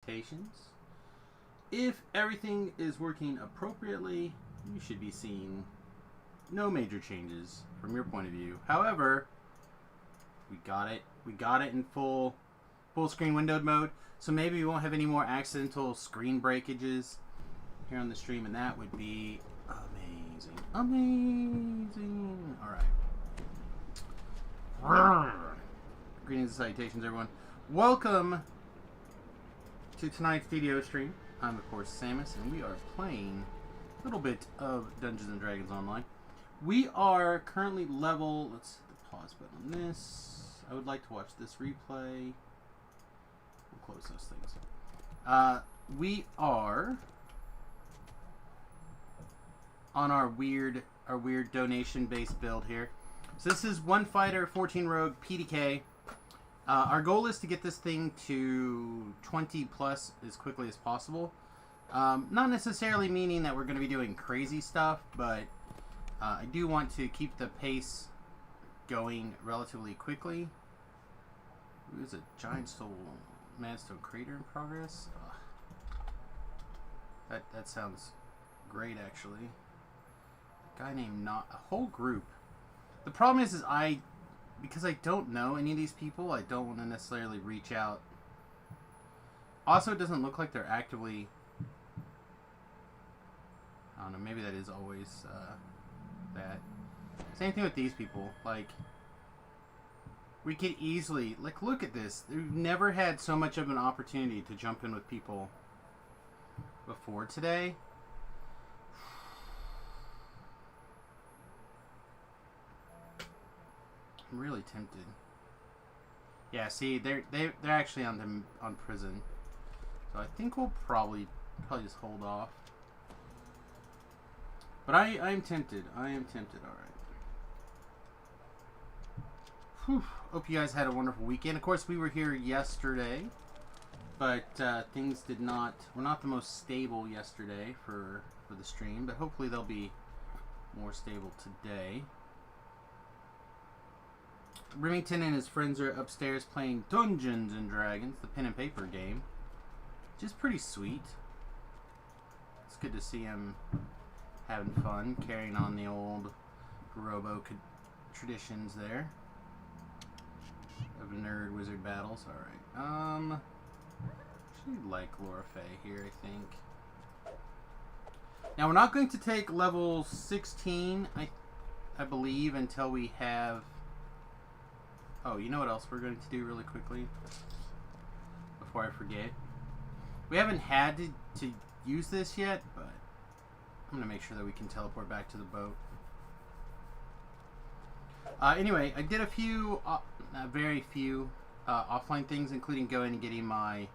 citations. If everything is working appropriately, you should be seeing no major changes from your point of view. However, we got it. We got it in full screen windowed mode. So maybe we won't have any more accidental screen breakages here on the stream, and that would be amazing. Amazing. All right. Greetings and salutations, everyone. Welcome to tonight's DDO stream. I'm, of course, Samus, and we are playing a little bit of Dungeons and Dragons Online. We are currently level... Let's hit the pause button on this. I would like to watch this replay. We'll close those things. We are on our weird donation-based build here. So this is 1 fighter, 14 rogue, PDK. Our goal is to get this thing to 20 plus as quickly as possible. Not necessarily meaning that we're going to be doing crazy stuff, but I do want to keep the pace going relatively quickly. Ooh, there's a giant Manstone crater in progress. That sounds great, actually. A guy named a whole group. The problem is because I don't know any of these people, I don't want to necessarily reach out. Also, it doesn't look like they're actively... I don't know, maybe that is always that. Same thing with these people. Like, we could easily... Like, look at this. We've never had so much of an opportunity to jump in with people before today. I'm really tempted. Yeah, see, they're actually on prison, so I think we'll probably just hold off. But I'm tempted. I am tempted. All right. Whew. Hope you guys had a wonderful weekend. Of course, we were here yesterday, but things were not the most stable yesterday for the stream. But hopefully they'll be more stable today. Remington and his friends are upstairs playing Dungeons and Dragons, the pen and paper game, which is pretty sweet. It's good to see him having fun, carrying on the old Robo traditions there of nerd wizard battles. All right, actually like Laura Faye here, I think. Now we're not going to take level 16, I believe, until we have. Oh, you know what else we're going to do really quickly? Before I forget. We haven't had to use this yet, but I'm going to make sure that we can teleport back to the boat. Anyway, I did a few, very few offline things, including going and getting my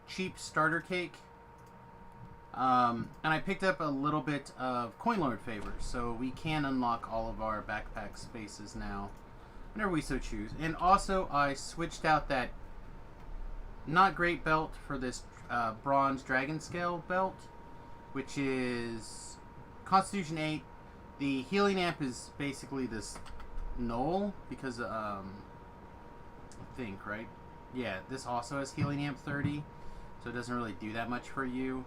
cheap starter cake. And I picked up a little bit of Coin Lord favors, so we can unlock all of our backpack spaces now, whenever we so choose. And also, I switched out that not great belt for this bronze dragon scale belt, which is Constitution 8. The healing amp is basically this null because I think, right? Yeah, this also has healing amp 30, so it doesn't really do that much for you.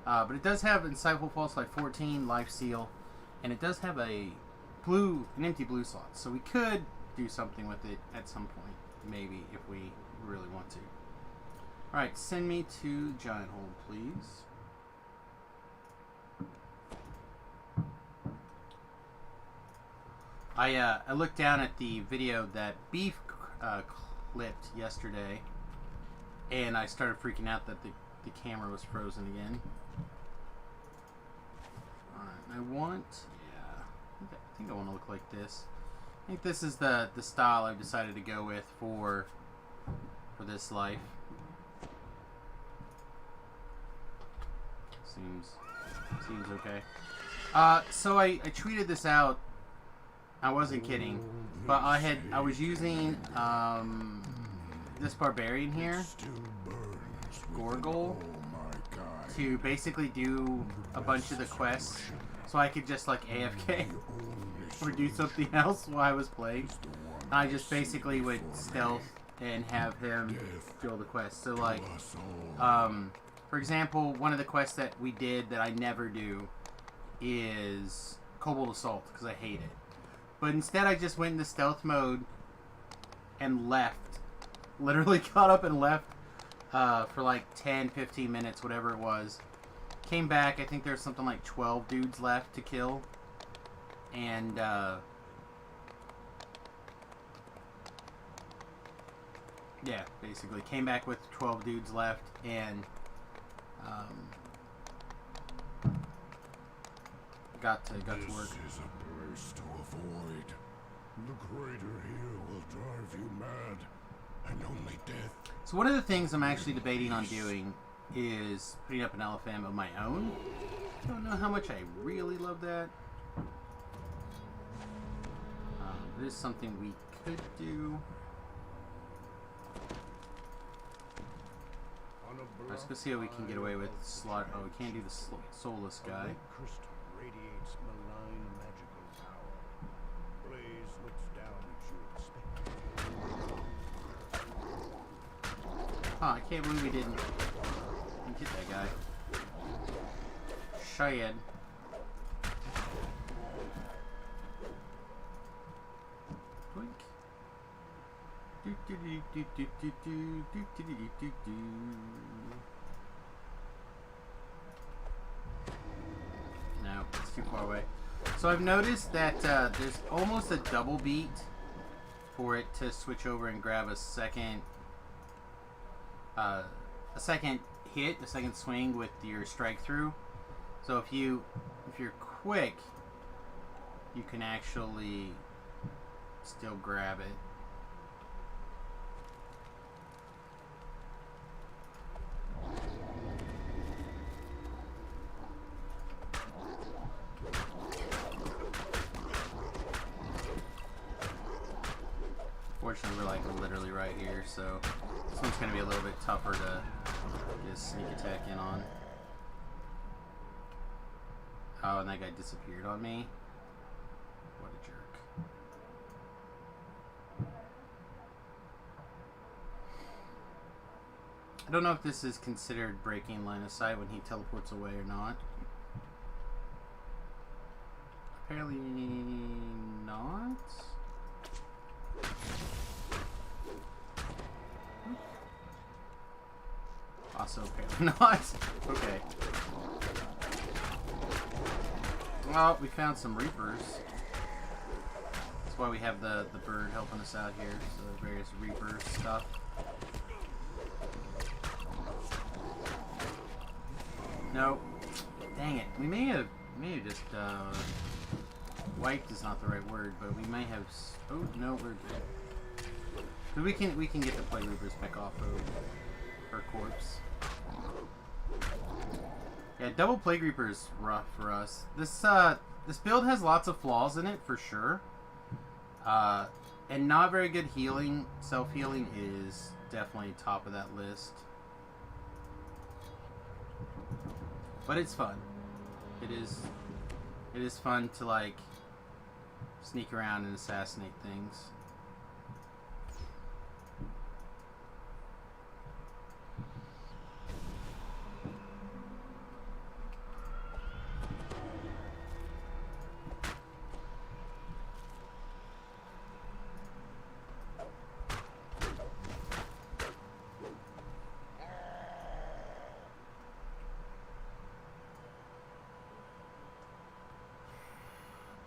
But it does have Insightful False Life 14, Life Seal, and it does have an empty blue slot, so we could do something with it at some point, maybe, if we really want to. Alright, send me to Giant Hold, please. I looked down at the video that Beef clipped yesterday, and I started freaking out that the camera was frozen again. Alright, I think I want to look like this. I think this is the style I've decided to go with for this life. Seems okay. So I tweeted this out. I wasn't kidding, but I was using this barbarian here, Gorgol, to basically do a bunch of the quests, so I could just like AFK or do something else while I was playing. I just basically would stealth and have him do all the quests. So, like, for example, one of the quests that we did that I never do is Cobalt Assault, because I hate it. But instead, I just went into stealth mode and left. Literally got up and left for like 10, 15 minutes, whatever it was. Came back, I think there's something like 12 dudes left to kill. And, yeah, basically. Came back with 12 dudes left, and got to work. This is a place to avoid. The crater here will drive you mad, and only death. So one of the things I'm actually debating on doing is putting up an LFM of my own. I don't know how much I really love that. It is something we could do. Let's go see how we can get away with slaughter. Oh, we can't do the soulless guy. Crystal radiates malign magical power. Blaze looks down at you expectantly. Huh, I can't believe we didn't hit that guy. Shayad. Twink. No, it's too far away. So I've noticed that there's almost a double beat for it to switch over and grab a second hit, a second swing with your strike through. So if you're quick, you can actually still grab it. Fortunately, we're like literally right here, so this one's going to be a little bit tougher to get a sneak attack in on. Oh, and that guy disappeared on me. What a jerk. I don't know if this is considered breaking line of sight when he teleports away or not. Apparently not. Also apparently not. Okay. Well, we found some Reapers. That's why we have the bird helping us out here. So various Reaper stuff. No. Dang it. We may have just wiped is not the right word, but we may have. Oh no, we're good. But we can get the Plague Reapers back off of her corpse. Yeah, double Plague Reaper is rough for us. This build has lots of flaws in it for sure, and not very good healing. Self healing is definitely top of that list, but it's fun. It is fun to like sneak around and assassinate things.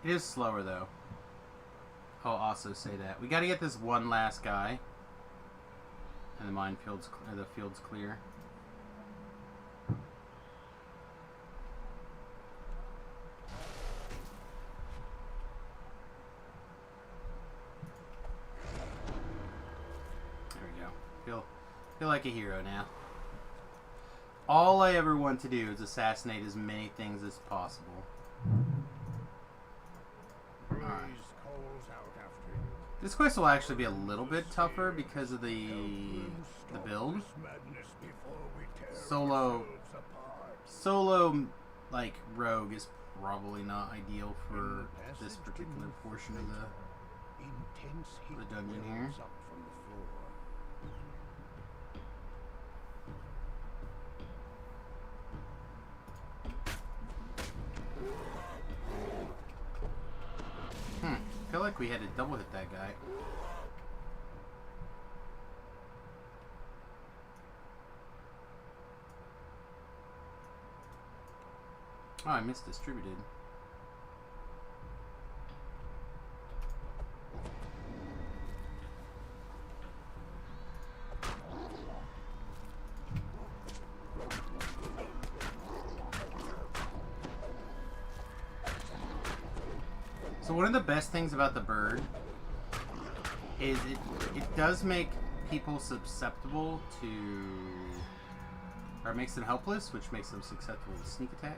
It is slower though. I'll also say that. We gotta get this one last guy. And the minefield's the field's clear. There we go. Feel like a hero now. All I ever want to do is assassinate as many things as possible. This quest will actually be a little bit tougher because of the build. Solo like rogue is probably not ideal for this particular portion of the dungeon here. like we had to double hit that guy. Oh, I misdistributed. So one of the best things about the bird is it does make people susceptible to, or it makes them helpless, which makes them susceptible to sneak attack.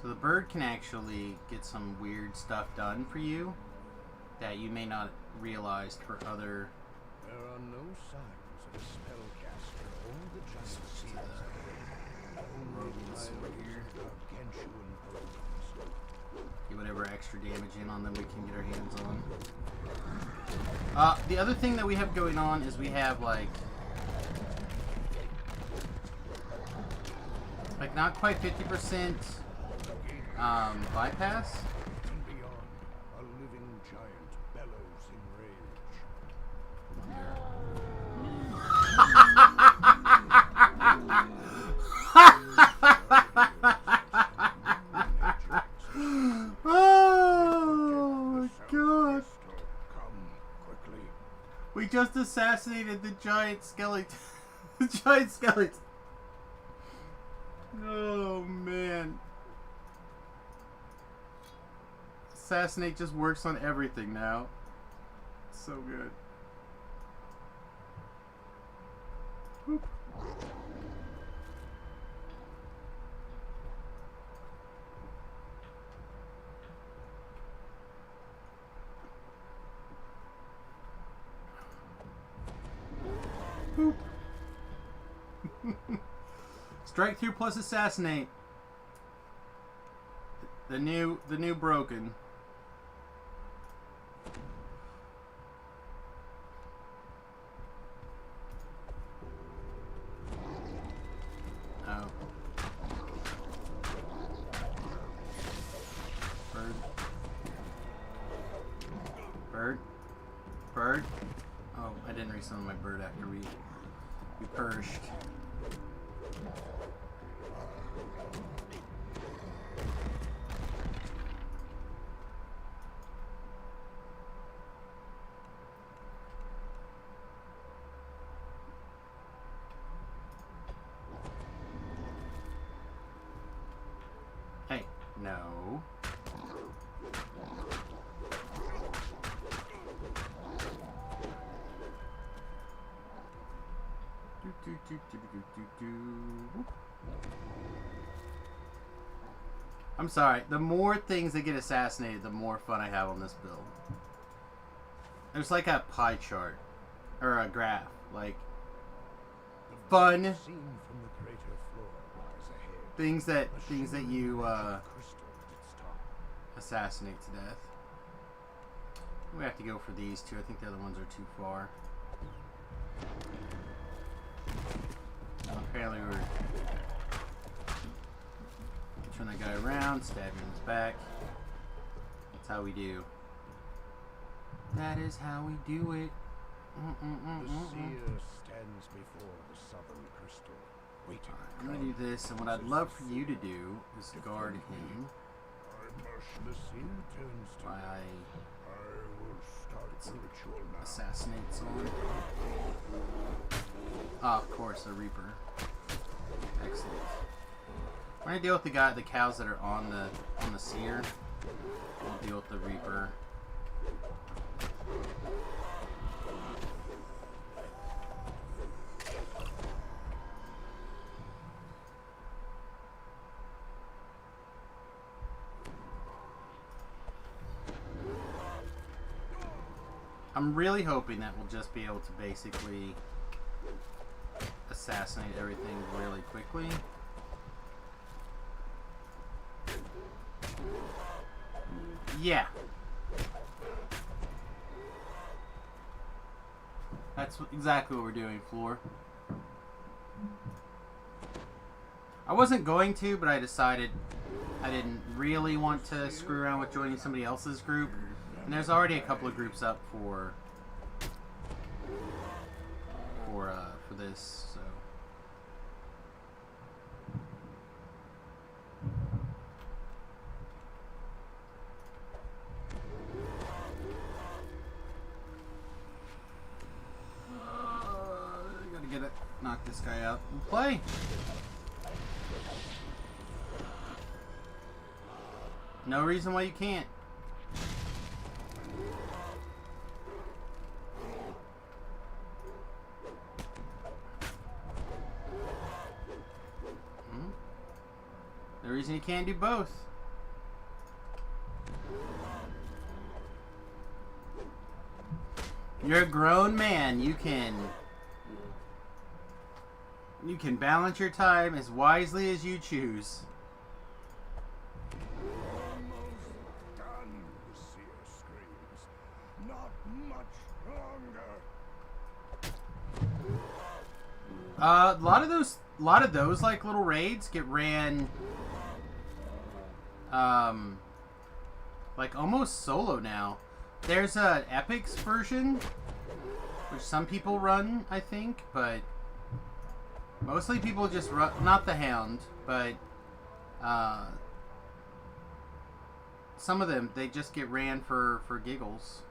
So the bird can actually get some weird stuff done for you that you may not realize for other. There are no signs of a spellcaster or the giant seals. Rodents over here. Gargantuan rodents. Get whatever extra damage in on them we can get our hands on. The other thing that we have going on is we have like not quite 50% bypass. And beyond, a living giant bellows in Oh my god! Come quickly. We just assassinated the giant skeleton. The giant skeleton. Oh man. Assassinate just works on everything now. So good. Whoop. Boop. Strike through plus assassinate. The new broken. Oh. Bird. Bird. Bird. Oh, I didn't resummon my bird after we purged. Hey, no. I'm sorry. The more things that get assassinated, the more fun I have on this build. There's like a pie chart or a graph, like fun Seen from the crater floor lies ahead. things that you Crystal at its top. assassinate to death. We have to go for these two. I think the other ones are too far. Apparently we're turn that guy around, stab him in his back. That's how we do. That is how we do it. The seer stands before the southern crystal, waiting. I'm gonna do this, and what I'd love for you to do is guard him. The seer turns to While I will start the ritual now. assassinates on. Ah, of course, the Reaper. Excellent. We're gonna deal with the cows that are on the seer. We'll deal with the Reaper. I'm really hoping that we'll just be able to basically assassinate everything really quickly. Yeah. That's exactly what we're doing, Floor. I wasn't going to, but I decided I didn't really want to screw around with joining somebody else's group. And there's already a couple of groups up for this, so. Gotta get it, knock this guy out and play. No reason why you can't. No reason you can't do both. You're a grown man. You can balance your time as wisely as you choose. Almost done, the seer screams. Not much longer. A lot of those like little raids get ran like almost solo now. There's a Epic's version which some people run, I think, but mostly people just run, not the Hound, but some of them, they just get ran for giggles.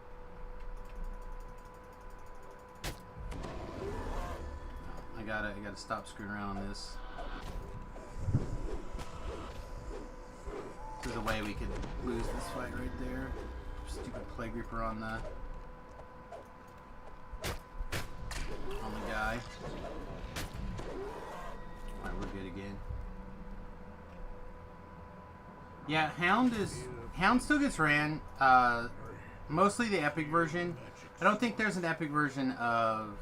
I gotta stop screwing around on this. There's a way we could lose this fight right there. Stupid Plague Reaper on the guy. Alright, we're good again. Yeah, Hound still gets ran. Mostly the epic version. I don't think there's an epic version of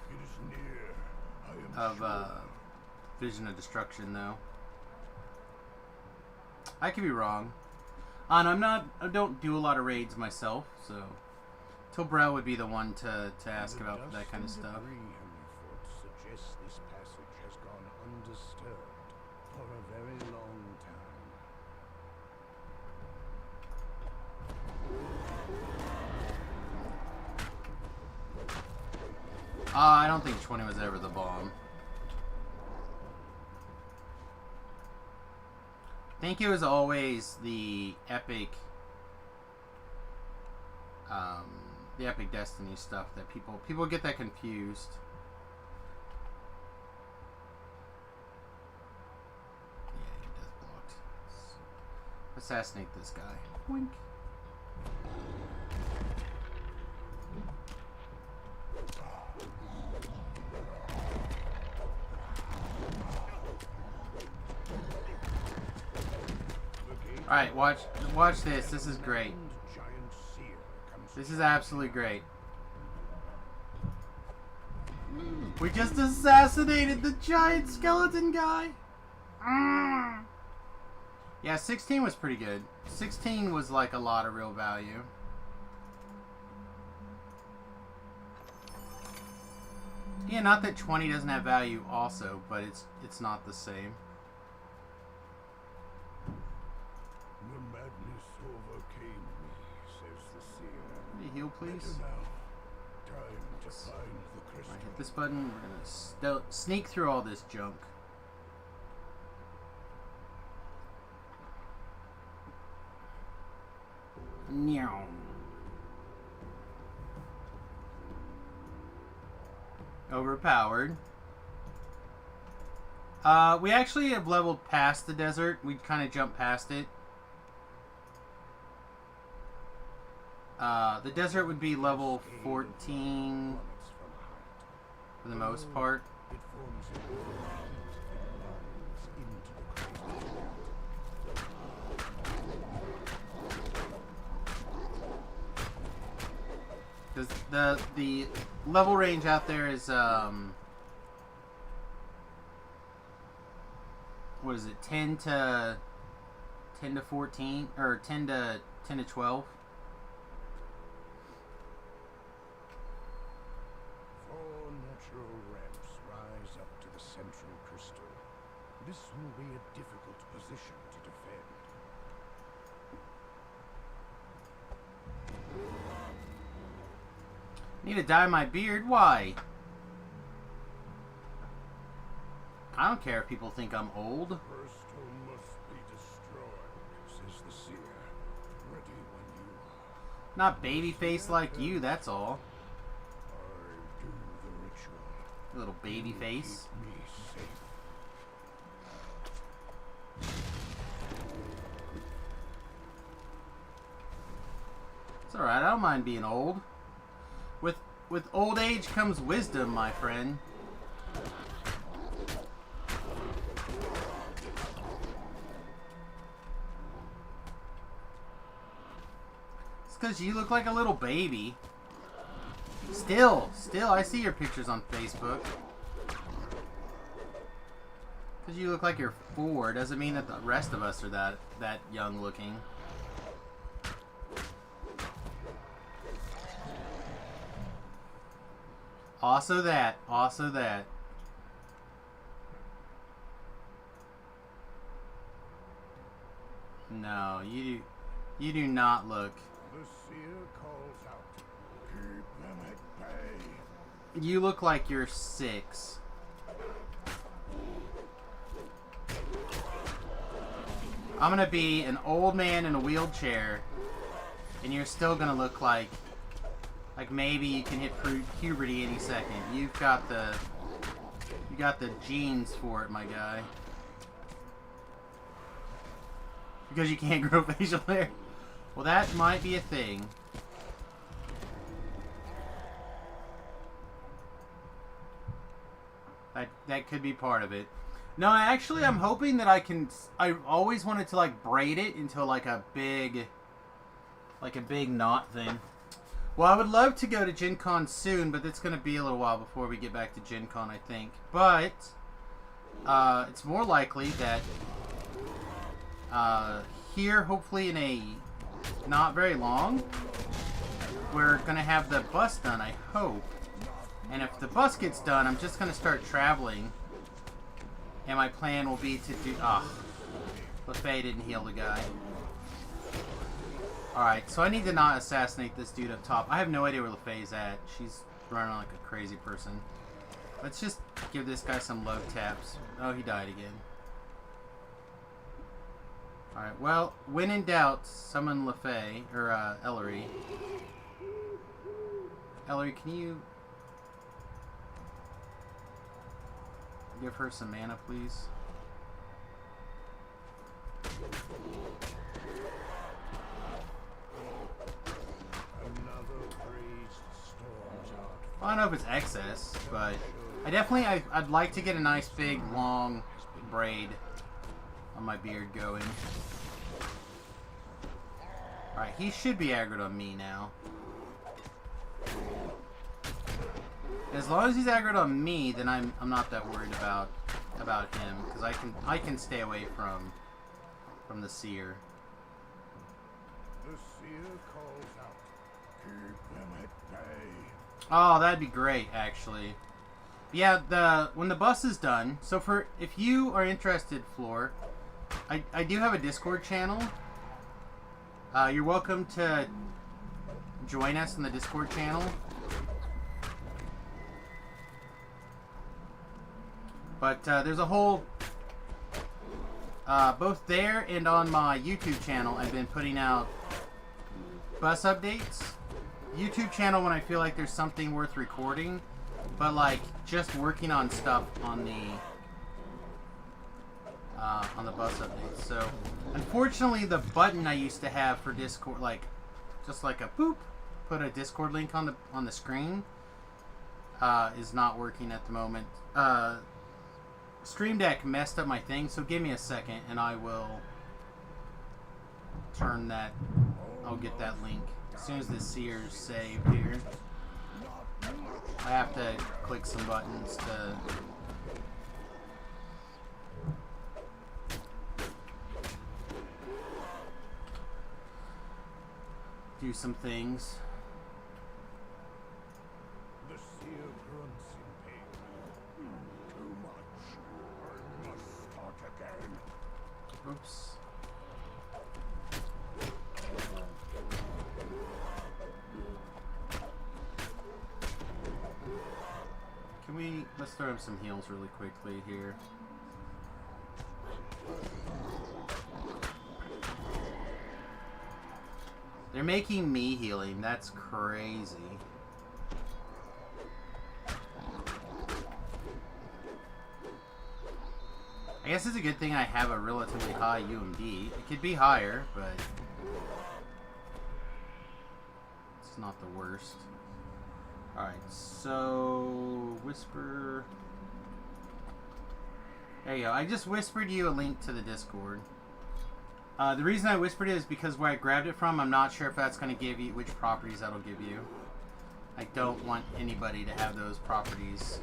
Vision of Destruction though. I could be wrong. And I don't do a lot of raids myself, so Tilbrell would be the one to ask about that kind of stuff. Suggests this passage has gone undisturbed for a very long time. I don't think 20 was ever the bomb. I think it was always the epic Destiny stuff that people get that confused. Yeah, he does blocked. Let's assassinate this guy. Wink. Alright, watch this. This is great. This is absolutely great. We just assassinated the giant skeleton guy! Yeah, 16 was pretty good. 16 was like a lot of real value. Yeah, not that 20 doesn't have value also, but it's not the same. The madness overcame me, says the seer. Can you heal, please? Time to find the crystal. Alright, hit this button. We're gonna sneak through all this junk. Meow. Overpowered. We actually have leveled past the desert. We kind of jumped past it. The desert would be level 14 for the most part. Because the level range out there is what is it, 10 to 14 or 10 to 12? Four natural ramps rise up to the central crystal. This will be a difficult position to defend. Need to dye my beard? Why? I don't care if people think I'm old. First home must be destroyed, says the seer. Ready when you are. Not baby face like you, that's all. I do the ritual. Little baby face. Keep me safe. It's alright, I don't mind being old. With old age comes wisdom, my friend. It's because you look like a little baby. Still, I see your pictures on Facebook. Because you look like you're 4 doesn't mean that the rest of us are that young looking. Also that. No, you do not look. The seer calls out. Keep them at bay. You look like you're 6. I'm gonna be an old man in a wheelchair, and you're still gonna look like maybe you can hit puberty any second. You got the genes for it, my guy. Because you can't grow facial hair. Well, that might be a thing. That could be part of it. No, actually, I'm hoping that I always wanted to like braid it into like a big knot thing. Well, I would love to go to Gen Con soon, but it's going to be a little while before we get back to Gen Con, I think. But it's more likely that here, hopefully in a not very long, we're going to have the bus done, I hope. And if the bus gets done, I'm just going to start traveling. And my plan will be to do... LaFay didn't heal the guy. Alright, so I need to not assassinate this dude up top. I have no idea where LaFay's at. She's running like a crazy person. Let's just give this guy some low taps. Oh, he died again. Alright, well, when in doubt, summon LaFay, or Ellery. Ellery, can you give her some mana, please? I don't know if it's excess, but I'd like to get a nice big long braid on my beard going. Alright, he should be aggroed on me now. As long as he's aggroed on me, then I'm not that worried about him, because I can stay away from the seer. The seer calls out. Keep them at bay. Oh, that'd be great, actually. Yeah, when the bus is done. So if you are interested, Floor, I do have a Discord channel. You're welcome to join us in the Discord channel. But there's a whole, both there and on my YouTube channel, I've been putting out bus updates. YouTube channel when I feel like there's something worth recording, but like just working on stuff on the bus updates. So unfortunately, the button I used to have for Discord, like just like a boop, put a Discord link on the screen, is not working at the moment. Stream Deck messed up my thing, so give me a second and I will turn that. I'll get that link as soon as the seer's saved here. I have to click some buttons to do some things. The seer grunts in pain. Too much. I must start again. Oops. let's throw him some heals really quickly here. They're making me healing. That's crazy. I guess it's a good thing I have a relatively high UMD. It could be higher, but it's not the worst. Alright, so Whisper. There you go. I just whispered you a link to the Discord. The reason I whispered it is because where I grabbed it from, I'm not sure if that's going to give you which properties that'll give you. I don't want anybody to have those properties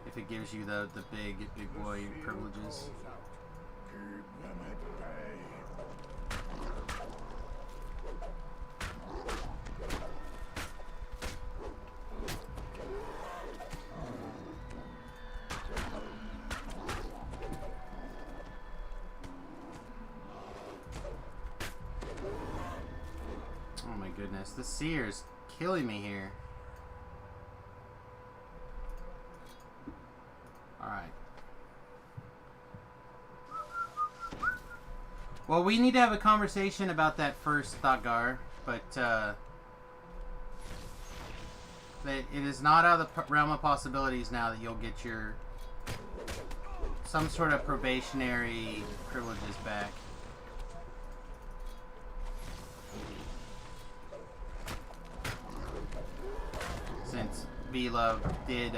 if it gives you the big boy privileges. Keep them at bay. Oh my goodness, the Seer's killing me here. Alright. Well, we need to have a conversation about that first, Thagar, but that it is not out of the realm of possibilities now that you'll get your some sort of probationary privileges back. Since V-Love did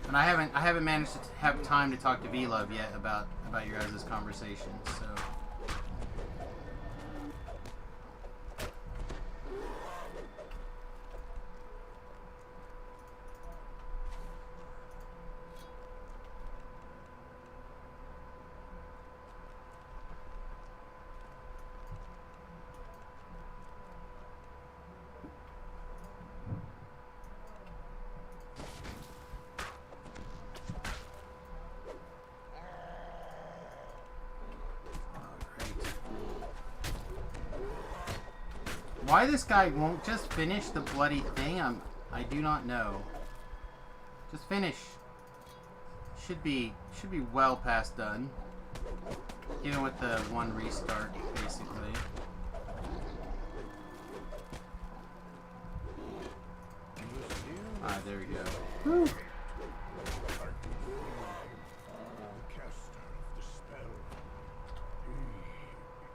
and I haven't managed to have time to talk to V-Love yet about your guys' conversation, so why this guy won't just finish the bloody thing, I do not know. Just finish. Should be well past done. Even with the one restart, basically. Alright, there we go. Woo.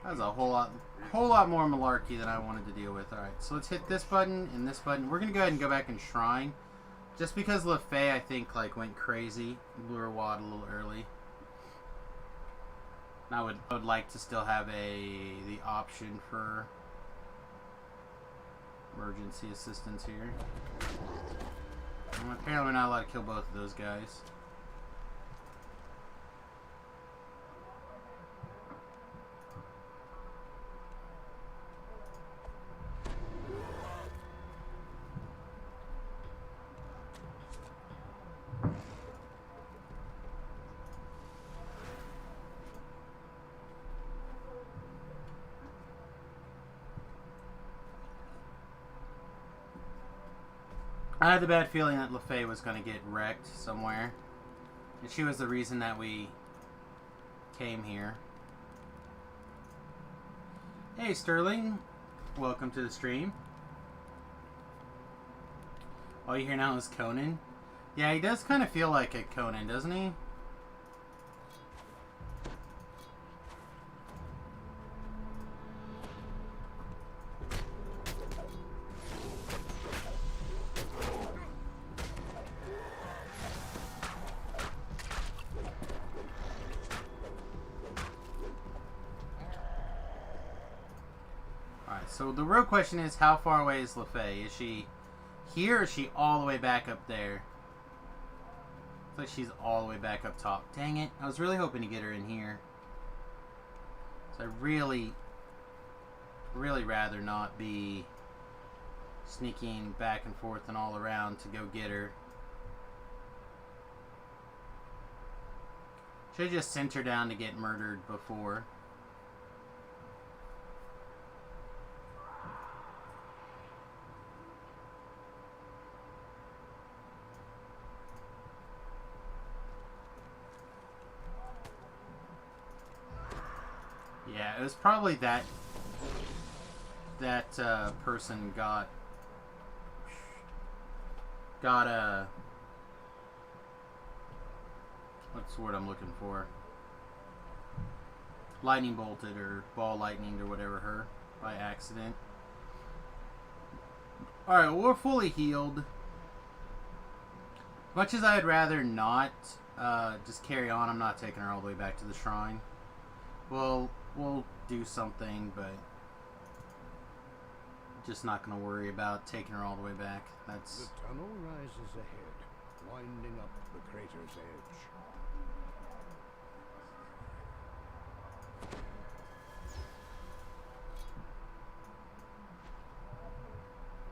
That was a whole lot more malarkey than I wanted to deal with. Alright, so let's hit this button and this button. We're gonna go ahead and go back and shrine. Just because LeFay, I think, like, went crazy. Blew her wad a little early. And I would like to still have the option for emergency assistance here. And apparently we're not allowed to kill both of those guys. I had the bad feeling that LeFay was going to get wrecked somewhere. And she was the reason that we came here. Hey, Sterling. Welcome to the stream. All you hear now is Conan. Yeah, he does kind of feel like a Conan, doesn't he? So the real question is, how far away is LeFay? Is she here or is she all the way back up there? Looks like she's all the way back up top. Dang it. I was really hoping to get her in here. So I really rather not be sneaking back and forth and all around to go get her. Should have just sent her down to get murdered before. it was probably that person got what's the word I'm looking for? Lightning bolted or ball lightninged or whatever her by accident. Alright, well, we're fully healed. Much as I'd rather not just carry on, I'm not taking her all the way back to the shrine. We'll do something, but just not going to worry about taking her all the way back. That's... The tunnel rises ahead, winding up the crater's edge.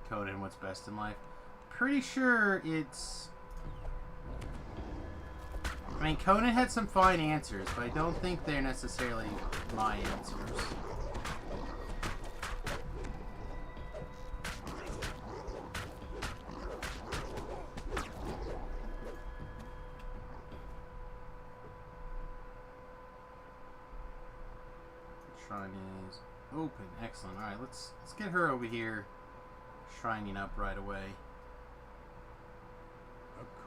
Conan, what's best in life? Pretty sure it's... I mean, Conan had some fine answers, but I don't think they're necessarily my answers. The shrine is open. Excellent. All right, let's get her over here, shrining up right away.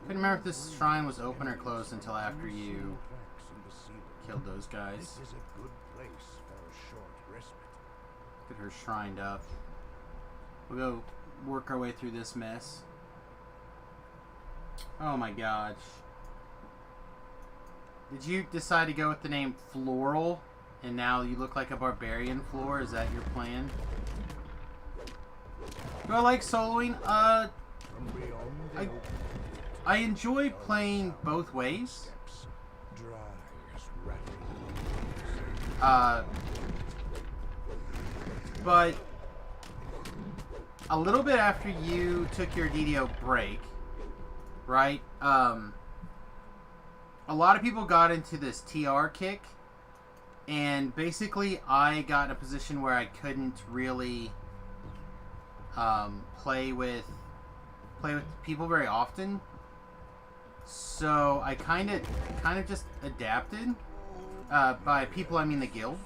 Couldn't remember if this shrine was open or closed until after you killed those guys. This is a good place for a short respite. Get her shrined up. We'll go work our way through this mess. Oh my gosh. Did you decide to go with the name Floral and now you look like a barbarian floor? Is that your plan? Do I like soloing? I enjoy playing both ways. But a little bit after you took your DDO break, right? A lot of people got into this TR kick, and basically I got in a position where I couldn't really play with people very often. So I kind of just adapted. By people, I mean the guild.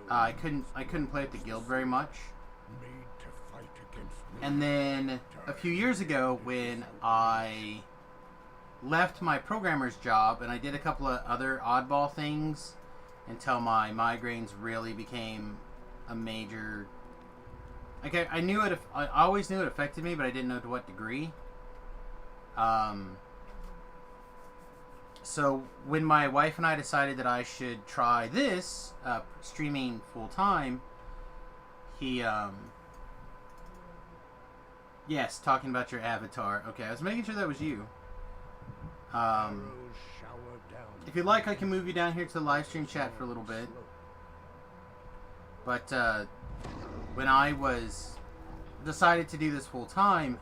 I couldn't play with the guild very much. And then a few years ago, when I left my programmer's job and I did a couple of other oddball things until my migraines really became a major. Like I knew it. I always knew it affected me, but I didn't know to what degree. So when my wife and I decided that I should try this, streaming full time, yes, talking about your avatar. Okay, I was making sure that was you. If you'd like, I can move you down here to the live stream chat for a little bit. But when I decided to do this full time,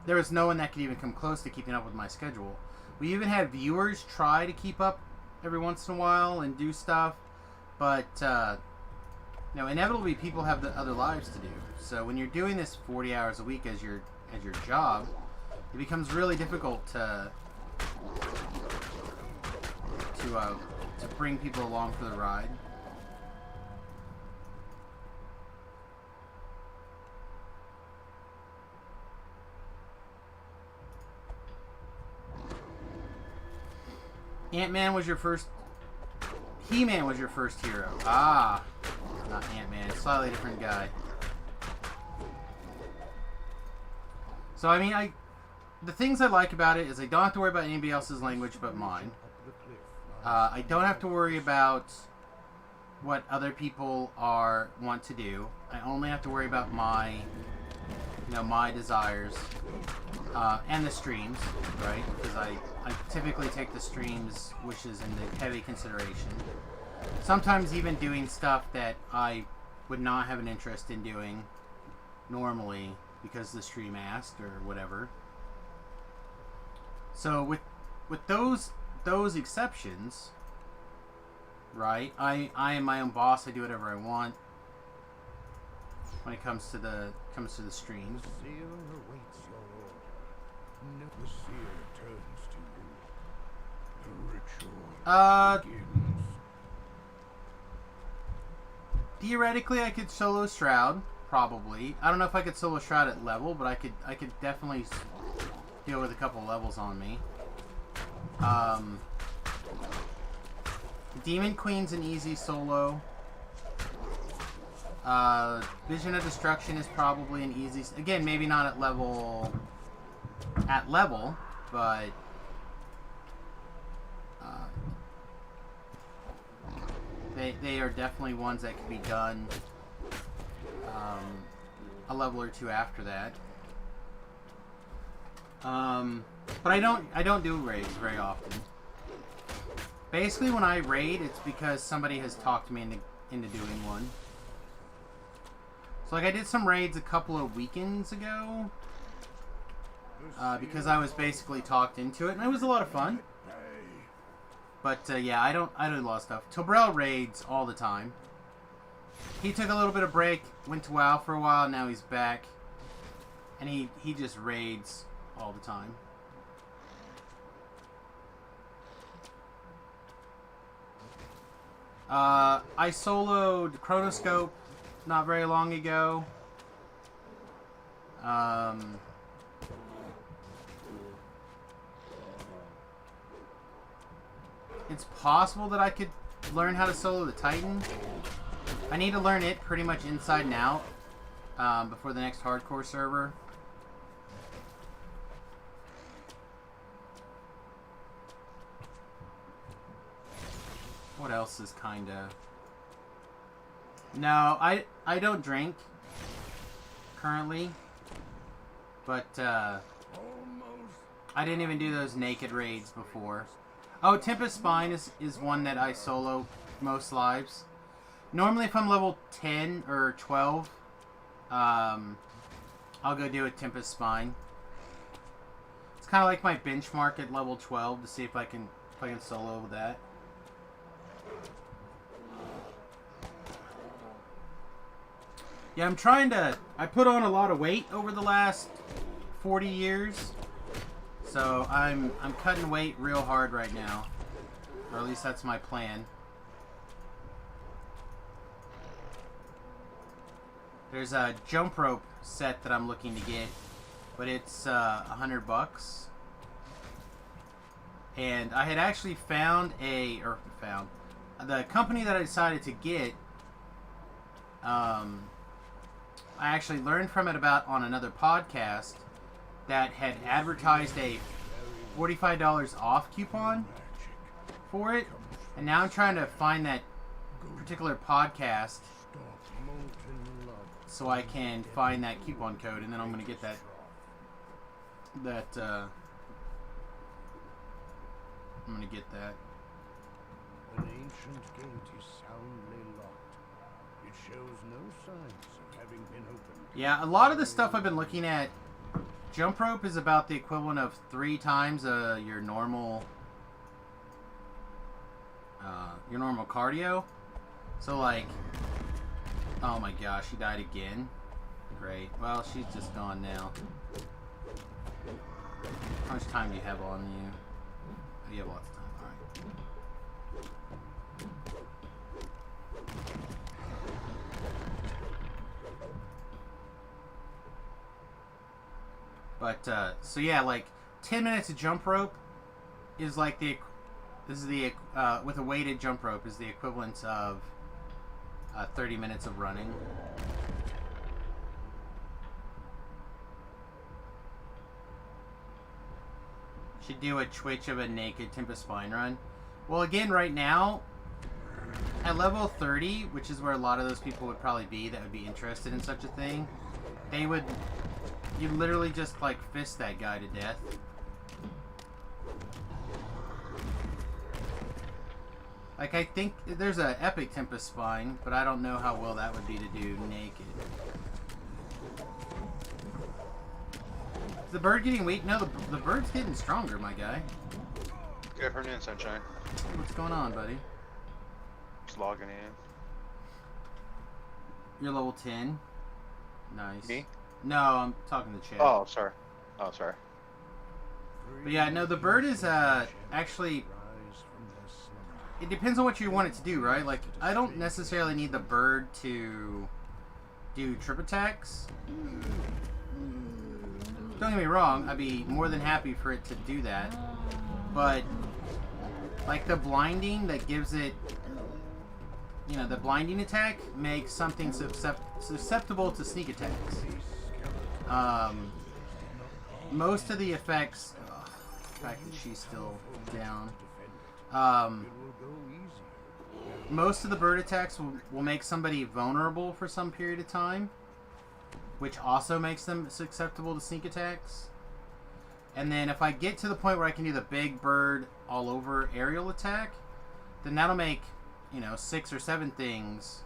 there was no one that could even come close to keeping up with my schedule. We even had viewers try to keep up every once in a while and do stuff, but inevitably people have the other lives to do. So when you're doing this 40 hours a week as your job, it becomes really difficult to bring people along for the ride. Ant-Man was your first... He-Man was your first hero. Ah. Not Ant-Man. Slightly different guy. So, I mean, the things I like about it is I don't have to worry about anybody else's language but mine. I don't have to worry about what other people want to do. I only have to worry about my desires. And the streams, right? Because I typically take the streams wishes into heavy consideration. Sometimes even doing stuff that I would not have an interest in doing normally because the stream asked or whatever. So with those exceptions, right? I am my own boss. I do whatever I want when it comes to the streams. The seer turns to you. The ritual begins. Theoretically, I could solo Shroud, probably. I don't know if I could solo Shroud at level, but I could definitely deal with a couple levels on me. Demon Queen's an easy solo. Vision of Destruction is probably an easy... Again, maybe not at level... but... They are definitely ones that can be done a level or two after that. But I don't do raids very often. Basically, when I raid, it's because somebody has talked me into doing one. So, like, I did some raids a couple of weekends ago because I was basically talked into it, and it was a lot of fun. But yeah, I don't do a lot of stuff. Tobrel raids all the time. He took a little bit of break, went to WoW for a while, now he's back, and he just raids all the time. I soloed Chronoscope not very long ago. It's possible that I could learn how to solo the Titan. I need to learn it pretty much inside and out before the next hardcore server. What else is kinda... No, I don't drink currently, but I didn't even do those naked raids before. Oh, Tempest Spine is one that I solo most lives. Normally, if I'm level 10 or 12, I'll go do a Tempest Spine. It's kind of like my benchmark at level 12 to see if I can solo with that. Yeah, I'm trying to... I put on a lot of weight over the last 40 years. So I'm cutting weight real hard right now. Or at least that's my plan. There's a jump rope set that I'm looking to get. But it's $100. And I had actually found the company that I decided to get, I actually learned from it on another podcast that had advertised a $45 off coupon for it. And now I'm trying to find that particular podcast so I can find that coupon code, and then I'm going to get that I'm going to get that. An ancient gate is soundly locked. It shows no signs of having been opened. Yeah, a lot of the stuff I've been looking at, jump rope is about the equivalent of 3 times your normal cardio. So like, oh my gosh, she died again. Great. Well, she's just gone now. How much time do you have on you? Oh, you have lots of time. Alright. But, so yeah, like, 10 minutes of jump rope is like with a weighted jump rope is the equivalent of 30 minutes of running. Should do a Twitch of a naked Tempest Spine run. Well, again, right now, at level 30, which is where a lot of those people would probably be that would be interested in such a thing, you literally just, like, fist that guy to death. Like, I think there's an epic Tempest Spine, but I don't know how well that would be to do naked. Is the bird getting weak? No, the bird's getting stronger, my guy. Good afternoon, Sunshine. What's going on, buddy? Just logging in. You're level 10. Nice. Me? No, I'm talking to Chad. Oh, sorry. Oh, sorry. But yeah, no, the bird is actually it depends on what you want it to do, right? Like, I don't necessarily need the bird to do trip attacks. Don't get me wrong, I'd be more than happy for it to do that. But, like, the blinding that gives it, you know, the blinding attack makes something susceptible to sneak attacks. Most of the effects... Oh, the fact that she's still down. Most of the bird attacks will make somebody vulnerable for some period of time, which also makes them susceptible to sneak attacks. And then if I get to the point where I can do the big bird all over aerial attack, then that'll make, you know, 6 or 7 things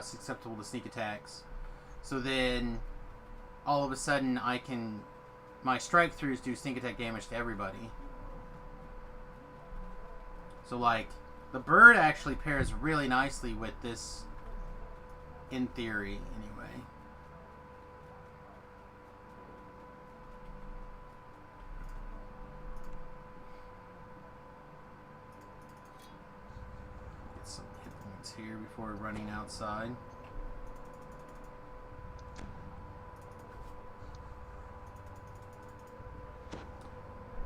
susceptible to sneak attacks. So then all of a sudden my strike throughs do sneak attack damage to everybody. So like, the bird actually pairs really nicely with this, in theory, anyway. Get some hit points here before running outside.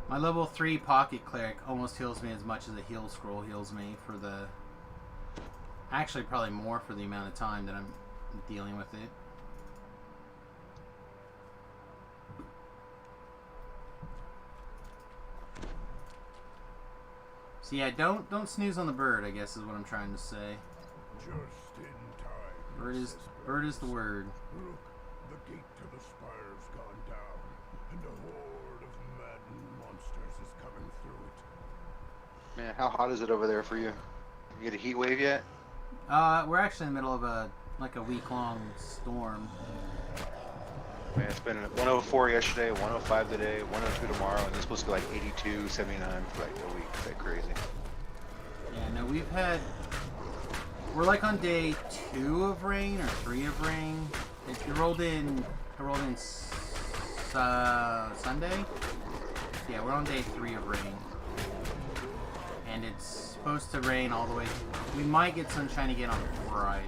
My level 3 pocket cleric almost heals me as much as a heal scroll heals me for the... Actually, probably more for the amount of time that I'm dealing with it. So yeah, don't snooze on the bird, I guess is what I'm trying to say. Just in time. Bird is the word. Look, the gate to the spire's gone down, and a horde of maddened monsters is coming through it. Man, how hot is it over there for you? You get a heat wave yet? We're actually in the middle of a week-long storm. Man, it's been 104 yesterday, 105 today, 102 tomorrow, and it's supposed to be like 82, 79 for like a week. Is that crazy? Yeah, no, we're like on day 2 of rain or 3 of rain. It rolled in Sunday. Yeah, we're on day 3 of rain. And it's supposed to rain all the way. We might get sunshine again on Friday.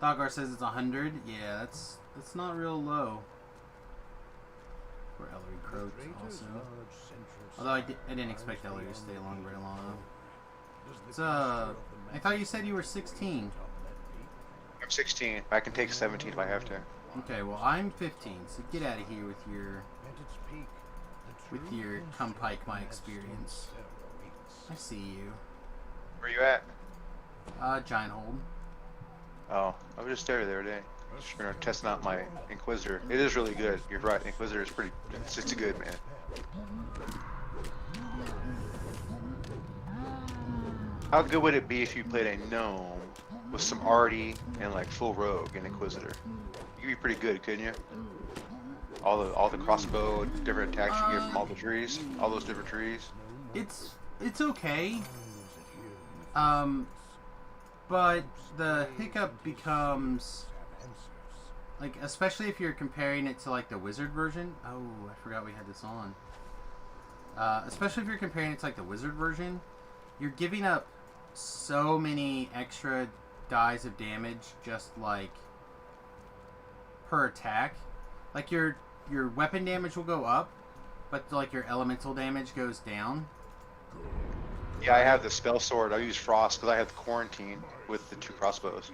Dogar says it's 100. Yeah, that's not real low. For Ellery Croaks also. Although I didn't expect Ellery to stay along very long. It's I thought you said you were 16. I'm 16. I can take 17 if I have to. Okay, well I'm 15. So get out of here with your come pike my experience. I see you. Where you at? Giant Hold. Oh, I was just there the other day. Just testing out my Inquisitor. It is really good. You're right. Inquisitor is pretty. It's just good, man. How good would it be if you played a gnome with some arty and like full rogue and Inquisitor? You'd be pretty good, couldn't you? All the crossbow, different attacks you get from all the trees, all those different trees. It's okay. But the hiccup becomes, like, especially if you're comparing it to, like, the wizard version. Oh, I forgot we had this on. Especially if you're comparing it to, like, the wizard version. You're giving up so many extra dies of damage just, like, per attack. Like, your weapon damage will go up, but, like, your elemental damage goes down. Yeah, I have the spell sword. I use frost because I have the quarantine with the 2 crossbows.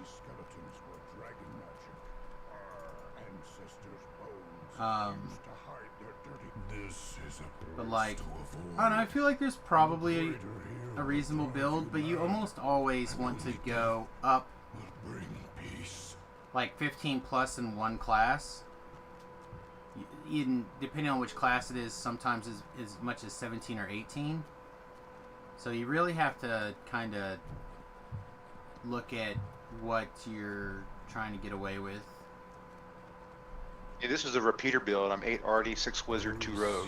But like, I don't know, I feel like there's probably a reasonable build, but you almost always want to go up like 15 plus in one class. Even depending on which class it is, sometimes as much as 17 or 18. So you really have to kind of look at what you're trying to get away with. Yeah, this is a repeater build. I'm 8 arty, 6 wizard, 2 rogue.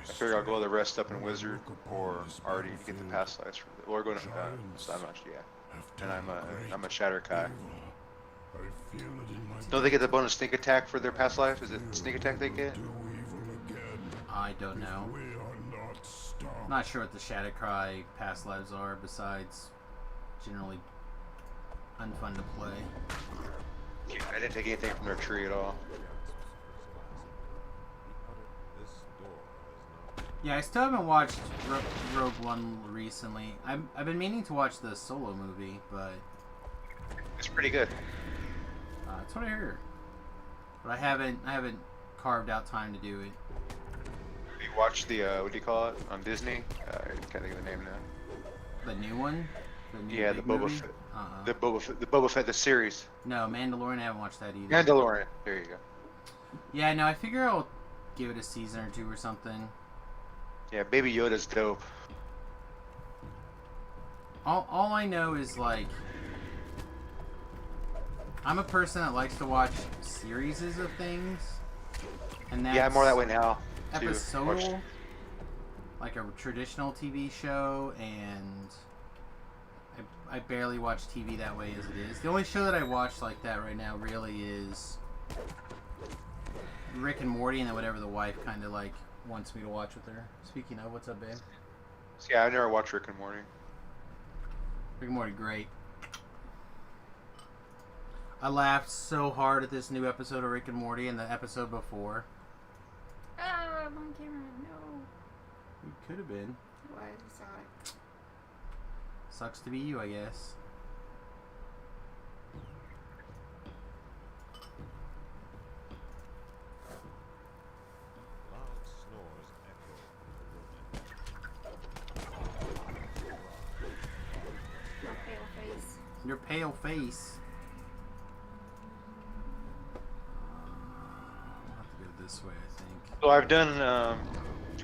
I figure I'll go the rest up in wizard or arty to get the pass lives for or go to Samash, yeah. And I'm a shatter kai. Don't they get the bonus sneak attack for their past life? Is it sneak attack they get? I don't know. If we are not stopped. Not sure what the Shattercry past lives are, besides generally unfun to play. Yeah, I didn't take anything from their tree at all. Yeah, I still haven't watched Rogue One recently. I've been meaning to watch the Solo movie, but It's pretty good. that's what I heard. But I haven't carved out time to do it. You watched the what do you call it on Disney? I can't think of the name now. The new one? The new Yeah, the big Boba movie? Fett. Uh-uh. The Boba Fett, the series. No, Mandalorian, I haven't watched that either. Mandalorian. There you go. Yeah, no, I figure I'll give it a season or two or something. Yeah, Baby Yoda's dope. All I know is, like, I'm a person that likes to watch series of things. And that's Yeah, I'm more that way now. too. episodal, like a traditional TV show, and I barely watch TV that way as it is. The only show that I watch like that right now really is Rick and Morty, and then whatever the wife kind of like wants me to watch with her. Speaking of, what's up, babe? Yeah, I never watched Rick and Morty. Rick and Morty, great. I laughed so hard at this new episode of Rick and Morty and the episode before. Ah, I'm on camera. No. It could have been. Why I saw it. Sucks to be you, I guess. Loud snores echo. My pale face. Your pale face. I'll have to go this way, I think. So I've done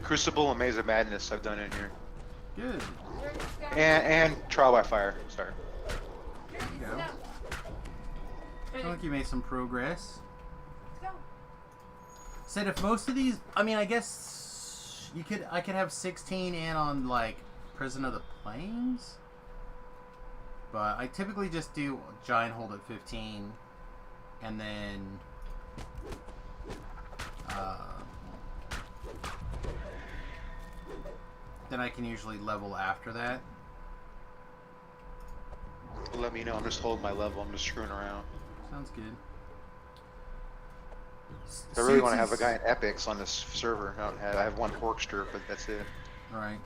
Crucible and Maze of Madness. I've done in here, Good. and Trial by Fire. Sorry. There you go. Sounds like you made some progress. Said if most of these, I mean, I guess I could have 16 and on like Prison of the Plains, but I typically just do Giant Hold at 15, and then I can usually level after that. Well, let me know. I'm just holding my level. I'm just screwing around. Sounds good. I really want to Suits have a is- guy in Epics on this server. I have one Porkster, but that's it. Right.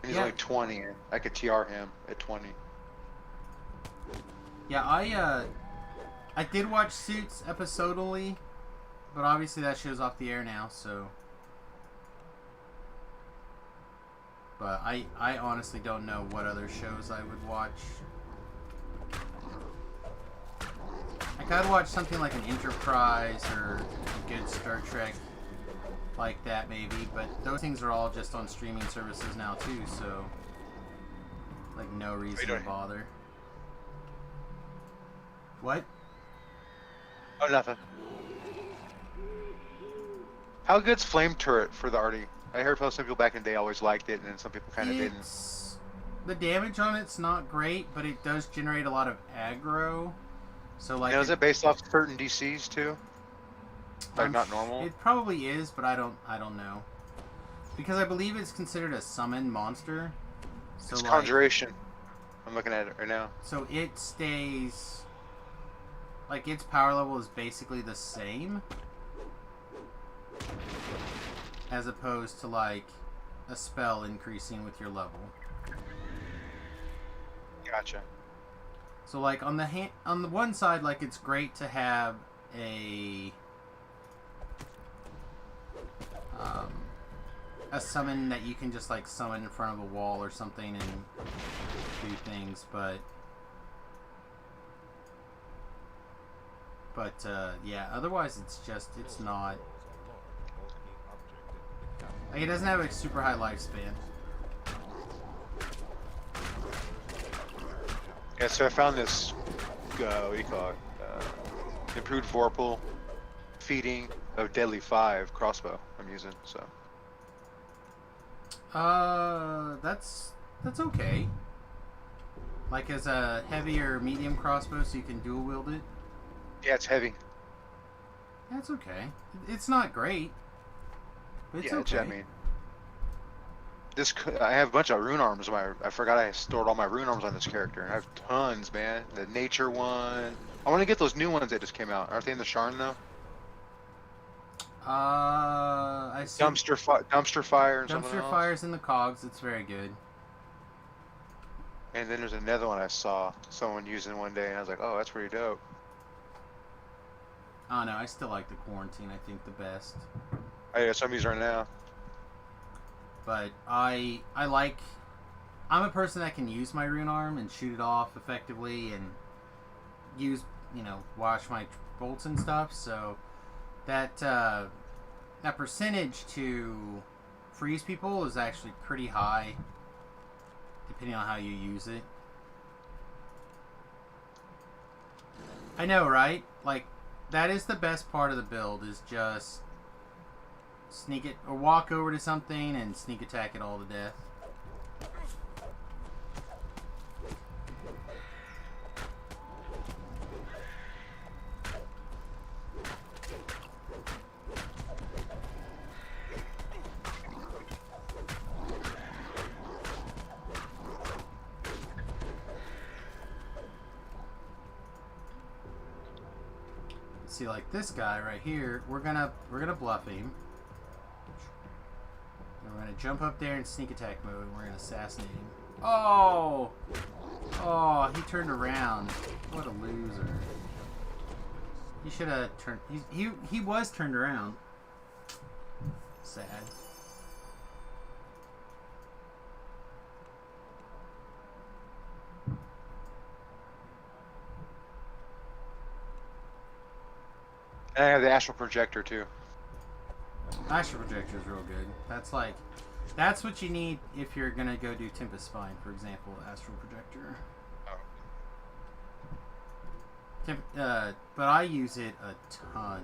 He's Yeah. only 20, and I could TR him at 20. Yeah, I did watch Suits episodally, but obviously that show's off the air now, so. But I honestly don't know what other shows I would watch. I could watch something like an Enterprise or a good Star Trek like that maybe, but those things are all just on streaming services now too, so like no reason to doing? bother. What? Oh, nothing. How good's Flame Turret for the Arty? I heard some people back in the day always liked it, and then some people kind of didn't. The damage on it's not great, but it does generate a lot of aggro. So like, Now, is it based off certain DCs too? Like I'm not normal? It probably is, but I don't know, because I believe it's considered a summon monster. So It's like, Conjuration. I'm looking at it right now. So it stays, like its power level is basically the same, as opposed to like a spell increasing with your level. Gotcha. So like on the one side, like it's great to have a summon that you can just like summon in front of a wall or something and do things, but yeah, otherwise it's not, like, it doesn't have a super high lifespan. Yeah, so I found this, what do you call it? Improved Vorpal feeding of Deadly 5 crossbow I'm using, so. That's okay. Like as a heavy or medium crossbow, so you can dual wield it. Yeah, it's heavy. That's okay. It's not great. But it's Yeah, okay. I mean, I have a bunch of rune arms. I forgot I stored all my rune arms on this character. I have tons, man. The nature one. I want to get those new ones that just came out. Aren't they in the Sharn though? I see. Dumpster fire and something Dumpster else. fires in the cogs. It's very good. And then there's another one I saw someone using one day, and I was like, oh, that's pretty dope. Oh no, I still like the quarantine. I think the best. I got some using right now. But I'm a person that can use my rune arm and shoot it off effectively and use, wash my bolts and stuff. So that percentage to freeze people is actually pretty high, depending on how you use it. I know, right? Like, that is the best part of the build, is just sneak it or walk over to something and sneak attack it all to death. See, like this guy right here, we're gonna bluff him. And we're gonna jump up there in sneak attack mode, and we're gonna assassinate him. Oh, he turned around. What a loser. He should have turned. He was turned around. Sad. And I have the astral projector too. Astral projector is real good. That's what you need if you're gonna go do Tempest Spine, for example. Astral projector. But I use it a ton.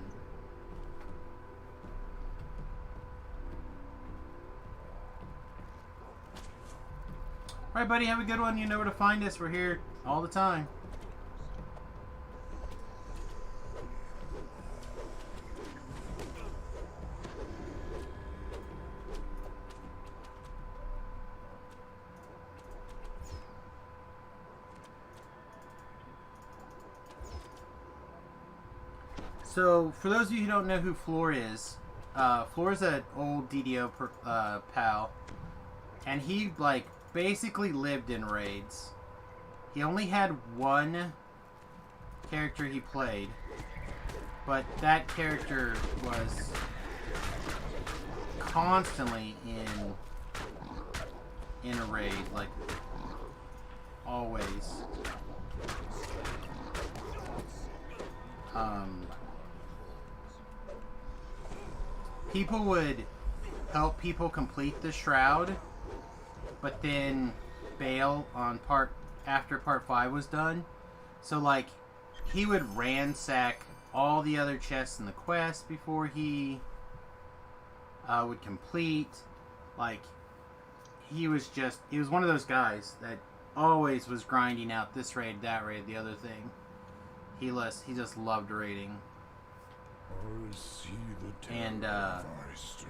All right, buddy. Have a good one. You know where to find us. We're here all the time. So, for those of you who don't know who Floor is an old DDO pal, and he basically lived in raids. He only had one character he played, but that character was constantly in a raid, like always. People would help people complete the shroud, but then bail on after part 5 was done. So he would ransack all the other chests in the quest before he would complete. He was one of those guys that always was grinding out this raid, that raid, the other thing. He just loved raiding. I see the terror And of our history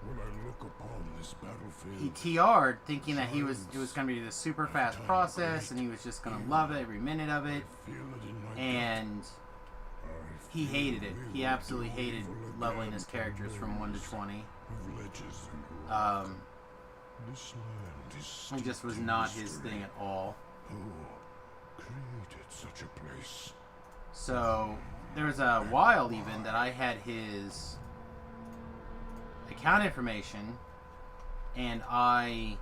when I look upon this battlefield. he TR'd thinking that it was going to be this super fast process and he was just going to love it, every minute of it. And he hated it. He absolutely hated leveling his characters from 1 to 20. It just was not his thing at all. Who created such a place? So there was a while even that I had his account information, and I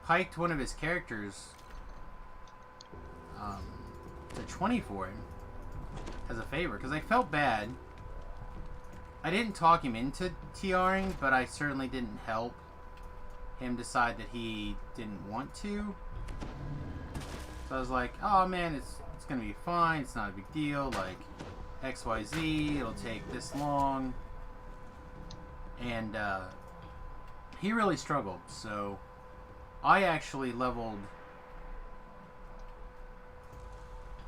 hiked one of his characters to 20 for him as a favor, because I felt bad. I didn't talk him into TRing, but I certainly didn't help him decide that he didn't want to. So I was like, oh man, it's gonna be fine, it's not a big deal, XYZ, it'll take this long. And he really struggled, so I actually leveled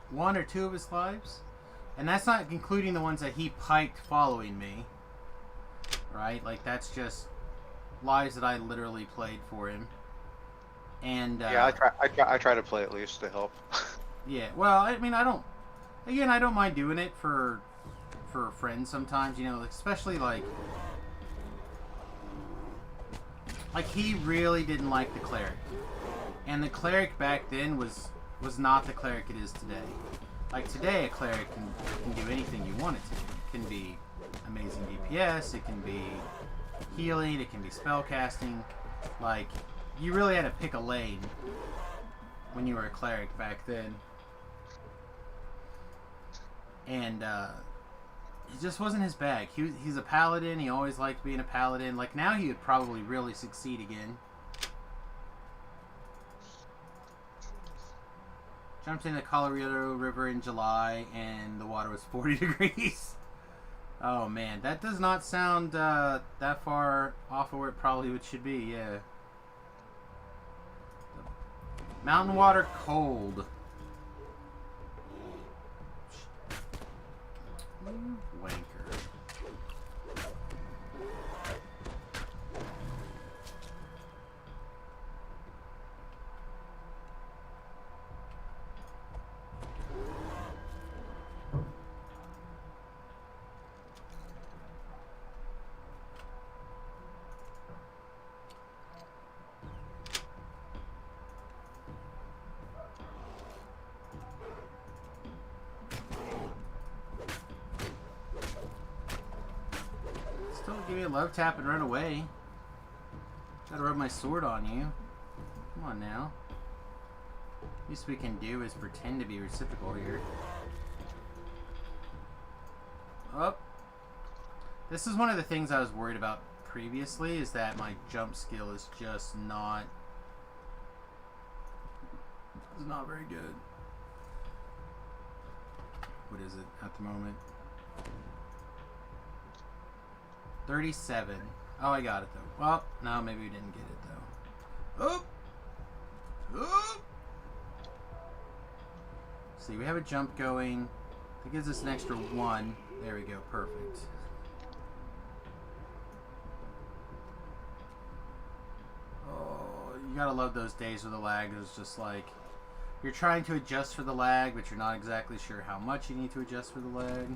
1 or 2 of his lives, and that's not including the ones that he piked following me. right? Like, that's just lives that I literally played for him. And Yeah, I try to play at least to help. yeah, well, I mean, I don't. Again, I don't mind doing it for friends sometimes. You know, especially like he really didn't like the cleric, and the cleric back then was not the cleric it is today. Like today, a cleric can do anything you want it to. It can be amazing DPS. It can be healing. It can be spell casting. Like, you really had to pick a lane when you were a cleric back then. And it just wasn't his bag. He's a paladin. He always liked being a paladin. Like, now he would probably really succeed again. Jumped in the Colorado River in July and the water was 40 degrees. Oh man, that does not sound that far off of where it probably should be, yeah. Mountain water cold. Wanker. Still give me a love tap and run away. Gotta rub my sword on you. Come on now. Least we can do is pretend to be reciprocal here. Oh. This is one of the things I was worried about previously, is that my jump skill is just not... It's not very good. What is it at the moment? 37. Oh, I got it though. Well, no, maybe we didn't get it though. Oh! Oh! See, we have a jump going. That gives us an extra 1. There we go, perfect. Oh, you gotta love those days where the lag is just like... You're trying to adjust for the lag, but you're not exactly sure how much you need to adjust for the lag.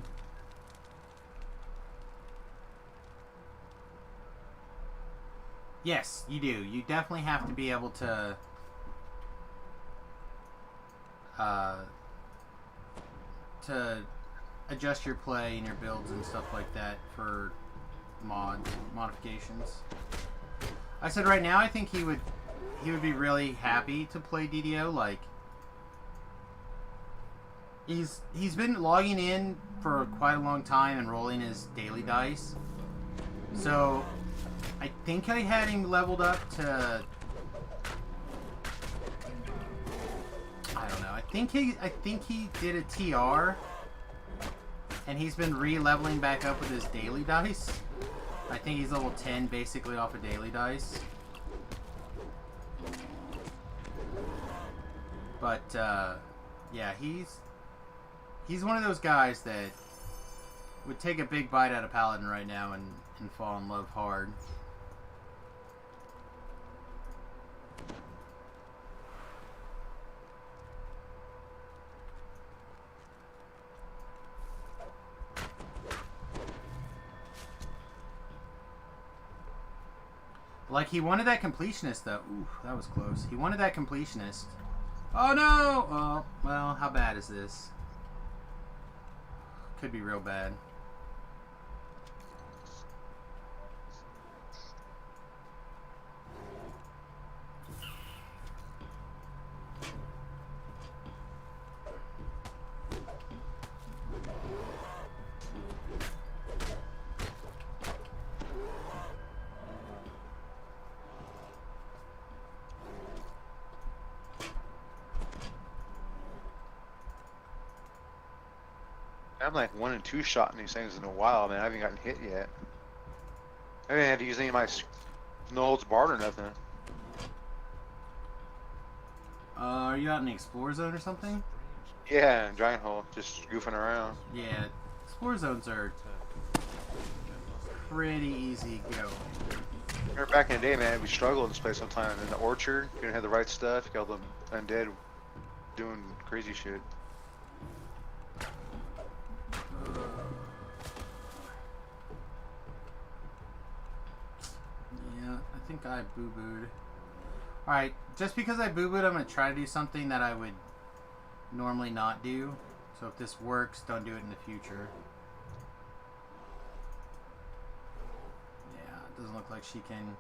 Yes, you do. You definitely have to be able to adjust your play and your builds and stuff like that for modifications. I said right now I think he would be really happy to play DDO. Like, he's been logging in for quite a long time and rolling his daily dice. So I think I had him leveled up to, I don't know. I think he did a TR, and he's been re-leveling back up with his daily dice. I think he's level 10 basically off of daily dice. But yeah, he's one of those guys that would take a big bite out of Paladin right now and fall in love hard. Like, he wanted that completionist, though. Ooh, that was close. He wanted that completionist. Oh, no! Oh, well, how bad is this? Could be real bad. I'm like 1 and 2 shot in these things in a while, man. I haven't gotten hit yet. I haven't had to use any of my no holds barred or nothing. Are you out in the Explorer Zone or something? Yeah, giant hole, just goofing around. Yeah, Explorer Zones are pretty easy go. Remember back in the day, man, we struggled in this place sometimes. In the orchard, you didn't have the right stuff. You got all the undead doing crazy shit. Yeah, I think I boo-booed. Alright, just because I boo-booed, I'm going to try to do something that I would normally not do. So if this works, don't do it in the future. Yeah, it doesn't look like she can...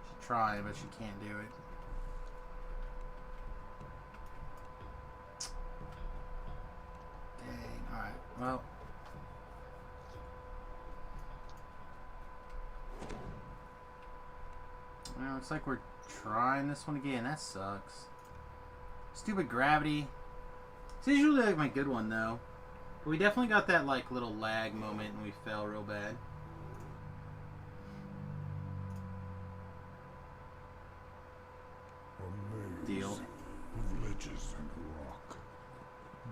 She's trying, but she can't do it. Dang, alright, well... Well, looks like we're trying this one again. That sucks. Stupid gravity. It's usually like my good one though. But we definitely got that like little lag moment and we fell real bad. A maze Deal. of ledges and rock.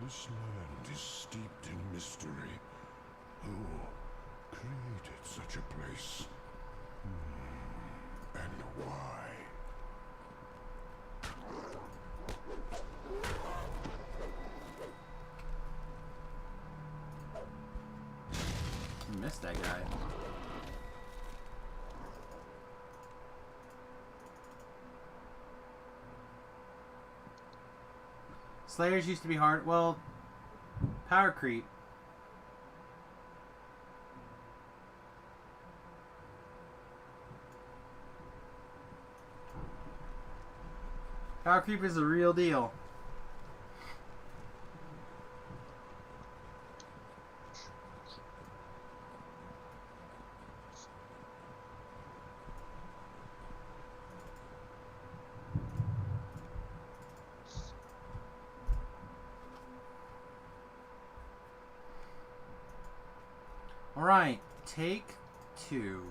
This land is steeped in mystery. Who created such a place? And why? Missed that guy. Slayers used to be hard. Well, power creep. Power creep is the real deal. Alright, take 2.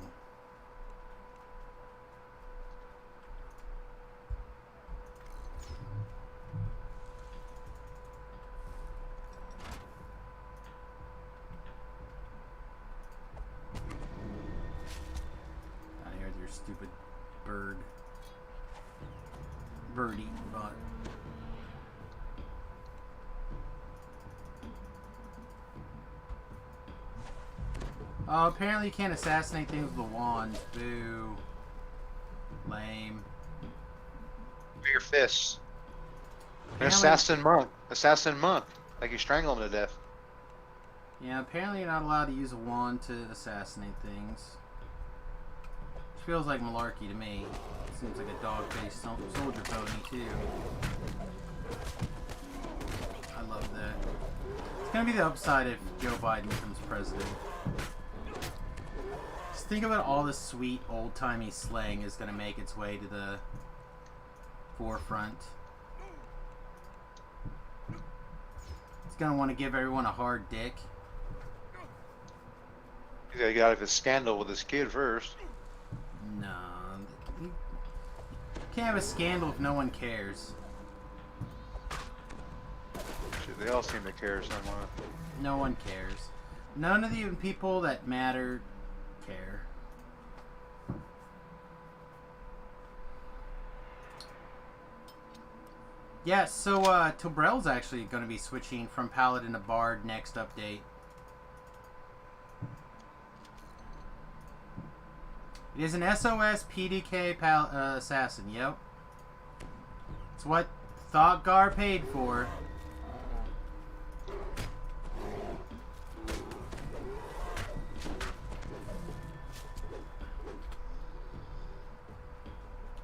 Out of here with your stupid bird. Birdie, but. Oh, apparently you can't assassinate things with the wand. Boo. Lame. With your fists. An Apparently- assassin monk. Assassin monk. Like you strangle him to death. Yeah, apparently you're not allowed to use a wand to assassinate things. Which feels like malarkey to me. Seems like a dog-faced soldier pony, too. I love that. It's gonna be the upside if Joe Biden becomes president. Just think about all the sweet, old-timey slang is gonna make its way to the forefront. He's gonna want to give everyone a hard dick. He's gotta get out of his scandal with his kid first. No. You can't have a scandal if no one cares. Shit, they all seem to care somewhat. No one cares. None of the even people that matter care. Yeah, so Tobrel's actually going to be switching from Paladin to Bard next update. It is an SOS PDK assassin, yep. It's what Thoughtgar paid for.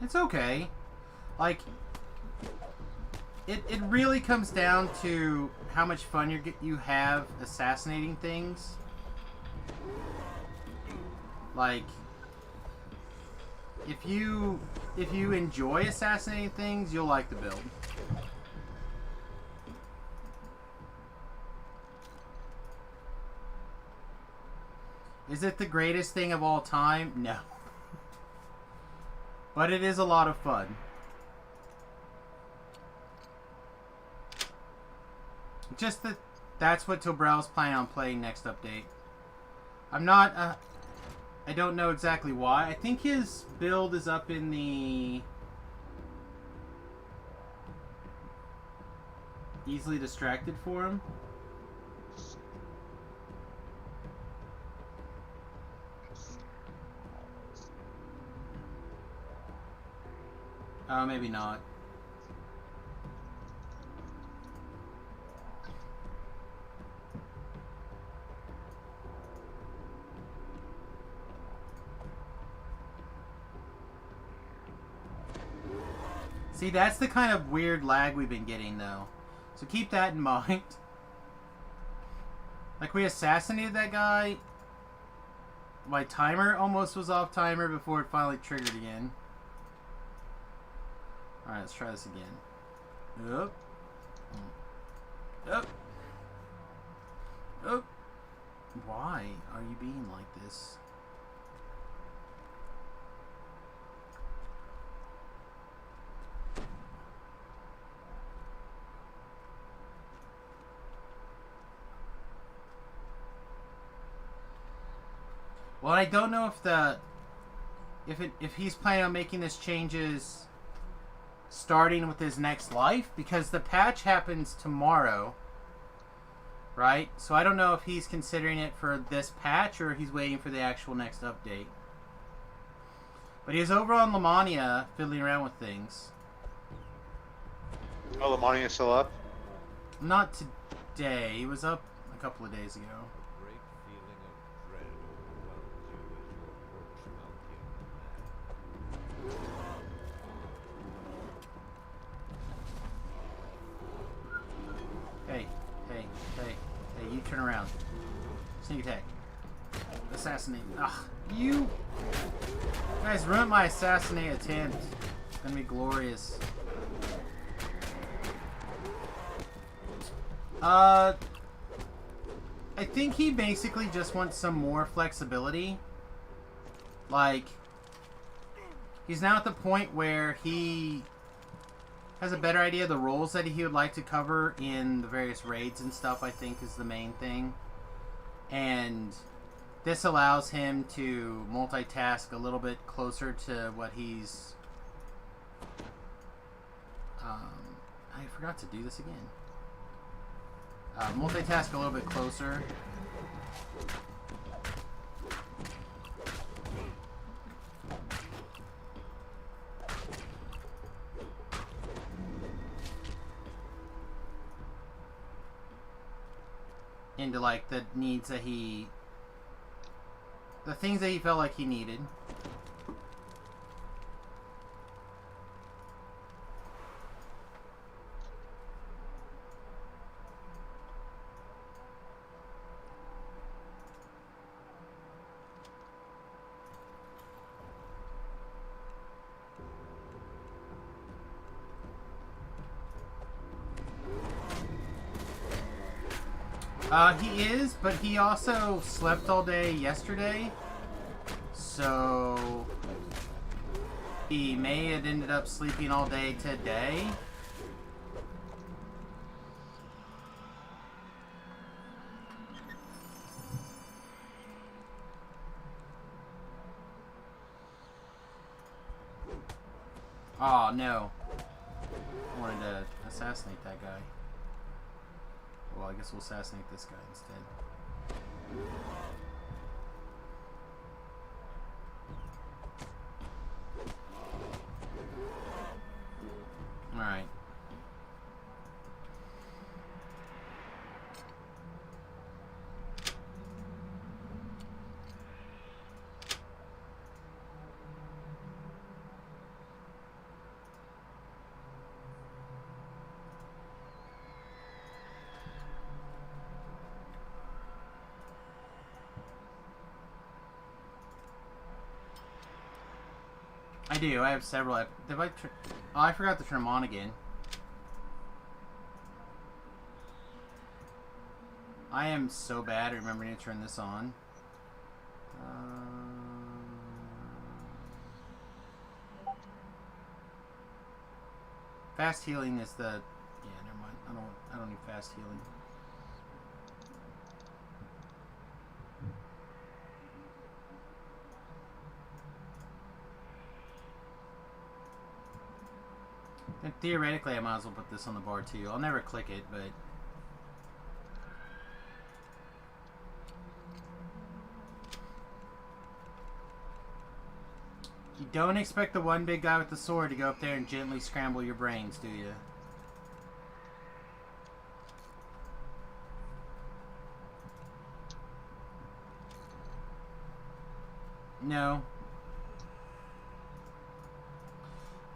It's okay. Like, it really comes down to how much fun you have assassinating things. Like, if you enjoy assassinating things, you'll like the build. Is it the greatest thing of all time? No. But it is a lot of fun. Just that's what Tobrell's planning on playing next update. I'm not, I don't know exactly why. I think his build is up in the easily distracted for him. Maybe not. See, that's the kind of weird lag we've been getting, though. So keep that in mind. Like, we assassinated that guy. My timer almost was off timer before it finally triggered again. Alright, let's try this again. Up. Up. Up. Why are you being like this? Well, I don't know if he's planning on making this changes starting with his next life, because the patch happens tomorrow, right? So I don't know if he's considering it for this patch or he's waiting for the actual next update. But he was over on Lamania fiddling around with things. Oh, Lamani is still up? Not today. He was up a couple of days ago. A great feeling of dread overwhelmed you as you approached Malkian the Man. Hey, hey, hey, hey, you turn around. Sneak attack. Assassinate. Ugh, you guys ruined my assassinate attempt. It's gonna be glorious. I think he basically just wants some more flexibility. Like, he's now at the point where he has a better idea of the roles that he would like to cover in the various raids and stuff, I think, is the main thing. And this allows him to multitask a little bit closer to what he's... I forgot to do this again. Multitask a little bit closer. Into like the needs that the things that he felt like he needed. He is, but he also slept all day yesterday, so he may have ended up sleeping all day today. Oh no, I wanted to assassinate that guy. Well, I guess we'll assassinate this guy instead. Alright. I do. I have several. Oh, I forgot to turn them on again. I am so bad at remembering to turn this on. Fast healing is the... Yeah, never mind. I don't need fast healing. And theoretically, I might as well put this on the bar too. I'll never click it, but... You don't expect the one big guy with the sword to go up there and gently scramble your brains, do you? No.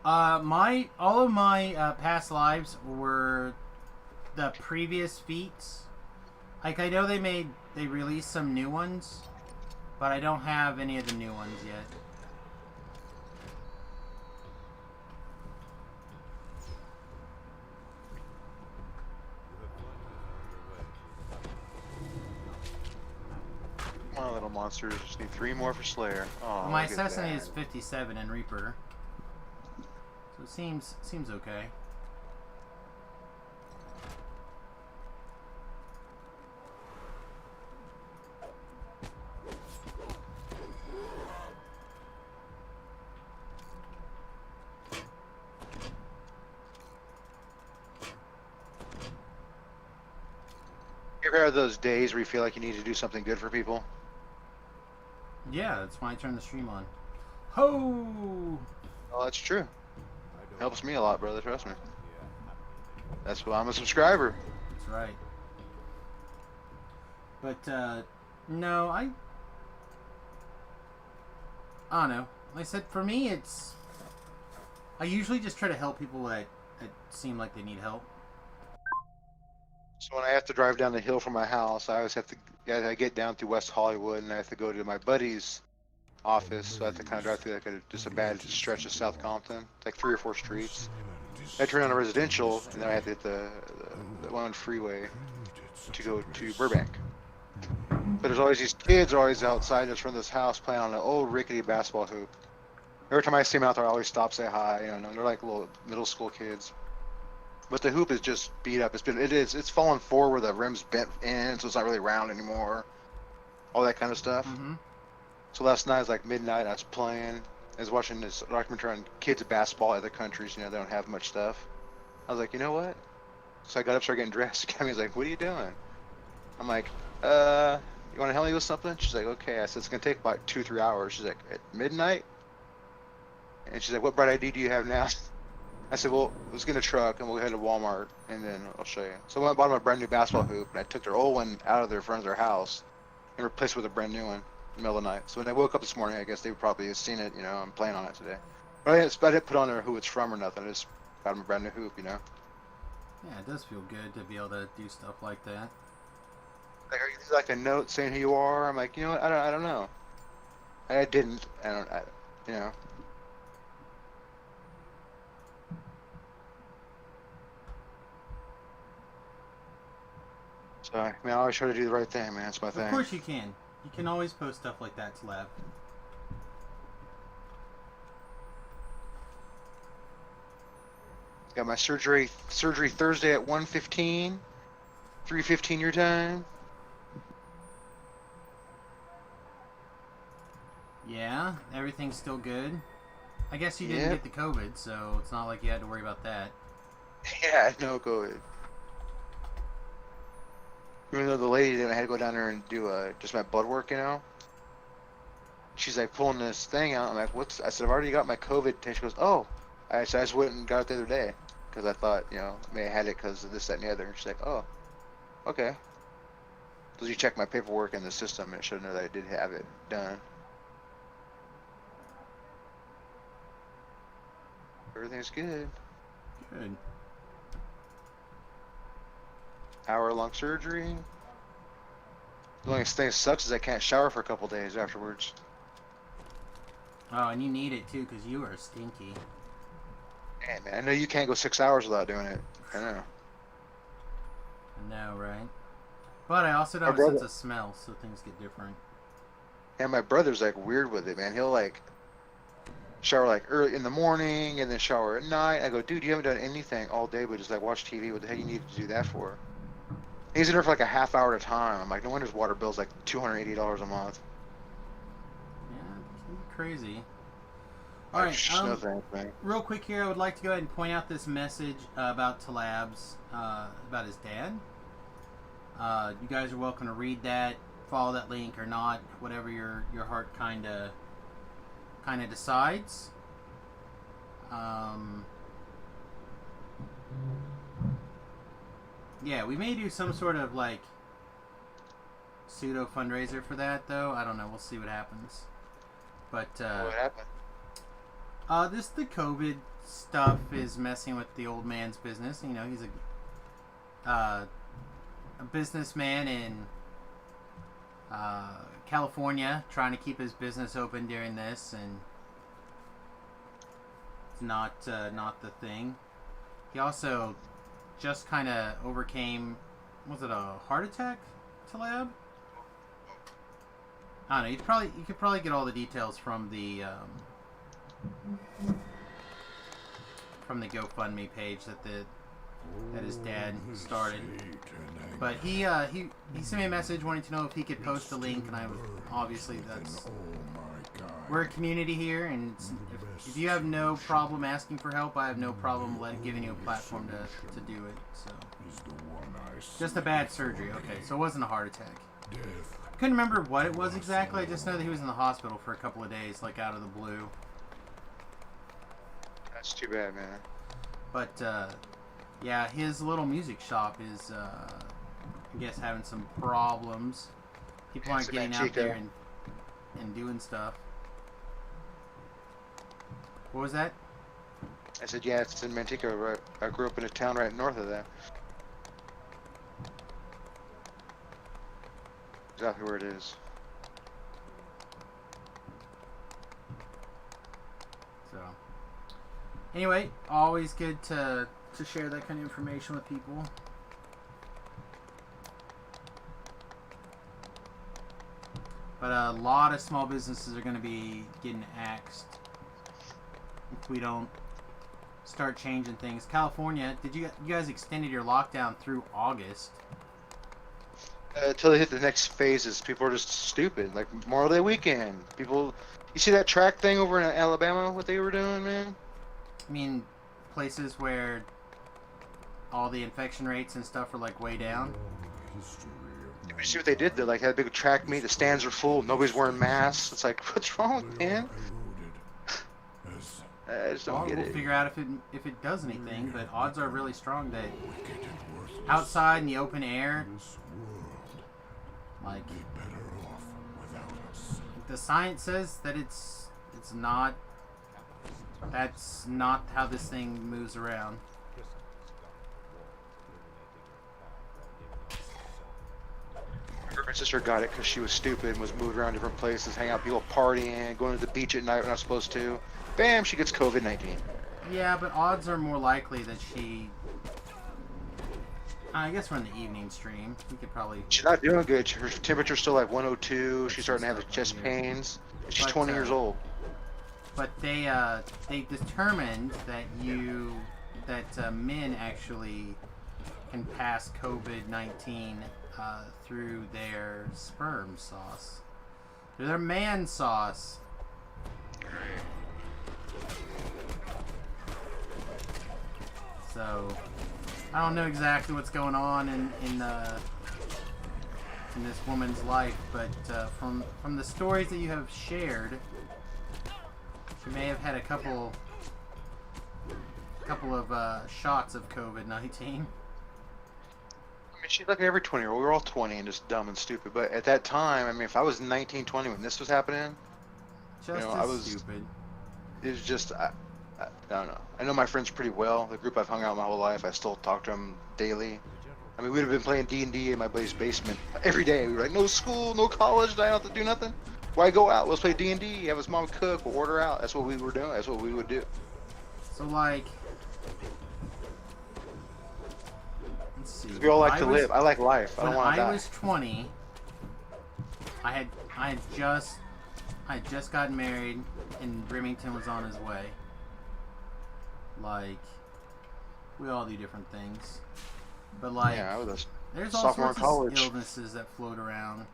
All of my past lives were the previous feats. Like, I know they released some new ones, but I don't have any of the new ones yet. Come on, little monsters. Just need 3 more for Slayer. Oh, Well, my look at assassinate that. is 57 in Reaper, so it seems okay. You ever have those days where you feel like you need to do something good for people? Yeah, that's why I turned the stream on. Ho! Oh, that's true. I don't Helps me a lot, brother. Trust me. yeah, That's why I'm a subscriber. That's right. But, no, I don't know. Like I said, for me, I usually just try to help people that seem like they need help. So when I have to drive down the hill from my house, I always have to. Yeah, I get down through West Hollywood, and I have to go to my buddy's office. So I have to kind of drive through just a bad stretch of South Compton, like 3 or 4 streets. I turn on a residential, and then I have to hit the one freeway to go to Burbank. But there's always these kids always outside just from this house playing on an old rickety basketball hoop. Every time I see them out there, I always stop, say hi. You know, they're like little middle school kids. But the hoop is just beat up. It's fallen forward where the rim's bent in, so it's not really round anymore. All that kind of stuff. Mm-hmm. So last night it was like midnight. I was playing. I was watching this documentary on kids basketball in other countries. You know, they don't have much stuff. I was like, you know what? So I got up, started getting dressed. Cammy's like, what are you doing? I'm like, you want to help me with something? She's like, okay. I said, it's gonna take about 2-3 hours. She's like, at midnight? And she's like, what bright ID do you have now? I said, well, let's get a truck and we'll head to Walmart and then I'll show you. So I went and bought them a brand new basketball hoop and I took their old one out of their front of their house and replaced it with a brand new one in the middle of the night. So when I woke up this morning, I guess they would probably have seen it, you know, I'm playing on it today. But I didn't put on there who it's from or nothing. I just got them a brand new hoop, you know. Yeah, it does feel good to be able to do stuff like that. Like, are you like a note saying who you are? I'm like, you know what? I don't know. I didn't. You know. So, I mean, I always try to do the right thing, man. That's my thing. Of course you can. You can always post stuff like that to Lab. Got my surgery Thursday at 1:15, 3:15 your time. Yeah, everything's still good. I guess you didn't Yep. get the COVID, so it's not like you had to worry about that. Yeah, no COVID. Even though the lady that I had to go down there and do just my blood work, you know. She's like pulling this thing out. I'm like, what's? I said, I've already got my COVID test. She goes, oh. I said, I just went and got it the other day because I thought, you know, I may have had it because of this, that, and the other. And she's like, oh, okay. So you check my paperwork in the system and it showed her that I did have it done. Everything's good. Good. Hour-long surgery. The only thing that sucks is I can't shower for a couple days afterwards. Oh, and you need it too, because you are stinky. Man, man, I know you can't go 6 hours without doing it. I know. I know, right? But I also don't have a sense of smell, so things get different. And my brother's like weird with it, man. He'll like shower like early in the morning and then shower at night. I go, dude, you haven't done anything all day but just like watch TV. What the hell you need to do that for? He's in there for like a half hour at a time. I'm like, no wonder his water bill's like $280 a month. Yeah, it can be crazy. All right. No thanks, man. Real quick here, I would like to go ahead and point out this message about Talab's, about his dad. You guys are welcome to read that, follow that link or not, whatever your heart kind of decides. Yeah, we may do some sort of like pseudo fundraiser for that, though. I don't know. We'll see what happens. But What happened? the COVID stuff is messing with the old man's business. You know, he's a businessman in California, trying to keep his business open during this, and it's not the thing. He also just kind of overcame, was it a heart attack, Talab? I don't know. You could probably get all the details from the GoFundMe page that his dad started. But he sent me a message wanting to know if he could post a link, and obviously we're a community here, and if you have no problem asking for help, I have no problem giving you a platform to do it. So just a bad surgery. Okay, so it wasn't a heart attack. Couldn't remember what it was exactly. I just know that he was in the hospital for a couple of days, like out of the blue. That's too bad, man. But yeah, his little music shop is, I guess, having some problems. People aren't getting out there and doing stuff. What was that? I said, yeah, it's in Manteca. Right? I grew up in a town right north of that. Exactly where it is. So, anyway, always good to share that kind of information with people. But a lot of small businesses are going to be getting axed if we don't start changing things. California, you guys extended your lockdown through August? Until they hit the next phases, people are just stupid. Like Memorial Day weekend, people. You see that track thing over in Alabama? What they were doing, man? I mean, places where all the infection rates and stuff are like way down. You see what they did? They like had a big track meet. The stands are full. Nobody's wearing masks. It's like, what's wrong, man? I just don't get We'll it. figure out if it does anything, but odds are really strong that outside in the open air, like the science says that it's not. That's not how this thing moves around. My sister got it because she was stupid and was moving around different places, hanging out, people partying, going to the beach at night when not supposed to. Bam, she gets COVID-19. Yeah, but odds are more likely that she. I guess we're in the evening stream. We could probably. She's not doing good. Her temperature's still like 102. She's starting to have chest pains. She's 20 years old. But they determined that men actually can pass COVID-19 through their sperm sauce, through their man sauce. So I don't know exactly what's going on in this woman's life, but from the stories that you have shared, she may have had a couple of shots of COVID-19. I mean, she's like every 20-year-old. We were all 20 and just dumb and stupid. But at that time, I mean, if I was 19, 20 when this was happening, I was stupid. It was just, I don't know. I know my friends pretty well. The group I've hung out my whole life, I still talk to them daily. I mean, we'd have been playing D&D in my buddy's basement every day. We were like, no school, no college, I don't have to do nothing. Why go out? Let's play D&D. Have his mom cook. We'll order out. That's what we were doing. That's what we would do. So, like, let's see. We all like to live. I like life. I don't want to die. When I was 20, I had just gotten married, and Remington was on his way. Like, we all do different things, but like, yeah, I was there's all sorts of illnesses that float around at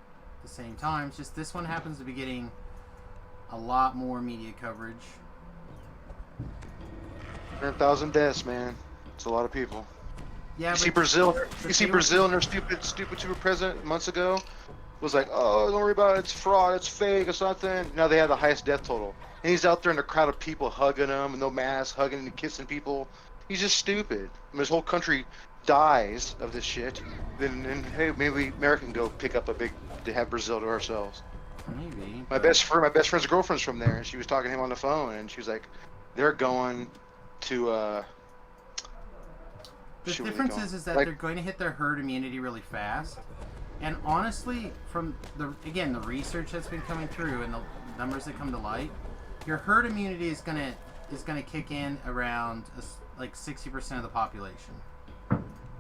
the same time. It's just this one happens to be getting a lot more media coverage. 100,000 deaths, man. It's a lot of people. Yeah, You see but Brazil? but You see they don't- Brazil and their stupid super president months ago was like, oh, don't worry about it. It's fraud. It's fake. It's nothing. Now they have the highest death total, and he's out there in a crowd of people hugging him, and no mask, hugging and kissing people. He's just stupid. I mean, his whole country dies of this shit. Then hey, maybe America can go pick up a big to have Brazil to ourselves. Maybe. My best friend's girlfriend's from there, and she was talking to him on the phone, and she was like, they're going to The shoot, where they difference going? is that Like- they're going to hit their herd immunity really fast. And honestly, from the research that's been coming through and the numbers that come to light, your herd immunity is gonna kick in around like 60% of the population,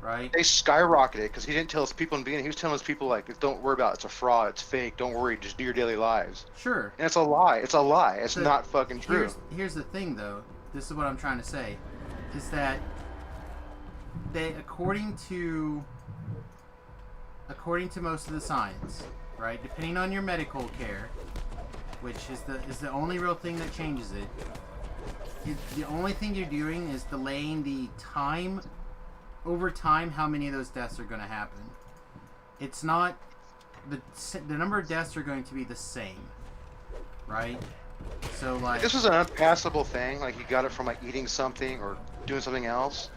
right? They skyrocketed because he didn't tell his people in the beginning. He was telling his people like, "Don't worry about it. It's a fraud. It's fake. Don't worry. Just do your daily lives." Sure. And it's a lie. It's a lie. It's So not fucking true. Here's the thing, though. This is what I'm trying to say, is that they, according to most of the science, right? Depending on your medical care, which is the only real thing that changes it. The only thing you're doing is delaying the time, over time, how many of those deaths are going to happen. It's not the number of deaths are going to be the same, right? So like This was an unpassable thing. Like you got it from like eating something or doing something else,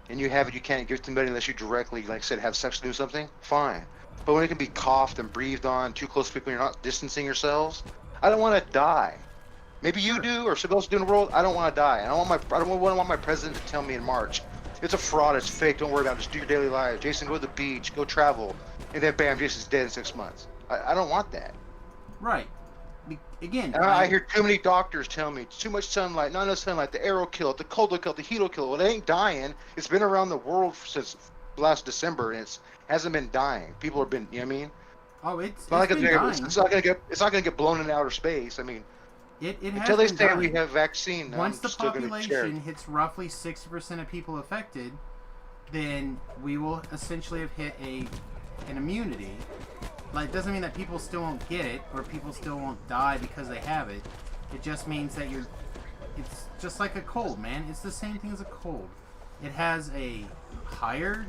and you have it. You can't give it to somebody unless you directly, like I said, have sex or do something. Fine. But when it can be coughed and breathed on too close to people, you're not distancing yourselves. I don't want to die. Maybe you do, or somebody else do in the world. I don't want to die. I don't want my president to tell me in March, it's a fraud, it's fake. Don't worry about it. Just do your daily life. Jason, go to the beach, go travel, and then bam, Jason's dead in 6 months. I don't want that. right. Again, And I hear too many doctors tell me too much sunlight, not enough sunlight. The air will kill it, the cold will kill it, the heat will kill it. Well, it ain't dying. It's been around the world since last December, and it hasn't been dying. People have been, you know what I mean? oh, it's Not like been dying. it's not gonna get blown into outer space. I mean, It has until they been say dying. we have vaccine, Once I'm the still gonna be population scared. hits roughly 60% of people affected, then we will essentially have hit an immunity. Like, it doesn't mean that people still won't get it or people still won't die because they have it. It just means that it's just like a cold, man. It's the same thing as a cold. It has a higher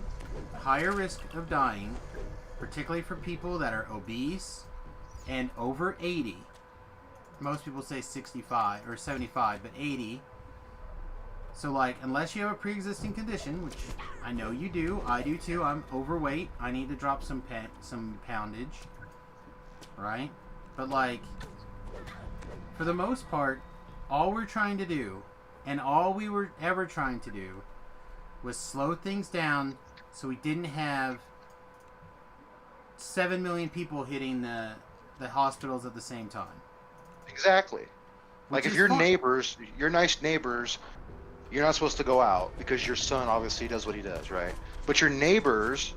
risk of dying, particularly for people that are obese and over 80. Most people say 65 or 75, but 80. So, like, unless you have a pre-existing condition, which I know you do, I do too. I'm overweight. I need to drop some poundage, right? But like, for the most part, all we're trying to do, and all we were ever trying to do, was slow things down so we didn't have 7 million people hitting the hospitals at the same time. Exactly. Like Which if is your fine. neighbors, your nice neighbors, you're not supposed to go out because your son obviously does what he does, right? But your neighbors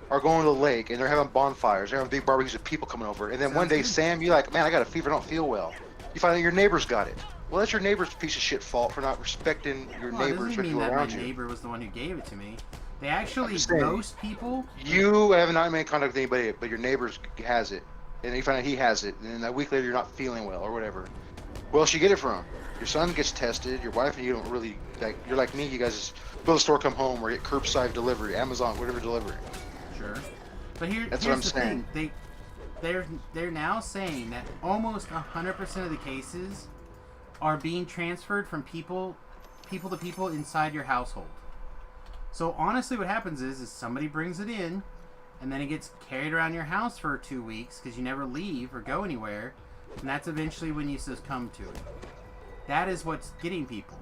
are going to the lake and they're having bonfires, they're having big barbecues with people coming over. And then one Sounds day, good. Sam, you're like, man, I got a fever, I don't feel well. You find out your neighbor's got it. Well, that's your neighbor's piece of shit fault for not respecting your Well, it neighbors doesn't or mean people that my around you. neighbor was the one who gave it to me. They actually, just saying. most people, You have not made contact with anybody, but your neighbor's has it. And you find out he has it. And then a week later, you're not feeling well or whatever. Where else you get it from? Your son gets tested. Your wife and you don't really, like, you're like me. You guys just go to the store, come home, or get curbside delivery, Amazon, whatever delivery. sure. But That's here's what I'm the saying. thing. They're now saying that almost 100% of the cases are being transferred from people to people inside your household. So honestly, what happens is somebody brings it in, and then it gets carried around your house for 2 weeks because you never leave or go anywhere, and that's eventually when you succumb to it. That is what's getting people.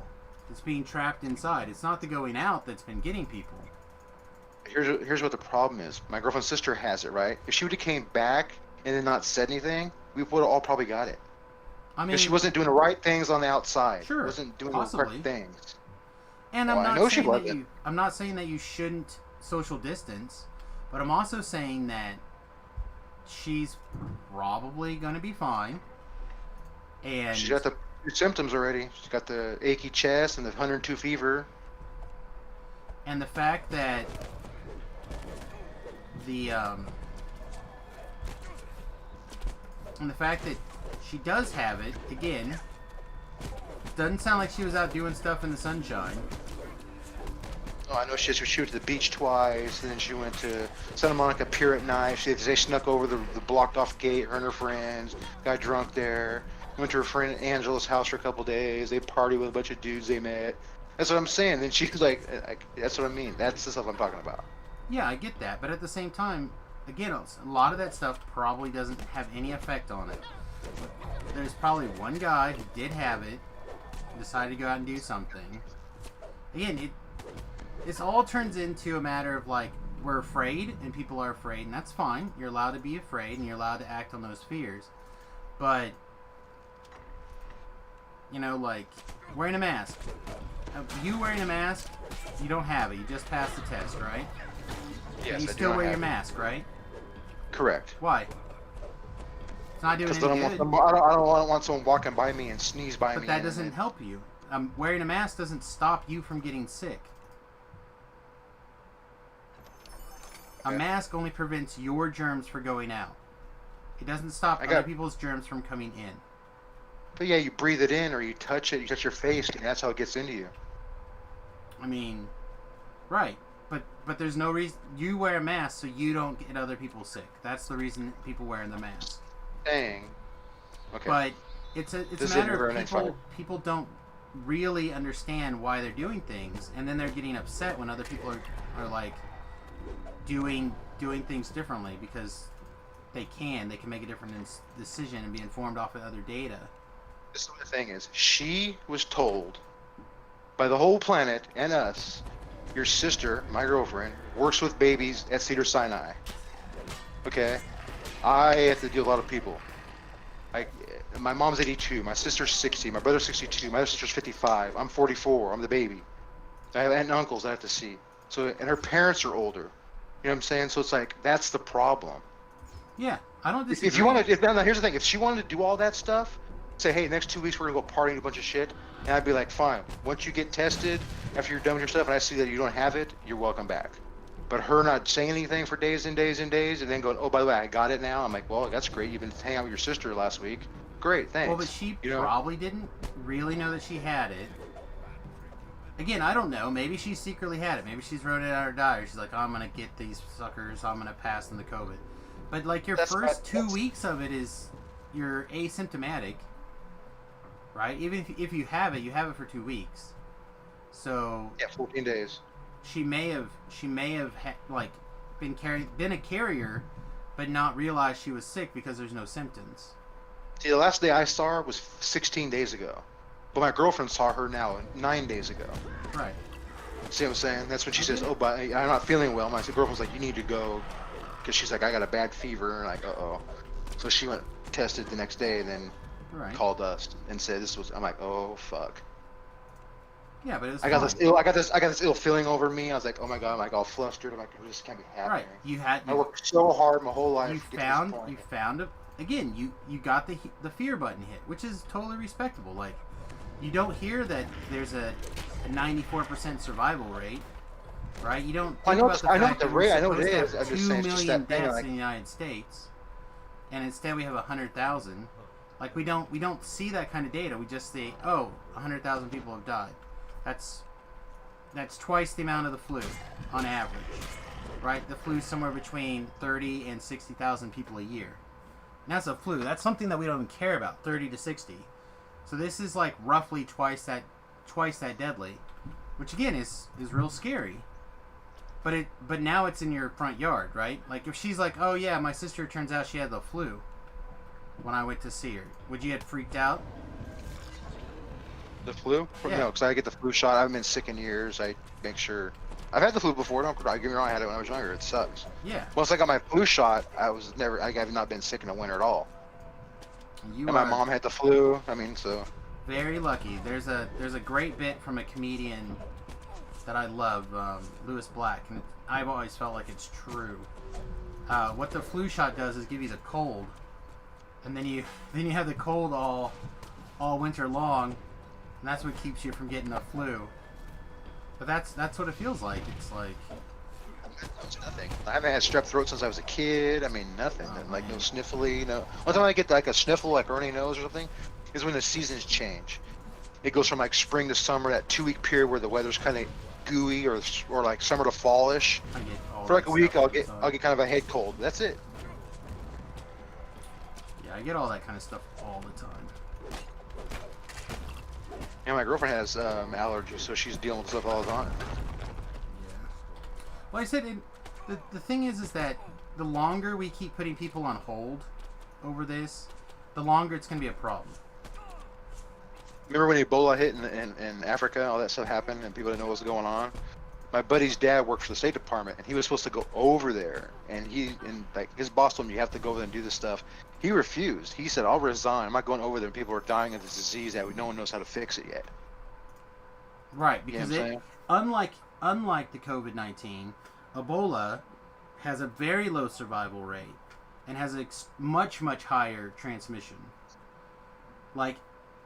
It's being trapped inside. It's not the going out that's been getting people. Here's what the problem is. My girlfriend's sister has it, right? If she would have came back and then not said anything, we would have all probably got it. I mean, Because she wasn't doing the right things on the outside. Sure, Wasn't doing possibly. the correct things. and Well, I know she wasn't. I'm not saying that you shouldn't social distance, but I'm also saying that she's probably going to be fine. And She's got the symptoms already. She's got the achy chest and the 102 fever. and the fact that and the fact that she does have it again, doesn't sound like she was out doing stuff in the sunshine. Oh, I know she went to the beach twice, and then she went to Santa Monica Pier at night. They snuck over the blocked off gate, her and her friends, got drunk there. Went to her friend Angela's house for a couple days. They partied with a bunch of dudes they met. That's what I'm saying. Then she's like, that's what I mean. That's the stuff I'm talking about. Yeah, I get that, but at the same time, again, a lot of that stuff probably doesn't have any effect on it. There's probably one guy who did have it, decided to go out and do something. Again, this all turns into a matter of like, we're afraid and people are afraid, and that's fine. You're allowed to be afraid and you're allowed to act on those fears. But, you know, like, wearing a mask. You wearing a mask, you don't have it. You just passed the test, right? Yes, and you I still do wear not your have mask, right? it. Correct. Why? It's not doing Because any I good. don't want someone walking by me and sneeze by me. But that doesn't help you. Wearing a mask doesn't stop you from getting sick. A mask only prevents your germs from going out. It doesn't stop other people's germs from coming in. But yeah, you breathe it in or you touch it, you touch your face, and that's how it gets into you. I mean, right. But there's no reason. You wear a mask so you don't get other people sick. That's the reason people wearing the mask. Dang. Okay. But it's a matter of people don't really understand why they're doing things, and then they're getting upset when other people are like doing things differently because they can make a different decision and be informed off of other data. This is what the thing is. She was told by the whole planet and us, your sister, my girlfriend, works with babies at Cedars-Sinai. Okay? I have to deal with a lot of people. My mom's 82, my sister's 60, my brother's 62, my other sister's 55, I'm 44, I'm the baby. I have aunt and uncles I have to see. So, and her parents are older. You know what I'm saying? So it's like, that's the problem. Yeah, I don't disagree. If you want to, now here's the thing, if she wanted to do all that stuff, say, hey, next 2 weeks we're going to go partying a bunch of shit, and I'd be like, fine. Once you get tested, after you're done with your stuff, and I see that you don't have it, you're welcome back. But her not saying anything for days and days and days, and then going, oh, by the way, I got it now. I'm like, well, that's great. You've been hanging out with your sister last week. Great, thanks. Well, but she probably didn't really know that she had it. Again, I don't know. Maybe she secretly had it. Maybe she's wrote it out her diary. She's like, oh, I'm going to get these suckers. I'm going to pass them the COVID. But, like, your first 2 weeks of it is you're asymptomatic, right? Even if you have it for 2 weeks. So... yeah, 14 days. She may have been a carrier, but not realized she was sick because there's no symptoms. See, the last day I saw her was 16 days ago, but my girlfriend saw her now 9 days ago. Right. See what I'm saying? That's when she says, "Oh, but I'm not feeling well." My girlfriend's like, "You need to go," because she's like, "I got a bad fever," and like, "Uh-oh." So she went tested the next day, and then called us and said this was. I'm like, "Oh fuck." Yeah, but it was I got this ill feeling over me. I was like, oh my god, I'm like all flustered. I'm like, this can't be happening. Right. I worked so hard my whole life. You found again. You got the fear button hit, which is totally respectable. Like, you don't hear that there's a 94% survival rate, right? You don't. I know the rate. I know it is. I'm just saying, 2 million deaths in the United States, and instead we have 100,000. Like, we don't see that kind of data. We just see, 100,000 people have died. That's twice the amount of the flu on average, right? The flu's somewhere between 30 and 60,000 people a year. And that's a flu. That's something that we don't even care about, 30 to 60. So this is like roughly twice that deadly, which again is real scary. But now it's in your front yard, right? Like if she's like, oh yeah, my sister, turns out she had the flu when I went to see her, would you get freaked out? The flu? Yeah. No, because I get the flu shot. I haven't been sick in years. I make sure. I've had the flu before. Don't get me wrong. I had it when I was younger. It sucks. Yeah. Once I got my flu shot, I have not been sick in the winter at all. And my mom had the flu. I mean, so. Very lucky. There's a great bit from a comedian that I love, Lewis Black, and I've always felt like it's true. What the flu shot does is give you the cold, and then you have the cold all winter long. And that's what keeps you from getting the flu. But that's what it feels like. It's like... It's nothing. I haven't had strep throat since I was a kid. I mean, nothing. Like, no sniffly, no... One time I get like a sniffle, like runny nose or something, is when the seasons change. It goes from like spring to summer, that 2-week period where the weather's kind of gooey or like summer to fallish. I get all For like that a week, stuff all I'll the get time. kind of a head cold. That's it. Yeah, I get all that kind of stuff all the time. And my girlfriend has allergies, so she's dealing with stuff all the time. Yeah. Well, I said the thing is that the longer we keep putting people on hold over this, the longer it's going to be a problem. Remember when Ebola hit in Africa, all that stuff happened, and people didn't know what was going on? My buddy's dad worked for the State Department, and he was supposed to go over there, and like his boss told him you have to go over there and do this stuff. He refused. He said, "I'll resign. I'm not going over there. And people are dying of this disease that no one knows how to fix it yet." Right, You know because what I'm saying? unlike the COVID-19, Ebola has a very low survival rate and has a much higher transmission. Like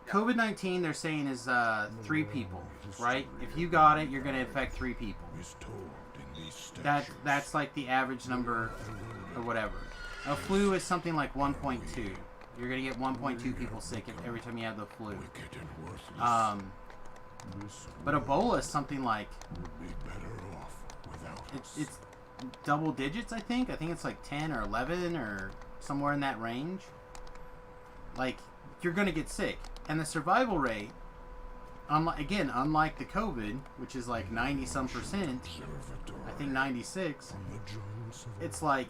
COVID-19, they're saying is 3 people, right? If you got it, you're going to infect 3 people. Is told in these statutes. That's like the average number or whatever. A flu is something like 1.2. You're going to get 1.2 people sick every time you have the flu. Wicked and worthless. This But Ebola is something like would be better off without us. it's double digits, I think. I think it's like 10 or 11 or somewhere in that range. Like, you're going to get sick. And the survival rate, unlike the COVID, which is like 90-some%, I think 96, On the giants of it's like,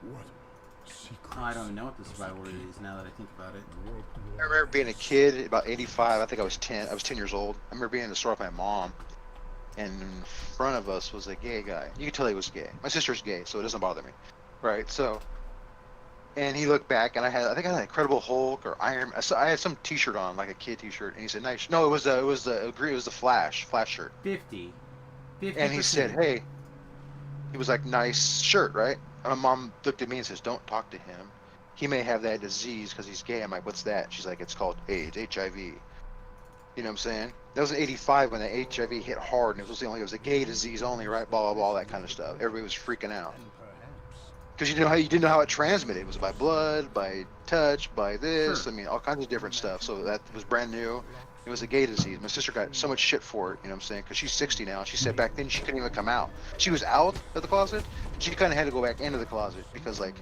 what secrets I don't even know what the survival rate is now that I think about it. I remember being a kid, about 85. I think I was 10. I was 10 years old. I remember being in the store with my mom, and in front of us was a gay guy. You could tell he was gay. My sister's gay, so it doesn't bother me, right? So, and he looked back, and I think I had Incredible Hulk or Iron. I had some T-shirt on, like a kid T-shirt, and he said, "Nice." No, it was the Flash shirt. 50. And he said, "Hey," he was like, "Nice shirt, right?" And my mom looked at me and says, "Don't talk to him. He may have that disease because he's gay." I'm like, "What's that?" She's like, "It's called AIDS, HIV." You know what I'm saying? That was in '85 when the HIV hit hard, and it was a gay disease only, right? Blah blah blah, that kind of stuff. Everybody was freaking out because you didn't know how it transmitted. It was by blood, by touch, by this. Sure. I mean, all kinds of different stuff. So that was brand new. It was a gay disease. My sister got so much shit for it, you know what I'm saying? Because she's 60 now. She said back then she couldn't even come out. She was out of the closet. She kind of had to go back into the closet because, like,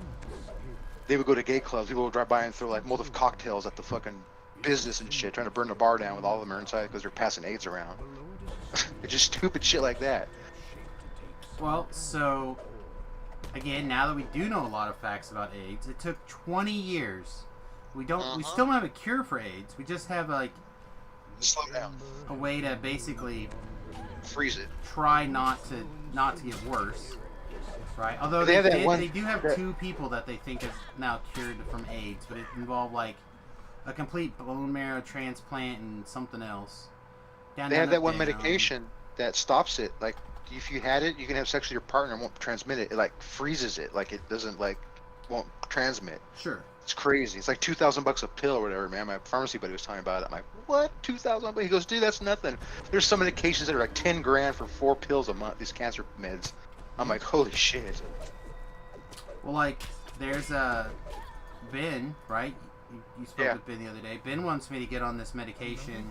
they would go to gay clubs. People would drive by and throw, like, Molotov cocktails at the fucking business and shit, trying to burn the bar down with all of them are inside because they're passing AIDS around. It's just stupid shit like that. Well, so, again, now that we do know a lot of facts about AIDS, it took 20 years. We still don't have a cure for AIDS. We just have, like, Slow down. a way to basically Freeze it. try not to get worse, right? Although They have that one- they do have that- 2 people that they think have now cured from AIDS, but it involved like a complete bone marrow transplant and something else. They have that one medication that stops it. Like, if you had it, you can have sex with your partner and won't transmit it. It, like, freezes it. Like, it doesn't, like, won't transmit. Sure. It's crazy. It's like $2,000 a pill or whatever, man. My pharmacy buddy was talking about it. I'm like, what? $2,000? He goes, dude, that's nothing. There's some medications that are like 10 grand for 4 pills a month. These cancer meds. I'm like, holy shit. Well, like there's Ben, right? You spoke Yeah. with Ben the other day. Ben wants me to get on this medication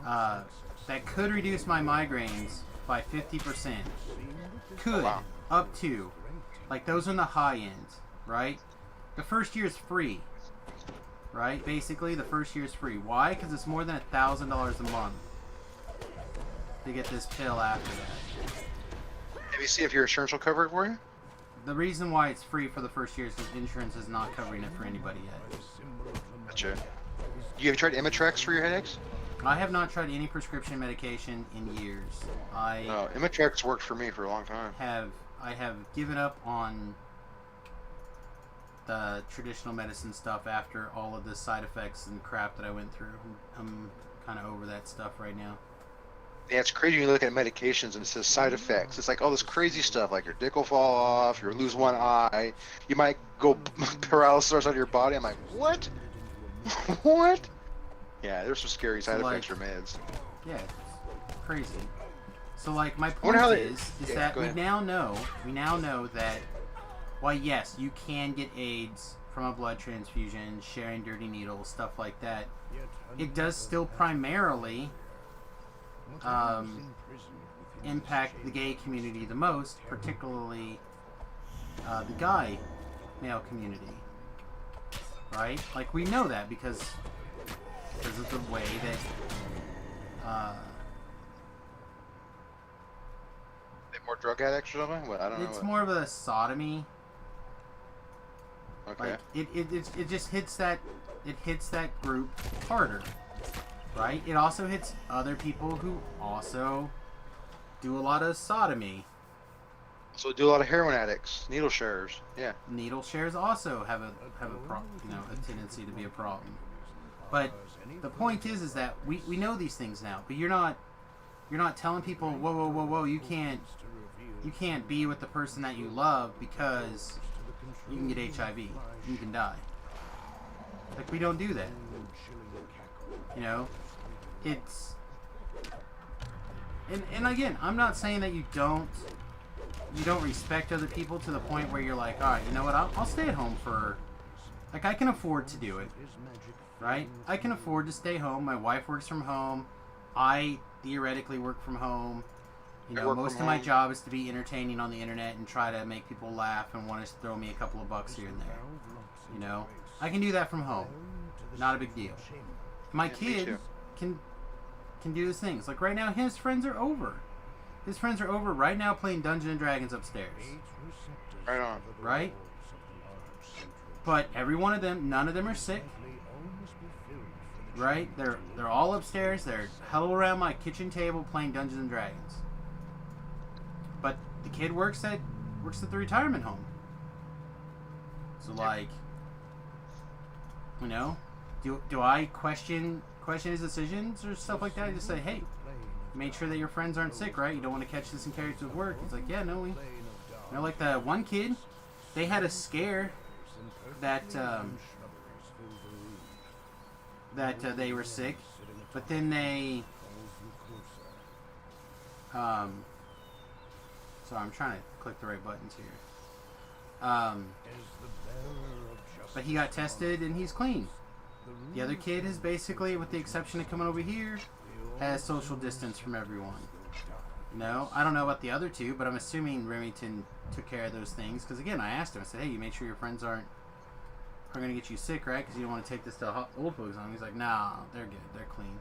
that could reduce my migraines by 50%. Could. Wow. Up to. Like, those are the high end, right? The first year is free, right? Basically, the first year is free. Why? Because it's more than $1,000 a month to get this pill after that. Have you see if your insurance will cover it for you? The reason why it's free for the first year is because insurance is not covering it for anybody yet. Gotcha. You have tried Imitrex for your headaches? I have not tried any prescription medication in years. I No, Imitrex worked for me for a long time. have given up on the traditional medicine stuff after all of the side effects and crap that I went through. I'm kind of over that stuff right now. Yeah, it's crazy when you look at medications and it says side effects. It's like all this crazy stuff, like your dick will fall off, you'll lose one eye, you might go paralysis out of your body. I'm like, what? What? Yeah, there's some scary side effects for meds. Yeah, it's crazy. So, like, my point wonder how is yeah, that go we ahead. now know that, why, yes, you can get AIDS from a blood transfusion, sharing dirty needles, stuff like that, it does still primarily impact the gay community the most, particularly the guy male community. Right? Like, we know that because of the way that They more drug addicts or something? Well, I don't know. it's more of a sodomy. Okay. Like, it just hits that group harder, right? It also hits other people who also do a lot of sodomy. So do a lot of heroin addicts, needle sharers. Yeah. Needle shares also have a tendency to be a problem. But the point is that we know these things now. But you're not telling people, whoa, you can't be with the person that you love because you can get HIV. You can die. Like, we don't do that. You know, it's and again, I'm not saying that you don't respect other people to the point where you're like, all right, you know what, I'll stay at home for, like, I can afford to do it, right? I can afford to stay home. My wife works from home. I theoretically work from home. You know, most of my job is to be entertaining on the internet and try to make people laugh and want to throw me a couple of bucks here and there. You know, I can do that from home. Not a big deal. My kid can do his things. Like, right now, his friends are over. His friends are over right now playing Dungeons and Dragons upstairs. Right on. Right? But every one of them, none of them are sick. Right? They're all upstairs. They're huddled around my kitchen table playing Dungeons and Dragons. But the kid works at the retirement home. So, like, you know, do I question his decisions or stuff like that? I just say, hey, make sure that your friends aren't sick, right? You don't want to catch this and carry it to work. It's like, yeah, no, like the one kid, they had a scare that they were sick, but then they so I'm trying to click the right buttons here. But he got tested and he's clean. The other kid is basically, with the exception of coming over here, has social distance from everyone. No, I don't know about the other two, but I'm assuming Remington took care of those things. Because again, I asked him, I said, hey, you make sure your friends aren't going to get you sick, right? Because you don't want to take this to old folks home. He's like, nah, they're good. They're clean.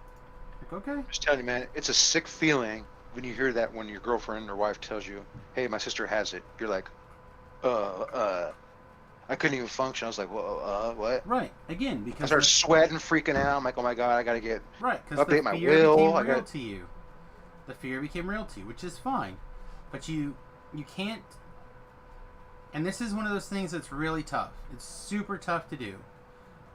Like, okay. I'm just telling you, man, it's a sick feeling when you hear that when your girlfriend or wife tells you, hey, my sister has it. You're like, I couldn't even function. I was like, well, what? Right. Again, because I started sweating, freaking out. I'm like, oh my god, I gotta get update my will. will. Real to you. The fear became real to you, which is fine, but you can't. And this is one of those things that's really tough. It's super tough to do.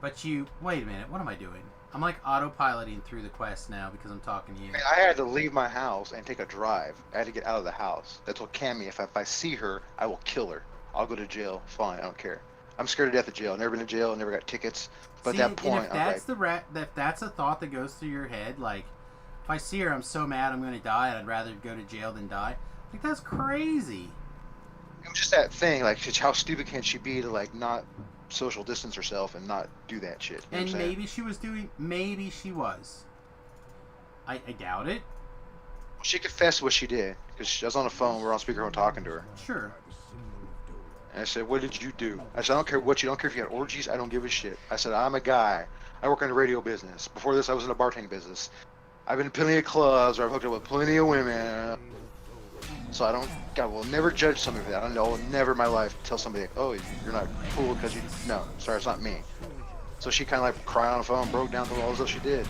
But wait a minute. What am I doing? I'm like autopiloting through the quest now because I'm talking to you. I had to leave my house and take a drive. I had to get out of the house. That's what Cammy. If I see her, I will kill her. I'll go to jail. Fine, I don't care. I'm scared to death of jail. Never been to jail. Never got tickets. But See, at that point, if that's a thought that goes through your head, like, if I see her, I'm so mad I'm going to die, and I'd rather go to jail than die. Like, that's crazy. it was just that thing. Like, how stupid can she be to like not social distance herself and not do that shit? You know And what I'm saying? maybe she was doing. Maybe she was. I doubt it. She confessed what she did because I was on the phone. We're on speakerphone talking to her. Sure. And I said, "What did you do?" I said, "I don't care what you don't care if you had orgies. I don't give a shit." I said, "I'm a guy. I work in the radio business. Before this, I was in the bartending business. I've been in plenty of clubs, or I've hooked up with plenty of women. So I don't. God will never judge somebody for that. I will never in my life tell somebody, oh, you're not cool because you. No, sorry, it's not me." So she kind of like cried on the phone, broke down through all the stuff she did.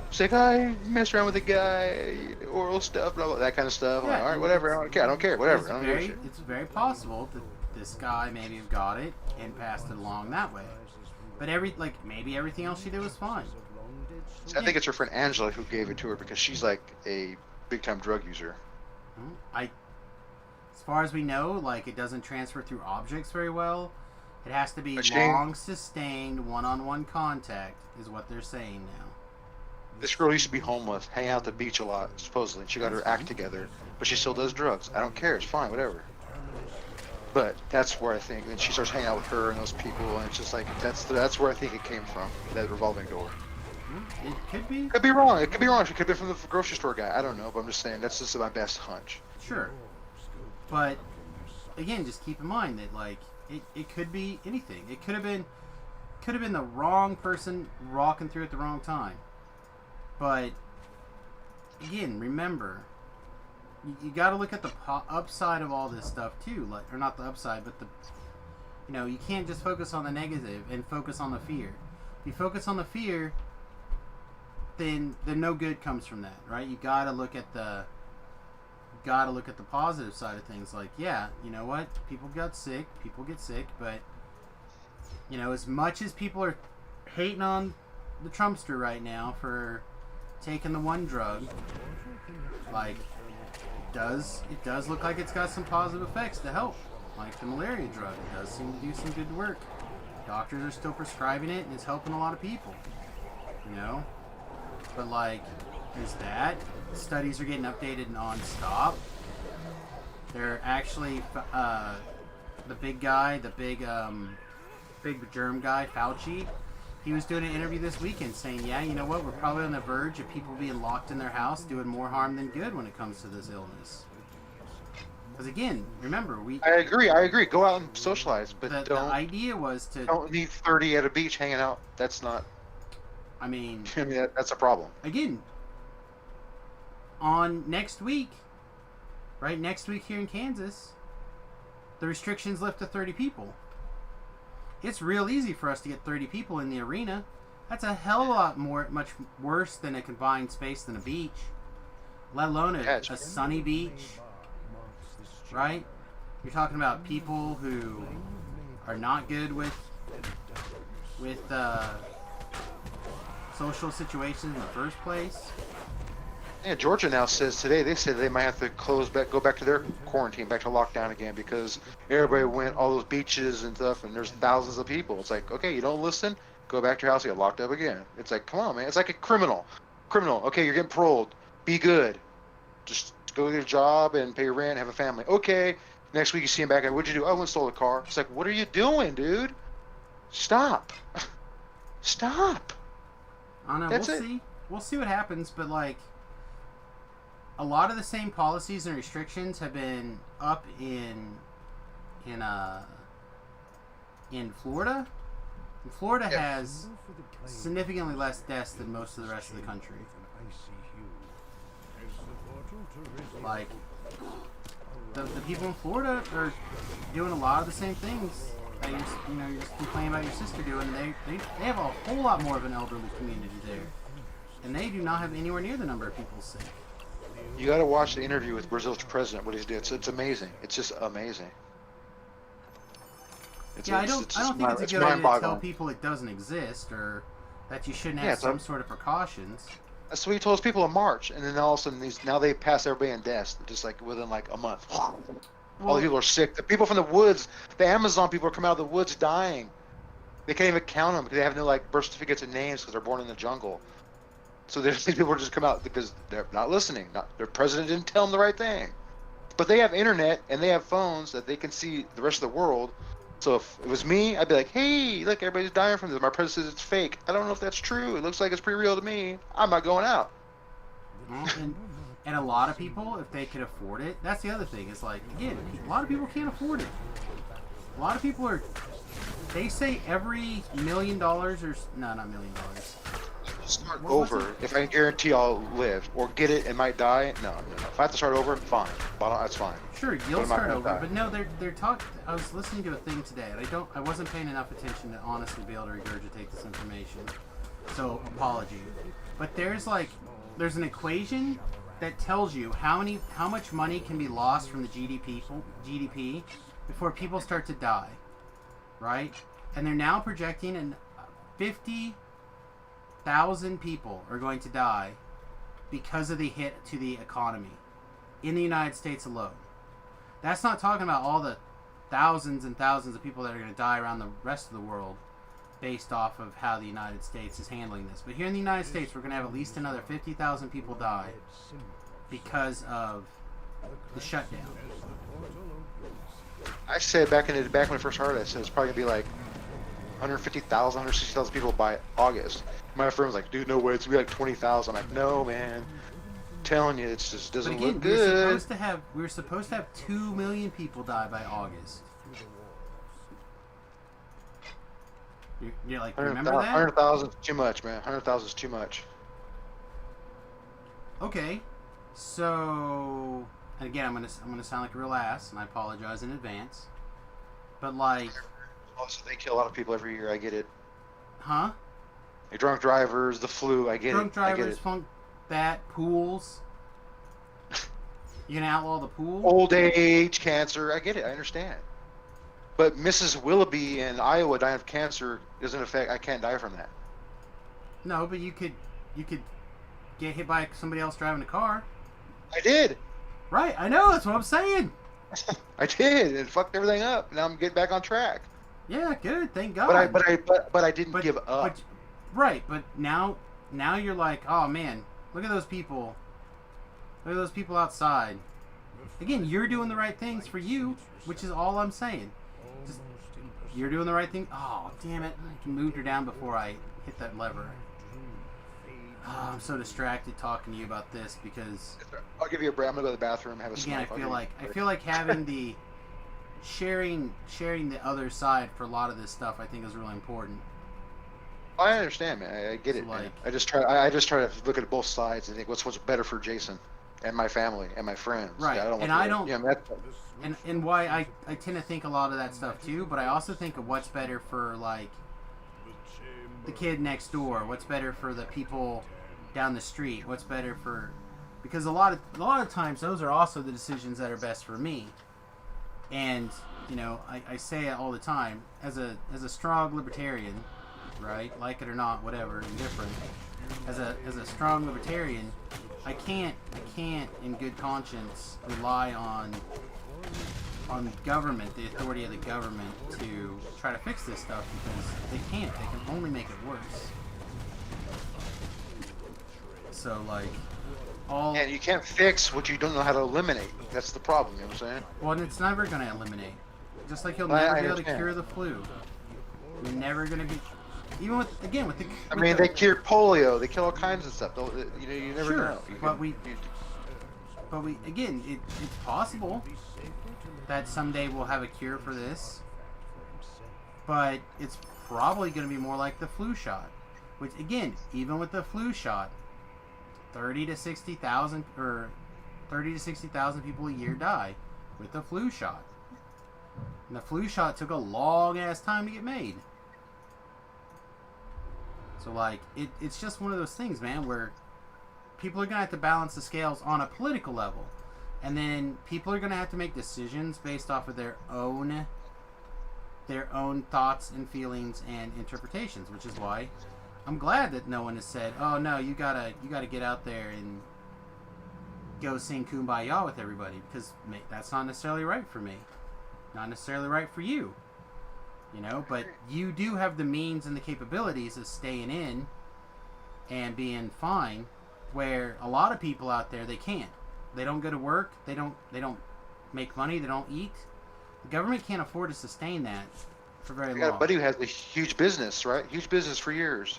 She's like, I messed around with a guy, oral stuff, blah, blah, that kind of stuff. I'm like, all right, whatever. I don't care. I don't care. Whatever. I don't give a shit. It's very possible that this guy maybe have got it and passed it along that way. But maybe everything else she did was fine. I think it's her friend Angela who gave it to her because she's like a big-time drug user. As far as we know, like, it doesn't transfer through objects very well. It has to be long, sustained, one-on-one contact, is what they're saying now. This girl used to be homeless, hang out at the beach a lot, supposedly. She got her act together, but she still does drugs. I don't care. It's fine. Whatever. But that's where I think, and she starts hanging out with her and those people, and it's just like that's where I think it came from, that revolving door. It could be. Could be wrong. It could be wrong. It could be from the grocery store guy. I don't know, but I'm just saying that's just my best hunch. Sure. But again, just keep in mind that like it could be anything. It could have been the wrong person walking through at the wrong time. But again, remember, you got to look at the upside of all this stuff too. Like, or not the upside, but the you can't just focus on the negative and focus on the fear. If you focus on the fear, then no good comes from that, right? You got to look at the positive side of things. Like, yeah, you know what? People get sick, but as much as people are hating on the Trumpster right now for taking the one drug, like, it does look like it's got some positive effects to help. Like the malaria drug, it does seem to do some good work. Doctors are still prescribing it, and it's helping a lot of people. But like, there's that. Studies are getting updated non-stop. They're actually the big guy, big germ guy, Fauci. He was doing an interview this weekend saying, yeah, you know what, we're probably on the verge of people being locked in their house doing more harm than good when it comes to this illness. Because again, remember, I agree. Go out and socialize, but the idea was to... Don't need 30 at a beach hanging out. That's not... I mean, that's a problem. Again, on next week, right, next week here in Kansas, the restrictions lift to 30 people. It's real easy for us to get 30 people in the arena. That's a hell of a lot much worse than a confined space than a beach, let alone a sunny beach, right? You're talking about people who are not good with social situations in the first place. Yeah, Georgia now says today, they said they might have to go back to their quarantine, back to lockdown again, because everybody went all those beaches and stuff, and there's thousands of people. It's like, okay, you don't listen, go back to your house, you get locked up again. It's like, come on, man. It's like a criminal. Okay, you're getting paroled. Be good. Just go get a job and pay your rent, have a family. Okay, next week you see him back, what'd you do? I went and stole a car. It's like, what are you doing, dude? Stop. Stop. I don't know. We'll see what happens, but like, a lot of the same policies and restrictions have been up in Florida. And Florida has significantly less deaths than most of the rest of the country. Like, the people in Florida are doing a lot of the same things that you're just complaining about your sister doing. They have a whole lot more of an elderly community there, and they do not have anywhere near the number of people sick. You got to watch the interview with Brazil's president. What he did, it's amazing. It's just amazing. I don't think it's a good idea to tell people it doesn't exist or that you shouldn't have some sort of precautions. That's what he told his people in March, and then all of a sudden now they pass everybody in deaths, just like within like a month. All the people are sick. The people from the woods, the Amazon people are coming out of the woods dying. They can't even count them because they have no like birth certificates and names because they're born in the jungle. So these people just come out because they're not listening. Their president didn't tell them the right thing. But they have internet and they have phones that they can see the rest of the world. So if it was me, I'd be like, hey, look, everybody's dying from this. My president says it's fake. I don't know if that's true. It looks like it's pretty real to me. I'm not going out. And a lot of people, if they could afford it, that's the other thing. It's like, again, a lot of people can't afford it. A lot of people they say every $1 million or, no, not $1 million. Start over if I can guarantee I'll live, or get it and might die. No. If I have to start over, fine. That's fine. Sure, you'll start over, but no, they're talking. I was listening to a thing today, and I wasn't paying enough attention to honestly be able to regurgitate this information. So apology, but there's an equation that tells you how much money can be lost from the GDP before people start to die, right? And they're now projecting 50,000 people are going to die because of the hit to the economy in the United States alone. That's not talking about all the thousands and thousands of people that are going to die around the rest of the world based off of how the United States is handling this. But here in the United States, we're going to have at least another 50,000 people die because of the shutdown. I said back when it first started, I said it's probably gonna be like 150,000, 160,000 people by August. My friend was like, dude, no way, it's gonna be like 20,000. I'm like, no, man. I'm telling you, it just But doesn't again, look good. we were supposed to have 2 million people die by August. You're like, remember that? 100,000 is too much, man. 100,000 is too much. Okay, so and again, I'm gonna sound like a real ass, and I apologize in advance. But like, Also, they kill a lot of people every year. I get it. huh? The drunk drivers, the flu. I get Drunk it. I get drivers, it. funk that, pools. You gonna outlaw the pool? Old age, cancer. I get it. I understand. But Mrs. Willoughby in Iowa dying of cancer doesn't affect. I can't die from that. No, but you could get hit by somebody else driving a car. I did. Right, I know, that's what I'm saying. I did. It fucked everything up. Now I'm getting back on track. Yeah, good, thank God. But I didn't give up. But, right, but now you're like, oh man, look at those people. Look at those people outside. Again, you're doing the right things for you, which is all I'm saying. Just, you're doing the right thing. Oh, damn it. I moved her down before I hit that lever. Oh, I'm so distracted talking to you about this because I'll give you a break. I'm gonna go to the bathroom, have a again, smoke. I feel like having the sharing the other side for a lot of this stuff I think is really important. I understand, man. I get So, it, man. like- I just try to look at both sides and think what's better for Jason and my family and my friends. Right. Yeah, And I don't- Yeah, man, And why I tend to think a lot of that stuff too, but I also think of what's better for like the kid next door, what's better for the people down the street, what's better for because a lot of times those are also the decisions that are best for me. And you know, I say it all the time as a strong libertarian, right? Like it or not, whatever, indifferent. As a strong libertarian, I can't in good conscience rely on government, the authority of the government, to try to fix this stuff because they can't. They can only make it worse. So like, and you can't fix what you don't know how to eliminate. That's the problem. You know what I'm saying? well, and it's never going to eliminate. Just like you'll I never be able to understand. cure the flu. You're never going to be, even with the. I mean, they cure polio. They kill all kinds of stuff. You know, you never Sure, know. but we again, it's possible that someday we'll have a cure for this, but it's probably going to be more like the flu shot, which again, even with the flu shot, 30 to 60,000 people a year die with the flu shot. And the flu shot took a long ass time to get made. So like, it's just one of those things, man, where people are going to have to balance the scales on a political level. And then people are going to have to make decisions based off of their own thoughts and feelings and interpretations, which is why I'm glad that no one has said, "Oh no, you gotta get out there and go sing Kumbaya with everybody," because that's not necessarily right for me, not necessarily right for you, you know. But you do have the means and the capabilities of staying in and being fine, where a lot of people out there they can't. They don't go to work. They don't make money. They don't eat. The government can't afford to sustain that for very long. I got a buddy who has a huge business, right? Huge business for years,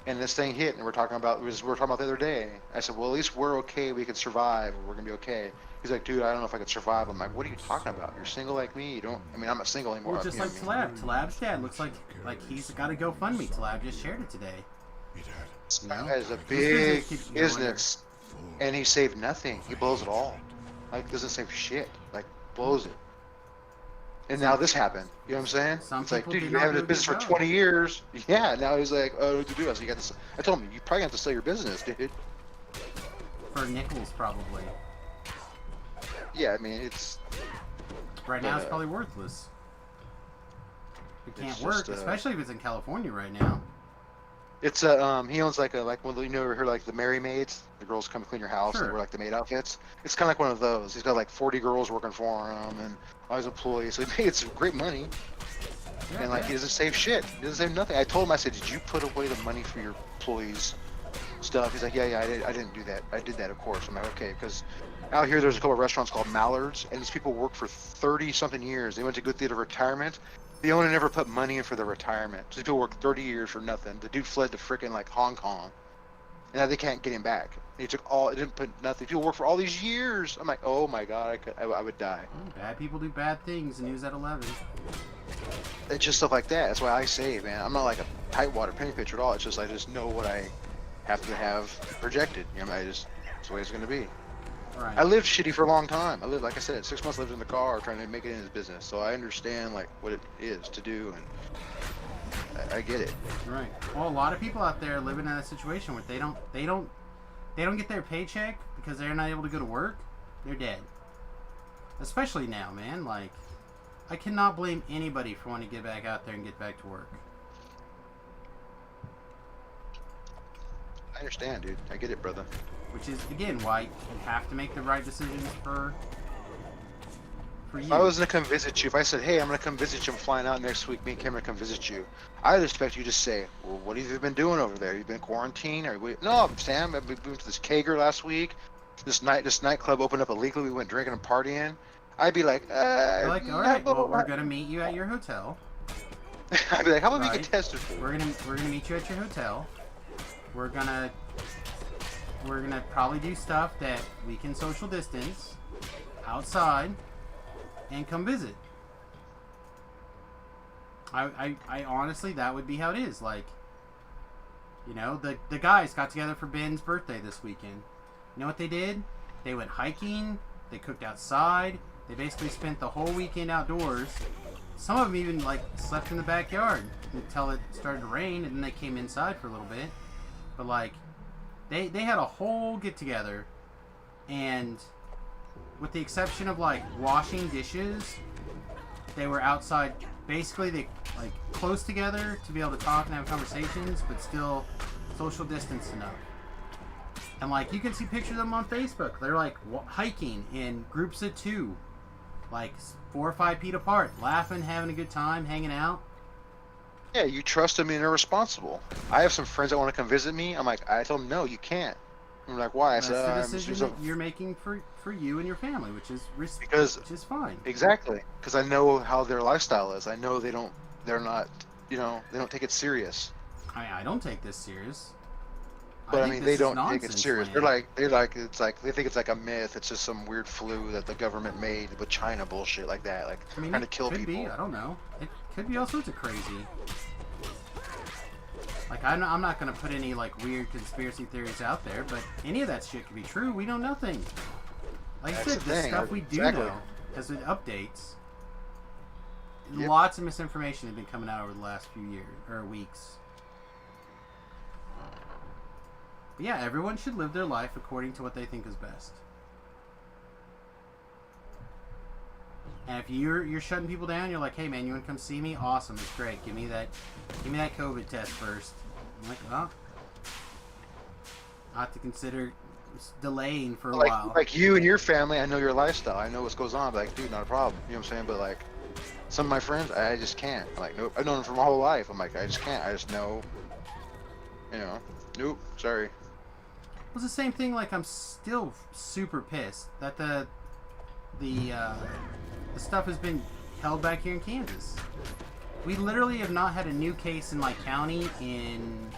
and this thing hit, and we're talking about the other day. I said, well, at least we're okay. We can survive. We're gonna be okay. He's like, dude, I don't know if I could survive. I'm like, what are you talking about? You're single like me. You don't. I mean, I'm not single anymore. Well, just you know like what I mean? Talab. Talab's dad looks like he's got a GoFundMe. Talab just shared it today. This guy No. has a This big keeps going business, and he saved nothing. He blows it all. Like, doesn't save shit. Like, blows it. And now this happened. You know what I'm saying? Some It's like, people dude, do you've not been having do a a business for good job. 20 years. Yeah, now he's like, oh, what to do? I said, I told him, you probably have to sell your business, dude. For nickels, probably. Yeah, I mean, it's... Right now, it's Yeah. probably worthless. It can't It's work, just, especially if it's in California right now. It's he owns like one of the, you know, ever heard like the Merry Maids? The girls come clean your house and Sure. wear like the maid outfits. It's kind of like one of those. He's got like 40 girls working for him and all his employees. So he makes great money. Yeah, And like yeah. he doesn't save shit. He doesn't save nothing. I told him, I said, did you put away the money for your employees' stuff? He's like, yeah, I didn't do that. I did that, of course. I'm like, okay, because Out here, there's a couple of restaurants called Mallards, and these people work for 30-something years. They went to go through the retirement. The owner never put money in for their retirement. So these people work 30 years for nothing. The dude fled to frickin' like Hong Kong, and now they can't get him back. He took all, it didn't put nothing. People work for all these years. I'm like, oh my god, I would die. Bad people do bad things. News at 11. It's just stuff like that. That's why I say, man, I'm not like a tight water penny pitcher at all. It's just I just know what I have to have projected. You know, it's the way it's gonna be. Right. I lived shitty for a long time. I lived, like I said, 6 months lived in the car trying to make it in his business. So I understand like what it is to do, and I get it. Right. Well, a lot of people out there are living in a situation where they don't get their paycheck because they're not able to go to work. They're dead. Especially now, man. Like, I cannot blame anybody for wanting to get back out there and get back to work. I understand, dude. I get it, brother. Which is, again, why you have to make the right decisions for you. If I was gonna come visit you, if I said, hey, I'm gonna come visit you, I'm flying out next week, me and Kim are gonna come visit you, I'd expect you to say, well, what have you been doing over there? You've been quarantined? No, Sam, we went to this Kager last week. This nightclub opened up illegally. We went drinking and partying. I'd be like, You're like, all right, well, we're gonna meet you at your hotel. I'd be like, how about we Right. get tested for? We're gonna meet you at your hotel. We're gonna probably do stuff that we can social distance outside and come visit. I honestly, that would be how it is. Like, you know, the guys got together for Ben's birthday this weekend. You know what they did? They went hiking. They cooked outside. They basically spent the whole weekend outdoors. Some of them even like slept in the backyard until it started to rain, and then they came inside for a little bit. But like, they had a whole get together, and with the exception of like washing dishes, they were outside. Basically, they like close together to be able to talk and have conversations, but still social distance enough. And like, you can see pictures of them on Facebook. They're like hiking in groups of 2, like 4 or 5 feet apart, laughing, having a good time, hanging out. Yeah, you trust them and they're responsible. I have some friends that want to come visit me. I'm like, I told them, no, you can't. I'm like, why? I That's said, the decision that you're making for you and your family, which is which is fine. Exactly, because I know how their lifestyle is. I know they're not, they don't take it serious. I don't take this serious. But I think mean, this they is don't take it nonsense serious. land. They think it's like a myth. It's just some weird flu that the government made with China bullshit like that, like I mean, trying to it kill could people. be. I don't know. It could be all sorts of crazy. Like, I'm not going to put any, like, weird conspiracy theories out there, but any of that shit could be true. We know nothing. Like I That's said, the the thing. stuff we do Exactly. know, as it updates, Yep. lots of misinformation has been coming out over the last few years, or weeks. But yeah, everyone should live their life according to what they think is best. And if you're shutting people down, you're like, hey man, you want to come see me? Awesome, it's great. Give me that COVID test first. I'm like, well, I have to consider delaying for a while. Like you and your family, I know your lifestyle. I know what goes on. But like, dude, not a problem. You know what I'm saying? But like, some of my friends, I just can't. I'm like, nope. I've known them for my whole life. I'm like, I just can't. I just know. Nope. Sorry. It was the same thing. Like, I'm still super pissed that the stuff has been held back here in Kansas. We literally have not had a new case in my county in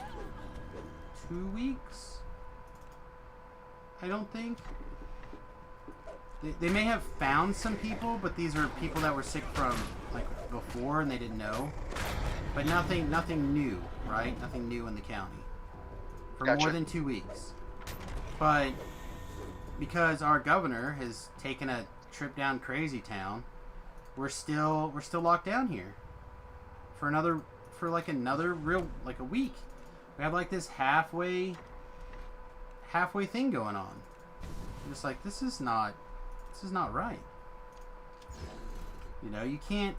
2 weeks. I don't think. They may have found some people, but these are people that were sick from like before and they didn't know. But nothing new, right? Nothing new in the county for Gotcha. more than 2 weeks. But because our governor has taken a trip down crazy town, we're still locked down here for another real like a week. We have like this halfway thing going on. I'm just like, this is not right. You know, you can't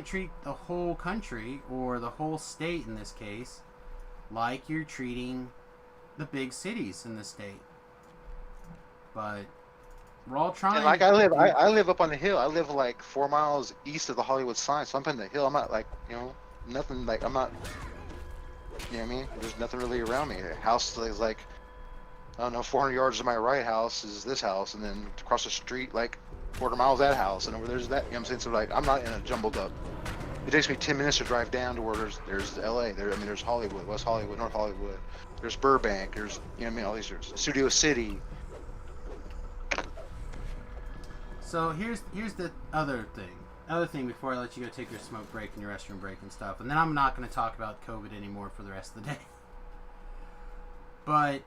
treat the whole country or the whole state in this case like you're treating the big cities in the state. But we're all trying. And like I live up on the hill. I live like 4 miles east of the Hollywood sign. So I'm up in the hill. I'm not like, nothing like, I'm not, you know what I mean? There's nothing really around me. The house is like I don't know, 400 yards to my right house is this house, and then across the street, like, quarter miles that house, and over there's that. You know what I'm saying? So, like, I'm not in a jumbled up. It takes me 10 minutes to drive down to where there's LA. There's Hollywood, West Hollywood, North Hollywood. There's Burbank. There's, you know what I mean? All these, there's Studio City. So here's the other thing. Other thing before I let you go take your smoke break and your restroom break and stuff. And then I'm not going to talk about COVID anymore for the rest of the day. But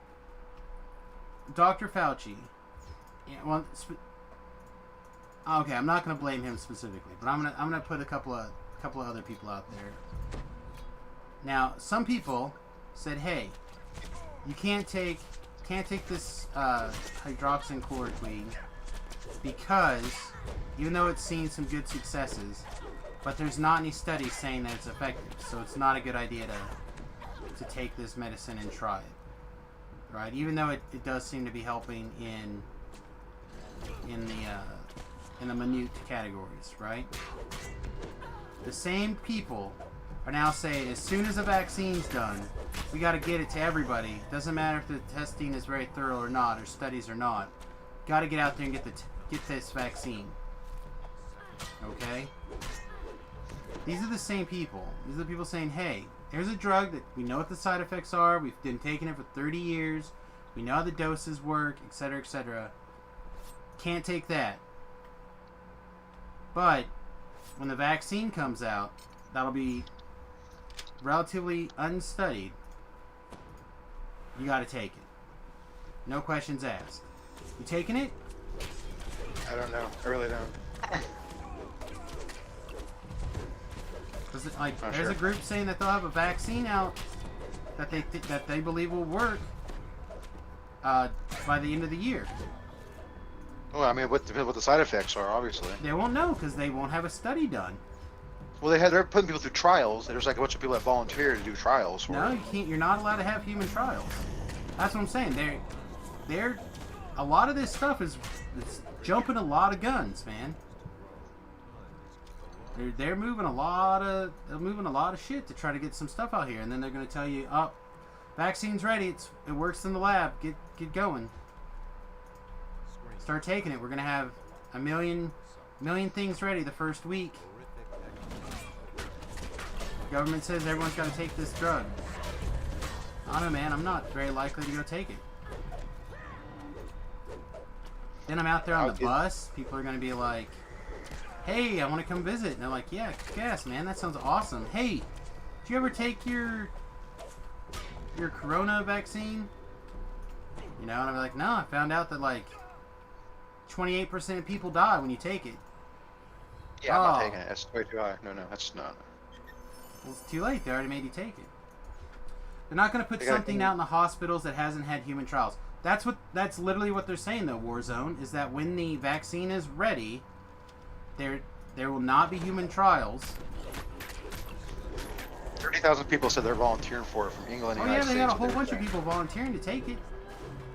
Dr. Fauci, yeah, well, okay, I'm not going to blame him specifically, but I'm gonna put a couple of other people out there. Now, some people said, "Hey, you can't take this hydroxychloroquine because even though it's seen some good successes, but there's not any studies saying that it's effective, so it's not a good idea to take this medicine and try it." Right, even though it does seem to be helping in the minute categories, right? The same people are now saying as soon as the vaccine's done, we got to get it to everybody. Doesn't matter if the testing is very thorough or not, or studies or not. Got to get out there and get this vaccine. Okay? These are the same people. These are the people saying, hey, there's a drug that we know what the side effects are. We've been taking it for 30 years. We know how the doses work, etc., etc. Can't take that. But when the vaccine comes out, that'll be relatively unstudied. You got to take it. No questions asked. You taking it? I don't know. I really don't. Like, Not there's sure. a group saying that they'll have a vaccine out that they believe will work by the end of the year. Well, I mean, what the side effects are, obviously. They won't know because they won't have a study done. Well, they're putting people through trials. There's like a bunch of people that volunteer to do trials for No, it. you can't. You're not allowed to have human trials. That's what I'm saying. They're a lot of this stuff is jumping a lot of guns, man. They're moving a lot of shit to try to get some stuff out here, and then they're going to tell you, "Oh, vaccine's ready. It works in the lab. Get going. Start taking it. We're going to have a million things ready the first week." The government says everyone's got to take this drug. I don't know, man. I'm not very likely to go take it. Then I'm out there on the bus. People are going to be like, "Hey, I want to come visit." And they're like, "Yeah, yes, man, that sounds awesome. Hey, did you ever take your corona vaccine?" You know, and I'm like, "No, I found out that like 28% of people die when you take it." Yeah, I'm not Oh. taking it. That's way too high. No, that's not. Well, it's too late. They already made you take it. They're not going to put They gotta something think- out in the hospitals that hasn't had human trials. That's literally what they're saying though, Warzone, is that when the vaccine is ready, there will not be human trials. 30,000 people said they're volunteering for it from England. Oh and yeah, United they got a States, whole and bunch of everything. people volunteering to take it.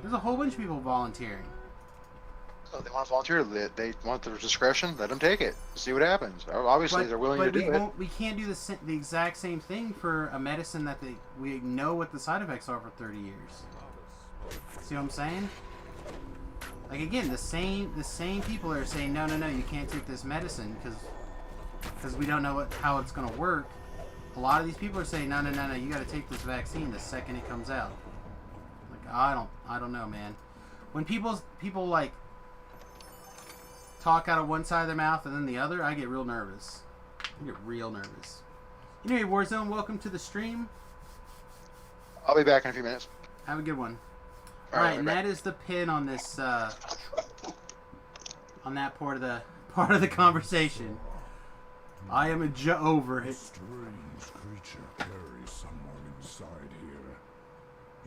There's a whole bunch of people volunteering. So they want to volunteer. They want their discretion. Let them take it. See what happens. Obviously, they're willing to do it. We can't do the exact same thing for a medicine that we know what the side effects are for 30 years. See what I'm saying? Like again, the same people are saying no, you can't take this medicine because we don't know how it's going to work. A lot of these people are saying no, you got to take this vaccine the second it comes out. Like I don't know, man. When people like talk out of one side of their mouth and then the other, I get real nervous. Anyway, Warzone, welcome to the stream. I'll be back in a few minutes. Have a good one. All All right, right, and bye. that is the pin on this on that part of the conversation. I am over A it. strange creature carries someone inside here.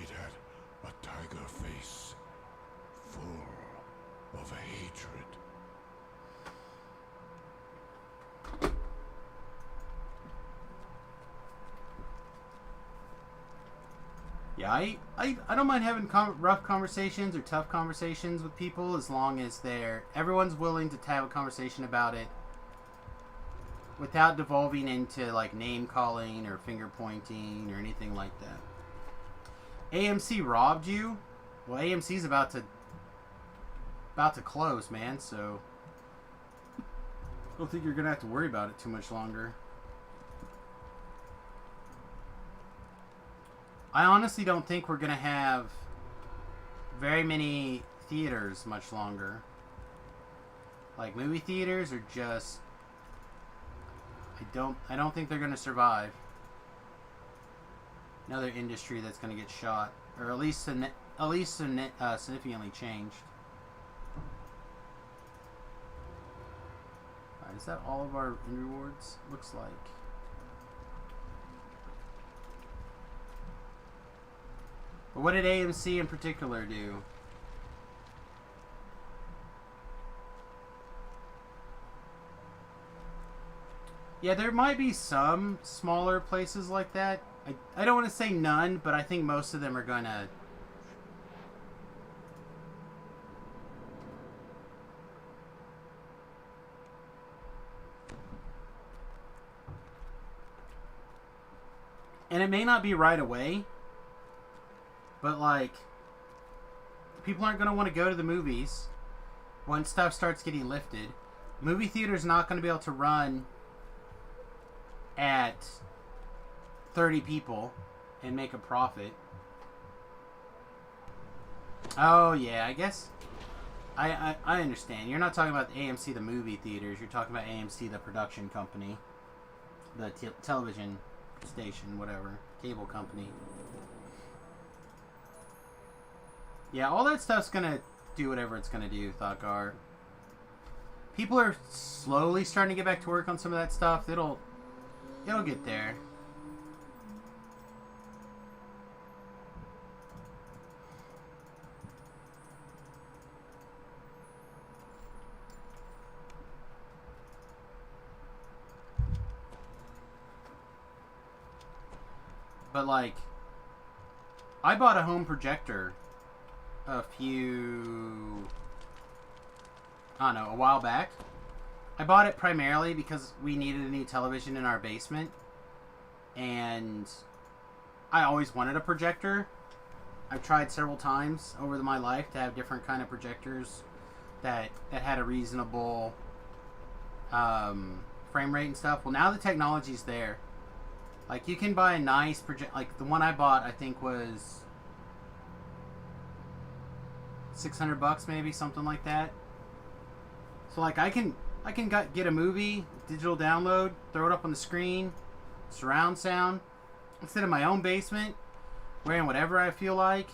It had a tiger face, full of hatred. Yeah, I don't mind having rough conversations or tough conversations with people as long as everyone's willing to have a conversation about it without devolving into like name calling or finger pointing or anything like that. AMC robbed you? Well, AMC's about to close, man, so I don't think you're gonna have to worry about it too much longer. I honestly don't think we're gonna have very many theaters much longer. Like, movie theaters are just, I don't think they're gonna survive. Another industry that's gonna get shot, or at least significantly changed. Alright, is that all of our rewards? Looks like. But what did AMC in particular do? Yeah, there might be some smaller places like that. I don't want to say none, but I think most of them are gonna... And it may not be right away, but like, people aren't gonna want to go to the movies once stuff starts getting lifted. Movie theater's not gonna be able to run at 30 people and make a profit. Oh yeah, I guess I understand. You're not talking about AMC the movie theaters. You're talking about AMC the production company, the television station, whatever, cable company. Yeah, all that stuff's gonna do whatever it's gonna do, Thought. People are slowly starting to get back to work on some of that stuff. It'll get there. But like, I bought a home projector a while back. I bought it primarily because we needed a new television in our basement, and I always wanted a projector. I've tried several times over my life to have different kind of projectors that had a reasonable frame rate and stuff. Well, now the technology's there. Like, you can buy a nice project. Like, the one I bought, I think, was $600 maybe, something like that. So, like, I can get a movie, digital download, throw it up on the screen, surround sound, instead of my own basement, wearing whatever I feel like,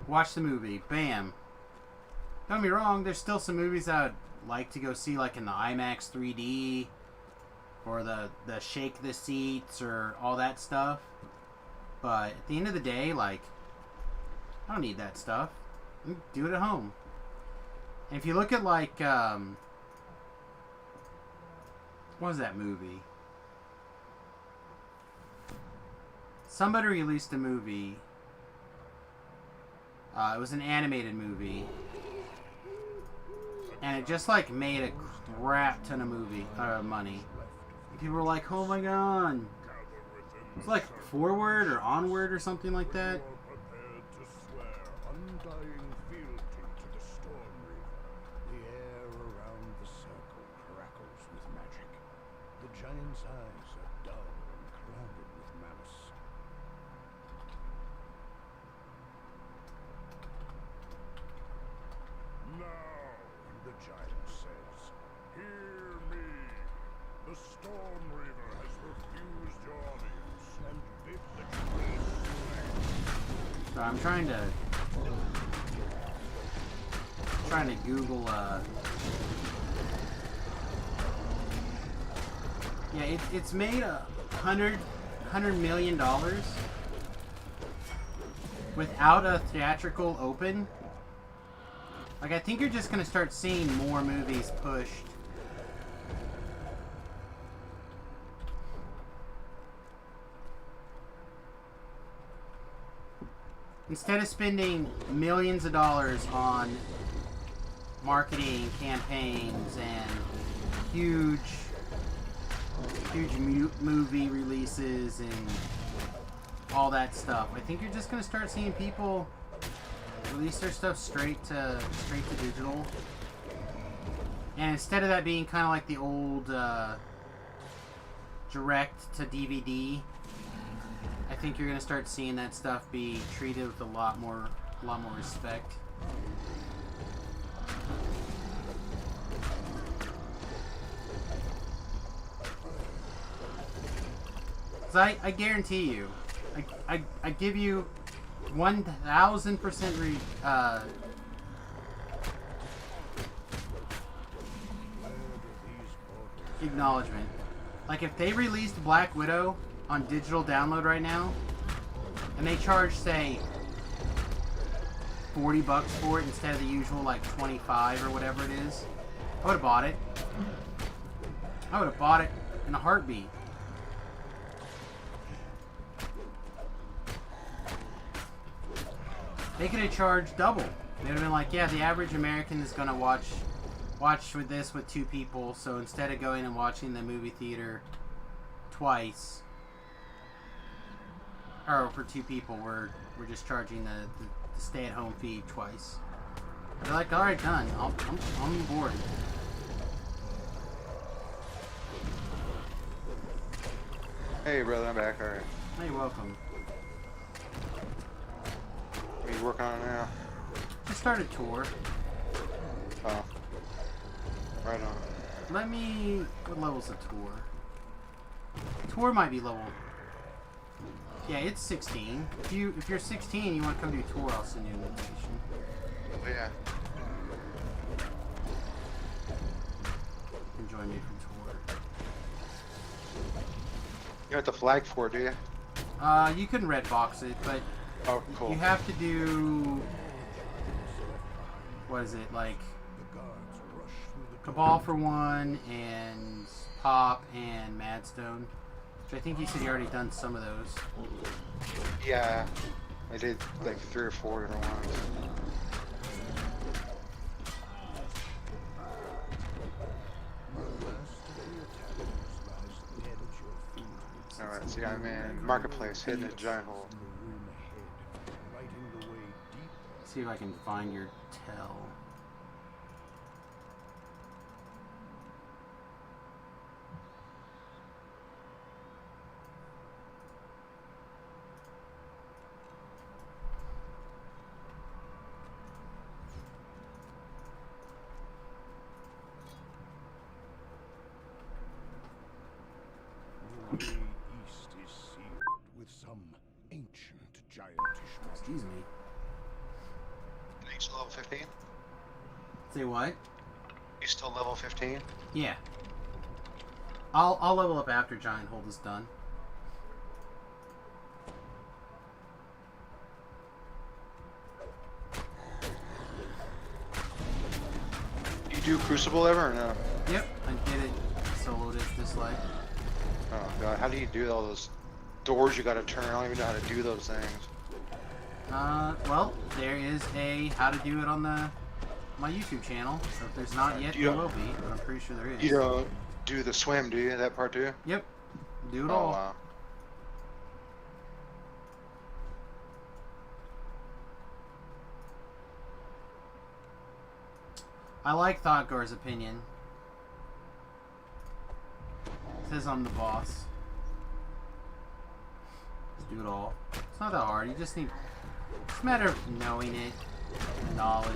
watch the movie. Bam. Don't get me wrong, there's still some movies I would like to go see, like in the IMAX 3D, or the shake the seats, or all that stuff. But at the end of the day, like, I don't need that stuff. I can do it at home. And if you look at, like, what was that movie? Somebody released a movie. It was an animated movie. And it just, like, made a crap ton of money. And people were like, oh my god. It's like Forward or Onward or something like that. Giant's eyes are dull and clouded with malice. Now, the giant says, hear me. The Storm Reaver has refused your audience and bid the giant slay. So I'm trying to Google yeah, it's made $100 million without a theatrical open. Like, I think you're just gonna start seeing more movies pushed. Instead of spending millions of dollars on marketing campaigns and huge movie releases and all that stuff, I think you're just going to start seeing people release their stuff straight to digital. And instead of that being kind of like the old direct to DVD, I think you're gonna start seeing that stuff be treated with a lot more respect. 'Cause I guarantee you, I give you 1,000% acknowledgement. Like if they released Black Widow on digital download right now, and they charge say $40 for it instead of the usual like 25 or whatever it is, I would have bought it. I would have bought it in a heartbeat. They could have charged double. They would have been like, yeah, the average American is gonna watch with this with 2 people, so instead of going and watching the movie theater twice, or for 2 people, we're just charging the stay-at-home fee twice. They're like, all right, done. I'm on board. Hey, brother, I'm back. All right. Hey, welcome. What are you working on now? Just started tour. Oh. Right on. What level's the tour? Tour might be level. Yeah, it's 16. If you're 16, you want to come do tour, I'll send you an invitation. Oh, yeah. You can join me for tour. You have the flag for it, do you? You can red box it, but Oh, cool. you have to do, what is it, like Cabal for one, and Pop and Madstone, which I think you said you already done some of those. Yeah. I did like 3 or 4 different ones. Alright, see, I'm in Marketplace, hitting a giant hole. See if I can find your tell. The way east is sealed with some ancient giantish magic. Excuse me. You still level 15? Say what? You still level 15? Yeah. I'll level up after Giant Hold is done. You do Crucible ever or no? Yep, I did it. Soloed it this life. Oh god, how do you do all those doors you gotta turn? I don't even know how to do those things. Well, there is a how to do it on my YouTube channel. So if there's not yet, You there don't- will be. But I'm pretty sure there is. You don't do the swim, do you? That part too? Yep. Do it Oh all. wow. I like Thoughtgar's opinion. Says I'm the boss. Just do it all. It's not that hard. You just need. It's a matter of knowing it, knowledge.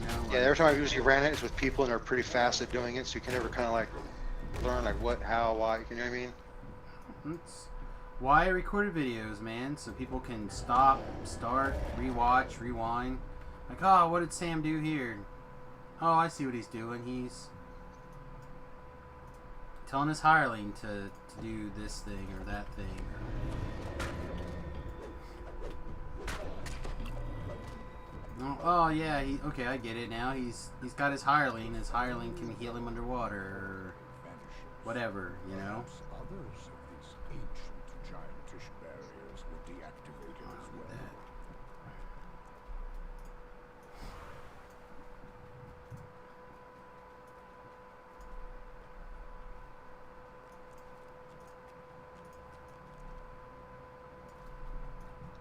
You know, Yeah, every time I've usually ran it, it's with people and they're pretty fast at doing it, so you can never kind of like learn like what, how, why. You know what I mean? It's why I recorded videos, man, so people can stop, start, rewatch, rewind. Like, oh, what did Sam do here? Oh, I see what he's doing. He's telling his hireling to do this thing or that thing. Oh yeah, okay, I get it now. He's got his hireling. His hireling can heal him underwater or whatever, you know. Perhaps others of these ancient giantish barriers were deactivated as well.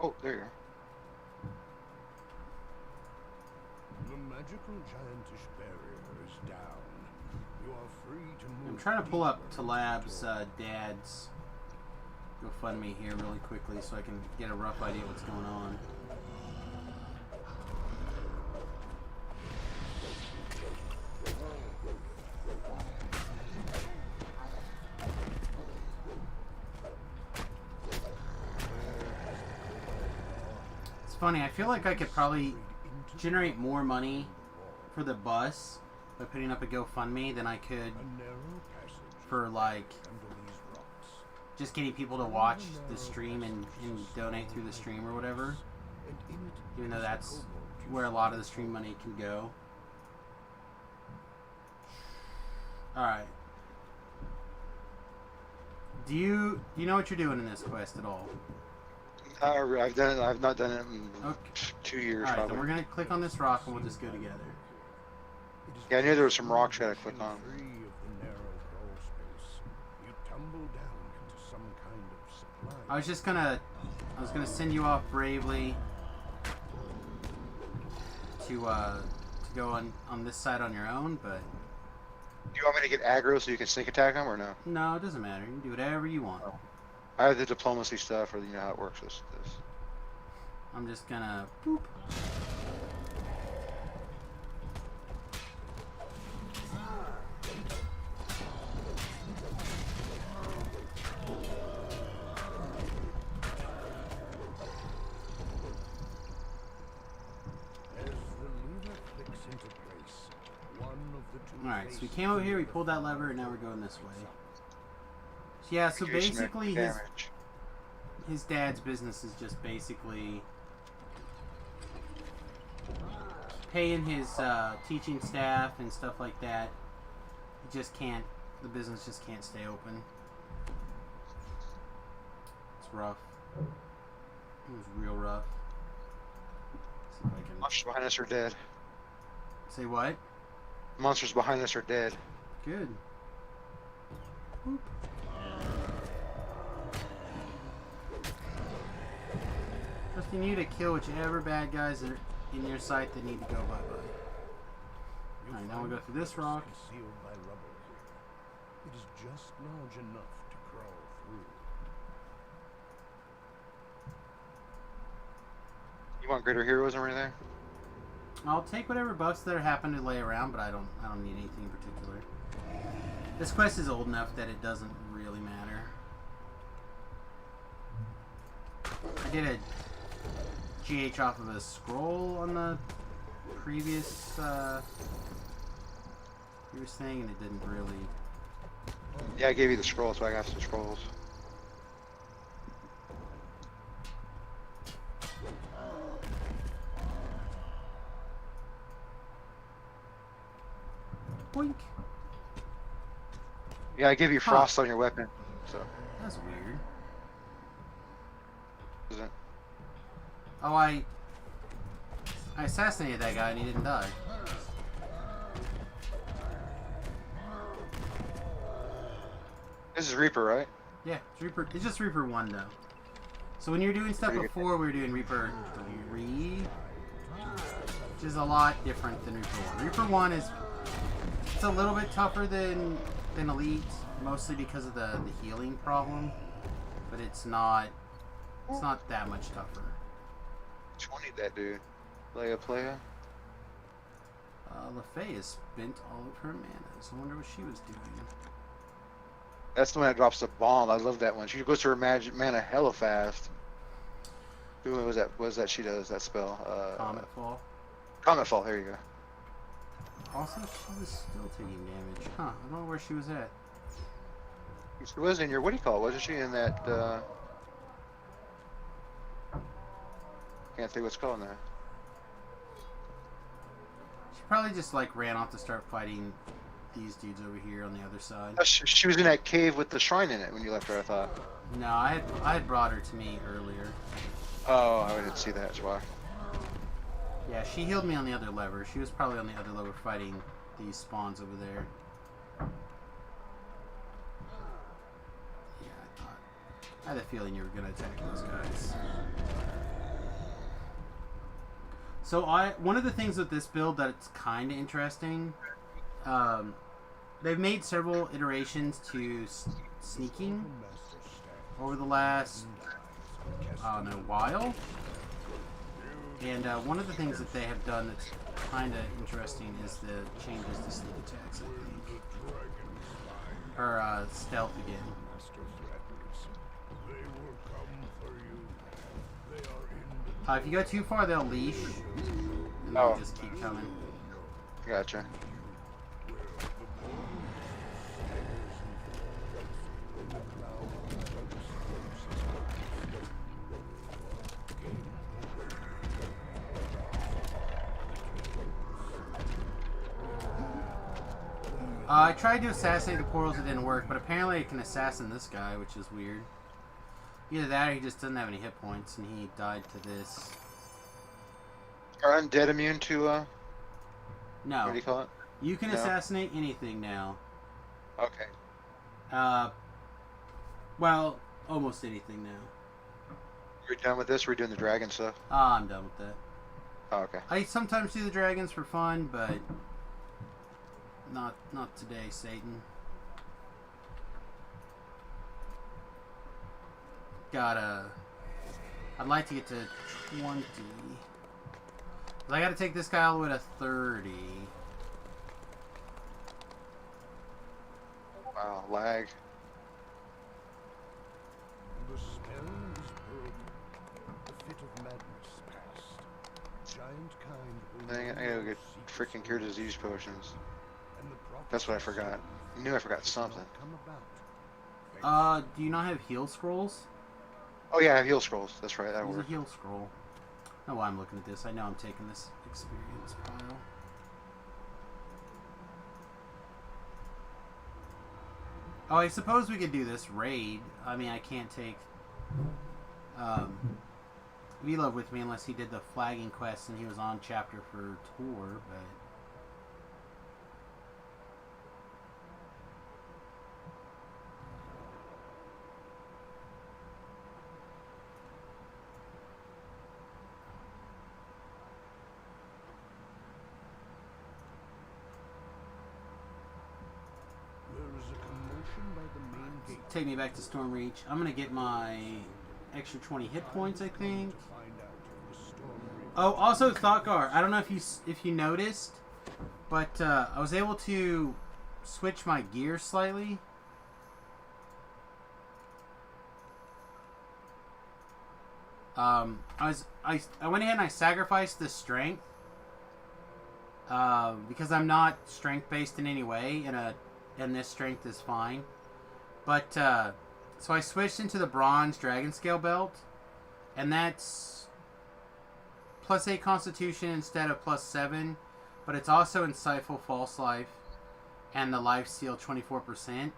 Oh, there you go. magical giantish barrier is down. You are free to move. I'm trying to pull up deeper Talab's toward- dad's GoFundMe here really quickly so I can get a rough idea what's going on. It's funny, I feel like I could probably generate more money for the bus by putting up a GoFundMe than I could A narrow passage for like under these rocks. just getting people to watch the stream and donate through the stream or whatever. And in it Even though is a that's kobold where a lot of the stream money can go. Alright. Do you know what you're doing in this quest at all? I've done it. I've not done it in Okay. 2 years. Alright, then probably. we're gonna click on this rock and we'll just go together. It is Yeah, I knew there was some rocks I had to click free on. of the narrow crawl space. You tumble down into some kind of supply. I was gonna send you off bravely to go on this side on your own, but Do you want me to get aggro so you can sneak attack them or no? no, it doesn't matter. You can do whatever you want. I have the diplomacy stuff, or you know how it works. This. I'm just gonna boop. As the lever clicks into place, one of the two Alright, so we faces came over here, we of the pulled that lever, and now we're going this way. Yeah, so basically his dad's business is just basically paying his teaching staff and stuff like that. He just can't, the business just can't stay open. It's rough. It was real rough. See if I can Monsters behind us are dead. say what? Monsters behind us are dead. Good. Boop. Trusting you to kill whichever bad guys are in your sight that need to go bye-bye. You Alright, now we'll find go through this this rock. concealed by rubble. It is just large enough to crawl through. You want greater heroism or anything? I'll take whatever buffs that happen to lay around, but I don't need anything in particular. This quest is old enough that it doesn't really matter. I did a GH off of a scroll on the previous thing, and it didn't really. Yeah, I gave you the scroll, so I got some scrolls. Boink. Yeah, I gave you frost on your weapon. So, That's weird. is it? Oh, I assassinated that guy and he didn't die. This is Reaper, right? Yeah, it's Reaper. It's just Reaper 1 though. So when you're doing stuff Pretty good. before, we were doing Reaper 3, which is a lot different than Reaper 1. Reaper 1 is it's a little bit tougher than Elite, mostly because of the healing problem, but it's not that much tougher. 20 that dude. Playa. LaFay has spent all of her mana, so I wonder what she was doing. That's the one that drops the bomb. I love that one. She goes to her magic mana hella fast. Who was that? What was that she does? That spell? Comet Fall. Comet Fall. There you go. Also, she was still taking damage. Huh, I don't know where she was at. She was in your, what do you call it? Wasn't she in that, can't think what's called now. She probably just like ran off to start fighting these dudes over here on the other side. Oh, she was in that cave with the shrine in it when you left her, I thought. No, I had brought her to me earlier. Oh, I didn't see that, that's why. Yeah, she healed me on the other lever. She was probably on the other lever fighting these spawns over there. Yeah, I had a feeling you were gonna attack those guys. So one of the things with this build that's kind of interesting, they've made several iterations to sneaking over the last, I don't know, while. And one of the things that they have done that's kind of interesting is the changes to sneak attacks, I think. Or stealth again. If you go too far, they'll leash. And they'll just keep coming. Gotcha. I tried to assassinate the portals, it didn't work, but apparently I can assassin this guy, which is weird. Either that or he just doesn't have any hit points and he died to this. Are undead immune to, No. what do you call it? You can No? assassinate anything now. Okay. Well, almost anything now. We're done with this? We're doing the dragon stuff? I'm done with that. Oh, okay. I sometimes do the dragons for fun, but not today, Satan. I'd like to get to 20. But I gotta take this guy all the way to 30. Wow, lag. The spell is broken. The fit of madness past. Giant kind will I gotta go get freaking cure disease potions. and the That's what I forgot. I knew I forgot something. come about. Do you not have heal scrolls? Oh yeah, I have heal scrolls. That's right, that There's a worked. heal scroll. Oh, I'm looking at this. I know I'm taking this experience pile. Oh, I suppose we could do this raid. I mean, I can't take Velo with me unless he did the flagging quest and he was on chapter for tour, but There is a commotion by the main gate. take me back to Stormreach. I'm gonna get my extra 20 hit points, I think. To find out if the storm reaper Oh, also Thoughtgar. I don't know if you noticed, but I was able to switch my gear slightly. I went ahead and I sacrificed the strength because I'm not strength based in any way, and this strength is fine. But so I switched into the bronze dragon scale belt, and that's +8 Constitution instead of +7, but it's also insightful false life and the life steal 24%.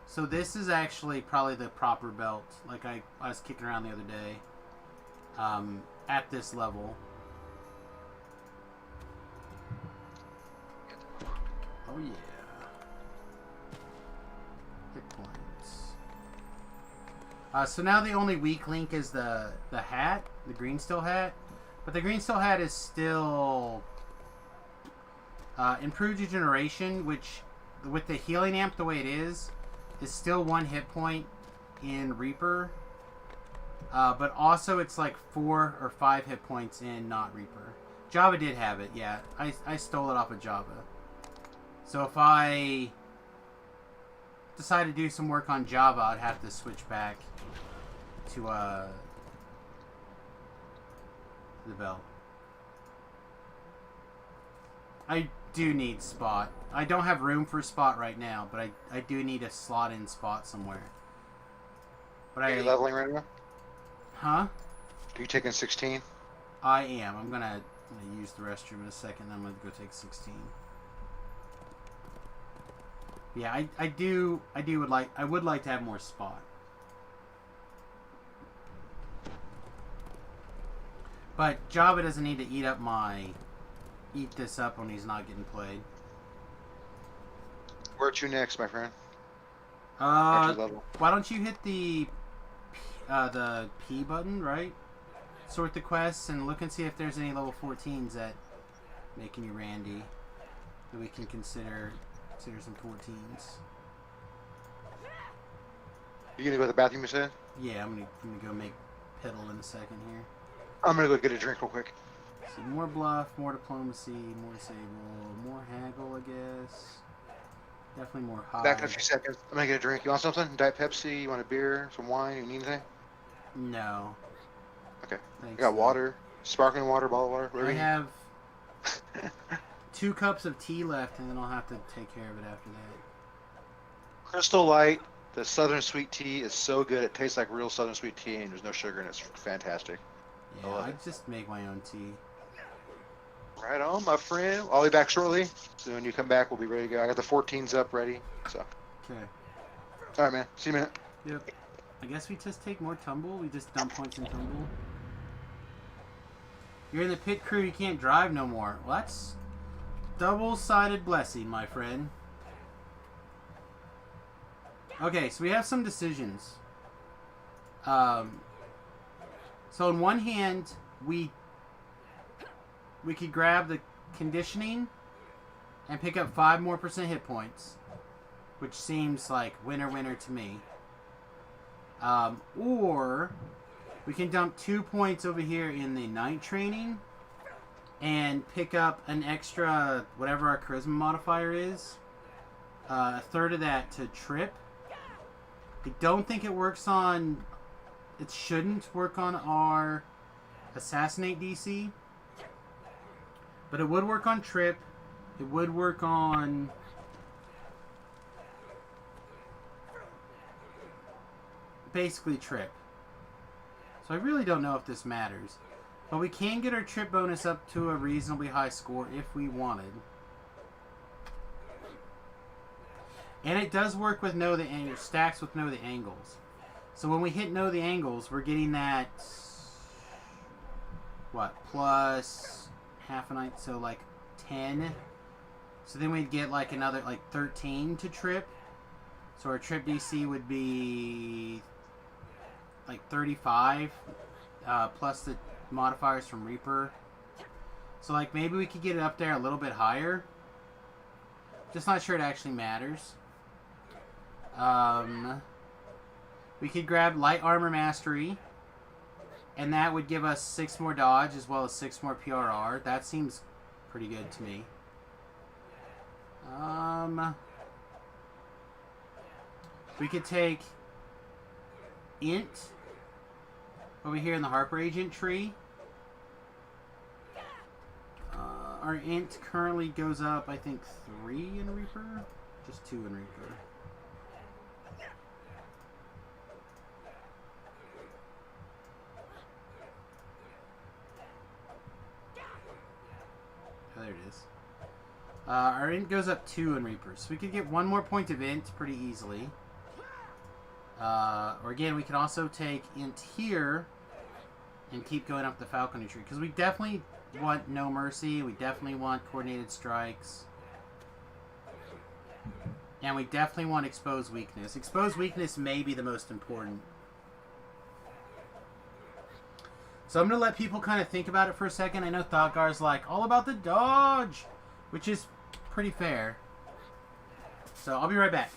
So this is actually probably the proper belt. Like I was kicking around the other day. At this level. Oh yeah. Hit points. So now the only weak link is the hat, the green steel hat. But the green steel hat is still improved regeneration, which with the healing amp the way it is still 1 hit point in Reaper. But also it's like 4 or 5 hit points in not Reaper. Java did have it, yeah. I stole it off of Java. So if I decide to do some work on Java, I'd have to switch back to the belt. I do need Spot. I don't have room for Spot right now, but I do need a slot in Spot somewhere. But Are you leveling right now? Huh? Are you taking 16? I am. I'm gonna use the restroom in a second. I'm gonna go take 16. Yeah, I would like to have more Spot. But Java doesn't need to eat this up when he's not getting played. Where to next, my friend? After level. Why don't you hit the P button, right? sort the quests and look and see if there's any level 14s that making you Randy that we can consider some 14s. You gonna go to the bathroom, you said? Yeah, I'm gonna go make piddle in a second here. I'm gonna go get a drink real quick. So more bluff, more diplomacy, more disable, more haggle, I guess. Definitely more high. Back in a few seconds. I'm gonna get a drink. You want something? Diet Pepsi? You want a beer? Some wine? You need anything? No. Okay. Thanks, You got though. water? Sparkling water, bottled water? Whatever I you have 2 cups of tea left, and then I'll have to take care of it after that. Crystal Light, the Southern Sweet Tea is so good. It tastes like real Southern Sweet Tea, and there's no sugar in it. It's fantastic. Yeah, love I it. just make my own tea. Right on, my friend. I'll be back shortly. So when you come back, we'll be ready to go. I got the 14s up ready. So, Okay. all right, man. See you in a minute. Yep. I guess we just take more tumble. We just dump points in tumble. You're in the pit crew. You can't drive no more. Well, that's double-sided blessing, my friend. Okay, so we have some decisions. So in one hand, we could grab the conditioning and pick up 5% more hit points, which seems like winner to me. Or we can dump 2 points over here in the night training and pick up an extra, whatever our charisma modifier is, a third of that to trip. I don't think it works on, it shouldn't work on our assassinate DC, but it would work on trip. It would work on basically trip. So I really don't know if this matters. But we can get our trip bonus up to a reasonably high score if we wanted. And it does work with know the angles, stacks with know the angles. So when we hit know the angles, we're getting that, what, plus half a night, so like 10. So then we'd get like another, like 13 to trip. So our trip DC would be like 35, plus the modifiers from Reaper. So like maybe we could get it up there a little bit higher. Just not sure it actually matters. We could grab light armor mastery, and that would give us 6 more dodge as well as 6 more PRR. That seems pretty good to me. We could take int over here in the Harper Agent tree. Our int currently goes up, I think, 3 in Reaper? Just 2 in Reaper. Oh, there it is. Our int goes up 2 in Reaper, so we could get 1 more point of int pretty easily. Or again, we can also take int here and keep going up the falconry tree, because we definitely want no mercy, we definitely want coordinated strikes, and we definitely want exposed weakness. Exposed weakness may be the most important. So I'm going to let people kind of think about it for a second. I know Thoughtgar's like, all about the dodge, which is pretty fair. So I'll be right back.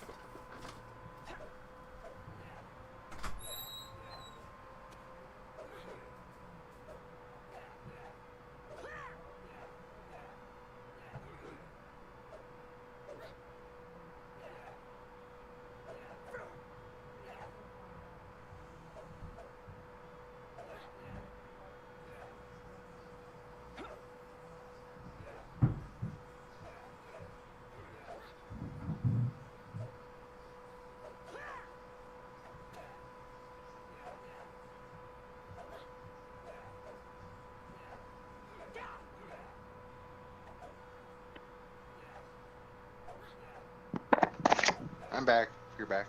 I'm back. You're back.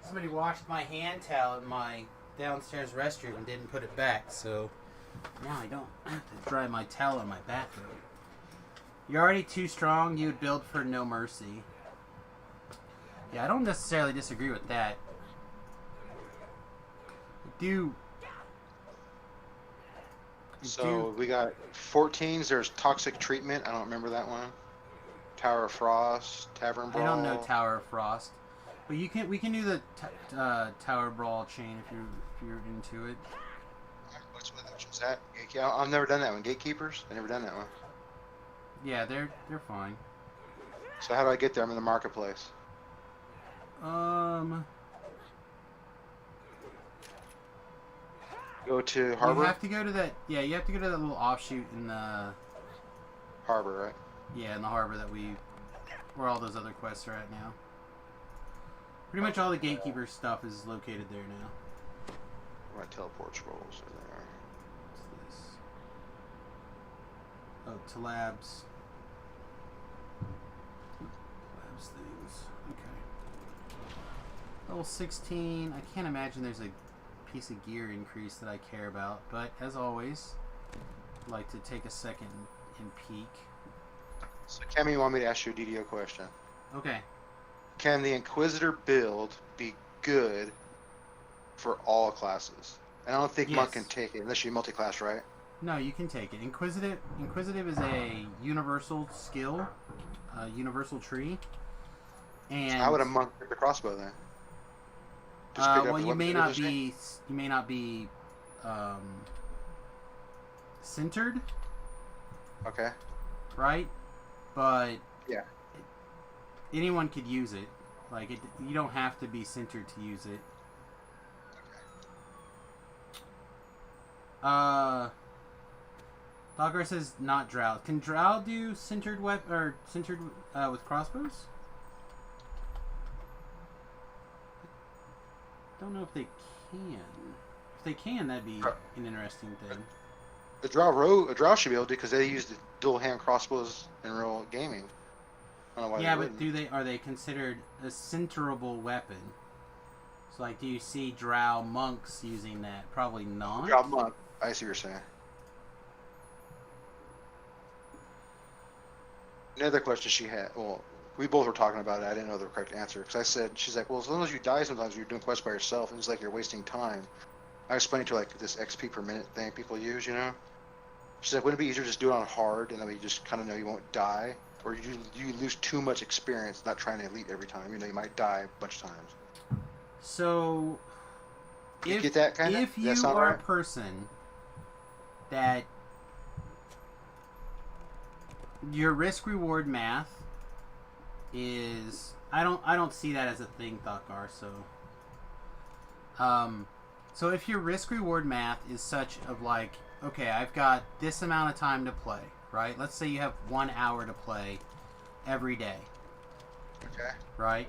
Somebody washed my hand towel in my downstairs restroom and didn't put it back, so now I don't have to dry my towel in my bathroom. You're already too strong, you would build for no mercy. Yeah, I don't necessarily disagree with that. So we got 14s. There's Toxic Treatment. I don't remember that one. Tower of Frost, Tavern Brawl. I don't know Tower of Frost, but we can do the Tower Brawl chain if you're into it. What's that? I've never done that one. Gatekeepers? I've never done that one. Yeah, they're fine. So how do I get there? I'm in the marketplace. Go to Harbor? You have to go to that. Yeah, you have to go to that little offshoot in the Harbor, right? Yeah, in the harbor where all those other quests are at now. Pretty much all the gatekeeper stuff is located there now. My teleport scrolls are there. What's this? Oh, to labs. Labs things. Okay. Level 16. I can't imagine there's a piece of gear increase that I care about, but as always, I'd like to take a second and peek. So, Cammy, you want me to ask you a DDO question? Okay. Can the Inquisitor build be good for all classes? And I don't think Monk can take it unless you multi-class, right? No, you can take it. Inquisitive is a universal skill, universal tree. And how would a Monk pick the crossbow then? Just pick up well, the you may weapon not be centered. Okay. Right? But yeah, anyone could use it. Like you don't have to be centered to use it. Okay. Dogger says not Drow. Can Drow do centered centered with crossbows? Don't know if they can. If they can, that'd be an interesting thing. A Drow should be able to because they use the dual hand crossbows in real gaming. I don't know why yeah, they but wouldn't. are they considered a centerable weapon? So, like, do you see Drow monks using that? Probably not. Drow monk. I see what you're saying. Another question she had. Well, we both were talking about it. I didn't know the correct answer because I said, she's like, well, as long as you die sometimes you're doing quests by yourself, and it's like you're wasting time. I explained to her, like, this XP per minute thing people use, you know? She's like, wouldn't it be easier to just do it on hard, and then you just kind of know you won't die? Or you lose too much experience not trying to elite every time. You know, you might die a bunch of times. So, you get that kind of? If you are a person that your risk-reward math is... I don't see that as a thing, Thakar, so... So if your risk-reward math is such of like, okay, I've got this amount of time to play, right? Let's say you have 1 hour to play every day. Okay. Right?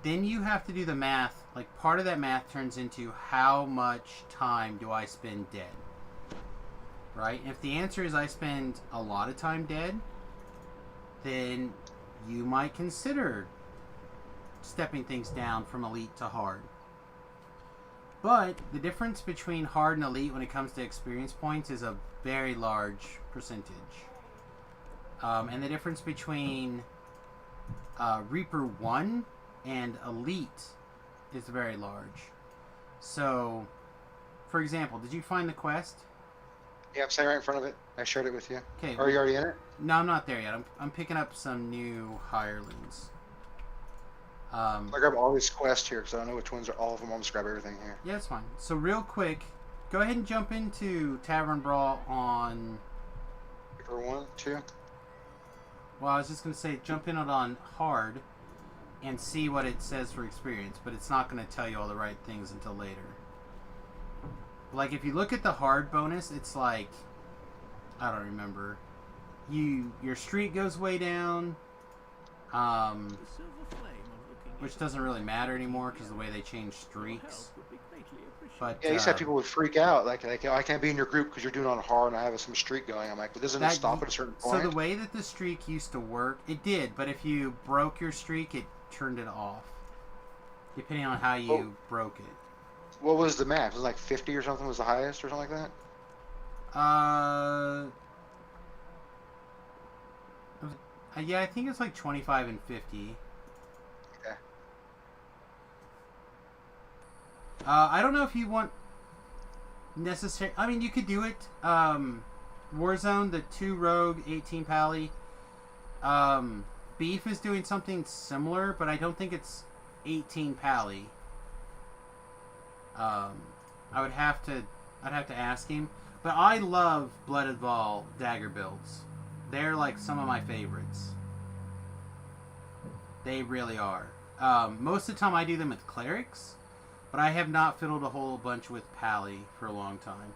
Then you have to do the math. Like, part of that math turns into how much time do I spend dead? Right? If the answer is I spend a lot of time dead, then you might consider stepping things down from elite to hard. But the difference between hard and elite when it comes to experience points is a very large percentage. And the difference between Reaper 1 and elite is very large. So, for example, did you find the quest? Yeah, I'm sitting right in front of it. I shared it with you. Okay. Are you already in it? No, I'm not there yet. I'm picking up some new hirelings. I grab all these quests here because I don't know which ones are all of them. I'll just grab everything here. Yeah, it's fine. So real quick, go ahead and jump into Tavern Brawl on... For 1, 2? Well, I was just going to say jump in it on hard and see what it says for experience, but it's not going to tell you all the right things until later. Like, if you look at the hard bonus, it's like... I don't remember. Your streak goes way down. Which doesn't really matter anymore because the way they change streaks. But yeah, you said people would freak out. Like oh, I can't be in your group because you're doing it on hard and I have some streak going. I'm like, but doesn't it stop at a certain point? So the way that the streak used to work, it did. But if you broke your streak, it turned it off. depending on how you broke it. What was the max? Was it like 50 or something was the highest or something like that? Yeah, I think it's like 25 and 50. Okay. I don't know if you want necessary. I mean, you could do it. Warzone, the 2 rogue, 18 pally. Beef is doing something similar, but I don't think it's 18 pally. I'd have to ask him. But I love Blooded Vol dagger builds. They're like some of my favorites. They really are. Most of the time I do them with clerics, but I have not fiddled a whole bunch with pally for a long time.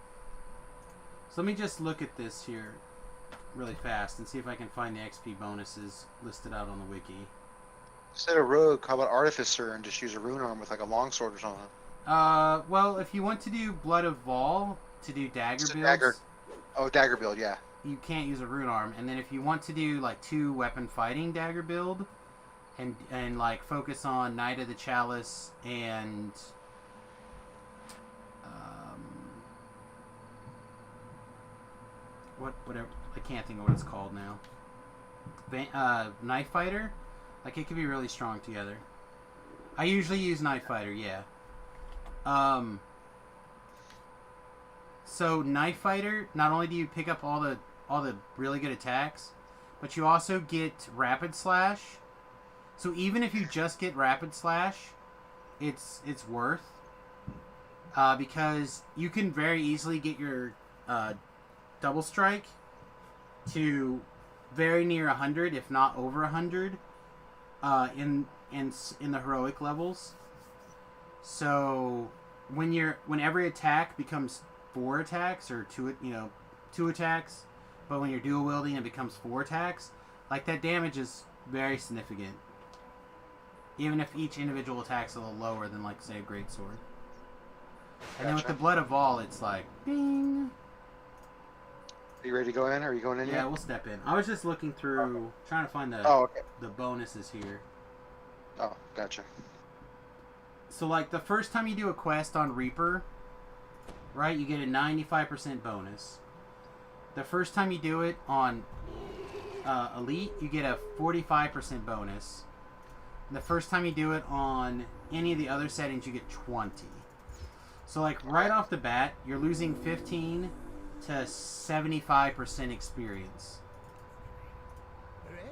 So let me just look at this here really fast and see if I can find the XP bonuses listed out on the wiki. Instead of rogue, how about artificer and just use a rune arm with like a longsword or something? Well, if you want to do Blood of Vol to do dagger Just a builds, dagger. Oh, dagger build, yeah. you can't use a rune arm. And then if you want to do like 2 weapon fighting dagger build and like focus on Knight of the Chalice and whatever, I can't think of what it's called now. Knife Fighter, like it could be really strong together. I usually use Knife Fighter, yeah. So Knife Fighter, not only do you pick up all the really good attacks, but you also get Rapid Slash. So even if you just get Rapid Slash, it's worth, because you can very easily get your Double Strike to very near 100, if not over 100, in the heroic levels. So when every attack becomes 4 attacks or 2 attacks, but when you're dual wielding it becomes 4 attacks, like that damage is very significant. Even if each individual attack's a little lower than, like, say, a greatsword. And then with the Blood of Vol, it's like, bing. Are you ready to go in? Are you going in yet? Yeah, we'll step in. I was just looking through, trying to find Okay. the bonuses here. Oh, gotcha. So, like, the first time you do a quest on Reaper, right, you get a 95% bonus. The first time you do it on Elite, you get a 45% bonus. And the first time you do it on any of the other settings, you get 20. So, like, right off the bat, you're losing 15 to 75% experience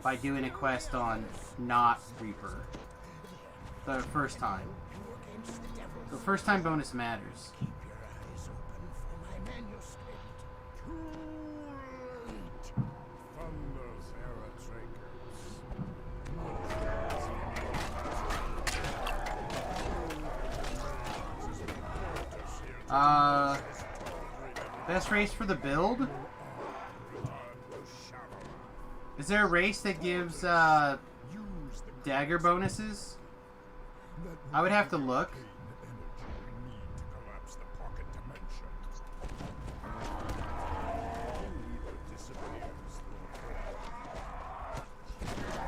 by doing a quest on not Reaper the first time. The first time bonus matters. Keep your eyes open for my manuscript. Too late. Thunder's Best race for the build? Is there a race that gives dagger bonuses? I would have to look.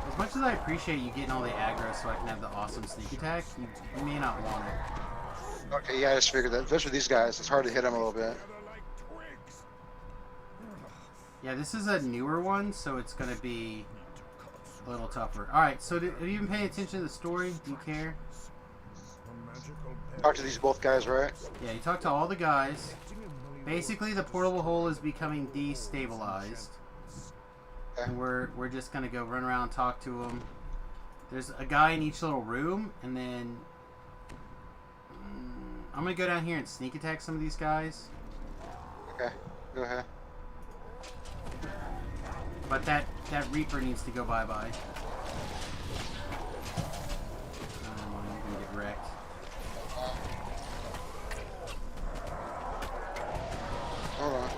As much as I appreciate you getting all the aggro so I can have the awesome sneak attack, you may not want it. Okay, yeah, I just figured that. Especially these guys, it's hard to hit them a little bit. Yeah, this is a newer one, so it's going to be a little tougher. Alright, so have you been paying attention to the story? Do you care? Talk to these both guys, right? Yeah, you talk to all the guys. Basically, the portable hole is becoming destabilized. Okay. And we're just going to go run around and talk to them. There's a guy in each little room, and then I'm going to go down here and sneak attack some of these guys. Okay, go ahead. But that Reaper needs to go bye-bye. I'm going to get wrecked. Hold on.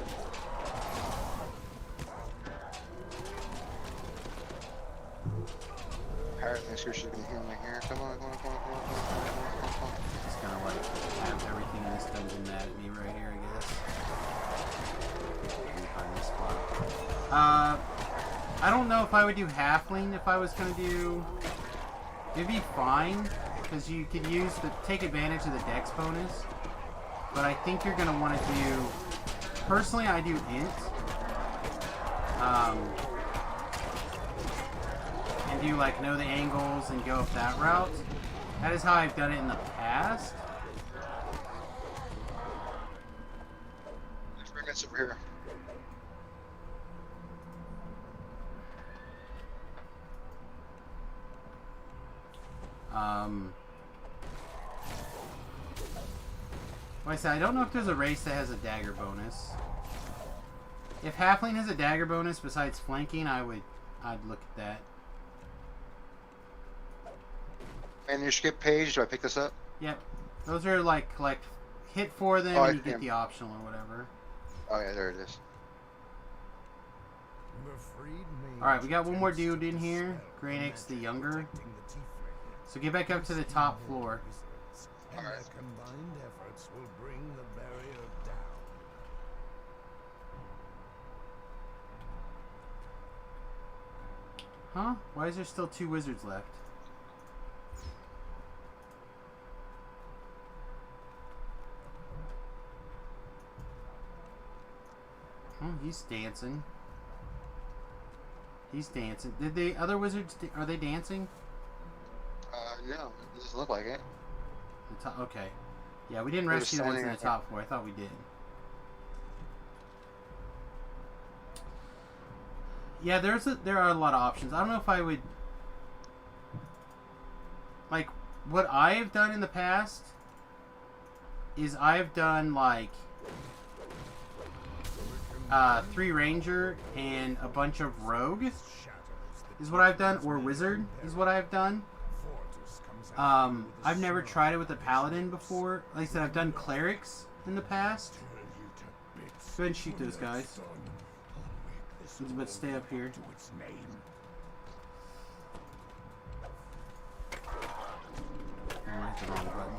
Pirate thinks you're just gonna heal me here. Come on, come on, come on, come on, come on, come on, come on, come on. Just kind of like have everything in this dungeon mad at me right here, I guess. Let me find this spot. I don't know if I would do halfling if I was gonna do. It'd be fine, because you could take advantage of the dex bonus. But I think you're gonna want to do. Personally, I do int. And do like know the angles and go up that route. That is how I've done it in the past. Let's bring this over here. Like I said, I don't know if there's a race that has a dagger bonus. If Halfling has a dagger bonus besides flanking, I'd look at that. And your skip page, do I pick this up? Yep. Those are like hit for them and you get the optional or whatever. Oh yeah, there it is. Alright, we got one more dude in here. Granix the Younger. So get back up to the top floor. And their combined efforts will bring the barrier down. Huh? Why is there still 2 wizards left? Oh, he's dancing. He's dancing. Did the other wizards, are they dancing? No, it doesn't look like it. Okay. Yeah, we didn't rescue the ones in the top floor. I thought we did. Yeah, there are a lot of options. I don't know if I would... Like, what I've done in the past is I've done, like, 3 ranger and a bunch of rogue is what I've done, or wizard is what I've done. I've never tried it with a paladin before. Like I said, I've done clerics in the past. Go ahead and shoot those guys. But stay up here. Oh, I hit the wrong button.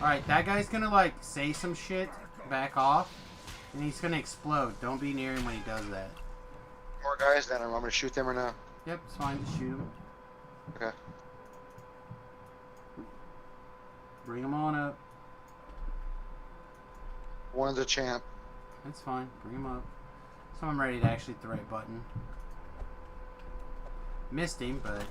Alright, that guy's gonna like say some shit, back off, and he's gonna explode. Don't be near him when he does that. More guys, then I'm gonna shoot them or no? Yep, it's fine, just shoot him. Okay. Bring him on up. One's a champ. That's fine, bring him up. So I'm ready to actually hit the right button. Missed him, but...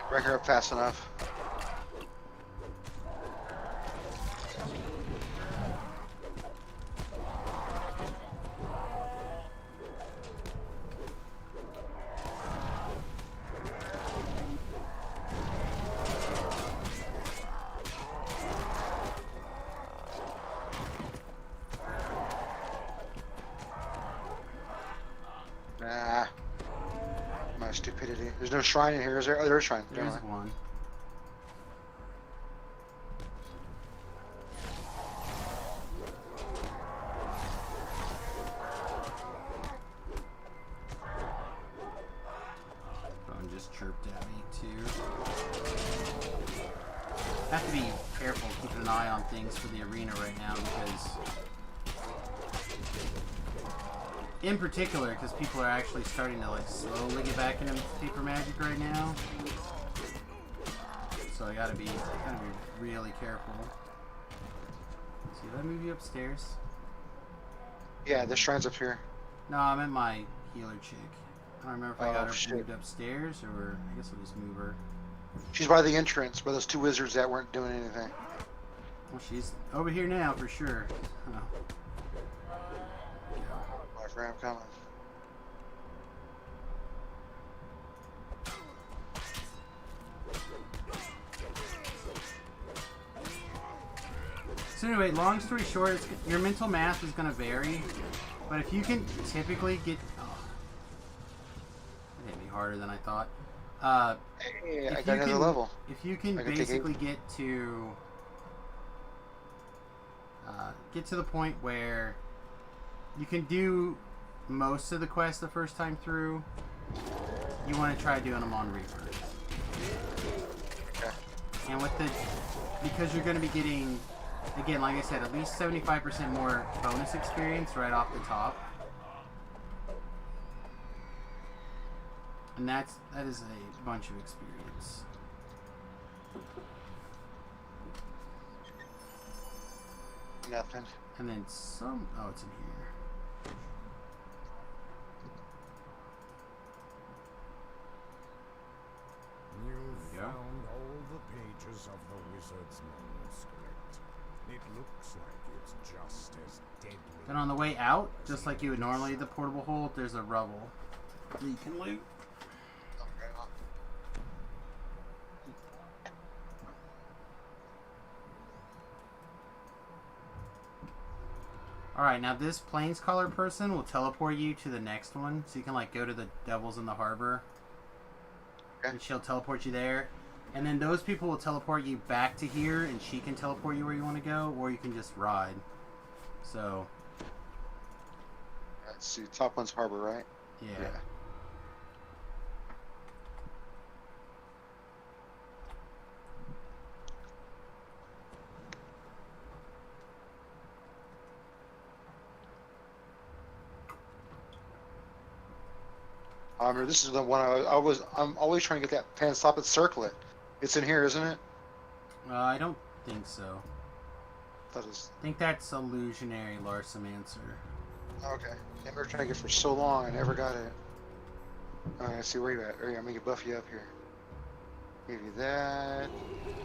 Break her up fast enough. Nah. My stupidity. There's no shrine in here, is there? Oh, there's a shrine. There's one. Phone just chirped at me too. I have to be careful keeping an eye on things for the arena right now because... In particular, because people are actually starting to like slowly get back into paper magic right now. So I gotta be really careful. Let's see, did I move you upstairs? Yeah, the shrine's up here. No, I meant my healer chick. I don't remember if I got her shit. moved upstairs or I guess I'll just move her. She's by the entrance, by those 2 wizards that weren't doing anything. Well, she's over here now for sure. Oh. My friend, I'm coming. So anyway, long story short, your mental math is going to vary, but if you can typically get... Oh, that hit me harder than I thought. Hey, I if got you another can, level. if you can I can take basically get to the point where you can do most of the quests the first time through, you want to try doing them on Reapers. Okay. And because you're going to be getting, again, like I said, at least 75% more bonus experience right off the top. And that is a bunch of experience. Nothing. And then some... Oh, it's in here. You've Yeah. found all the pages of the wizard's manuscript. It looks like it's just as deadly. Then on the way out, just like you would normally at the portable hold, there's a rubble that you can loot. Okay. Alright, now this Planescaller person will teleport you to the next one. So you can like go to the Devils in the Harbor. Okay. And she'll teleport you there. And then those people will teleport you back to here, and she can teleport you where you want to go, or you can just ride. So, Let's see. Top one's Harbor, right? yeah. This is the one I'm always trying to get that pen. Stop it, circle it. It's in here, isn't it? I don't think so. That is. I think that's Illusionary Larsomancer. Okay. I've been trying to get it for so long. I never got it. Alright, let's see where you at. Here, I'm gonna buff you up here. Give you that.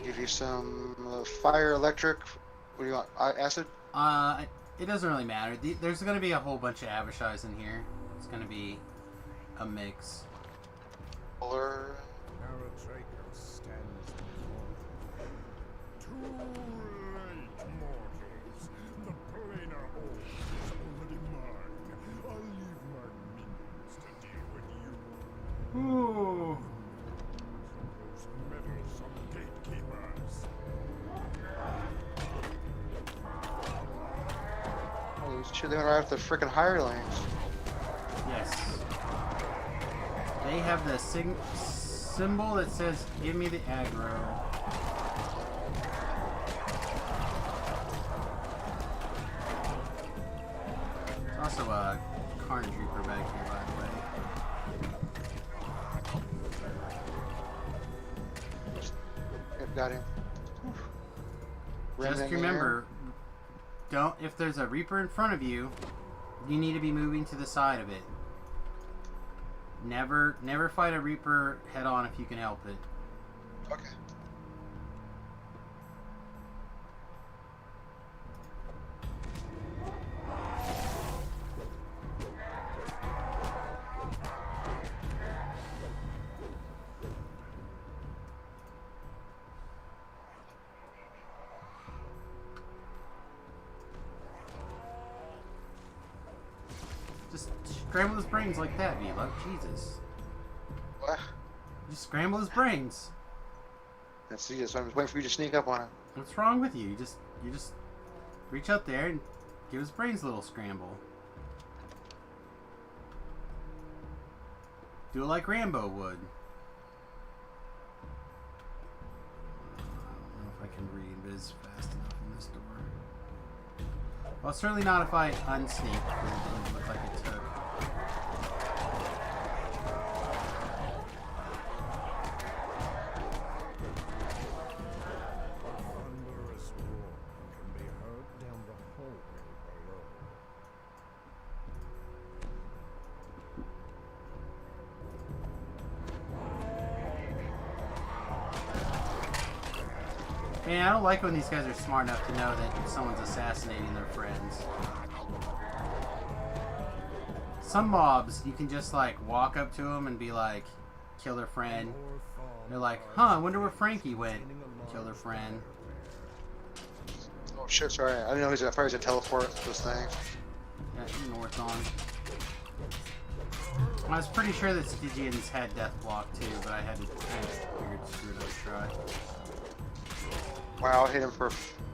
Give you some fire, electric. What do you want? Acid? It doesn't really matter. There's going to be a whole bunch of Avishais in here. It's going to be a mix. Polar. Paratraker stands before you. Too late, mortals. The planar orb is already mine. I'll leave my minions to deal with you. Ooh. Those meddlesome gatekeepers. Oh, shit, they went right after the frickin' hirelings. Yes. They have the symbol that says, "Give me the aggro." There's also a Carnage Reaper back here, by the way. Yep, got him. Just remember, if there's a Reaper in front of you, you need to be moving to the side of it. Never fight a Reaper head on if you can help it. Okay. Just scramble his brains like that, Vila. Jesus. What? Just scramble his brains. Let's see this. I'm just waiting for you to sneak up on him. What's wrong with you? You just reach out there and give his brains a little scramble. Do it like Rambo would. I don't know if I can read Viz fast enough in this door. Well, certainly not if I unsneak, because it didn't look like it took. A thunderous roar can be heard down the hallway below. Man, I don't like when these guys are smart enough to know that someone's assassinating their friends. Some mobs, you can just like walk up to them and be like, kill their friend. They're like, huh, I wonder where Frankie went. Kill their friend. Oh shit, sorry. I didn't know he's a teleport this thing. Yeah, north on. I was pretty sure that Stygians had death block too, but I hadn't figured screw it, let's try. Wow, I hit him for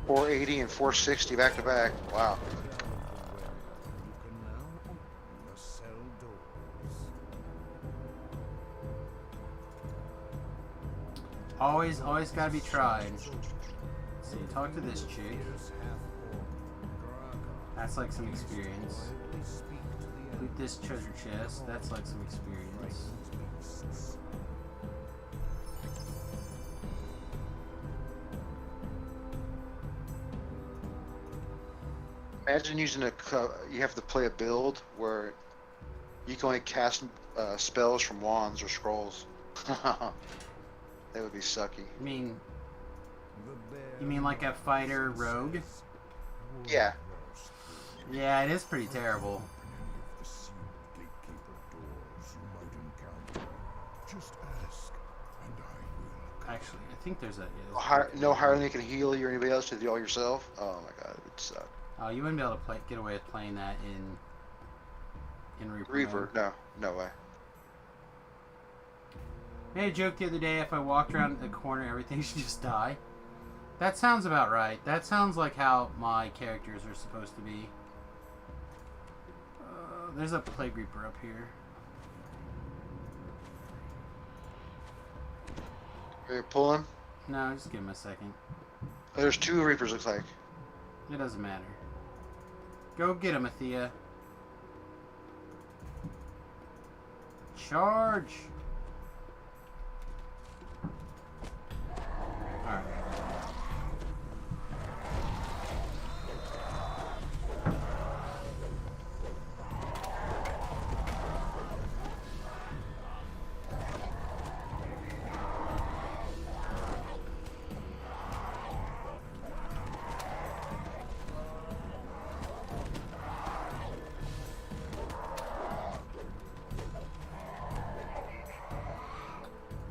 480 and 460 back to back. Wow. You can now open the cell doors. Always gotta be tried. Let's see, talk to this chick. Here's half-orc Graga. That's like some experience. Quietly speak to the Loot this treasure chest. That's like some experience. beasts. Imagine using you have to play a build where you can only cast spells from wands or scrolls. That would be sucky. You mean like a fighter rogue? Yeah. Yeah, it is pretty terrible. The sealed gatekeeper doors you might encounter. Just ask, and I will. Actually, I think there's a. No higher than you can heal you or anybody else to do all yourself. Oh my god, it would suck. Oh, you wouldn't be able to get away with playing that in Reaper. Reaver, mode. no way. I made a joke the other day. If I walked around the corner, everything should just die. That sounds about right. That sounds like how my characters are supposed to be. There's a Plague Reaper up here. Are you pulling? No, just give him a second. Oh, there's 2 Reapers, looks like. It doesn't matter. Go get him, Athea. Charge! Alright.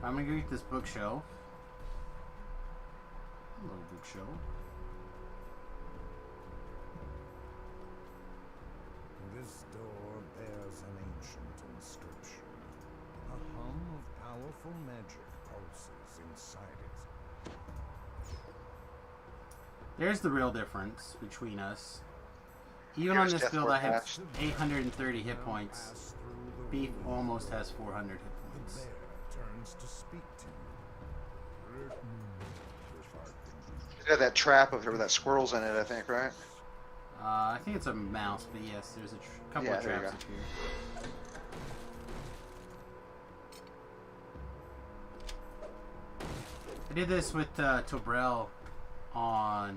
I'm gonna go get this bookshelf. Little bookshelf. This door bears an ancient inscription. A hum of powerful magic pulses inside it. There's the real difference between us. Even Here's on this Death build, Ward I have Pass. 830 hit points. Pass through the Beef room. almost has 400 hit The points. bear turns to speak to you. Let me know if I can be It's got that trap of where that squirrel's in it, I think, right? I think it's a mouse, but yes, there's a couple Yeah, of there you traps go. up here. I did this with Tobrel on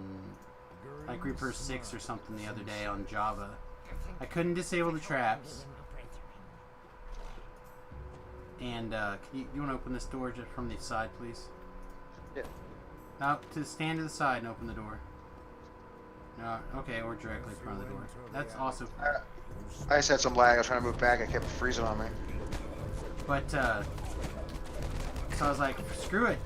like Reaper 6 or something the other day on Java. I couldn't disable the traps. And you want to open this door just from the side, please? Yeah. Now, to stand to the side and open the door. No, okay, or directly in front of the door. That's also fine. I just had some lag. I was trying to move back. I kept freezing on me. But so I was like, screw it.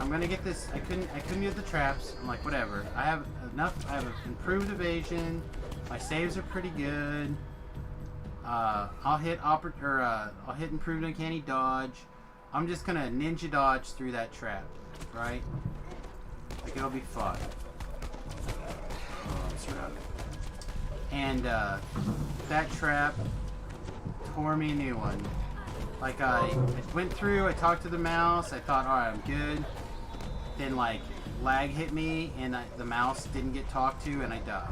I'm gonna get this. I couldn't get the traps. I'm like, whatever. I have enough. I have improved evasion. My saves are pretty good. I'll hit I'll hit improved uncanny dodge. I'm just gonna ninja dodge through that trap, right? Like it'll be fun. Oh, that's right. And that trap tore me a new one. Like I went through, I talked to the mouse, I thought, alright, I'm good. Then like lag hit me and the mouse didn't get talked to and I died.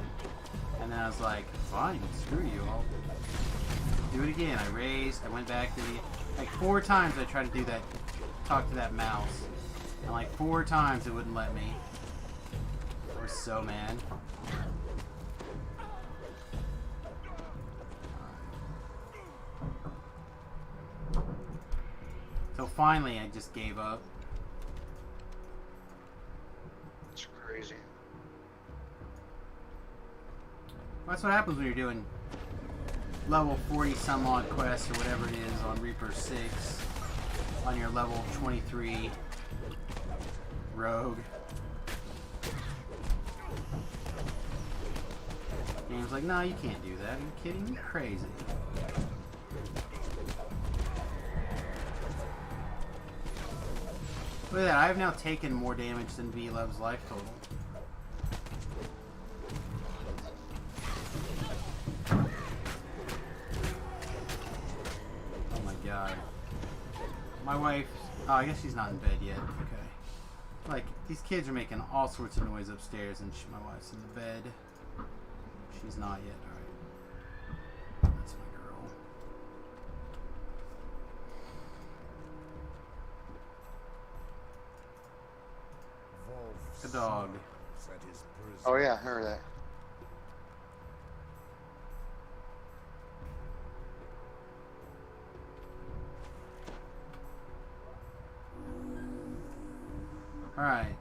And then I was like, fine, screw you, I'll do it again. I raised, I went back to like 4 times I tried to do that, talk to that mouse. And like 4 times it wouldn't let me. I was so mad. So finally, I just gave up. It's crazy. That's what happens when you're doing level 40 some odd quests or whatever it is on Reaper 6 on your level 23 rogue. Game's like, no, you can't do that. Are you kidding? You're crazy. Look at that, I have now taken more damage than V loves life total. Oh my god. My wife, oh, I guess she's not in bed yet. Okay. Like, these kids are making all sorts of noise upstairs and my wife's in the bed. She's not yet, alright. That's my girl. The dog. Oh yeah, I remember that. Alright.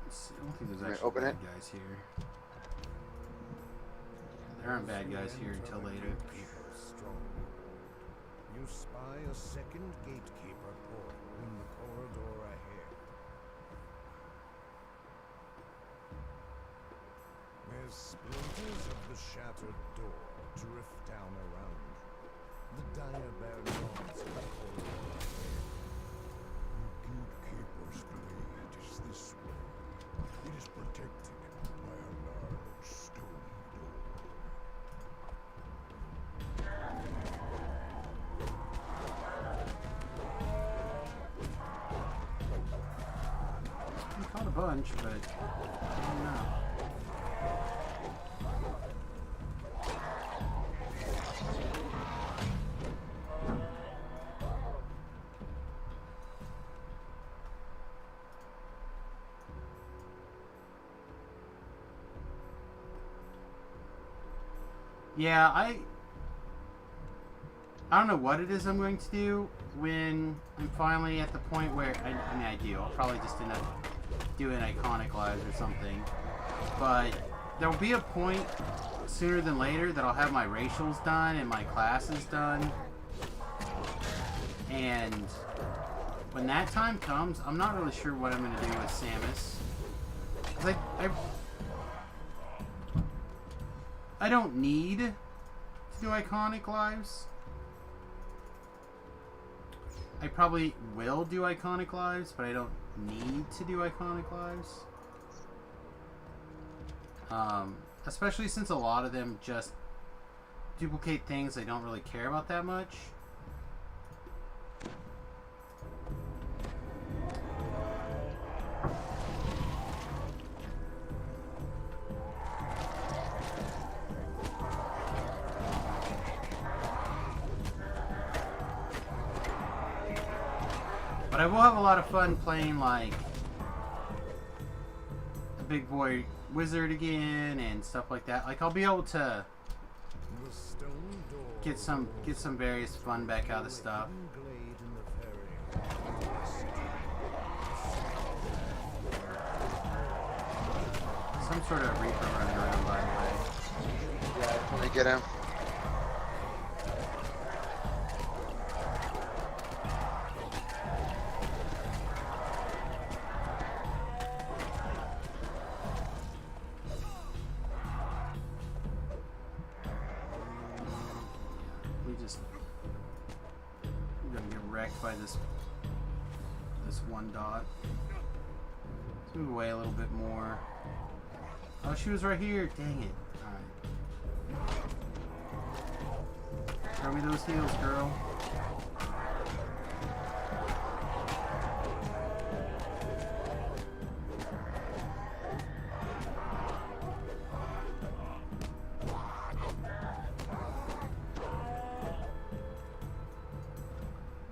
Let's see. I don't think there's Can I actually open bad it? guys here. There aren't bad guys here until later. You spy a second gatekeeper portal in the corridor ahead. There's splinters of the shattered door drift down around you. The dire bear nods in the corridor ahead. The gatekeeper's blade is this way. It is protected by a large stone door. We caught a bunch, but I don't know. Yeah, I don't know what it is I'm going to do when I'm finally at the point where I mean I do. I'll probably just end up doing Iconic Lives or something. But there will be a point sooner than later that I'll have my racials done and my classes done. And when that time comes, I'm not really sure what I'm going to do with Samus. 'Cause I don't need to do Iconic Lives. I probably will do Iconic Lives, but I don't need to do Iconic Lives. Especially since a lot of them just duplicate things I don't really care about that much. But I will have a lot of fun playing like the big boy wizard again and stuff like that. Like I'll be able to get some various fun back out of stuff. Some sort of Reaper running around, by the way. Yeah, let me get him. We're gonna get wrecked by this one dot. Let's move away a little bit more. Oh, she was right here. Dang it. Alright. Throw me those heals, girl.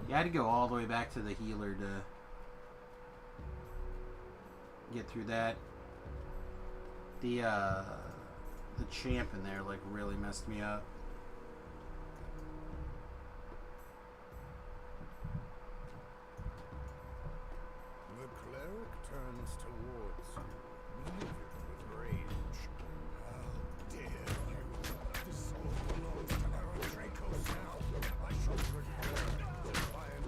I had to go all the way back to the healer to get through that. The champ in there like really messed me up. The cleric turns towards you, livid with rage. How dare you! This soul belongs to our Dracos now. I shall return it by an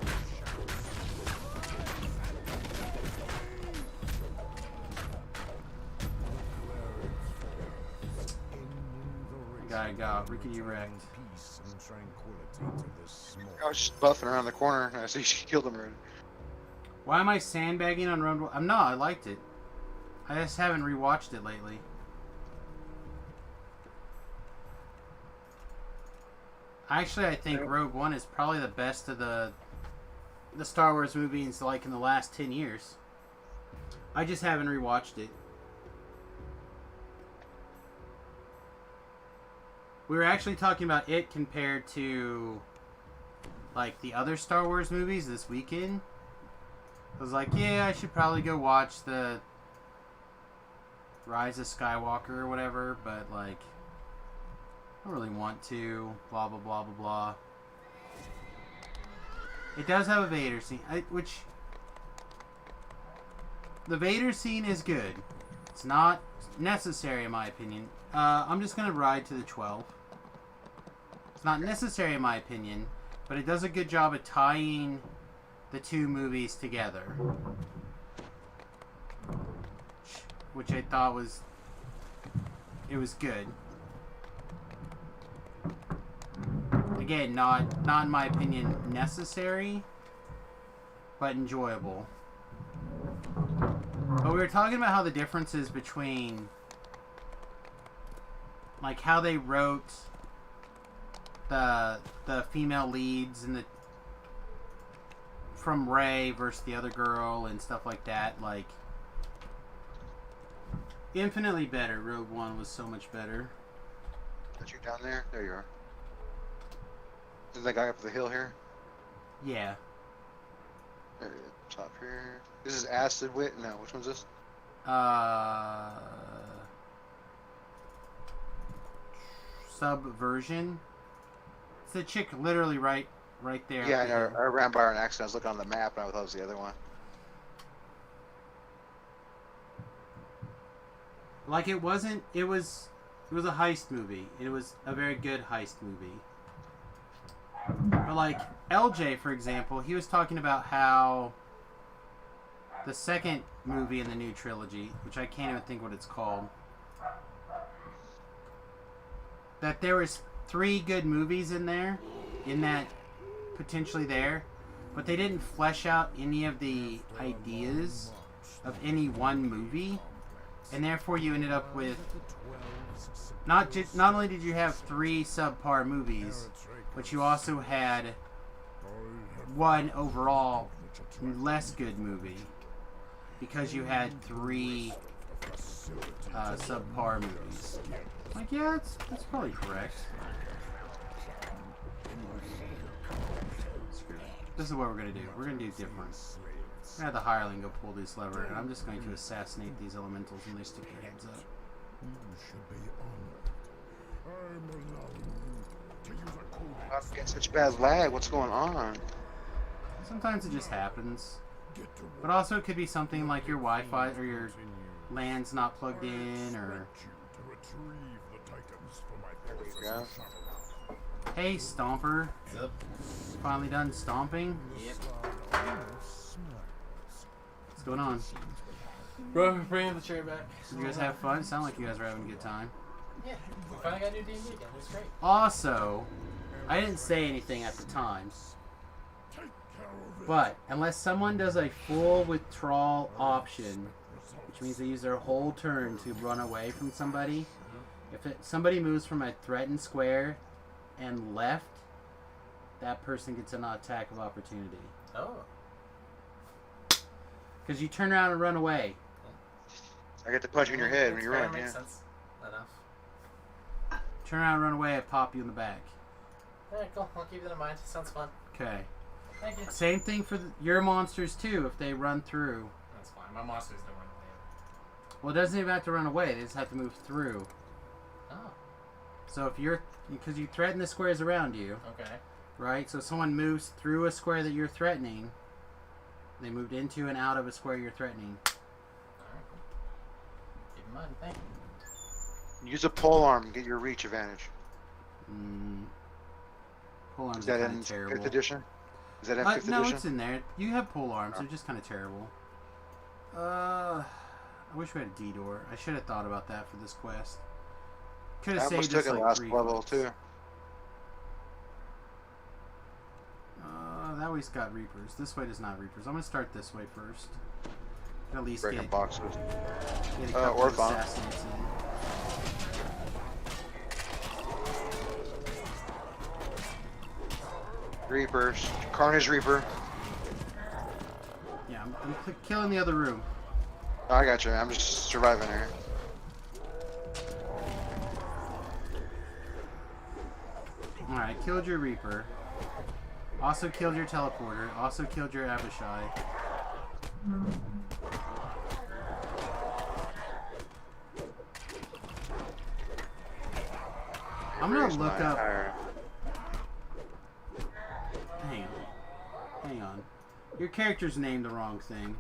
guy got rickety wrecked. Peace and tranquility to this small. I was just buffing around the corner and I see she killed him already. Why am I sandbagging on Rambo? I'm not. I liked it. I just haven't rewatched it lately. Actually, I think Rogue One is probably the best of the Star Wars movies like in the last 10 years. I just haven't rewatched it. We were actually talking about it compared to like the other Star Wars movies this weekend. I was like, yeah, I should probably go watch the Rise of Skywalker or whatever, but like I don't really want to, blah blah blah blah blah. It does have a Vader scene, which the Vader scene is good. It's not necessary in my opinion. I'm just gonna ride to the 12. It's not necessary in my opinion, but it does a good job of tying the two movies together, which I thought was good. Again, not in my opinion necessary, but enjoyable. But we were talking about how the differences between like how they wrote the female leads and the from Rey versus the other girl and stuff like that, like infinitely better. Rogue One was so much better. Got you down there? There you are. Is that guy up the hill here? Yeah. There he is. Top here. This is Acid Wit? No, which one's this? Subversion. It's the chick literally right there. Yeah, I know. I ran by her on accident. I was looking on the map and I thought it was the other one. Like it was a heist movie. It was a very good heist movie. But like LJ, for example, he was talking about how the second movie in the new trilogy, which I can't even think what it's called, that there was 3 good movies in there, in that potentially there, but they didn't flesh out any of the ideas of any one movie, and therefore you ended up with not only did you have 3 subpar movies, but you also had one overall less good movie because you had 3 subpar movies. Like, yeah, that's probably correct. Screw it. This is what we're gonna do. We're gonna do different. We're gonna have the hireling go pull this lever, and I'm just going to assassinate these elementals when they stick their heads up. You should be honored. I'm allowing you to use a code. I'm getting such bad lag. What's going on? Sometimes it just happens. But also it could be something like your Wi-Fi or your LAN's not plugged in, or... There we go. Hey, Stomper. What's up? Finally done stomping? Yep. What's going on? Bro, bringing the chair back. Did you guys have fun? Sound like you guys were having a good time. Yeah, we finally got new D&D again. It was great. Also, I didn't say anything at the time, but unless someone does a full withdrawal option, which means they use their whole turn to run away from somebody, if somebody moves from a threatened square and left, that person gets an attack of opportunity. Oh. Because you turn around and run away. I get to punch you in your head when you Fair, run, makes yeah. sense. Enough. Turn around and run away, I pop you in the back. Alright, cool. I'll keep that in mind. Sounds fun. Okay. Thank you. Same thing for your monsters too, if they run through. That's fine. My monsters don't run away. Well, it doesn't even have to run away, they just have to move through. Oh. So if you're, because you threaten the squares around you, Okay. right? So if someone moves through a square that you're threatening, they moved into and out of a square you're threatening. Alright, cool. Keep in mind. Thank you. Use a pole arm and get your reach advantage. Pole arms Is that are in kind of terrible. 5th edition? Is that in 5th No, edition? it's in there. You have pole arms. They're just kind of terrible. I wish we had a D-door. I should have thought about that for this quest. Could I have almost saved us took it like last 3 level fights. too. That way's got Reapers. This way does not Reapers. I'm gonna start this way first. At least Breaking get boxes. a couple of Orphan. assassins in. Reapers. Carnage Reaper. Yeah, I'm killing the other room. Oh, I got you. I'm just surviving here. Alright, killed your Reaper. Also killed your teleporter. Also killed your Abishai. I'm gonna Where's look my up. iron? Hang on. Hang on. Your character's named the wrong thing.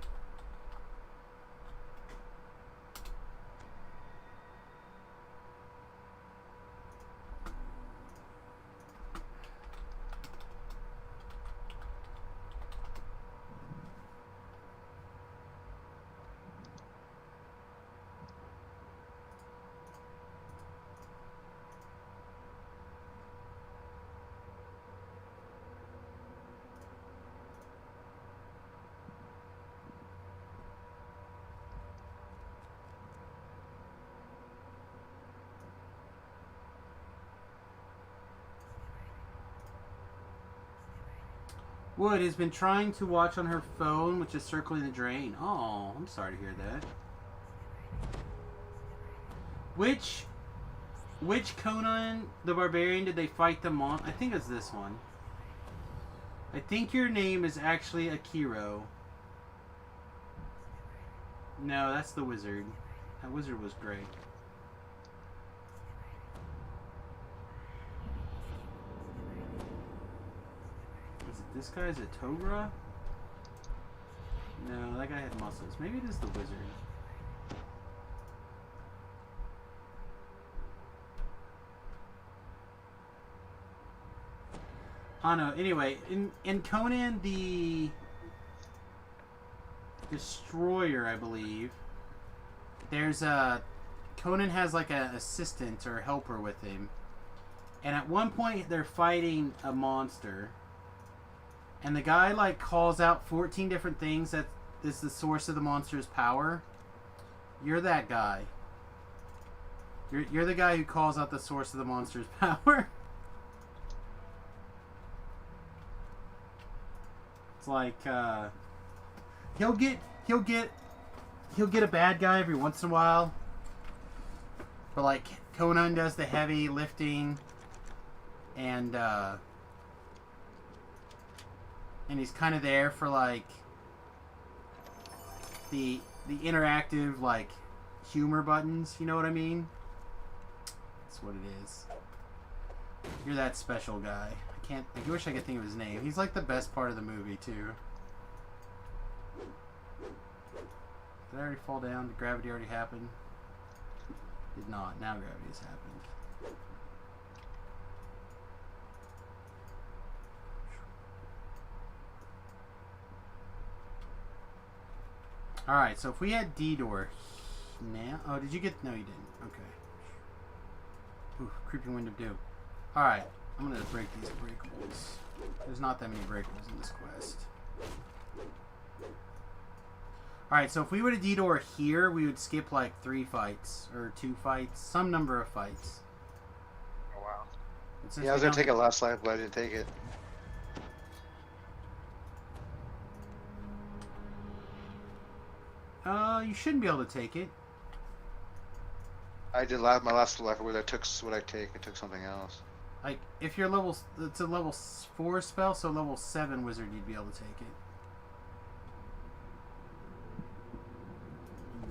Wood has been trying to watch on her phone, which is circling the drain. Oh, I'm sorry to hear that. Which Conan the Barbarian did they fight them on? I think it's this one. I think your name is actually Akiro. No, that's the wizard. That wizard was great. Is it this guy? Is it Togra? No, that guy had muscles. Maybe it is the wizard. Oh no, anyway, in Conan the Destroyer, I believe, there's a... Conan has like an assistant or helper with him. And at one point they're fighting a monster. And the guy like calls out 14 different things that is the source of the monster's power. You're that guy. You're the guy who calls out the source of the monster's power. It's like he'll get a bad guy every once in a while. But like Conan does the heavy lifting and he's kind of there for like the interactive like humor buttons, you know what I mean? That's what it is. You're that special guy. I wish I could think of his name. He's like the best part of the movie too. Did I already fall down? Did gravity already happen? Did not. Now gravity has happened. Alright, so if we had D-Door now... Oh, did you get... No, you didn't. Okay. Ooh, creeping wind of doom. Alright, I'm gonna break these breakables. There's not that many breakables in this quest. Alright, so if we would have D-Door here, we would skip like 3 fights. Or 2 fights. Some number of fights. Oh, wow. And since Yeah, I was we gonna don't- take it last life, but I didn't take it. You shouldn't be able to take it. I did my last life where I took what I take. I took something else. Like, if you're level... It's a level 4 spell, so level 7 wizard, you'd be able to take it.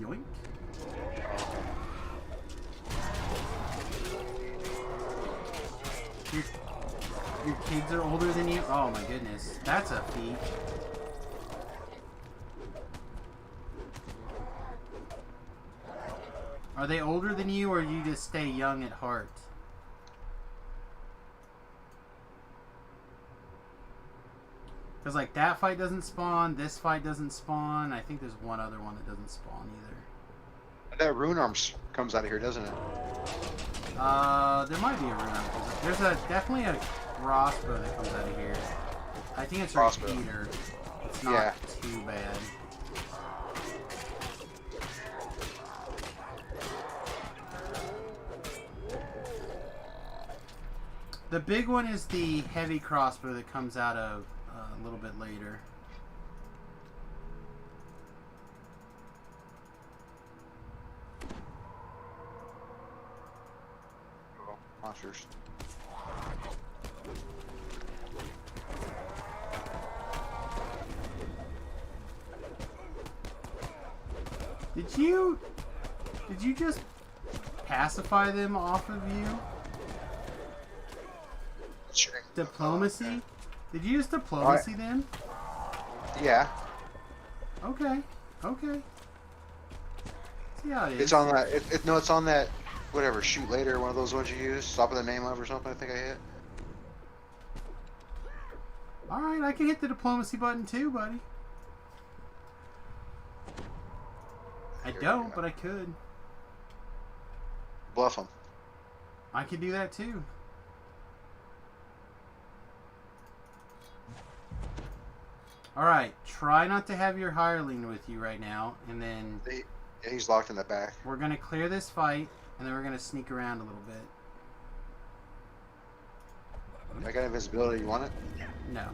Yoink. Your kids are older than you? Oh my goodness. That's a feat. Are they older than you, or you just stay young at heart? Because, like, that fight doesn't spawn, this fight doesn't spawn. I think there's one other one that doesn't spawn either. That rune arms comes out of here, doesn't it? There might be a rune. There's definitely a crossbow that comes out of here. I think it's a Crossbow. repeater. It's not Yeah. too bad. The big one is the heavy crossbow that comes out of a little bit later. Oh, monsters. Did you just pacify them off of you? Sure. Diplomacy? Did you use diplomacy then? Yeah. Okay. Okay. See how it is. It's on that. No, it's on that. Whatever. Shoot later. One of those ones you use. Stop with the name of or something. I think I hit. Alright, I can hit the diplomacy button too, buddy. I Here we don't, go. but I could. Bluff them. I could do that too. Alright, try not to have your hireling with you right now, and then Yeah, he's locked in the back. we're going to clear this fight, and then we're going to sneak around a little bit. I got invisibility. You want it? No.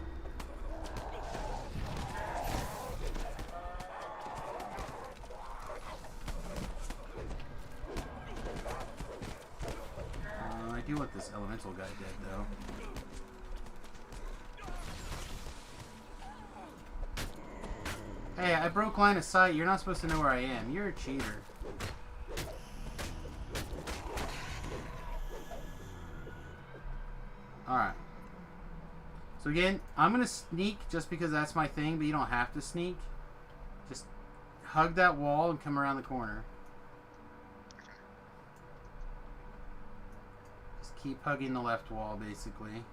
I do want this elemental guy dead, though. Hey, I broke line of sight. You're not supposed to know where I am. You're a cheater. Alright. So again, I'm going to sneak just because that's my thing, but you don't have to sneak. Just hug that wall and come around the corner. Just keep hugging the left wall, basically.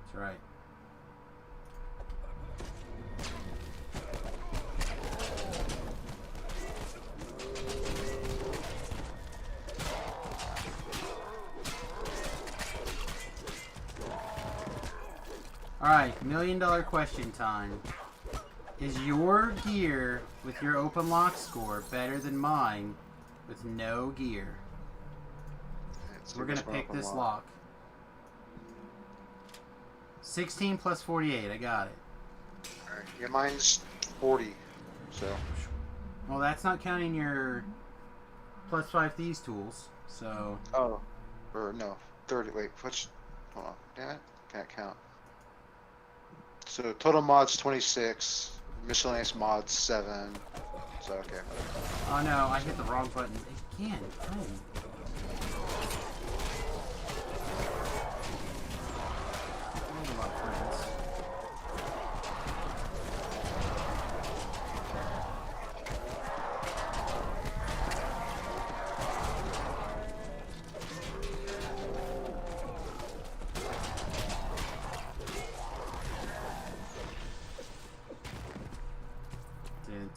That's right. Alright, $1 million question time. Is your gear with your open lock score better than mine with no gear? It's We're gonna pick this lock. 16 plus 48, I got it. Alright. Yeah, mine's 40. So. Well, that's not counting your plus 5 thieves tools, so... Oh. Or no. 30. Wait. Which? Hold on. Damn it. Can't count. So total mods 26. Miscellaneous mods 7. So okay. Oh no, I hit the wrong button again. Oh. I have a lot of friends.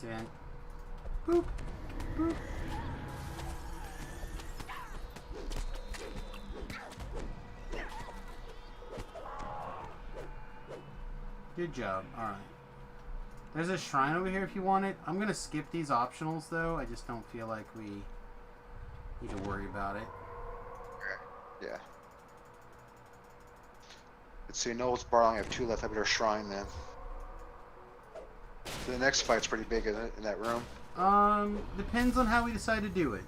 Dun. Boop. Boop. Good job. Alright. There's a shrine over here if you want it. I'm going to skip these optionals, though. I just don't feel like we need to worry about it. Yeah. Let's see. Noel's bar. I only have 2 left. I better shrine then. The next fight's pretty big in that room. Depends on how we decide to do it.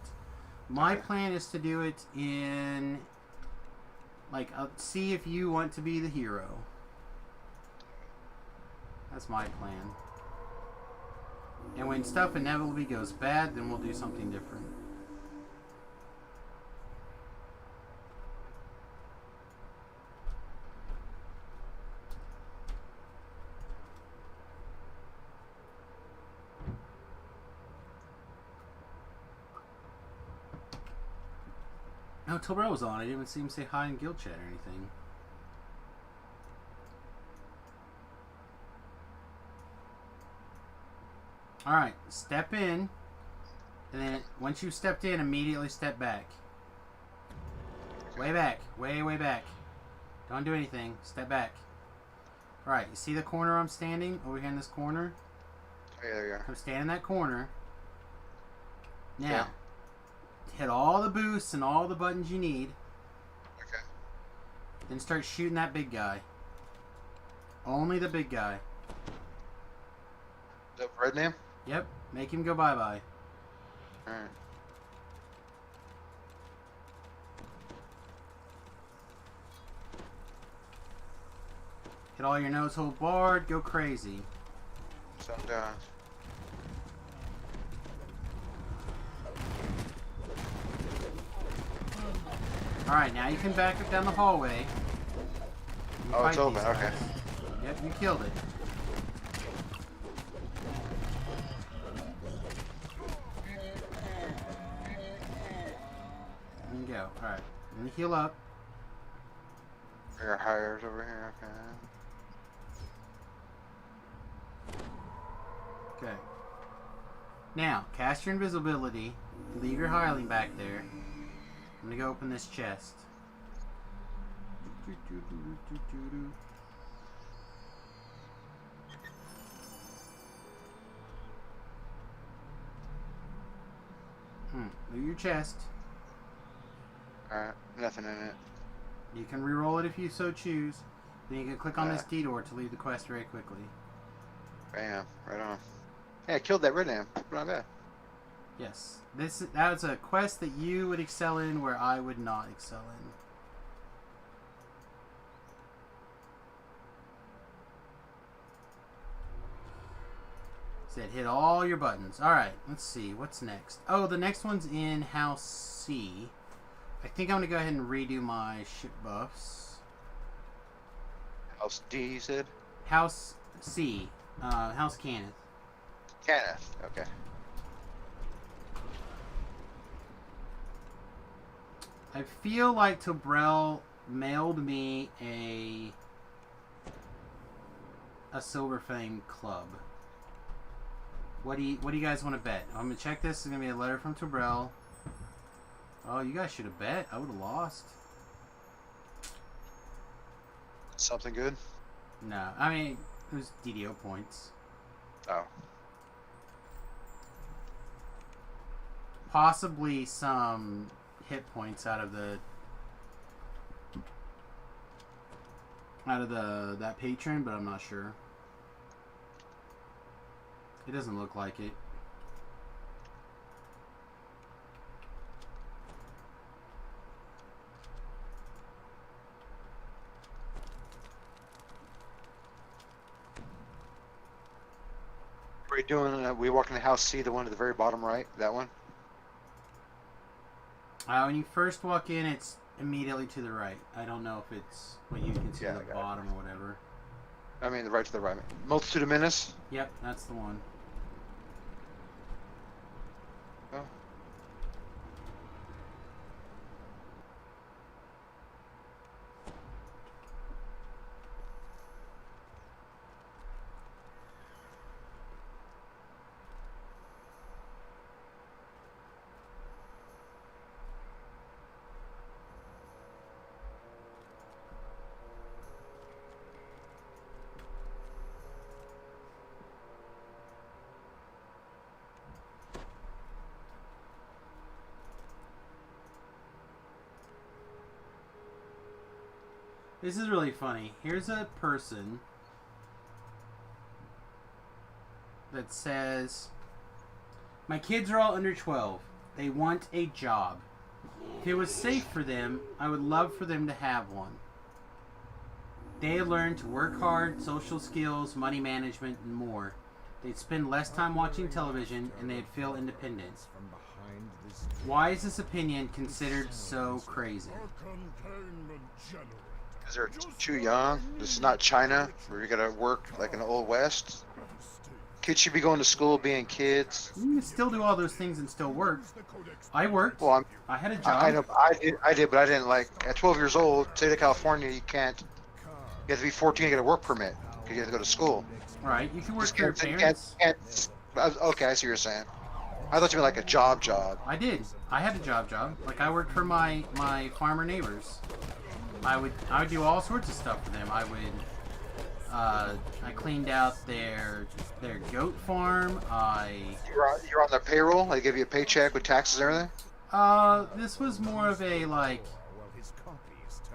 My Okay. plan is to do it in, like, see if you want to be the hero. That's my plan. And when stuff inevitably goes bad, then we'll do something different. Oh, Tobro was on. I didn't even see him say hi in guild chat or anything. Alright, step in. And then once you've stepped in, immediately step back. Way back. Way, way back. Don't do anything. Step back. Alright, you see the corner I'm standing? Over here in this corner? Oh, yeah, there you are. I'm standing in that corner. Now, Yeah. hit all the boosts and all the buttons you need. Okay. Then start shooting that big guy. Only the big guy. Is that red name? Yep. Make him go bye-bye. Alright. Hit all your nose hole barred. Go crazy. Some guys. Alright, now you can back up down the hallway. and Oh, it's fight open, these okay. guys. Yep, you killed it. There you go. Alright. Let me heal up. I got hires over here, okay. Okay. Now, cast your invisibility. Leave your hireling back there. I'm gonna go open this chest. Leave your chest. Alright, nothing in it. You can re-roll it if you so choose. Then you can click on this Yeah. D-door to leave the quest very quickly. Bam, right on. Hey, I killed that red name. Not bad. Yes. That was a quest that you would excel in where I would not excel in. Said hit all your buttons. Alright, let's see. What's next? Oh, the next one's in House C. I think I'm going to go ahead and redo my ship buffs. House D, you said? House C. House Canneth. Kenneth. Okay. I feel like Tobrel mailed me a Silver Fang club. What do you guys want to bet? I'm gonna check this. It's gonna be a letter from Tobrel. Oh, you guys should have bet. I would have lost. Something good? No, I mean it was DDO points. Oh. Possibly some hit points out of that patron, but I'm not sure. It doesn't look like it. What are we doing? We walking to House C, the one at the very bottom right? That one? When you first walk in, it's immediately to the right. I don't know if it's what you can see Yeah, at I the got it. bottom or whatever. I mean, the right to the right. Multitude of Menace? Yep, that's the one. Oh. This is really funny. Here's a person that says, "My kids are all under 12. They want a job. If it was safe for them, I would love for them to have one. They learn to work hard, social skills, money management, and more. They'd spend less time watching television, and they'd feel independent. From behind this Why is this opinion considered so crazy?" our containment generator. Is there too young? This is not China, where you gotta work like in the Old West. Kids should be going to school being kids. You can still do all those things and still work. I worked. Well, I had a job. I know, I did, but I didn't like. At 12 years old, state of California, you can't. You have to be 14 to get a work permit because you have to go to school. Right, you can work Just for your parents. okay, I see what you're saying. I thought you meant like a job. I did. I had a job. Like I worked for my farmer neighbors. I would do all sorts of stuff for them. I cleaned out their goat farm. You're on the payroll. They give you a paycheck with taxes and everything. This was more of a like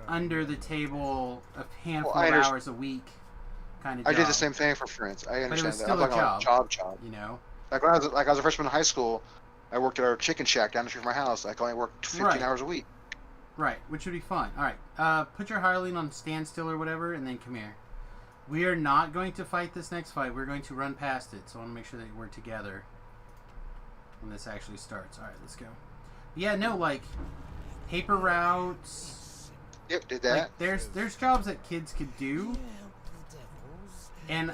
under the table, a handful Well, of hours a week kind of job. I did the same thing for friends. I But it understand was that. still I'm talking a about job. you know. Like when I was a freshman in high school, I worked at our chicken shack down the street from my house. I only worked 15 hours a week. Right, which would be fun. All right, put your Harleen on standstill or whatever, and then come here. We are not going to fight this next fight. We're going to run past it. So I want to make sure that we're together when this actually starts. All right, let's go. Yeah, no, like paper routes. Yep, did that. Like, there's jobs that kids could do, and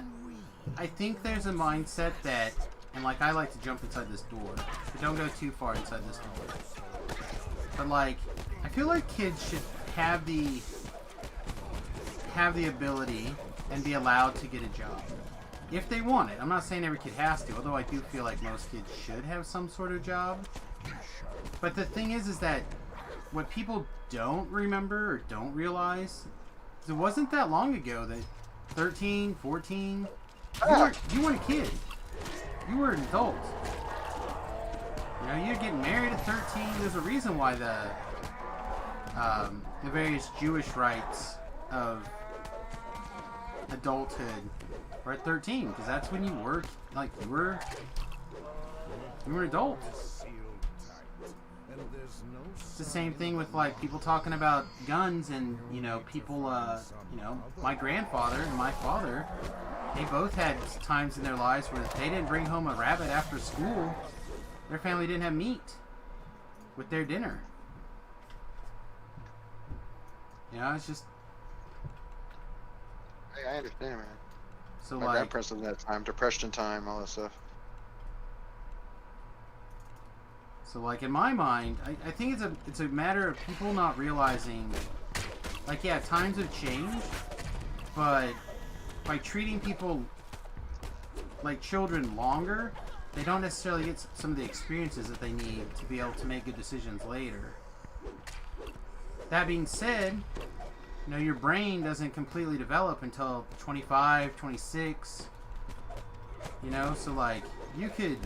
I think there's a mindset that, and like I like to jump inside this door, but don't go too far inside this door. But like, I feel like kids should have the ability and be allowed to get a job if they want it. I'm not saying every kid has to, although I do feel like most kids should have some sort of job. But the thing is that what people don't remember or don't realize is it wasn't that long ago that 13, 14, you weren't a kid. You were an adult. You know, you're getting married at 13. There's a reason why the various Jewish rites of adulthood are at 13, because that's when you were like you were an adult. It's the same thing with like people talking about guns, and you know, people you know, my grandfather and my father, they both had times in their lives where they didn't bring home a rabbit after school. Their family didn't have meat with their dinner. You know, it's just. Hey, I understand, man. So My like, grandparents lived in that time, depression time, all that stuff. so like in my mind, I think it's a matter of people not realizing, like, yeah, times have changed, but by treating people like children longer, they don't necessarily get some of the experiences that they need to be able to make good decisions later. That being said, you know, your brain doesn't completely develop until 25, 26, you know, so like, you can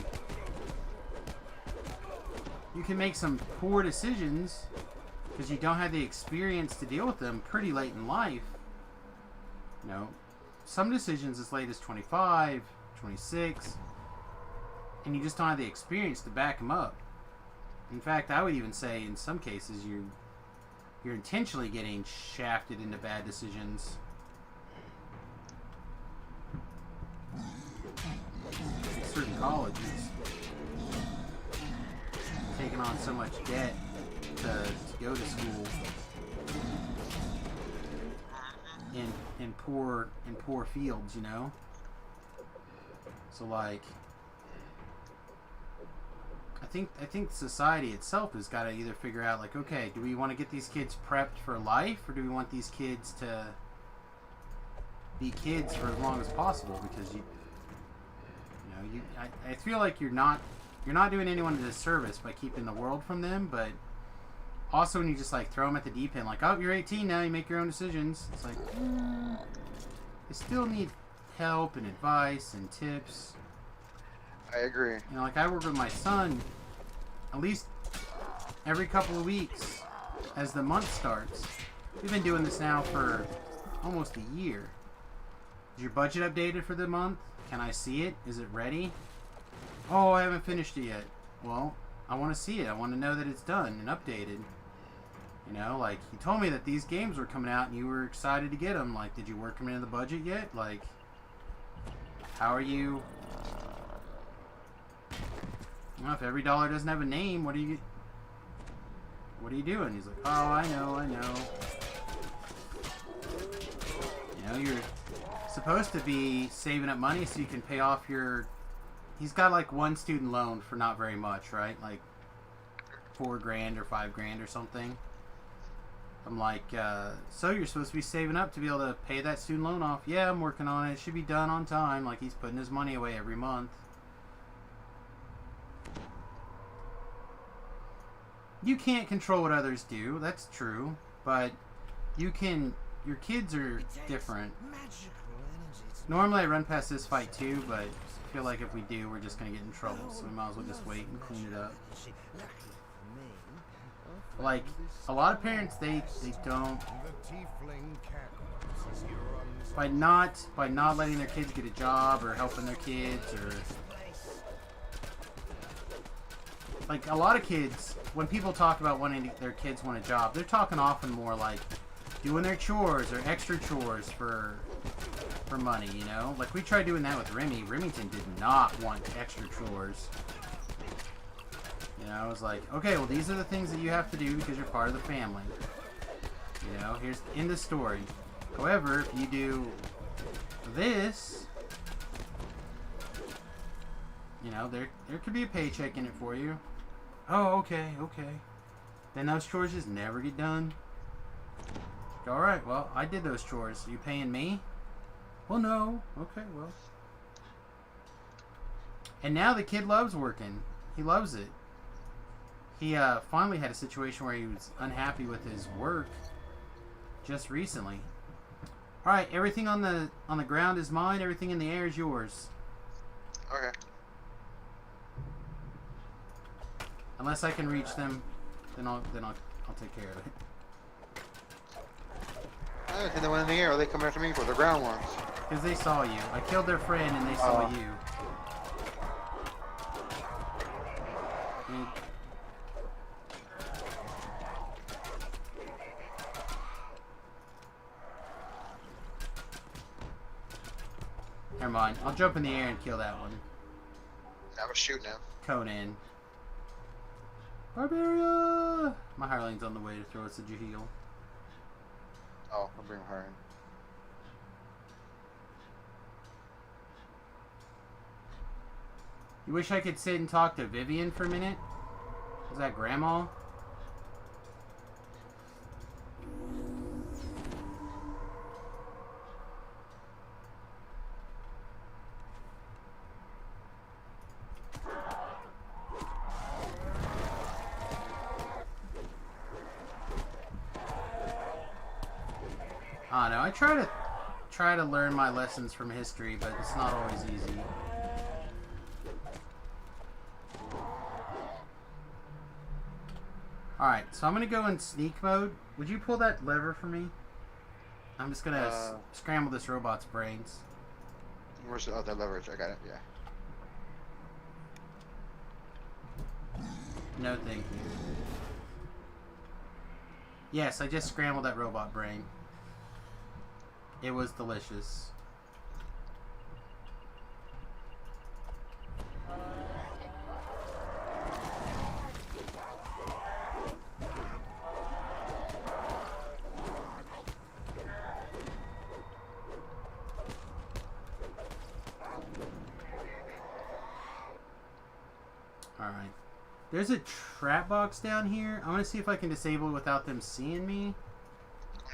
make some poor decisions because you don't have the experience to deal with them pretty late in life. You know, some decisions as late as 25, 26, and you just don't have the experience to back them up. In fact, I would even say in some cases you're intentionally getting shafted into bad decisions. Certain colleges taking on so much debt to go to school in poor fields, you know. So like, I think society itself has got to either figure out, like, okay, do we want to get these kids prepped for life, or do we want these kids to be kids for as long as possible? Because I feel like you're not doing anyone a disservice by keeping the world from them, but also when you just like throw them at the deep end, like, oh, you're 18 now, you make your own decisions. It's like, they still need help and advice and tips. I agree. You know, like I work with my son at least every couple of weeks as the month starts. We've been doing this now for almost a year. Is your budget updated for the month? Can I see it? Is it ready? Oh, I haven't finished it yet. Well, I want to see it. I want to know that it's done and updated. You know, like, you told me that these games were coming out and you were excited to get them. Like, did you work them into the budget yet? Like, how are you? Well, if every dollar doesn't have a name, what are you doing? He's like, oh, I know. You know, you're supposed to be saving up money so you can pay off your... He's got like one student loan for not very much, right? Like, $4,000 or $5,000 or something. I'm like, so you're supposed to be saving up to be able to pay that student loan off. Yeah, I'm working on it. It should be done on time. Like, he's putting his money away every month. You can't control what others do. That's true. But you can... Your kids are different. Normally I run past this fight too, but I feel like if we do, we're just going to get in trouble. So we might as well just wait and clean it up. Like, a lot of parents, they don't... By not letting their kids get a job or helping their kids or... Like, a lot of kids, when people talk about wanting their kids want a job, they're talking often more like doing their chores or extra chores for money, you know? Like, we tried doing that with Remy. Remington did not want extra chores. You know, I was like, okay, well, these are the things that you have to do because you're part of the family. You know, here's in the story. However, if you do this, you know, there could be a paycheck in it for you. Oh, okay. Then those chores just never get done. Alright, well, I did those chores. You paying me? Well, no. Okay, well. And now the kid loves working. He loves it. He finally had a situation where he was unhappy with his work just recently. Alright, everything on the ground is mine. Everything in the air is yours. Okay. Unless I can reach them, then I'll take care of it. I think they went in the air. What are they coming after me for? The ground ones. Because they saw you. I killed their friend and they saw you. Never mind. I'll jump in the air and kill that one. I was shooting him. Conan. Barbaria! My hireling's on the way to throw us a Jaheel. Oh, I'll bring her in. You wish I could sit and talk to Vivian for a minute? Is that Grandma? I don't know. I try to learn my lessons from history, but it's not always easy. Alright, so I'm going to go in sneak mode. Would you pull that lever for me? I'm just going to scramble this robot's brains. Where's the other leverage? I got it, yeah. No, thank you. Yes, I just scrambled that robot brain. It was delicious. Alright. There's a trap box down here. I'm gonna see if I can disable it without them seeing me.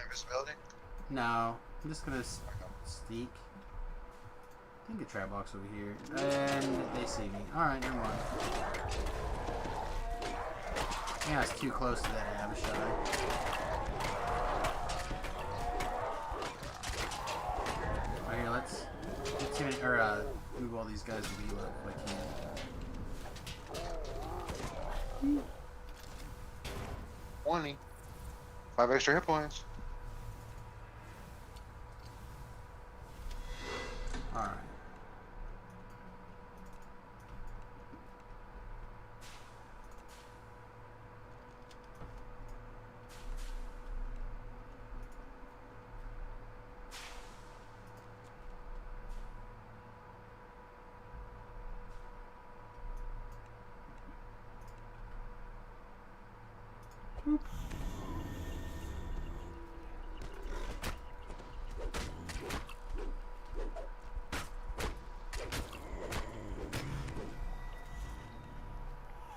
Invisibility? No. I'm just gonna sneak. I think a trap box over here. And they see me. Alright, never mind. Yeah, it's too close to that Abishai. Alright, here, let's move all these guys to be up if I can. 20. 5 extra hit points. Alright.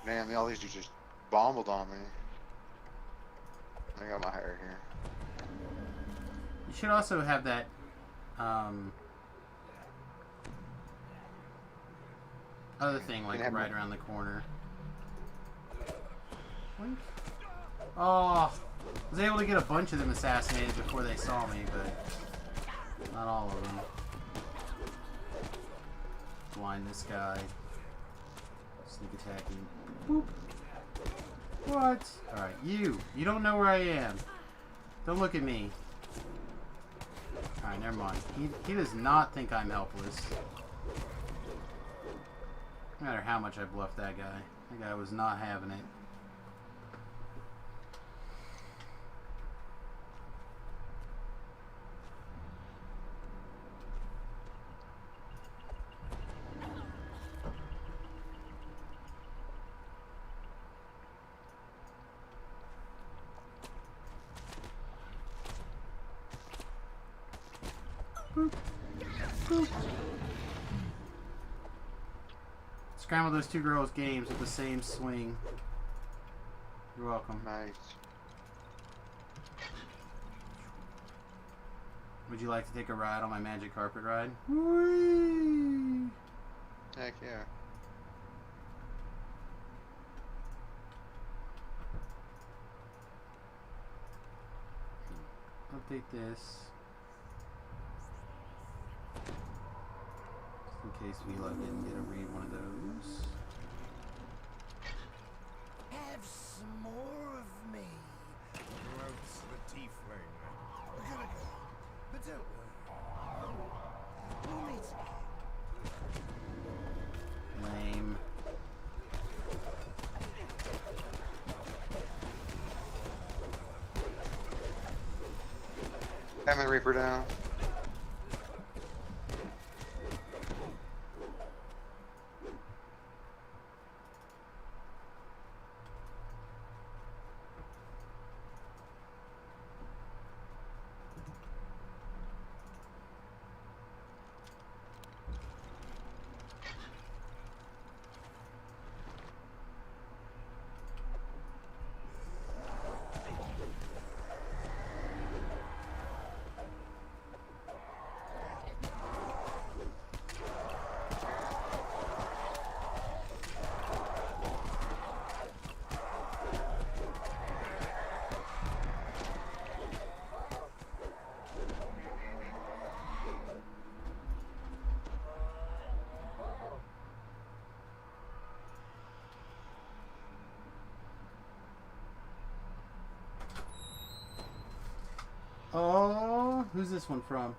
Man, all these dudes just bombed on me. I got my hair here. You should also have that, other thing, like, have right more. around the corner. Wink. Oh, I was able to get a bunch of them assassinated before they saw me, but not all of them. Blind this guy. Sneak attacking. Boop. What? Alright, you don't know where I am. Don't look at me. Alright, never mind. He does not think I'm helpless. No matter how much I bluffed that guy. That guy was not having it. Boop. Boop. Scramble those two girls' games with the same swing. You're welcome. Nice. Would you like to take a ride on my magic carpet ride? Whee! Heck yeah. Update this. Just in case Vila didn't get to read one of those. Have some more of me, gloats the tiefling. I gotta go, but don't worry. We'll meet again. Lame. Having Reaper down. Oh, who's this one from?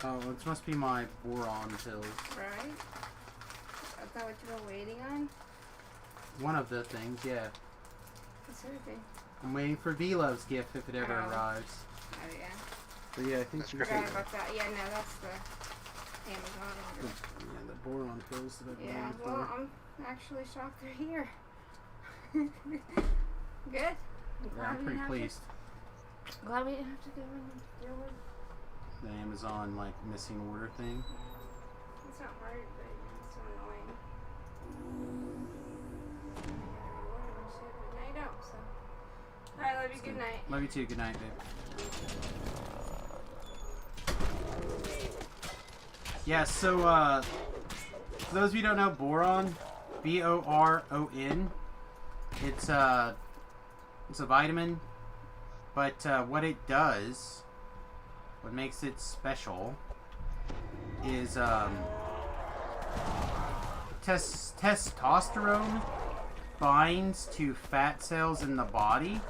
Oh, it must be my boron pills. Right? Is that what you were waiting on? One of the things, yeah. What's everything? I'm waiting for V-Love's gift if it ever Oh. arrives. Oh, yeah. But yeah, I think That's you great. Forgot about that. Yeah, no, that's the Amazon the, order. yeah, the boron pills that I've been Yeah, waiting well, for. I'm actually shocked they're here. Good? Yeah, I'm pretty pleased. Glad we didn't have to go and deal with. The Amazon, like, missing order thing. It's not hard, but it's so annoying. You order and shit, but now you don't, so. Alright, love you. Good night. Love you too. Good night, babe. Yeah, so, for those of you who don't know, boron, B-O-R-O-N, it's a vitamin, but what it does, what makes it special, is testosterone binds to fat cells in the body,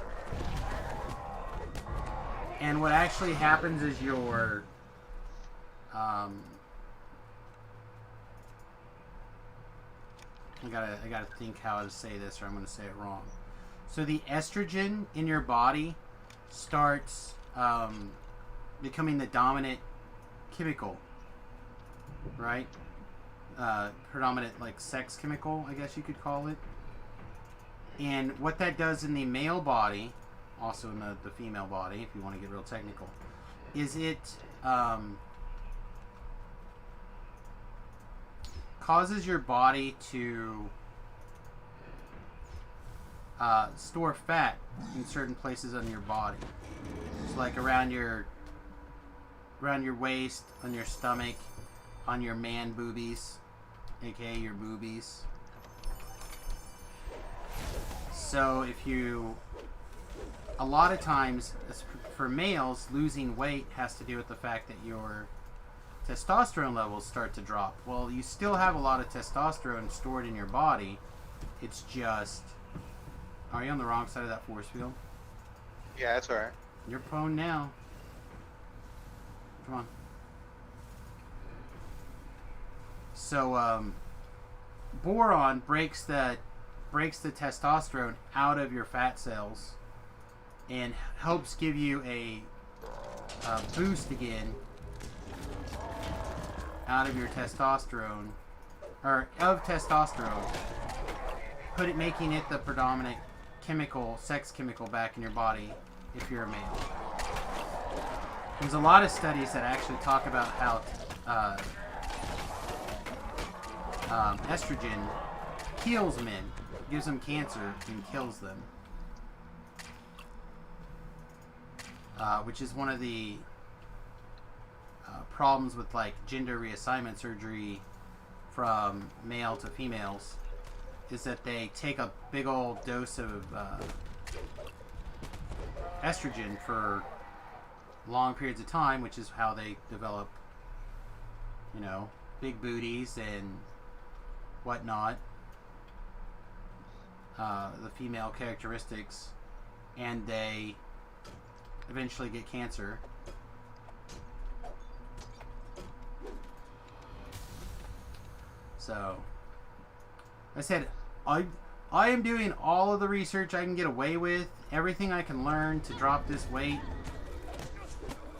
and what actually happens is your I gotta think how to say this, or I'm gonna say it wrong. So the estrogen in your body starts becoming the dominant chemical, right? Predominant, like, sex chemical, I guess you could call it. And what that does in the male body, also in the female body, if you want to get real technical, is it causes your body to store fat in certain places on your body. So like around your waist, on your stomach, on your man boobies, aka your boobies. So if you, a lot of times for males, losing weight has to do with the fact that your testosterone levels start to drop. Well, you still have a lot of testosterone stored in your body. It's just, are you on the wrong side of that force field? Yeah, that's alright. You're prone now. Come on. So, boron breaks the testosterone out of your fat cells and helps give you a boost again out of your testosterone, or of testosterone, making it the predominant sex chemical back in your body if you're a male. There's a lot of studies that actually talk about how estrogen kills men, gives them cancer, and kills them. Which is one of the problems with like gender reassignment surgery from male to females, is that they take a big old dose of estrogen for long periods of time, which is how they develop, you know, big booties and whatnot, the female characteristics, and they eventually get cancer. So, I said, I am doing all of the research I can get away with, everything I can learn to drop this weight,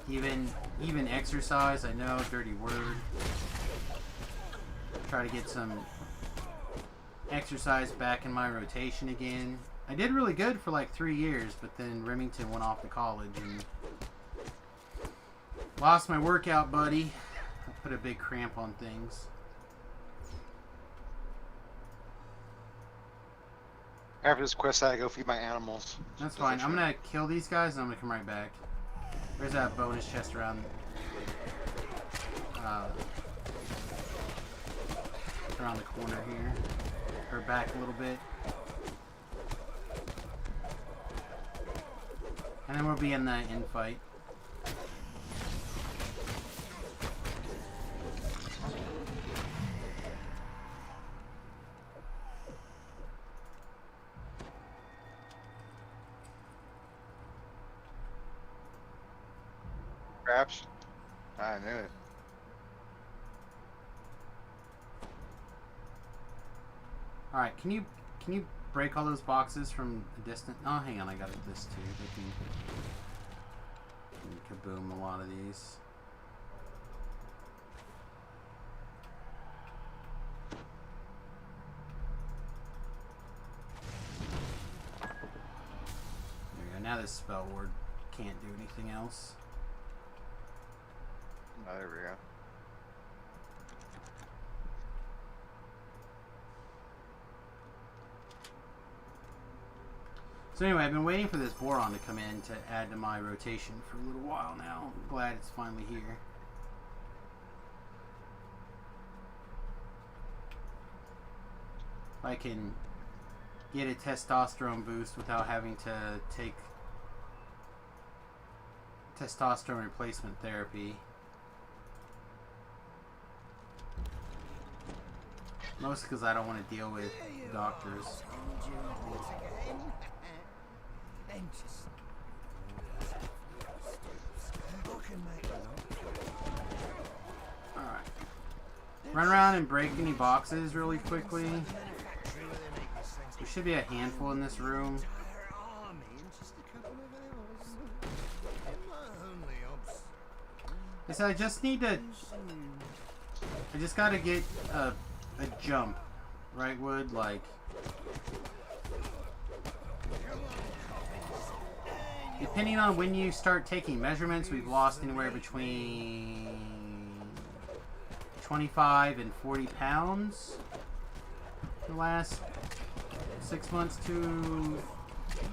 even exercise. I know, dirty word. Try to get some exercise back in my rotation again. I did really good for like 3 years, but then Remington went off to college and lost my workout buddy. I put a big cramp on things. After this quest, I gotta go feed my animals. That's fine. I'm gonna kill these guys and I'm gonna come right back. There's that bonus chest around the corner here. Or back a little bit. And then we'll be in the infight. Perhaps? I knew it. Alright, can you break all those boxes from a distance? Oh, hang on, I got this too. They can kaboom a lot of these. There we go. Now this spell ward can't do anything else. Oh, there we go. So anyway, I've been waiting for this boron to come in to add to my rotation for a little while now. I'm glad it's finally here. If I can get a testosterone boost without having to take testosterone replacement therapy. Mostly because I don't want to deal with doctors. Alright. Run around and break any boxes really quickly. There should be a handful in this room. So I just need to... I just gotta get a jump. Right, Wood? Like... Depending on when you start taking measurements, we've lost anywhere between 25 and 40 pounds the last 6 months to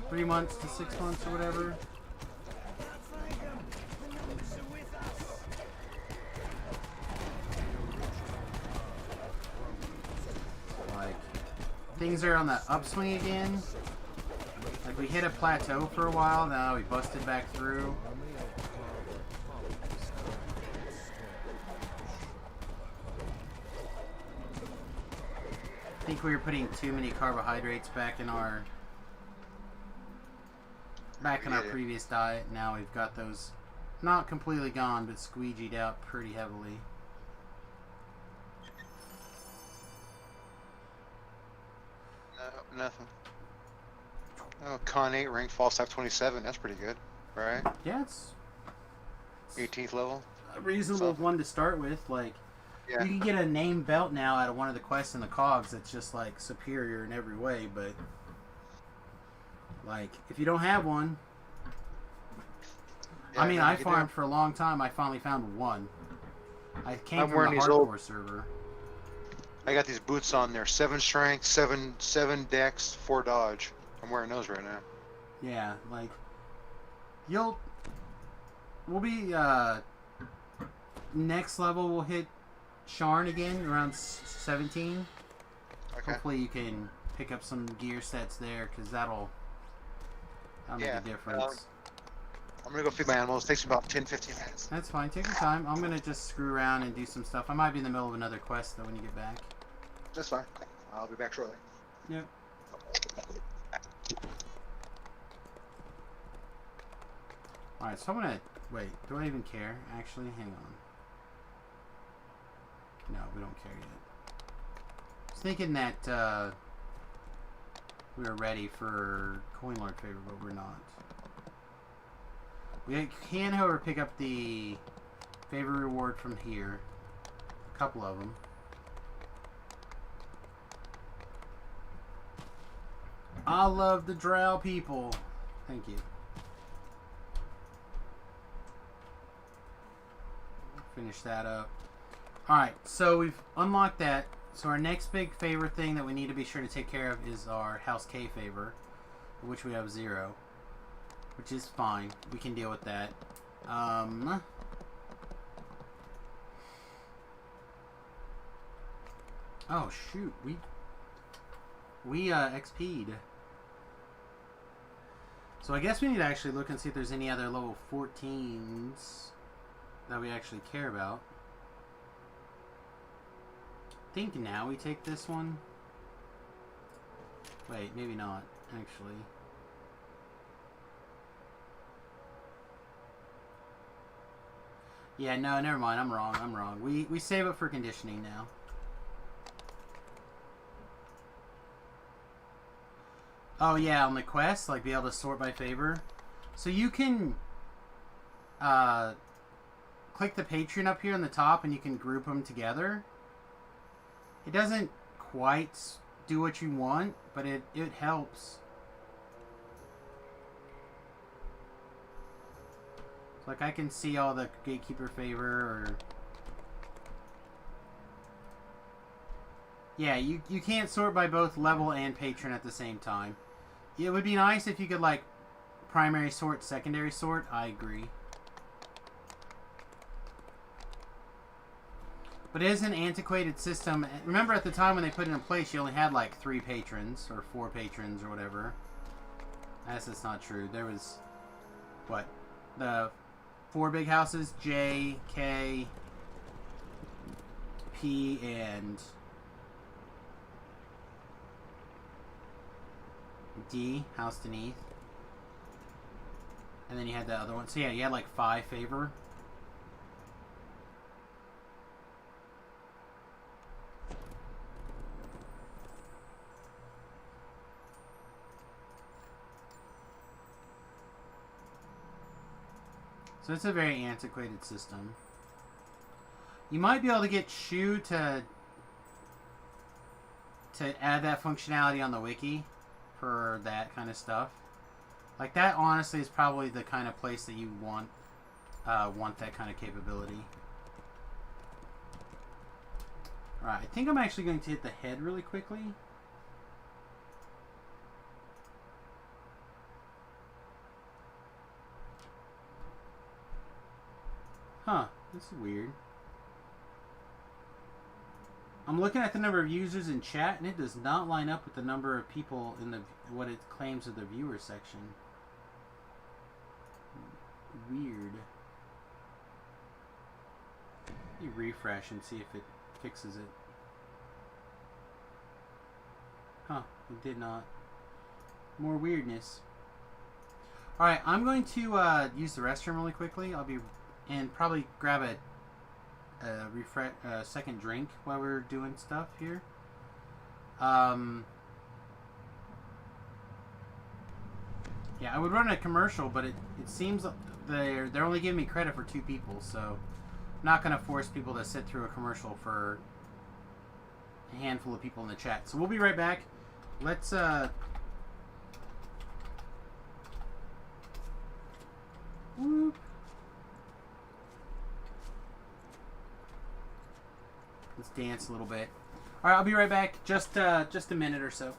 3 months to 6 months or whatever. Like, things are on the upswing again. Like, we hit a plateau for a while, now we busted back through. I think we were putting too many carbohydrates back in our previous diet. Now we've got those not completely gone, but squeegeed out pretty heavily. No, nothing. Oh, Con 8 rank, false type 27. That's pretty good, right? Yeah, it's 18th level. a reasonable one to start with. Like, Yeah. you can get a name belt now out of one of the quests in the cogs that's just like superior in every way, but like if you don't have one, Yeah, I mean, no, I you do. farmed for a long time. I finally found one. I came I'm from wearing the these hardcore old- server. I got these boots on there. 7 strength, 7 dex, 4 dodge. I'm wearing those right now. Yeah, like we'll be next level. We'll hit Sharn again around 17. Okay. Hopefully you can pick up some gear sets there, because that'll make Yeah, a difference. I'm gonna go feed my animals. It takes about 10-15 minutes. That's fine. Take your time. I'm gonna just screw around and do some stuff. I might be in the middle of another quest though when you get back. That's fine. I'll be back shortly. Yep. Alright, so I'm gonna... Wait, do I even care? Actually, hang on. No, we don't care yet. I was thinking that we were ready for Coin Lord favor, but we're not. We can, however, pick up the favor reward from here. A couple of them. I love the drow people. Thank you. Finish that up. Alright, so we've unlocked that. So our next big favor thing that we need to be sure to take care of is our House K favor, which we have 0. Which is fine. We can deal with that. Oh shoot, we XP'd. So I guess we need to actually look and see if there's any other level 14s that we actually care about. I think now we take this one. Wait, maybe not, actually. Yeah, no, never mind. I'm wrong. We save it for conditioning now. Oh yeah, on the quest, like be able to sort by favor. So you can click the Patreon up here on the top and you can group them together. It doesn't quite do what you want, but it helps. Like I can see all the gatekeeper favor or... Yeah, you can't sort by both level and patron at the same time. It would be nice if you could like primary sort, secondary sort. I agree. But it is an antiquated system. Remember at the time when they put it in place, you only had like 3 patrons or 4 patrons or whatever. That's not true. There was, what, the 4 big houses, J, K, P, and D, House Deneath. And then you had the other one. So yeah, you had like 5 favor. So it's a very antiquated system. You might be able to get Shu to add that functionality on the wiki for that kind of stuff. Like that honestly is probably the kind of place that you want that kind of capability. Alright, I think I'm actually going to hit the head really quickly. Huh, this is weird. I'm looking at the number of users in chat, and it does not line up with the number of people in the what it claims of the viewer section. Weird. Let me refresh and see if it fixes it. Huh, it did not. More weirdness. Alright, I'm going to use the restroom really quickly. I'll be... and probably grab a second drink while we're doing stuff here. Yeah, I would run a commercial, but it seems like they're only giving me credit for 2 people, so I'm not going to force people to sit through a commercial for a handful of people in the chat. So we'll be right back. Let's whoop. Let's dance a little bit. All right, I'll be right back. Just a minute or so.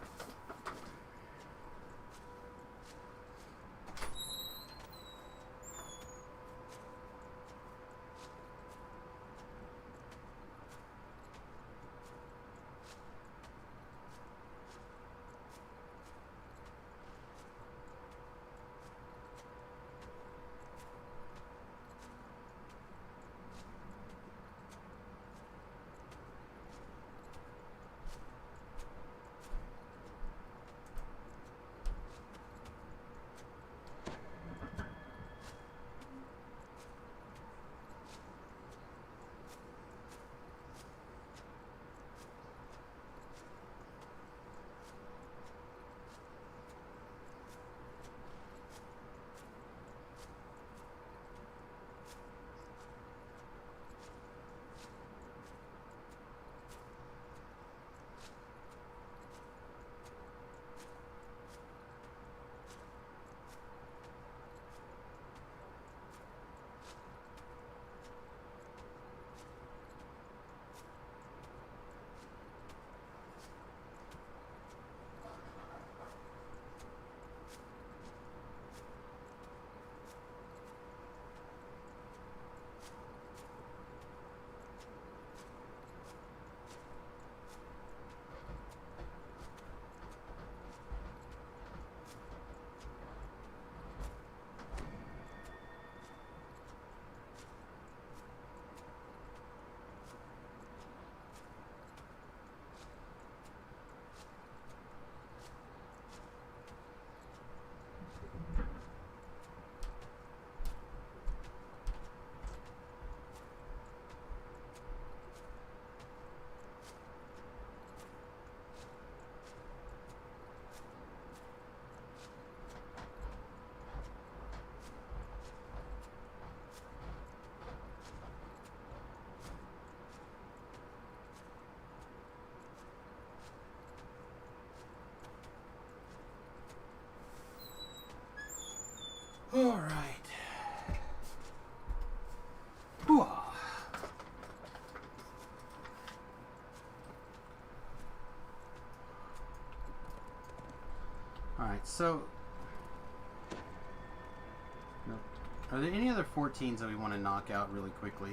All right. Whew. All right, so are there any other 14s that we want to knock out really quickly?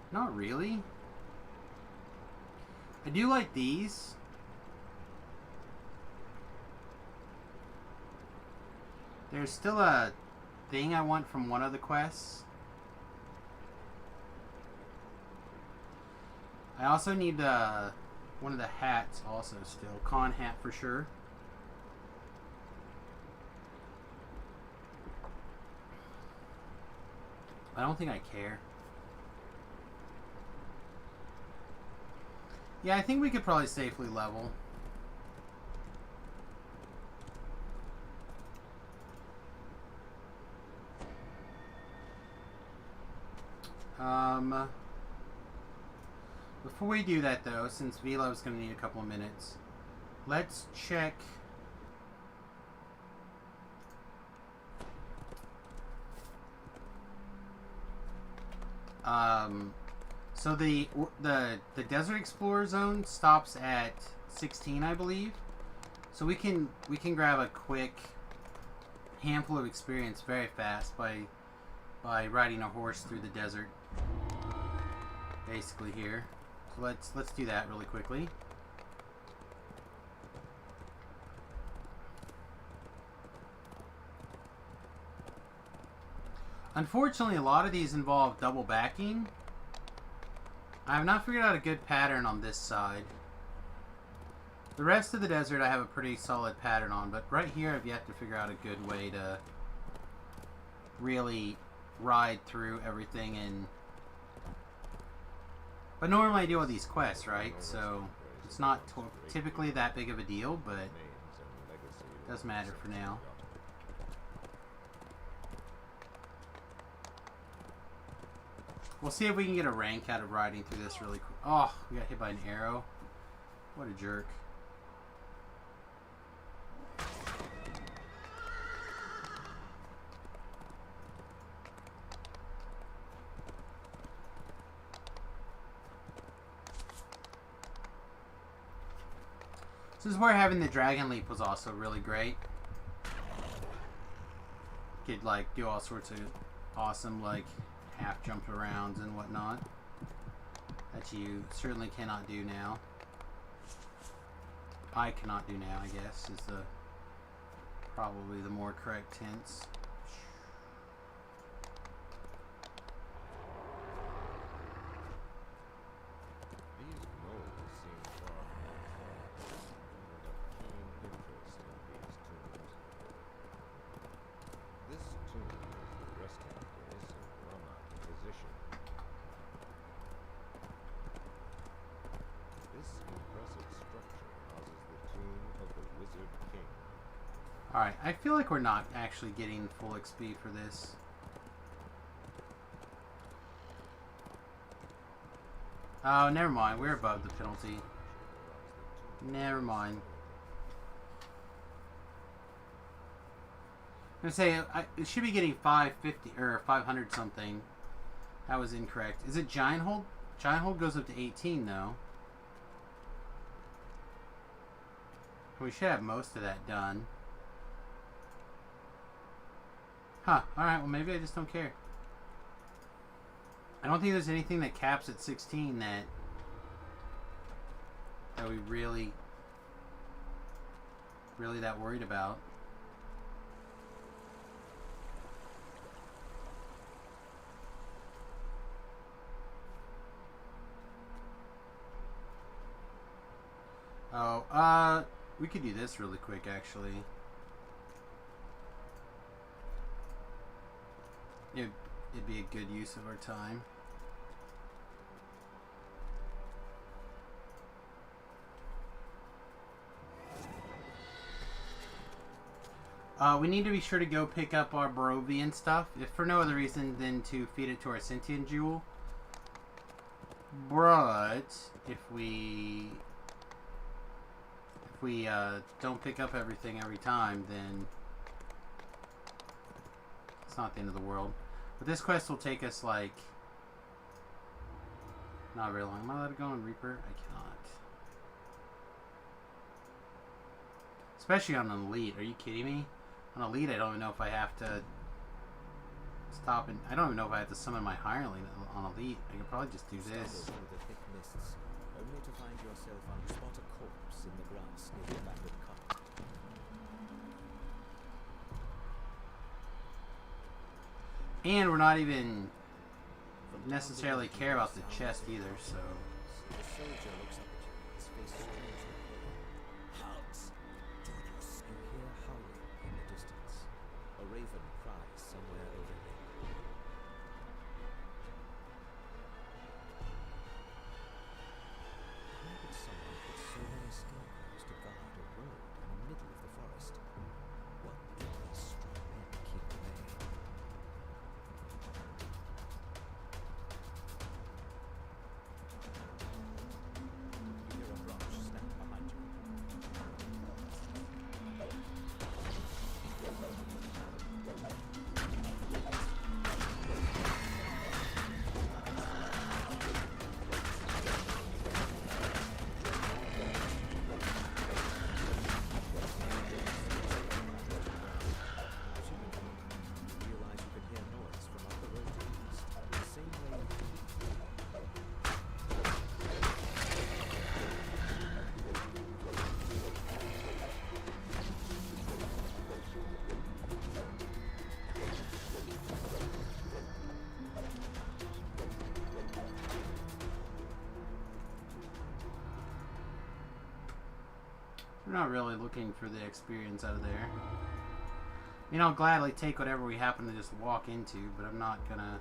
Not really. I do like these. There's still a thing I want from one of the quests. I also need one of the hats also still. Con hat for sure. I don't think I care. Yeah, I think we could probably safely level. Before we do that though, since Velo's going to need a couple of minutes, let's check So the Desert Explorer Zone stops at 16, I believe. So we can grab a quick handful of experience very fast by riding a horse through the desert. Basically here. So let's do that really quickly. Unfortunately, a lot of these involve double backing. I have not figured out a good pattern on this side. The rest of the desert I have a pretty solid pattern on, but right here I've yet to figure out a good way to really ride through everything. But normally I deal with these quests, right? So it's not typically that big of a deal, but it does matter for now. We'll see if we can get a rank out of riding through this really quick. Oh, we got hit by an arrow. What a jerk. This is where having the Dragon Leap was also really great. Could like do all sorts of awesome like half jump arounds and whatnot that you certainly cannot do now. I cannot do now, I guess, is the probably the more correct tense. These moles seem far more with a keen interest in these tombs. This tomb is the resting place of Rama, the physician. This impressive structure houses the tomb of the Wizard King. Alright, I feel like we're not actually getting full XP for this. Oh, never mind. We're above the penalty. Never mind. I'm gonna say it should be getting 550 or 500 something. That was incorrect. Is it Giant Hold? Giant Hold goes up to 18 though. We should have most of that done. Huh. Alright, well maybe I just don't care. I don't think there's anything that caps at 16 that we really that worried about. Oh, we could do this really quick actually. It'd be a good use of our time. We need to be sure to go pick up our Barovian stuff, if for no other reason than to feed it to our sentient jewel. But if we don't pick up everything every time, then it's not the end of the world. But this quest will take us like not very long. Am I allowed to go on Reaper? I cannot. Especially on an elite. Are you kidding me? On elite, I don't even know if I have to stop and I don't even know if I have to summon my hireling on elite. I could probably just do this. Through the thick mists, only to find yourself spot a corpse in the grass near the abandoned cart. And we're not even necessarily care about the chest either, so. The soldier looks up at you, his face strangely pale. Hounds! Join us. You hear howling in the distance. A raven cries somewhere overhead. How could someone put so many scarecrows to guard a road in the middle of the forest? What did these strong men keep away? You hear a branch snap behind We're not really looking for the experience out of there. I mean, I'll gladly take whatever we happen to just walk into, but I'm not gonna...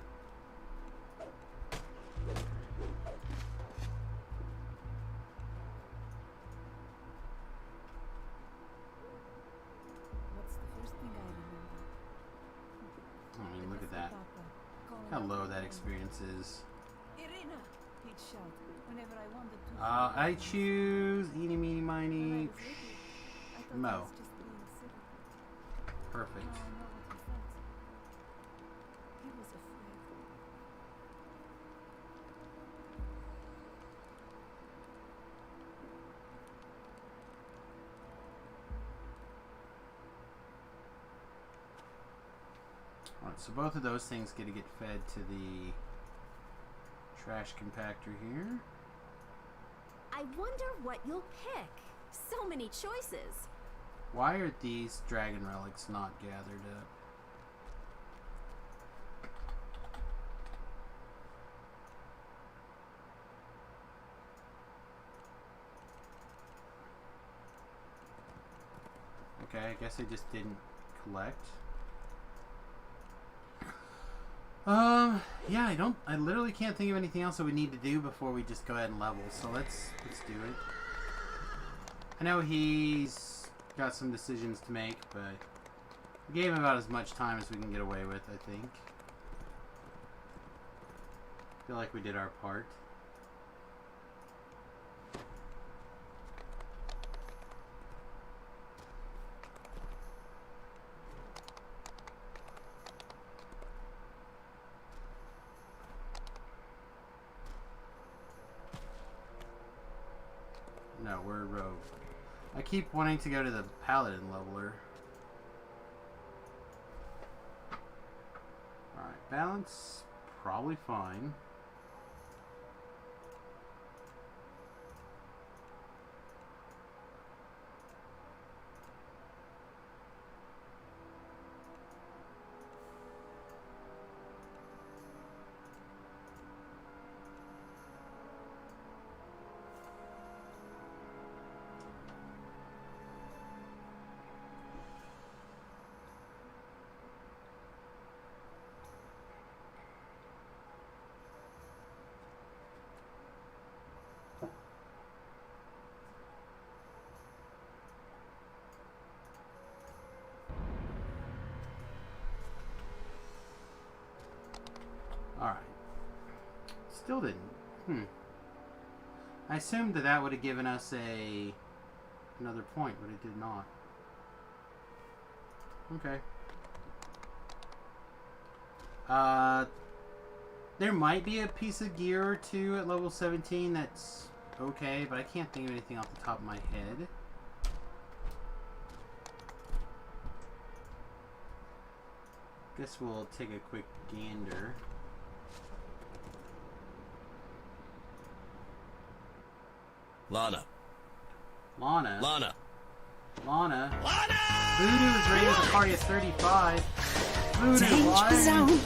What's the first thing I remember? I mean, look at The that. Papa calling How out low my that name. experience is. Irina! He'd shout whenever I wanted to. I choose eeny, meeny, When I miny, was little, I thought I Mo. was just being silly. Perfect. Now I know what he felt. He was afraid. Alright, so both of those things get to get fed to the trash compactor here. I wonder what you'll pick. So many choices. Why are these dragon relics not gathered up? Okay, I guess I just didn't collect. Yeah, I literally can't think of anything else that we need to do before we just go ahead and level. So let's do it. I know he's got some decisions to make, but we gave him about as much time as we can get away with, I think. Feel like we did our part. No, we're a rogue. I keep wanting to go to the paladin leveler. Alright, balance, probably fine. Alright. Still didn't. I assumed that would have given us another point, but it did not. Okay. There might be a piece of gear or two at level 17 that's okay, but I can't think of anything off the top of my head. Guess we'll take a quick gander. Lana. Lana. Lana. Lana. Lana! Voodoo is rated a party of 35. Voodoo,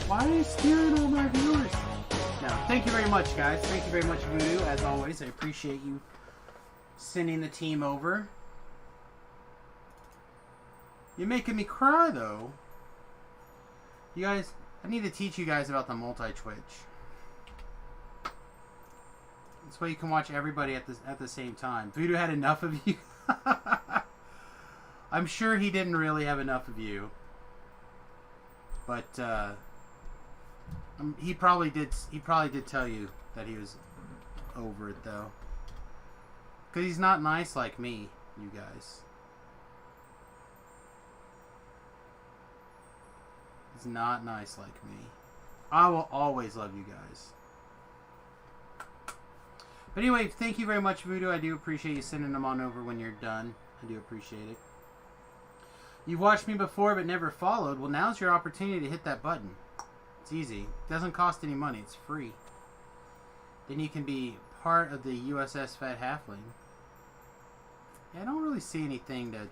why are you stealing all my viewers? No, thank you very much, guys. Thank you very much, Voodoo. As always, I appreciate you sending the team over. You're making me cry, though. You guys, I need to teach you guys about the multi-twitch. This way you can watch everybody at the same time. Voodoo had enough of you. I'm sure he didn't really have enough of you. But he probably did tell you that he was over it, though. Because he's not nice like me, you guys. He's not nice like me. I will always love you guys. But anyway, thank you very much, Voodoo. I do appreciate you sending them on over when you're done. I do appreciate it. You've watched me before but never followed. Well, now's your opportunity to hit that button. It's easy. It doesn't cost any money. It's free. Then you can be part of the USS Fat Halfling. Yeah, I don't really see anything to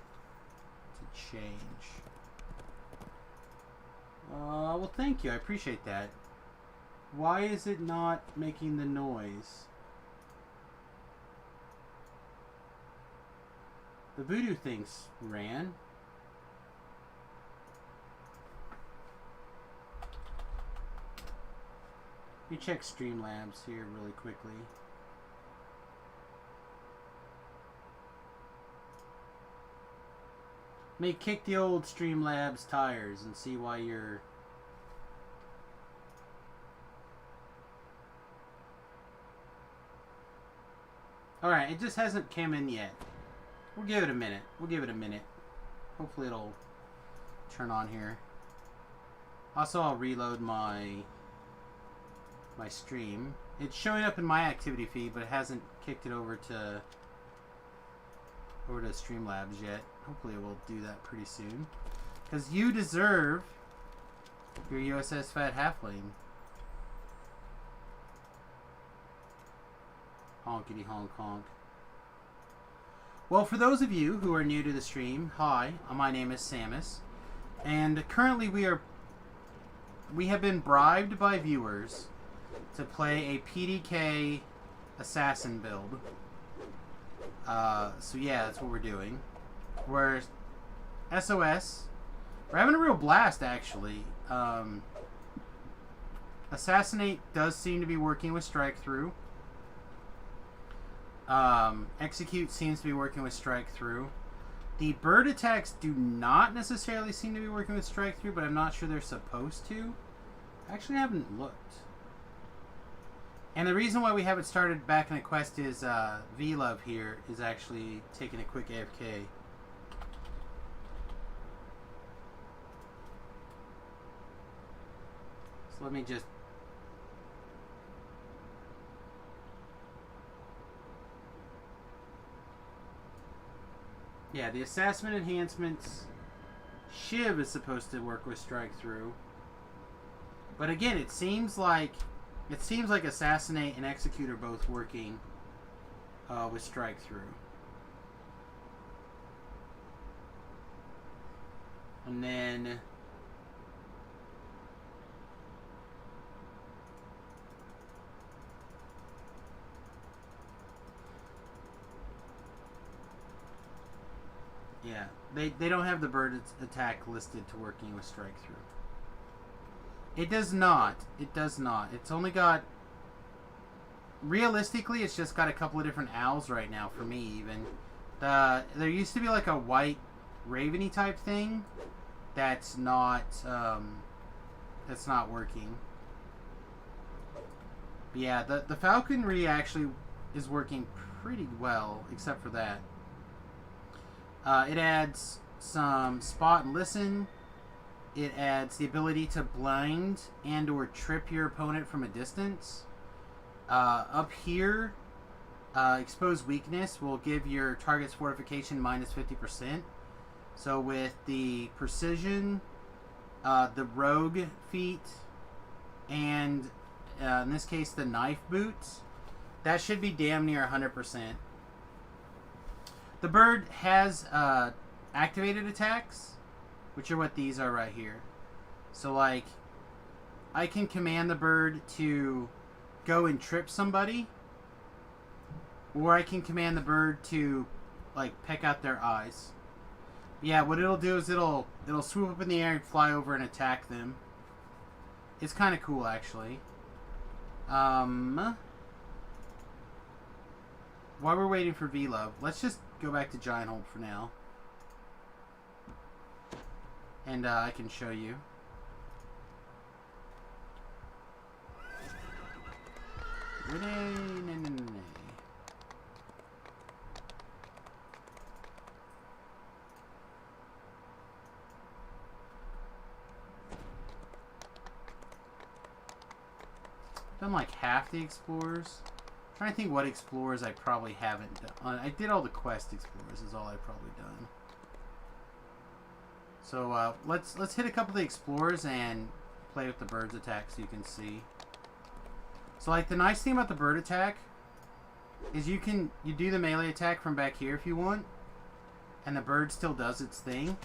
change. Well, thank you. I appreciate that. Why is it not making the noise? The voodoo things ran. Let me check Streamlabs here really quickly. May kick the old Streamlabs tires and see why you're... Alright, it just hasn't come in yet. We'll give it a minute. We'll give it a minute. Hopefully it'll turn on here. Also, I'll reload my stream. It's showing up in my activity feed, but it hasn't kicked it over to Streamlabs yet. Hopefully it will do that pretty soon. Because you deserve your USS Fat Halfling. Honkity honk honk. Well, for those of you who are new to the stream, hi, my name is Samus. And currently we have been bribed by viewers to play a PDK assassin build. So yeah, that's what we're doing. We're SOS. We're having a real blast, actually. Assassinate does seem to be working with strike through. Execute seems to be working with strike through. The bird attacks do not necessarily seem to be working with strike through, but I'm not sure they're supposed to. I actually haven't looked. And the reason why we haven't started back in a quest is V-Love here is actually taking a quick AFK. So let me just... Yeah, the assessment enhancements... Shiv is supposed to work with strike through. But again, it seems like Assassinate and Execute are both working with strike through. And then yeah, they don't have the bird attack listed to working with strike through. It does not. It does not. It's only got... Realistically, it's just got a couple of different owls right now, for me, even. There used to be like a white raveny type thing. That's not working. But yeah, the falconry actually is working pretty well, except for that. It adds some spot and listen. It adds the ability to blind and or trip your opponent from a distance. Up here, expose weakness will give your target's fortification minus 50%. So with the precision, the rogue feat, and in this case the knife boots, that should be damn near 100%. The bird has activated attacks, which are what these are right here. So, like, I can command the bird to go and trip somebody, or I can command the bird to, like, peck out their eyes. Yeah, what it'll do is it'll swoop up in the air and fly over and attack them. It's kind of cool, actually. While we're waiting for V-Love, let's just go back to Giant Hold for now. And I can show you. Renee. Done like half the explorers. I'm trying to think what explorers I probably haven't done. I did all the quest explorers is all I've probably done. So let's hit a couple of the explorers and play with the bird's attack so you can see. So like the nice thing about the bird attack is you do the melee attack from back here if you want, and the bird still does its thing,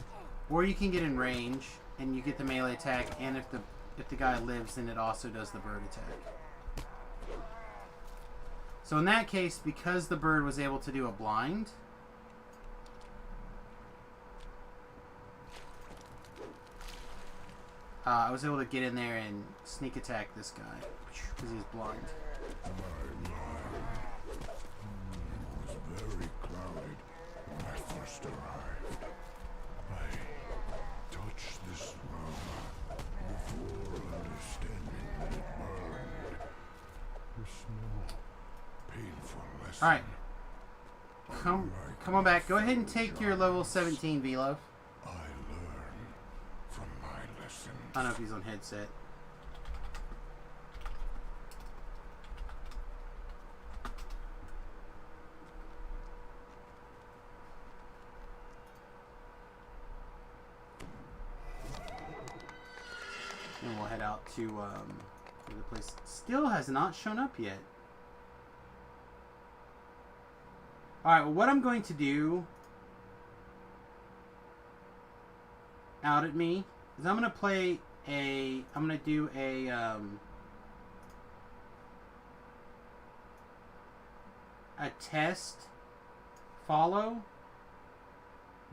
or you can get in range and you get the melee attack, and if the guy lives, then it also does the bird attack. So in that case, because the bird was able to do a blind, I was able to get in there and sneak attack this guy because he's blind. My mind was very clouded when I first arrived. I touched this lava before understanding that it burned. A small, painful lesson. Alright. Come on back. Go ahead and take your level 17, V-Love. I learn from my lessons. I don't know if he's on headset. And we'll head out to the place. Still has not shown up yet. Alright, well, what I'm going to do out at me is I'm going to play I'm going to do a test follow,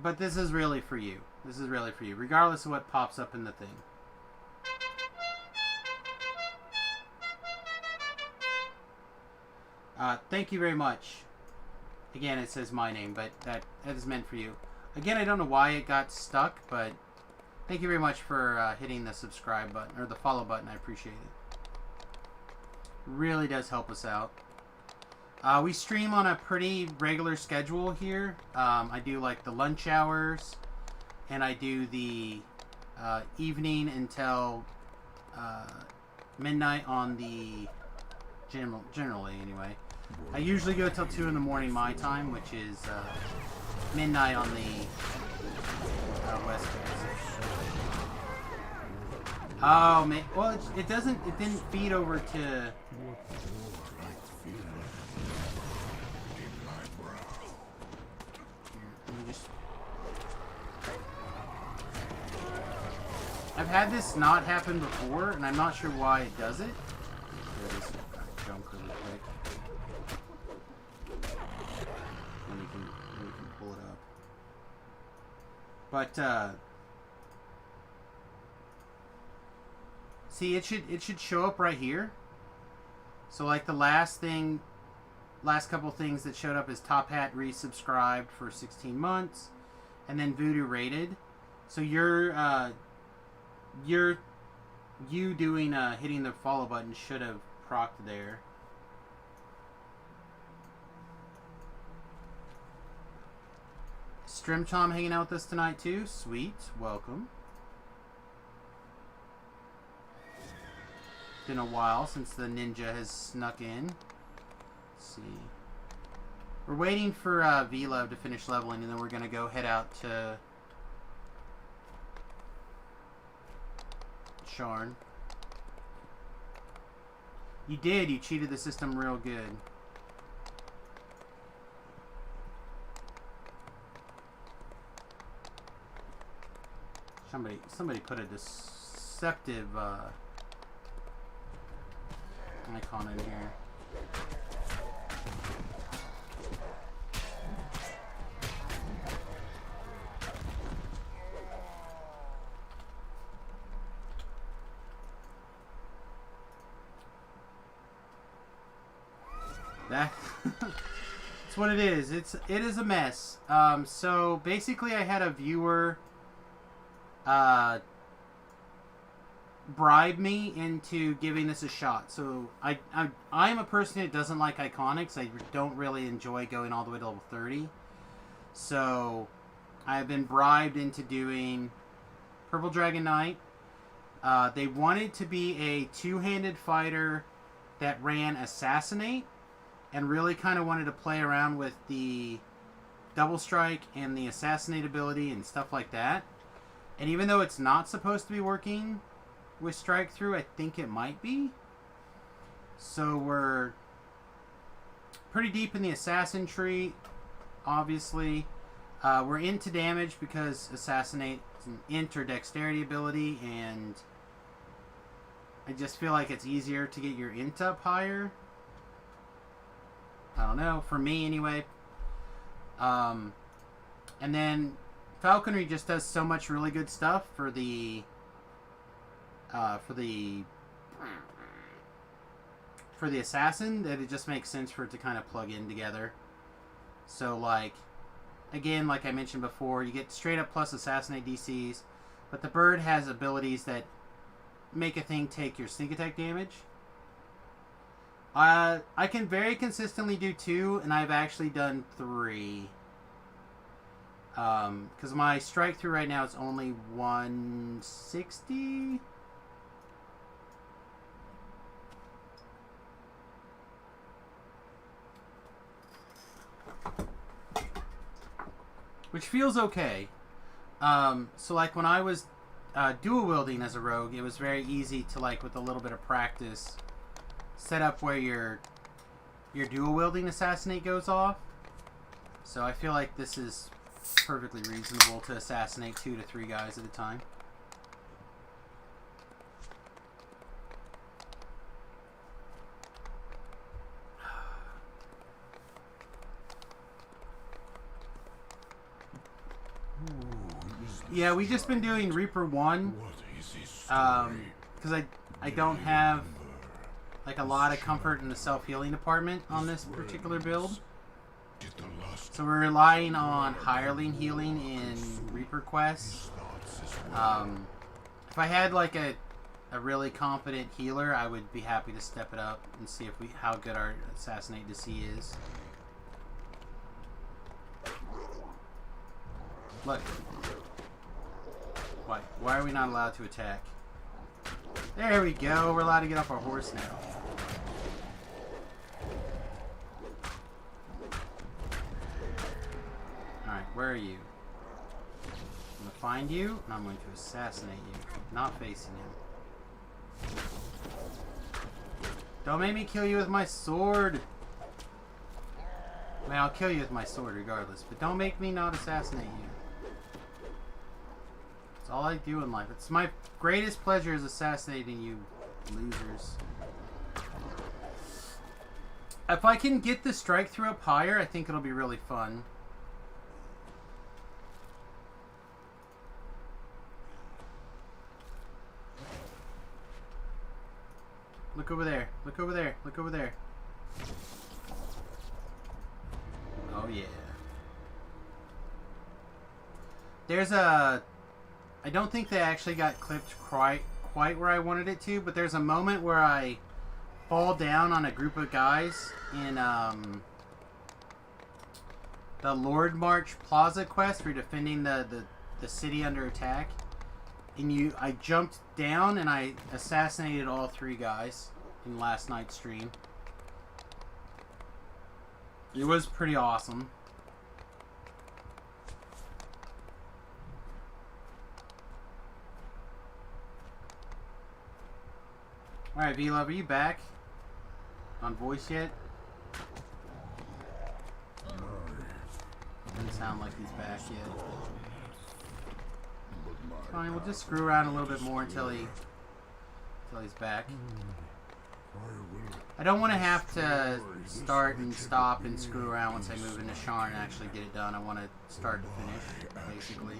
but this is really for you. This is really for you, regardless of what pops up in the thing. Thank you very much. Again, it says my name, but that is meant for you. Again, I don't know why it got stuck, but thank you very much for hitting the subscribe button, or the follow button. I appreciate it. Really does help us out. We stream on a pretty regular schedule here. I do like the lunch hours, and I do the evening until midnight on the generally anyway. I usually go till 2 in the morning my time, which is midnight on the West Coast. Oh man, well it didn't feed over to. I've had this not happen before, and I'm not sure why it does it. Here, this jump really quick. And we can pull it up. But see, it should show up right here. So like the last couple things that showed up is Top Hat resubscribed for 16 months, and then Voodoo rated. So you doing hitting the follow button should have procced there. Strim Tom hanging out with us tonight too. Sweet, welcome. Been a while since the ninja has snuck in. Let's see. We're waiting for V-Love to finish leveling, and then we're gonna go head out to Sharn. You did. You cheated the system real good. Somebody put a deceptive icon in here. That's what it is. It is a mess. So basically, I had a viewer bribe me into giving this a shot. So I'm a person that doesn't like iconics. I don't really enjoy going all the way to level 30. So I've been bribed into doing Purple Dragon Knight. They wanted to be a two-handed fighter that ran Assassinate, and really kind of wanted to play around with the double strike and the assassinate ability and stuff like that. And even though it's not supposed to be working with strike through, I think it might be. So we're pretty deep in the assassin tree, obviously. We're into damage because assassinate is an int or dexterity ability, and I just feel like it's easier to get your int up higher. I don't know, for me anyway. And then Falconry just does so much really good stuff for the for the assassin, that it just makes sense for it to kind of plug in together. So, like, again, like I mentioned before, you get straight up plus assassinate DCs, but the bird has abilities that make a thing take your sneak attack damage. I can very consistently do 2, and I've actually done 3. Because my strike through right now is only 160. Which feels okay. So like when I was dual wielding as a rogue, it was very easy to, like, with a little bit of practice, set up where your dual wielding assassinate goes off. So I feel like this is perfectly reasonable to assassinate 2 to 3 guys at a time. Yeah, we've just been doing Reaper 1, because I don't have, like, a lot of comfort in the self-healing department on this particular build. So we're relying on hireling healing in Reaper quests. If I had, like, a really competent healer, I would be happy to step it up and see if how good our assassinate DC is. Look. Why are we not allowed to attack? There we go. We're allowed to get off our horse now. Alright, where are you? I'm going to find you, and I'm going to assassinate you. Not facing him. Don't make me kill you with my sword! I mean, I'll kill you with my sword regardless, but don't make me not assassinate you. That's all I do in life. It's my greatest pleasure is assassinating you losers. If I can get the strike through up higher, I think it'll be really fun. Look over there. Look over there. Look over there. Oh yeah. There's a... I don't think they actually got clipped quite where I wanted it to, but there's a moment where I fall down on a group of guys in the Lord March Plaza quest. We're defending the city under attack. And I jumped down and I assassinated all 3 guys in last night's stream. It was pretty awesome. Alright, V-Love, are you back? On voice yet? Doesn't sound like he's back yet. Fine, we'll just screw around a little bit more until he's back. I don't want to have to start and stop and screw around once I move into Sharn and actually get it done. I want to start to finish, basically.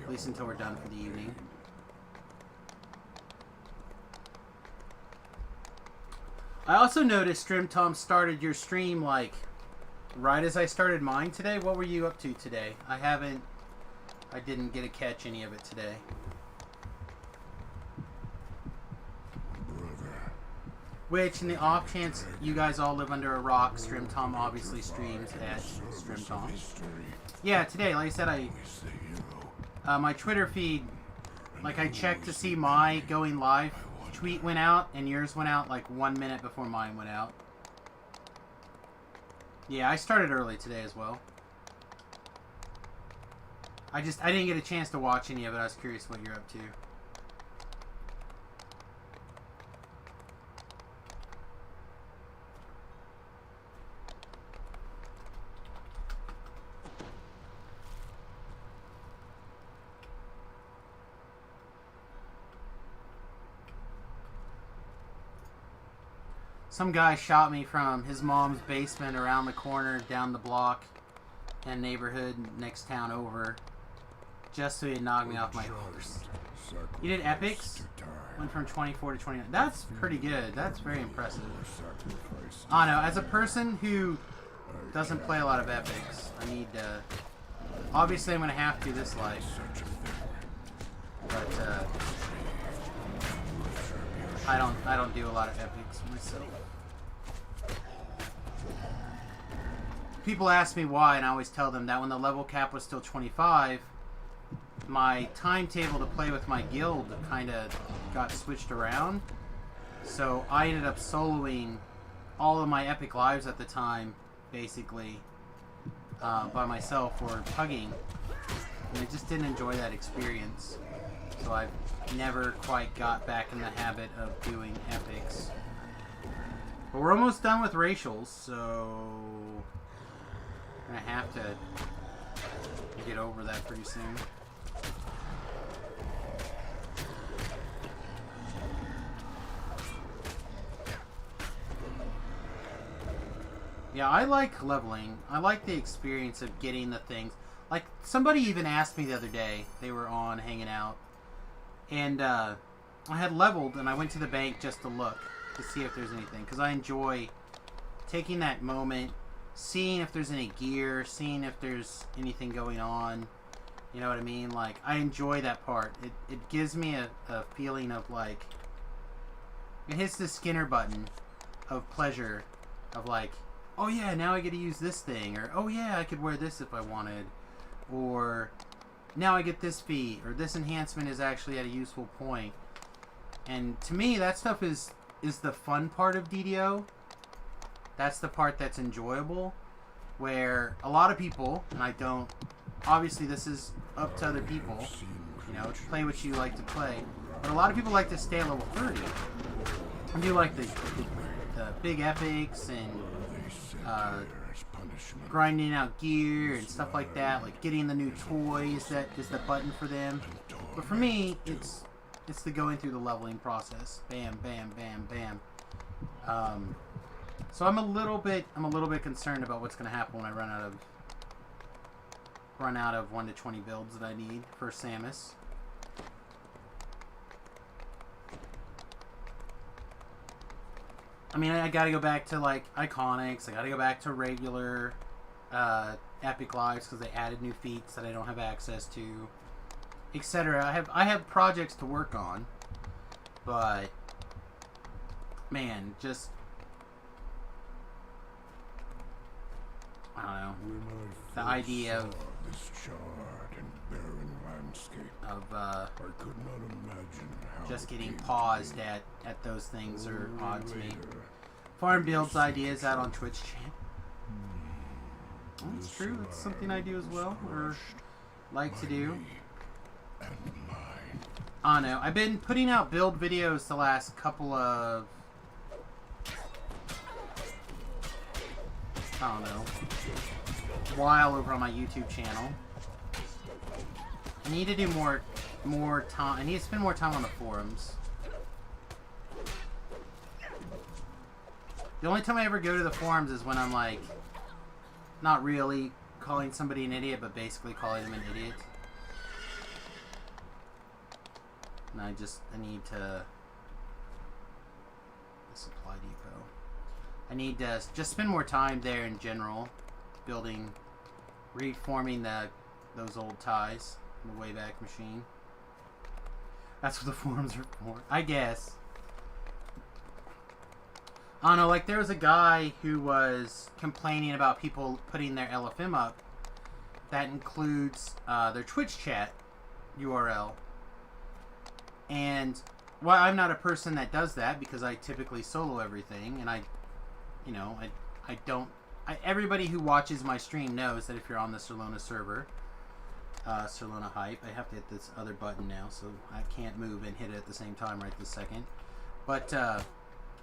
At least until we're done for the evening. I also noticed, Strim Tom started your stream, like, right as I started mine today. What were you up to today? I didn't get to catch any of it today. Which, in the off chance you guys all live under a rock, Strim Tom obviously streams at Strim Tom. Yeah, today, like I said, my Twitter feed, like, I checked to see my going live tweet went out, and yours went out like 1 minute before mine went out. Yeah, I started early today as well. I didn't get a chance to watch any of it. I was curious what you're up to. Some guy shot me from his mom's basement around the corner, down the block, and neighborhood next town over. just so he'd knock me off my horse. You did epics? Went from 24 to 29. That's pretty good. That's very impressive. I don't know. As a person who doesn't play a lot of epics, I need to... Obviously, I'm going to have to this life. But, I don't do a lot of epics myself. People ask me why, and I always tell them that when the level cap was still 25, my timetable to play with my guild kind of got switched around. So I ended up soloing all of my epic lives at the time, basically, by myself or pugging. And I just didn't enjoy that experience. So I've never quite got back in the habit of doing epics. But we're almost done with racials, so I'm gonna have to get over that pretty soon. Yeah, I like leveling. I like the experience of getting the things. Like, somebody even asked me the other day, they were on hanging out, and I had leveled, and I went to the bank just to look, to see if there's anything, because I enjoy taking that moment, seeing if there's any gear, seeing if there's anything going on, you know what I mean? Like, I enjoy that part. It gives me a feeling of, like, it hits the Skinner button of pleasure, of like, oh yeah, now I get to use this thing, or oh yeah, I could wear this if I wanted, or now I get this feat, or this enhancement is actually at a useful point. And to me, that stuff is the fun part of DDO. That's the part that's enjoyable, where a lot of people, and I don't, obviously this is up to other people, you know, play what you like to play, but a lot of people like to stay at level 30 and do like the big epics and grinding out gear and stuff like that, like getting the new toys. That is the button for them. But for me, it's the going through the leveling process. Bam, bam, bam, bam. So I'm a little bit concerned about what's going to happen when I run out of 1 to 20 builds that I need for Samus. I mean, I gotta go back to, like, Iconics. I gotta go back to regular Epic Lives because they added new feats that I don't have access to, etc. I have projects to work on, but man, just I don't know. The idea of this charred and barren landscape, I could not imagine how just getting it came paused to be. at those things are odd to me. Later, Farm builds ideas out on Twitch chat. That's true. That's something I do as well, or like to do. And mine. I don't know. I've been putting out build videos the last couple of, I don't know, while over on my YouTube channel. I need to do more time. I need to spend more time on the forums. The only time I ever go to the forums is when I'm like, not really calling somebody an idiot, but basically calling them an idiot. And I need to, the supply depot. I need to just spend more time there in general, building, reforming those old ties in the Wayback Machine. That's what the forums are for, I guess. I don't know, like there was a guy who was complaining about people putting their LFM up that includes their Twitch chat URL. And while I'm not a person that does that because I typically solo everything, and I don't. Everybody who watches my stream knows that if you're on the Serlona server, Serlona Hype, I have to hit this other button now, so I can't move and hit it at the same time right this second. But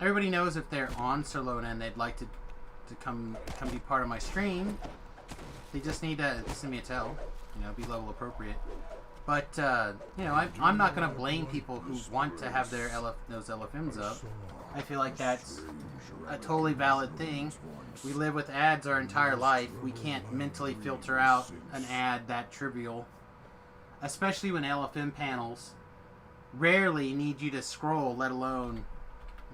everybody knows if they're on Serlona and they'd like to come be part of my stream, they just need to send me a tell, be level appropriate. But I'm not gonna blame people who want to have their those LFMs up. I feel like that's a totally valid thing. We live with ads our entire life. We can't mentally filter out an ad that trivial. especially when LFM panels rarely need you to scroll, let alone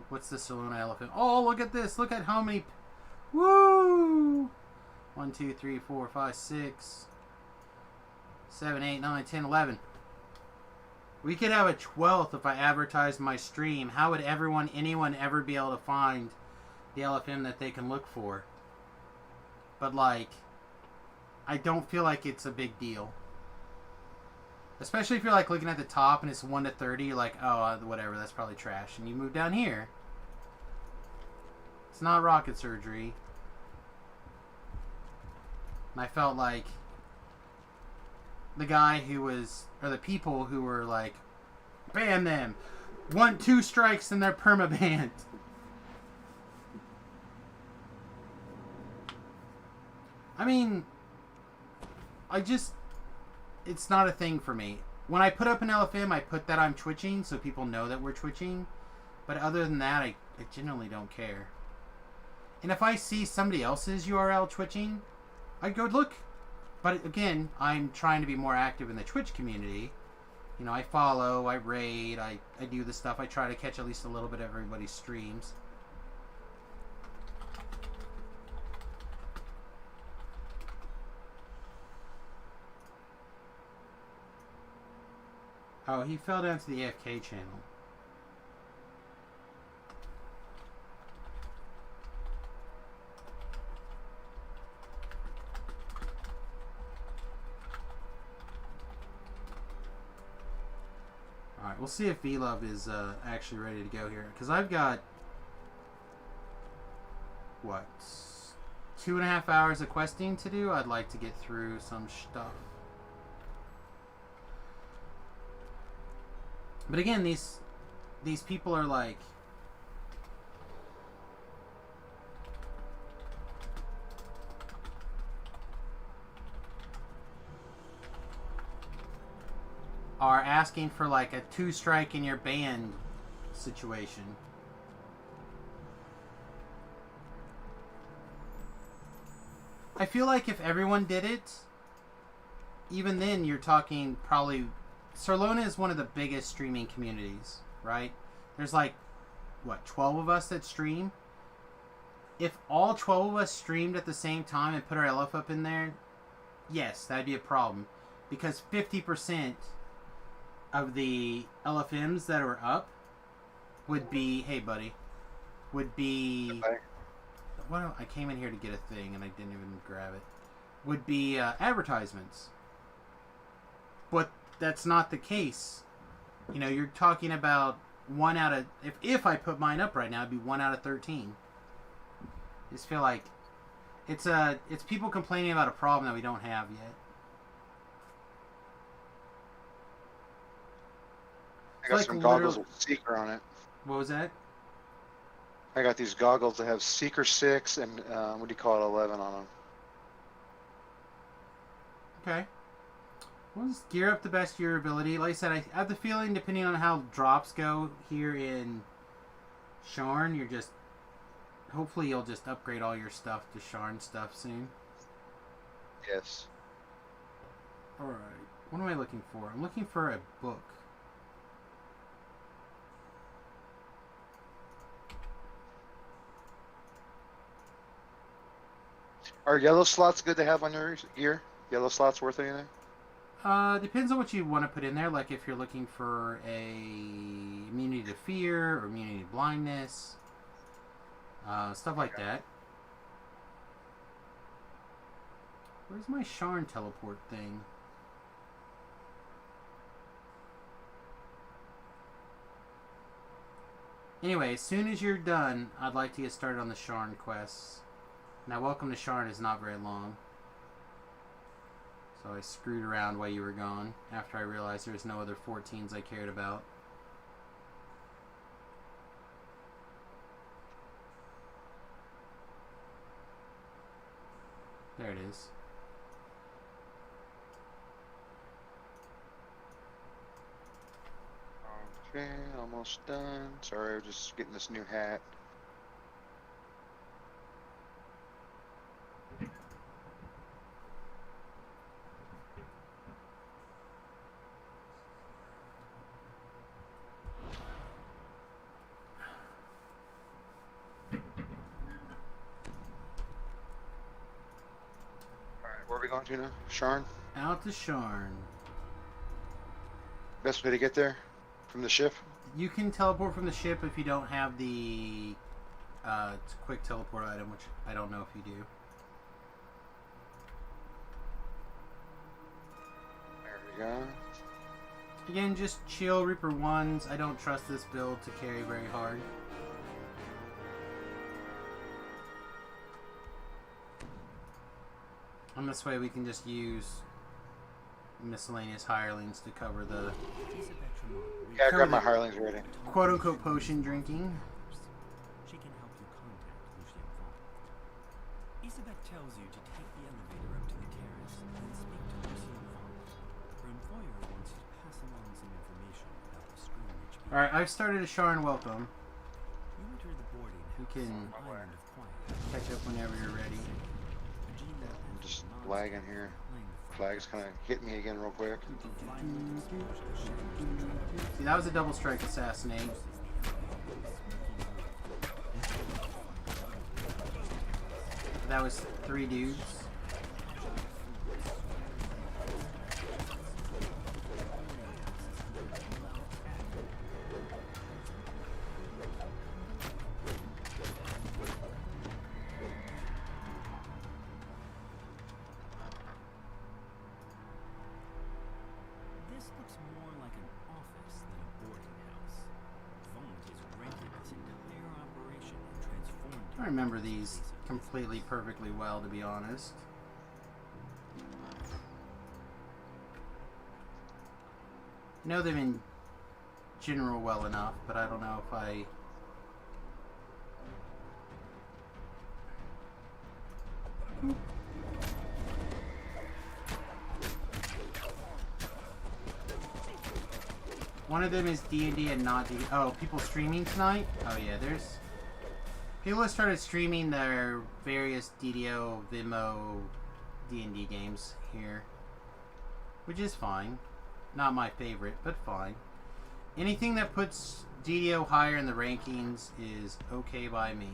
what's the Soluna elephant? Oh, look at this! Look at how many. Woo! 1, 2, 3, 4, 5, 6, 7, 8, 9, 10, 11. We could have a 12th if I advertised my stream. How would anyone ever be able to find the LFM that they can look for? But, like, I don't feel like it's a big deal. Especially if you're, like, looking at the top and it's 1 to 30, you're like, oh, whatever, that's probably trash. And you move down here. It's not rocket surgery. And I felt like the guy who was, or the people who were like, ban them. 1, 2 strikes and they're permabanned. I mean, it's not a thing for me. When I put up an LFM, I put that I'm twitching so people know that we're twitching. But other than that, I genuinely don't care. And if I see somebody else's URL twitching, I'd go look. But again, I'm trying to be more active in the Twitch community. You know, I follow, I raid, I do the stuff. I try to catch at least a little bit of everybody's streams. Oh, he fell down to the AFK channel. Alright, we'll see if V-Love is actually ready to go here. Because I've got, what, 2.5 hours of questing to do? I'd like to get through some stuff. But again, these people are like, are asking for like a 2 strike in your band situation. I feel like if everyone did it, even then you're talking probably... Soluna is one of the biggest streaming communities, right? There's like, what, 12 of us that stream? If all 12 of us streamed at the same time and put our LF up in there, yes, that'd be a problem. Because 50% of the LFMs that are up would be, hey buddy, would be... Well, I came in here to get a thing and I didn't even grab it. Would be advertisements. But that's not the case. You know, you're talking about 1 out of... If I put mine up right now, it'd be 1 out of 13. I just feel like it's people complaining about a problem that we don't have yet. I got some goggles with Seeker on it. What was that? I got these goggles that have Seeker 6 and, what do you call it, 11 on them. Okay. We'll just gear up the best of your ability. Like I said, I have the feeling, depending on how drops go here in Sharn, you're just... Hopefully you'll just upgrade all your stuff to Sharn stuff soon. Yes. Alright. What am I looking for? I'm looking for a book. Are yellow slots good to have on your gear? Yellow slots worth anything? Depends on what you want to put in there. Like if you're looking for a immunity to fear or immunity to blindness, stuff like that. Where's my Sharn teleport thing? Anyway, as soon as you're done, I'd like to get started on the Sharn quests. Now, Welcome to Sharn is not very long. So I screwed around while you were gone, after I realized there was no other 14s I cared about. There it is. Okay, almost done. Sorry, I'm just getting this new hat. we going to now? Sharn? Out to Sharn. Best way to get there? From the ship? You can teleport from the ship if you don't have the quick teleport item, which I don't know if you do. There we go. Again, just chill Reaper 1s. I don't trust this build to carry very hard. And this way we can just use miscellaneous hirelings to cover the Yeah, I grabbed my hirelings already. quote-unquote potion drinking. She can help you contact Lucien Vaughn. Isabet tells you to take the elevator up to the terrace and then speak to Lucien Vaughn. Her employer wants you to pass along some information about the Screamage people. Alright, I've started a Sharn welcome. You enter the boarding You house can on the island of Quiet. catch up whenever you're ready. I'm just lagging here. Flag's kind of hit me again real quick. See, that was a double strike assassinate. That was 3 dudes. This looks more like an office than a boarding house. Vaughn has rented this entire operation and transformed it I remember into a these place of completely perfectly well, to be honest. I know them in general well enough, but I don't know if I... One of them is D&D and not D&D. Oh, people streaming tonight? Oh yeah, there's... People have started streaming their various DDO, Vimo, D&D games here. Which is fine. Not my favorite, but fine. Anything that puts DDO higher in the rankings is okay by me.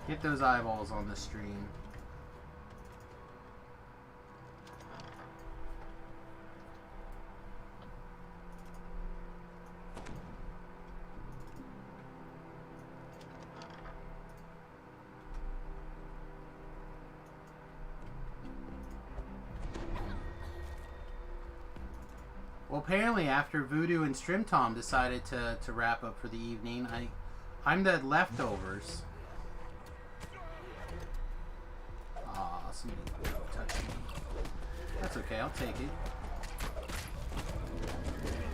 Get those eyeballs on the stream. Well, apparently after Voodoo and Strimtom decided to wrap up for the evening, I'm the leftovers. Aw, somebody touched me. That's okay, I'll take it.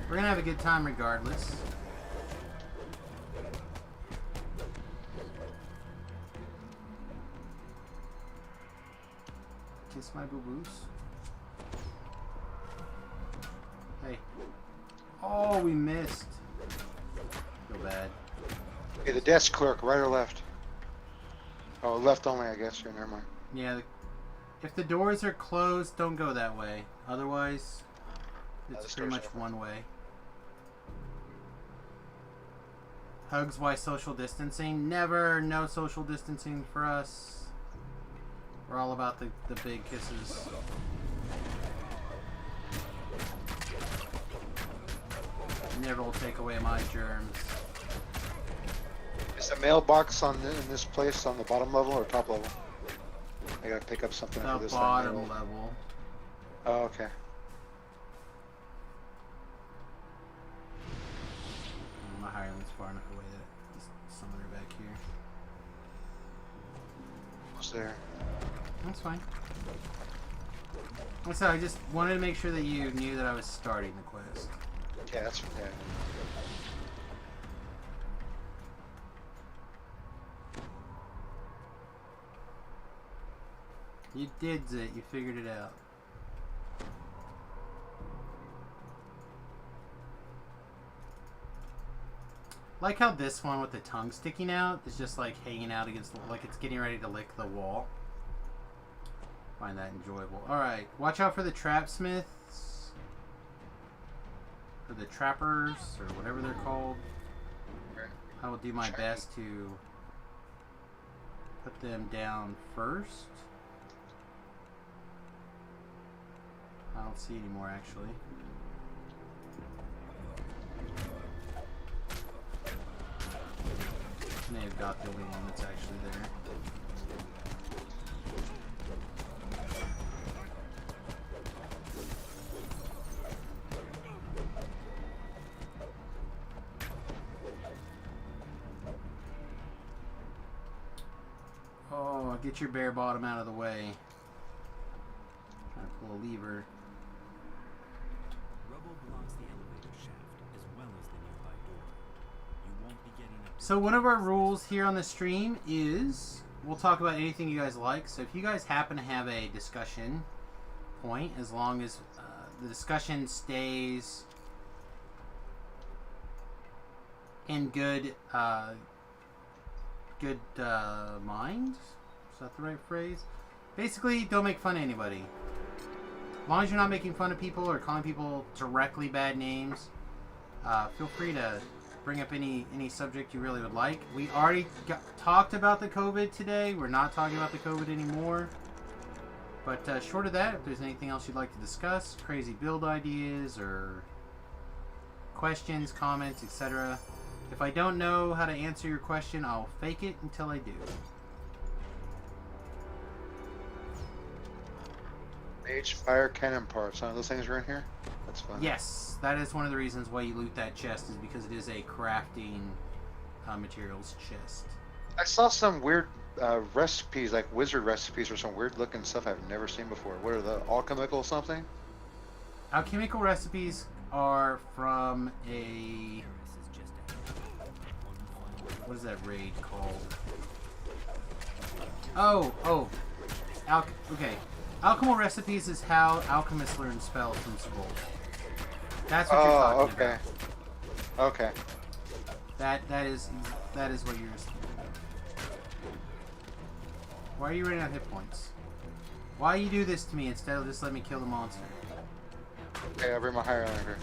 We're gonna have a good time regardless. Kiss my boo-boos. Hey. Oh, we missed. Feel bad. Okay, the desk clerk, right or left? Oh, left only, I guess. Here, never mind. Yeah, if the doors are closed, don't go that way. Otherwise, it's this pretty door's much open. one way. Hugs, why social distancing? Never, no social distancing for us. We're all about the big kisses. Never will take away my germs. Is the mailbox in this place on the bottom level or top level? I gotta pick up something The after this. bottom thing. level. Oh, okay. My hireling's far enough away that just summon her back here. What's there? That's fine. Like I said, I just wanted to make sure that you knew that I was starting the quest. Yeah, that's yeah. You did it. You figured it out. Like how this one with the tongue sticking out is just like hanging out against the, like it's getting ready to lick the wall. Find that enjoyable. Alright, watch out for the trap smiths. or the trappers, or whatever they're called. I will do my best to put them down first. I don't see any more actually. May have got the only one that's actually there. Oh, get your bare bottom out of the way. Trying to pull a lever. Rubble blocks the elevator shaft as well as the nearby door. You won't be getting up. So one of our rules here on the stream is we'll talk about anything you guys like. So if you guys happen to have a discussion point, as long as the discussion stays in good mind. Is that the right phrase? Basically, don't make fun of anybody. As long as you're not making fun of people or calling people directly bad names, feel free to bring up any subject you really would like. We already talked about the COVID today. We're not talking about the COVID anymore. But short of that, if there's anything else you'd like to discuss, crazy build ideas or questions, comments, etc. If I don't know how to answer your question, I'll fake it until I do. Mage fire cannon parts. Huh? Those things are in here? That's fun. Yes, that is one of the reasons why you loot that chest, is because it is a crafting materials chest. I saw some weird recipes, like wizard recipes or some weird looking stuff I've never seen before. What are the alchemical something? Alchemical recipes are from a... What is that raid called? Oh. Okay. Alchemical recipes is how alchemists learn spells from scrolls. That's what you're talking about. Okay. That is what you're saying. Why are you running out of hit points? Why you do this to me instead of just let me kill the monster? Okay, I'll bring my Highlander.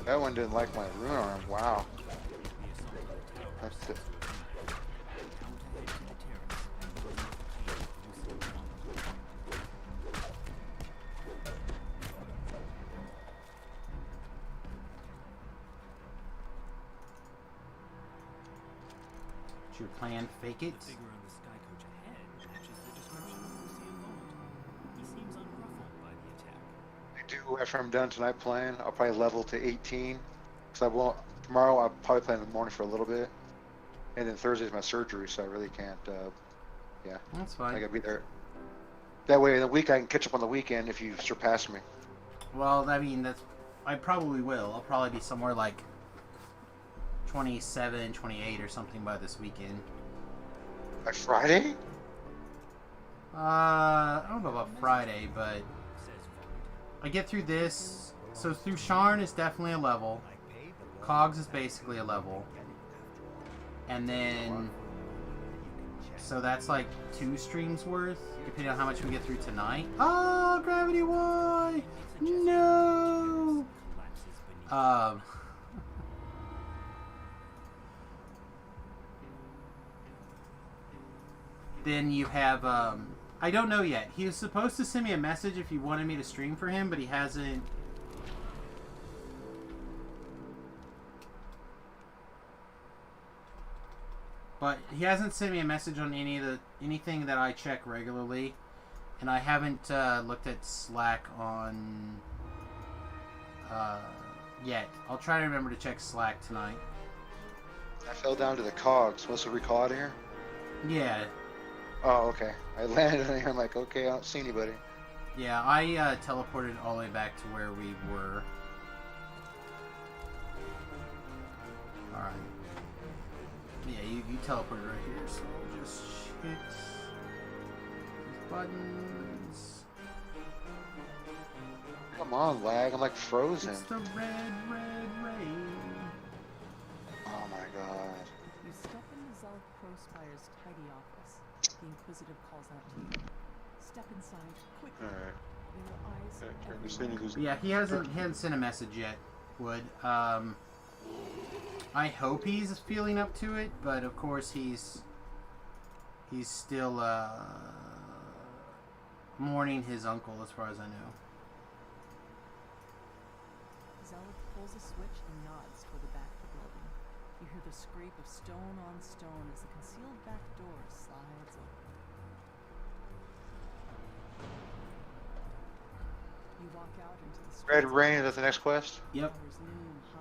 That one didn't like my rune arm. Wow. That's it. Your plan, fake it. The figure on the sky coach ahead matches the description of Lucian Vault. He seems unruffled by the attack. I do, after I'm done tonight playing, I'll probably level to 18. Because I won't, tomorrow I'll probably play in the morning for a little bit. And then Thursday's my surgery, so I really can't, yeah. That's fine. I gotta be there. That way in the week I can catch up on the weekend if you surpass me. Well, I mean, I probably will. I'll probably be somewhere like 27, 28 or something by this weekend. By Friday? I don't know about Friday, but I get through this. So through Sharn is definitely a level. Cogs is basically a level. And then, so that's like 2 streams worth, depending on how much we get through tonight. Oh, Gravity Y! No! Then you have, I don't know yet. He was supposed to send me a message if he wanted me to stream for him, but he hasn't. But he hasn't sent me a message on anything that I check regularly, and I haven't looked at Slack on yet. I'll try to remember to check Slack tonight. I fell down to the cogs. Supposed to recall out of here? Yeah. Oh, okay. I landed in here. I'm like, okay, I don't see anybody. Yeah, I teleported all the way back to where we were. Alright. Yeah, you teleported right here, so we'll just hit these buttons. Come on, lag. I'm like frozen. It's the red rain. Oh my god. You step into Zalk Prospire's tidy office. The Inquisitive calls out to you. Step inside, quickly. Alright. Just then you lose- But yeah, he hasn't sent a message yet, Wood. I hope he's feeling up to it, but of course he's still mourning his uncle, as far as I know. Zealot pulls a switch and nods toward the back of the building. You hear the scrape of stone on stone as the concealed back door slides open. You walk out into the street. Red Rain, is that the next quest? Yep.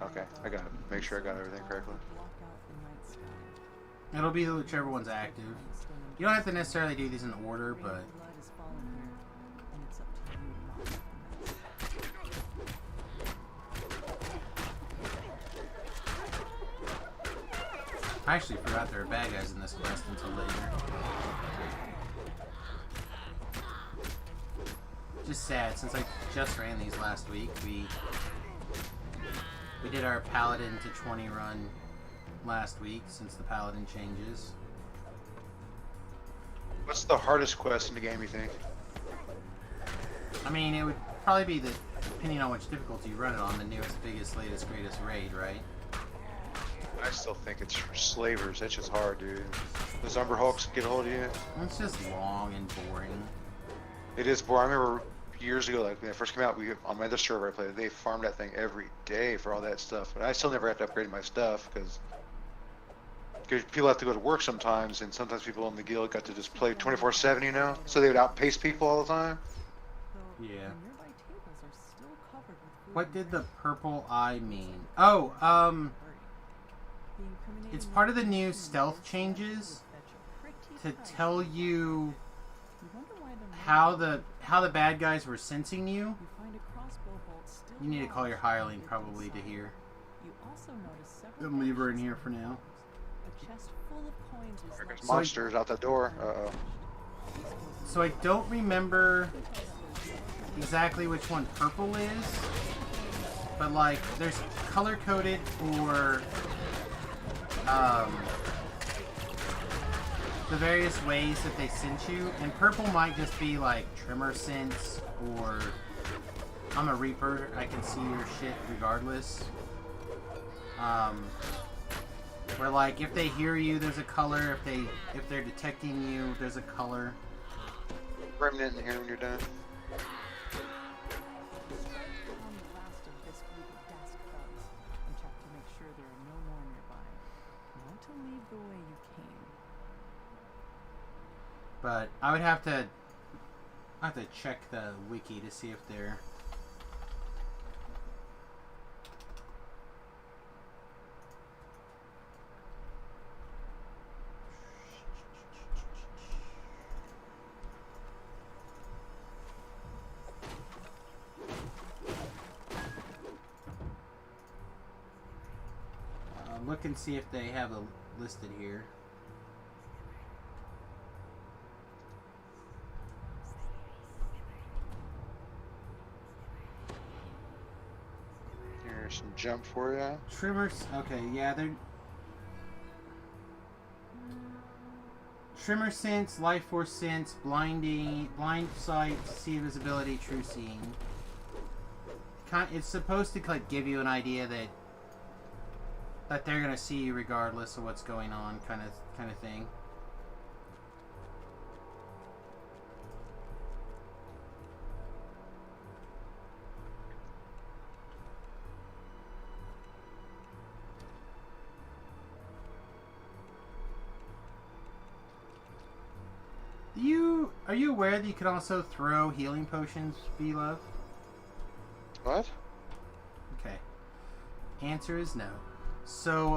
Okay, I got it. Make sure I got everything correctly. It'll be whichever one's active. You don't have to necessarily do these in order, but I actually forgot there were bad guys in this quest until later. Just sad, since I just ran these last week. We did our Paladin to 20 run last week, since the Paladin changes. What's the hardest quest in the game, you think? I mean, it would probably be the, depending on which difficulty you run it on, the newest, biggest, latest, greatest raid, right? I still think it's for slavers. That's just hard, dude. Those Umber Hulks get a hold of you. It's just long and boring. It is boring. I remember years ago, like when it first came out, on my other server I played, they farmed that thing every day for all that stuff. But I still never have to upgrade my stuff because people have to go to work sometimes, and sometimes people in the guild got to just play 24/7, you know? So they would outpace people all the time. Yeah. What did the purple eye mean? Oh, it's part of the new stealth changes to tell you how the bad guys were sensing you. You need to call your hireling probably to hear. Then leave her in here for now. There's monsters out the door. Uh-oh. So I don't remember exactly which one purple is, but like there's color coded for the various ways that they sense you, and purple might just be like tremor sense, or I'm a reaper, I can see your shit regardless. Where like if they hear you, there's a color. If they're detecting you, there's a color. Remnant in here when you're done. But I would have to check the wiki to see if they're. Look and see if they have it listed here. Here's some jump for you. Trimmers. Okay, yeah, they're. Trimmer sense, life force sense, blind sight, see visibility, true seeing. It's supposed to like give you an idea that they're gonna see you regardless of what's going on, kind of thing. Are you aware that you can also throw healing potions, V-Love? What? Okay. Answer is no. So,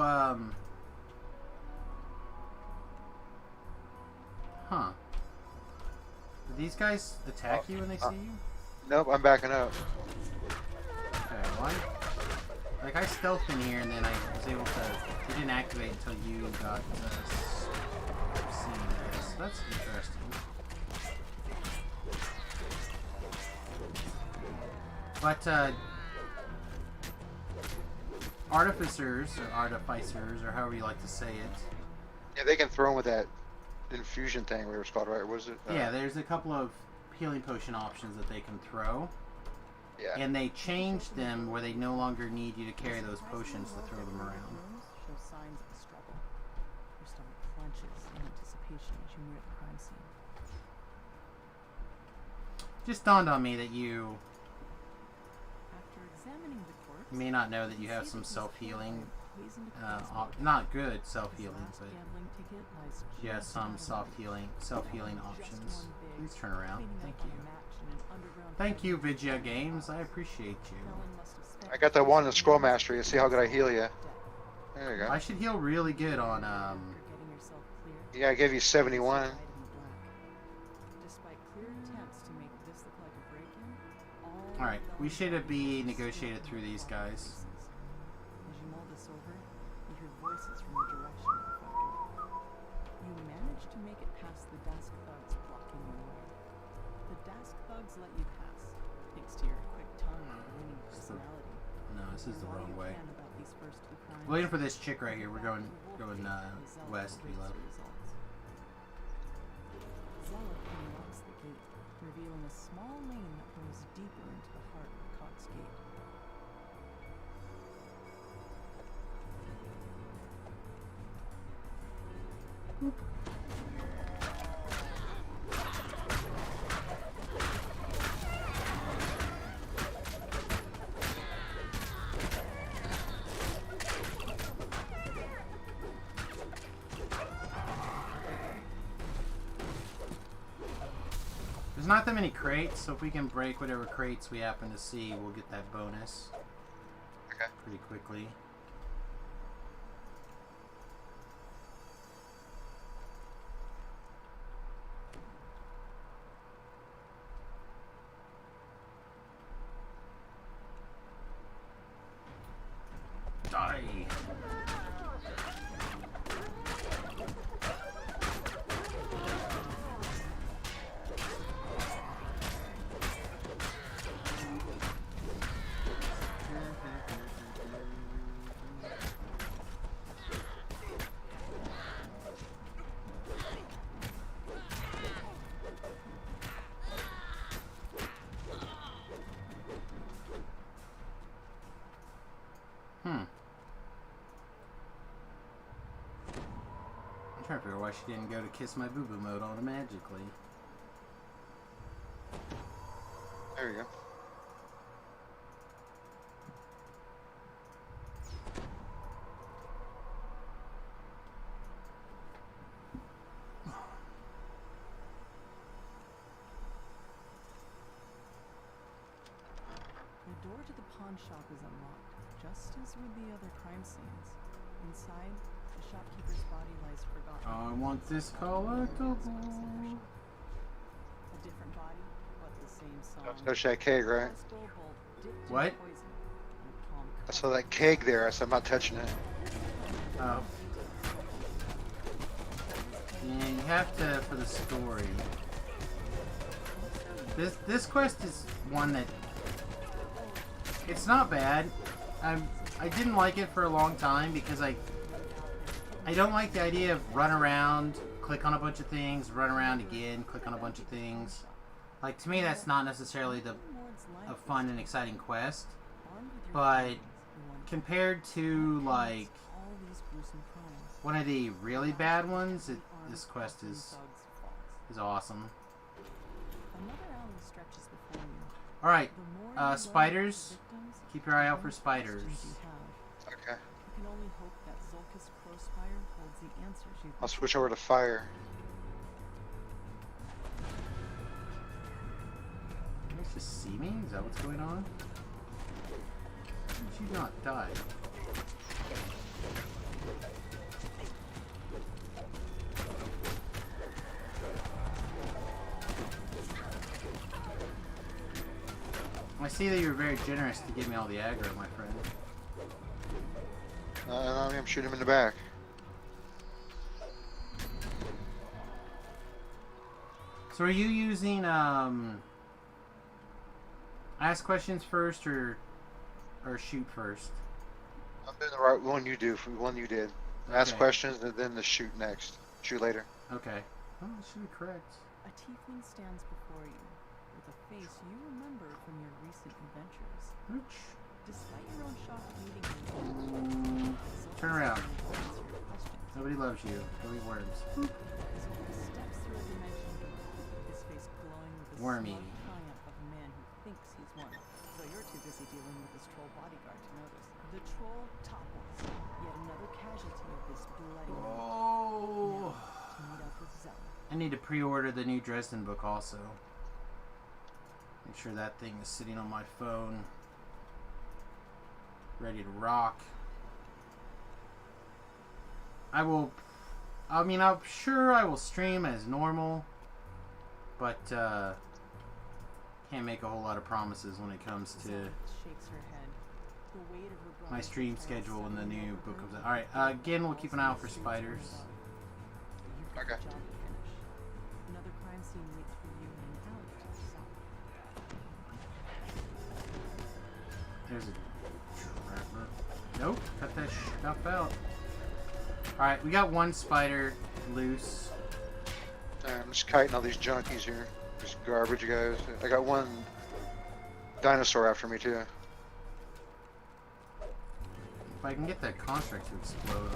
huh. Do these guys attack you when they see you? Nope, I'm backing up. Okay, well, I stealthed in here and then I was able to, it didn't activate until you got seen this. So that's interesting. But, artificers, or artificers, or however you like to say it. Yeah, they can throw them with that infusion thing, whatever it's called, right? What is it? Yeah, there's a couple of healing potion options that they can throw. Yeah. And they changed them where they no longer need you to carry those potions to throw them around. Show signs of a struggle. Your stomach clenches in anticipation as you near the crime scene. Just dawned on me that you After examining the corpse, may not know that you have some self-healing, not good self-healing, but you have some self-healing options. Please turn around. Thank you. Thank you, Vidya Games. I appreciate you. I got that one in Scroll Mastery. You see how good I heal you. There you go. I should heal really good on, Yeah, I gave you 71. Alright, we should be negotiated through these guys. As you mull this over, you hear voices from the direction of the front door. You manage to make it past the desk thugs blocking your way. The desk thugs let you pass, thanks to your quick tongue and winning personality. No, this is the wrong way. About these first two crimes, Waiting for this chick right here. We're going west. We love. Zella unlocks the gate, revealing a small lane that goes deeper into the heart of Cox Gate. There's not that many crates, so if we can break whatever crates we happen to see, we'll get that bonus. Okay. Pretty quickly. Die! I'm trying to figure out why she didn't go to kiss my boo-boo mode automatically. There you go. The door to the pawn shop is unlocked, just as with the other crime scenes. Inside, the shopkeeper's body lies forgotten. I want this collectible. A different body, but the same song. There's that keg, right? What? I saw that keg there. I said I'm not touching it. Oh. Yeah, you have to for the story. This quest is one that it's not bad. I didn't like it for a long time because I don't like the idea of run around, click on a bunch of things, run around again, click on a bunch of things. Like, to me, that's not necessarily a fun and exciting quest. But compared to, like, one of the really bad ones, this quest is awesome. Alright, spiders. Keep your eye out for spiders. Okay. You can only hope that Zulka's Crowspire holds the answers you've I'll switch over to fire. You guys just see me? Is that what's going on? How did you not die? I see that you're very generous to give me all the aggro, my friend. I'm shooting him in the back. So are you using ask questions first or shoot first? I'm doing the right one you do, from the one you did. Ask Okay. questions and then the shoot next. Shoot later. Okay. Oh, that should be correct. A tiefling stands before you, with a face you remember from your recent adventures. Ooch. Despite your own shock meeting Turn around. Nobody loves you. Go eat worms. Zoltan steps through a dimension door, his face glowing with the Wormy. smug triumph of a man who thinks he's won. Though you're too busy dealing with his troll bodyguard to notice. The troll topples, yet another casualty of this bloody Oh. Now, to meet up with Zella. I need to pre-order the new Dresden book also. Make sure that thing is sitting on my phone. Ready to rock. I'm sure I will stream as normal, but can't make a whole lot of promises when it comes to Zella shakes her head. The weight of her my brother's stream betrayal schedule when the settling new over book her. comes out. Alright, again, we'll keep an eye out for spiders. You've got Okay. a job to finish. Another crime scene waits for you in an alley to the south. There's a trapper. Nope, cut that stuff out. Alright, we got one spider loose. I'm just kiting all these junkies here. These garbage guys. I got one dinosaur after me too. If I can get that construct to explode.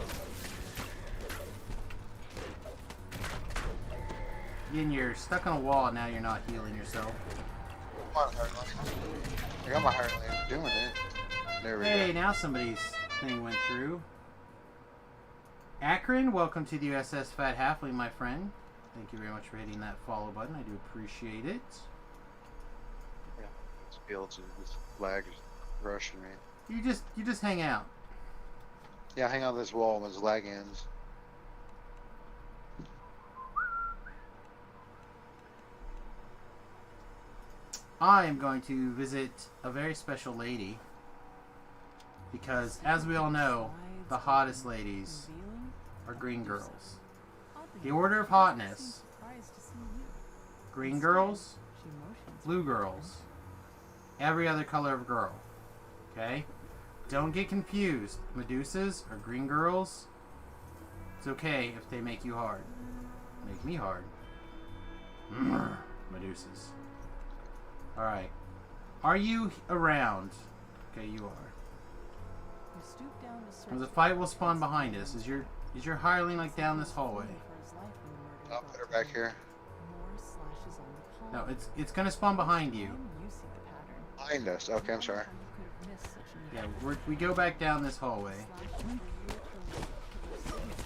Again, you're stuck on a wall, now you're not healing yourself. Come on, Harley. I got my Harley doing it. There we Hey, go. now somebody's thing went through. Akron, welcome to the USS Fat Halfling, my friend. Thank you very much for hitting that follow button. I do appreciate it. Yeah, this fields this lag is rushing me. You just hang out. Yeah, hang on this wall when this lag ends. I am going to visit a very special lady. Because, as we all know, the hottest ladies Revealing? are green girls. Oddly The enough, order of she doesn't hotness. seem surprised to see you. Green Instead, girls, she motions blue for you. girls, every other color of girl. Okay? Don't get confused. Medusas are green girls. It's okay if they make you hard. Make me hard. Medusas. Alright. Are you around? Okay, you are. You stoop down to search The for fight the will spawn evidence behind of us. the Is your hireling like down this Zella was hallway? fleeing for his life when the murder I'll got put her to back him. here. More slashes on the palm. No, it's gonna spawn behind you. You see the pattern. Behind us. Okay, I'm sorry. How you could have missed such an Yeah, event. we go back down this hallway. Slashes were year for year to their signature.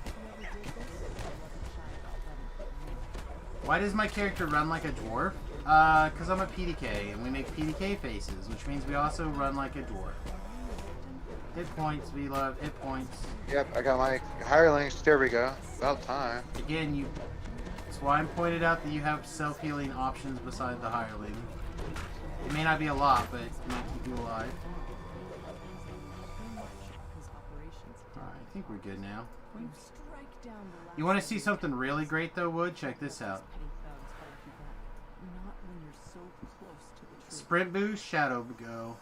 Whoever did this wasn't shy about letting people know. Why does my character run like a dwarf? Because I'm a PDK, and we make PDK faces, which means we also run like a dwarf. Hit points, we love hit points. Yep, I got my hirelings. There we go. About time. Again, that's why I'm pointed out that you have self-healing options beside the hireling. It may not be a lot, but it might keep you alive. Alright, I think we're good now. You strike down the last You want to of see these something really great though, Wood? Check this out. petty thugs hold you back. Not when you're so close to the truth. Sprint boost, shadow go.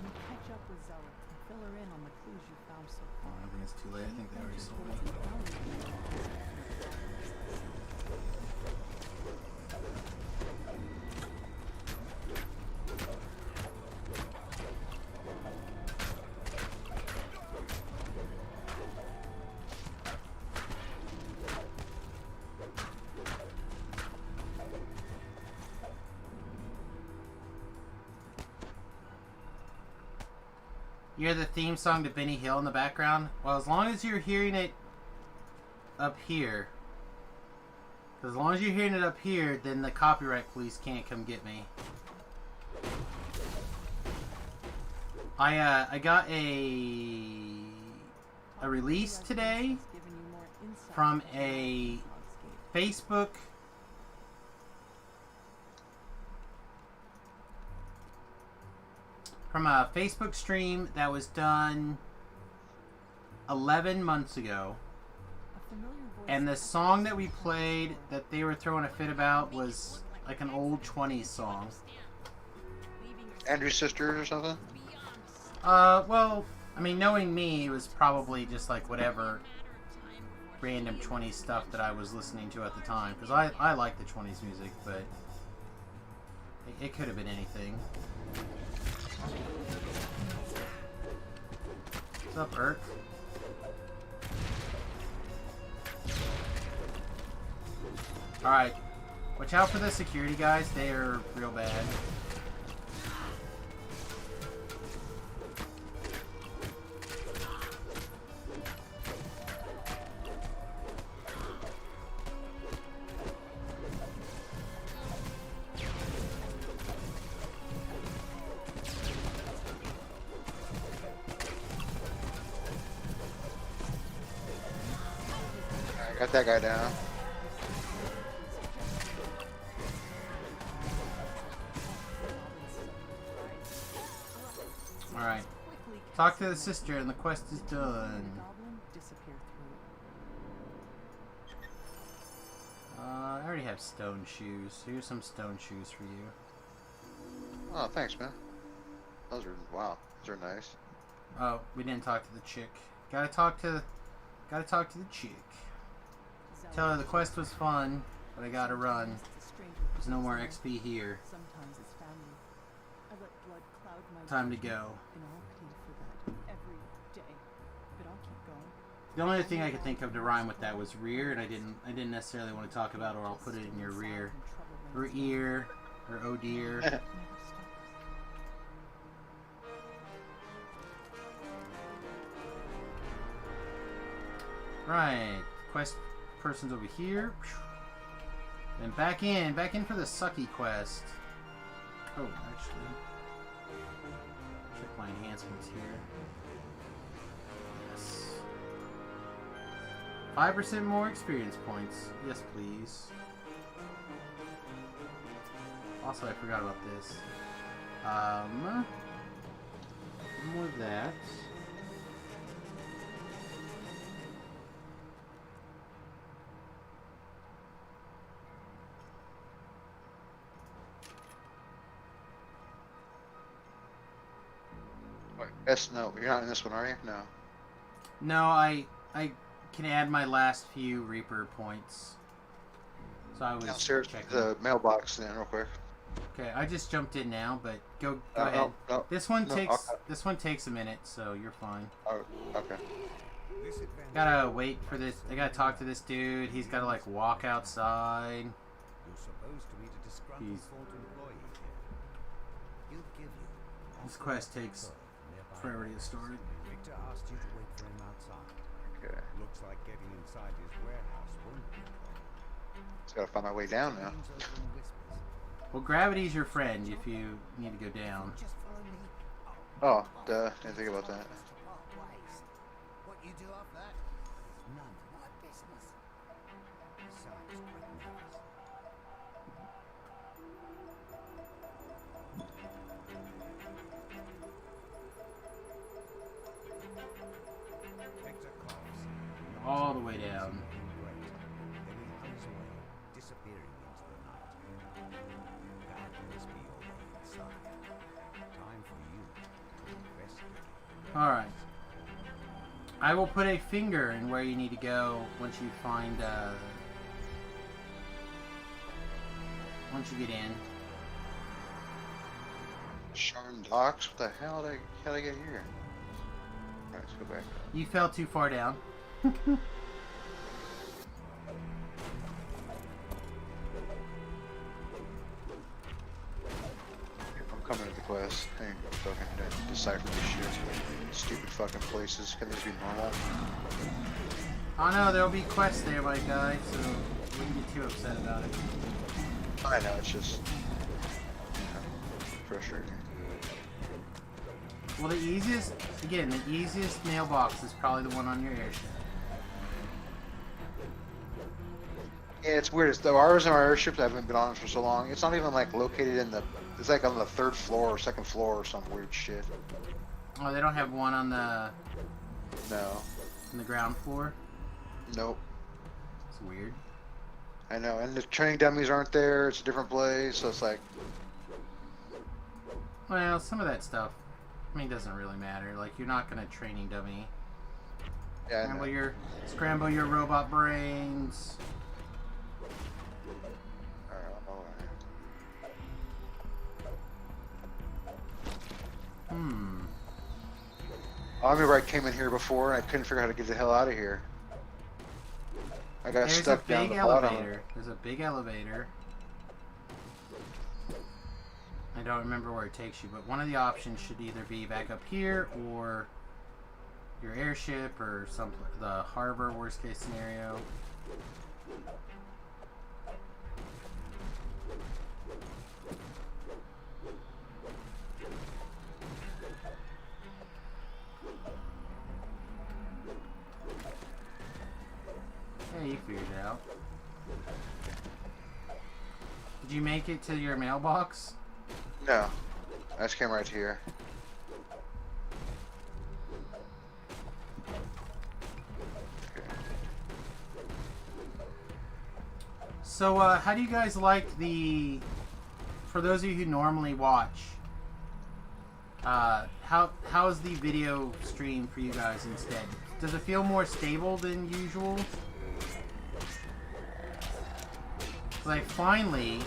You catch up with Zella and fill her in on the clues you found so Oh, far. I think it's too late. I think they already sold Towards it. the alley. You hear the theme song to Benny Hill in the background? Well, as long as you're hearing it up here, as long as you're hearing it up here, then the copyright police can't come get me. I got a release today from a Facebook stream that was done 11 months ago. And the song that we played that they were throwing a fit about was like an old 20s song. Andrew's sisters or something? Well, I mean, knowing me, it was probably just like whatever random 20s stuff that I was listening to at the time. Because I like the 20s music, but it could have been anything. What's up, Irk? Alright. Watch out for the security guys. They are real bad. Got that guy down. Alright. Talk to the sister and the quest is done. I already have stone shoes. Here's some stone shoes for you. Oh, thanks, man. Those are, wow, those are nice. Oh, we didn't talk to the chick. Gotta talk to the chick. Tell her the quest was fun, but I gotta run. There's no more XP here. Time to go. The only other thing I could think of to rhyme with that was rear, and I didn't necessarily want to talk about, or I'll put it in your rear, or ear, or oh dear. Right, quest person's over here. Then back in for the sucky quest. Oh, actually, check my enhancements here. Yes. 5% more experience points. Yes, please. Also, I forgot about this. More of that. Yes, no, you're not in this one, are you? No. No, I can add my last few Reaper points. So I was Downstairs, checking. the mailbox then, real quick. Okay, I just jumped in now, but go ahead. No, this one okay. This one takes a minute, so you're fine. Oh, okay. Gotta wait for this. I gotta talk to this dude. He's gotta like walk outside. You're supposed to meet a disgruntled employee here. He'll give you. This quest takes forever to get started. Victor asked you to wait for him outside. Okay. Looks like getting inside his warehouse won't be a problem. Just gotta find my way down now. Well, gravity's your friend if you need to go down. Oh, duh. Didn't think about that. What you do off that? None of my business. Besides, quite nervous. Victor coughs. All the way down. Great. Then he hurries away, disappearing into the night. That must be your way inside. Time for you to investigate. Alright. I will put a finger in where you need to go once you find, once you get in. Sharn Docks? What the hell did I get here? Alright, let's go back. You fell too far down. I'm coming to the quest. I ain't fucking decipher this shit. Stupid fucking places. Can this be normal? Oh no, there'll be quests there, my guy, so wouldn't get too upset about it. I know, it's just frustrating. Well, the easiest mailbox is probably the one on your airship. Yeah, it's weird. It's the ours and our airships haven't been on for so long. It's not even like located in the. It's like on the 3rd floor or 2nd floor or some weird shit. Oh, they don't have one on the No. ground floor? Nope. It's weird. I know, and the training dummies aren't there. It's a different place, so it's like. Well, some of that stuff. mean, it doesn't really matter. Like, you're not gonna training dummy. Yeah, I know. Scramble your robot brains. I remember I came in here before and I couldn't figure out how to get the hell out of here. I got stuck down the bottom. There's a big elevator. I don't remember where it takes you, but one of the options should either be back up here or your airship or the harbor, worst case scenario. Yeah, you figured it out. Did you make it to your mailbox? No. I just came right here. Okay. So, how do you guys like for those of you who normally watch, how's the video stream for you guys instead? Does it feel more stable than usual? I finally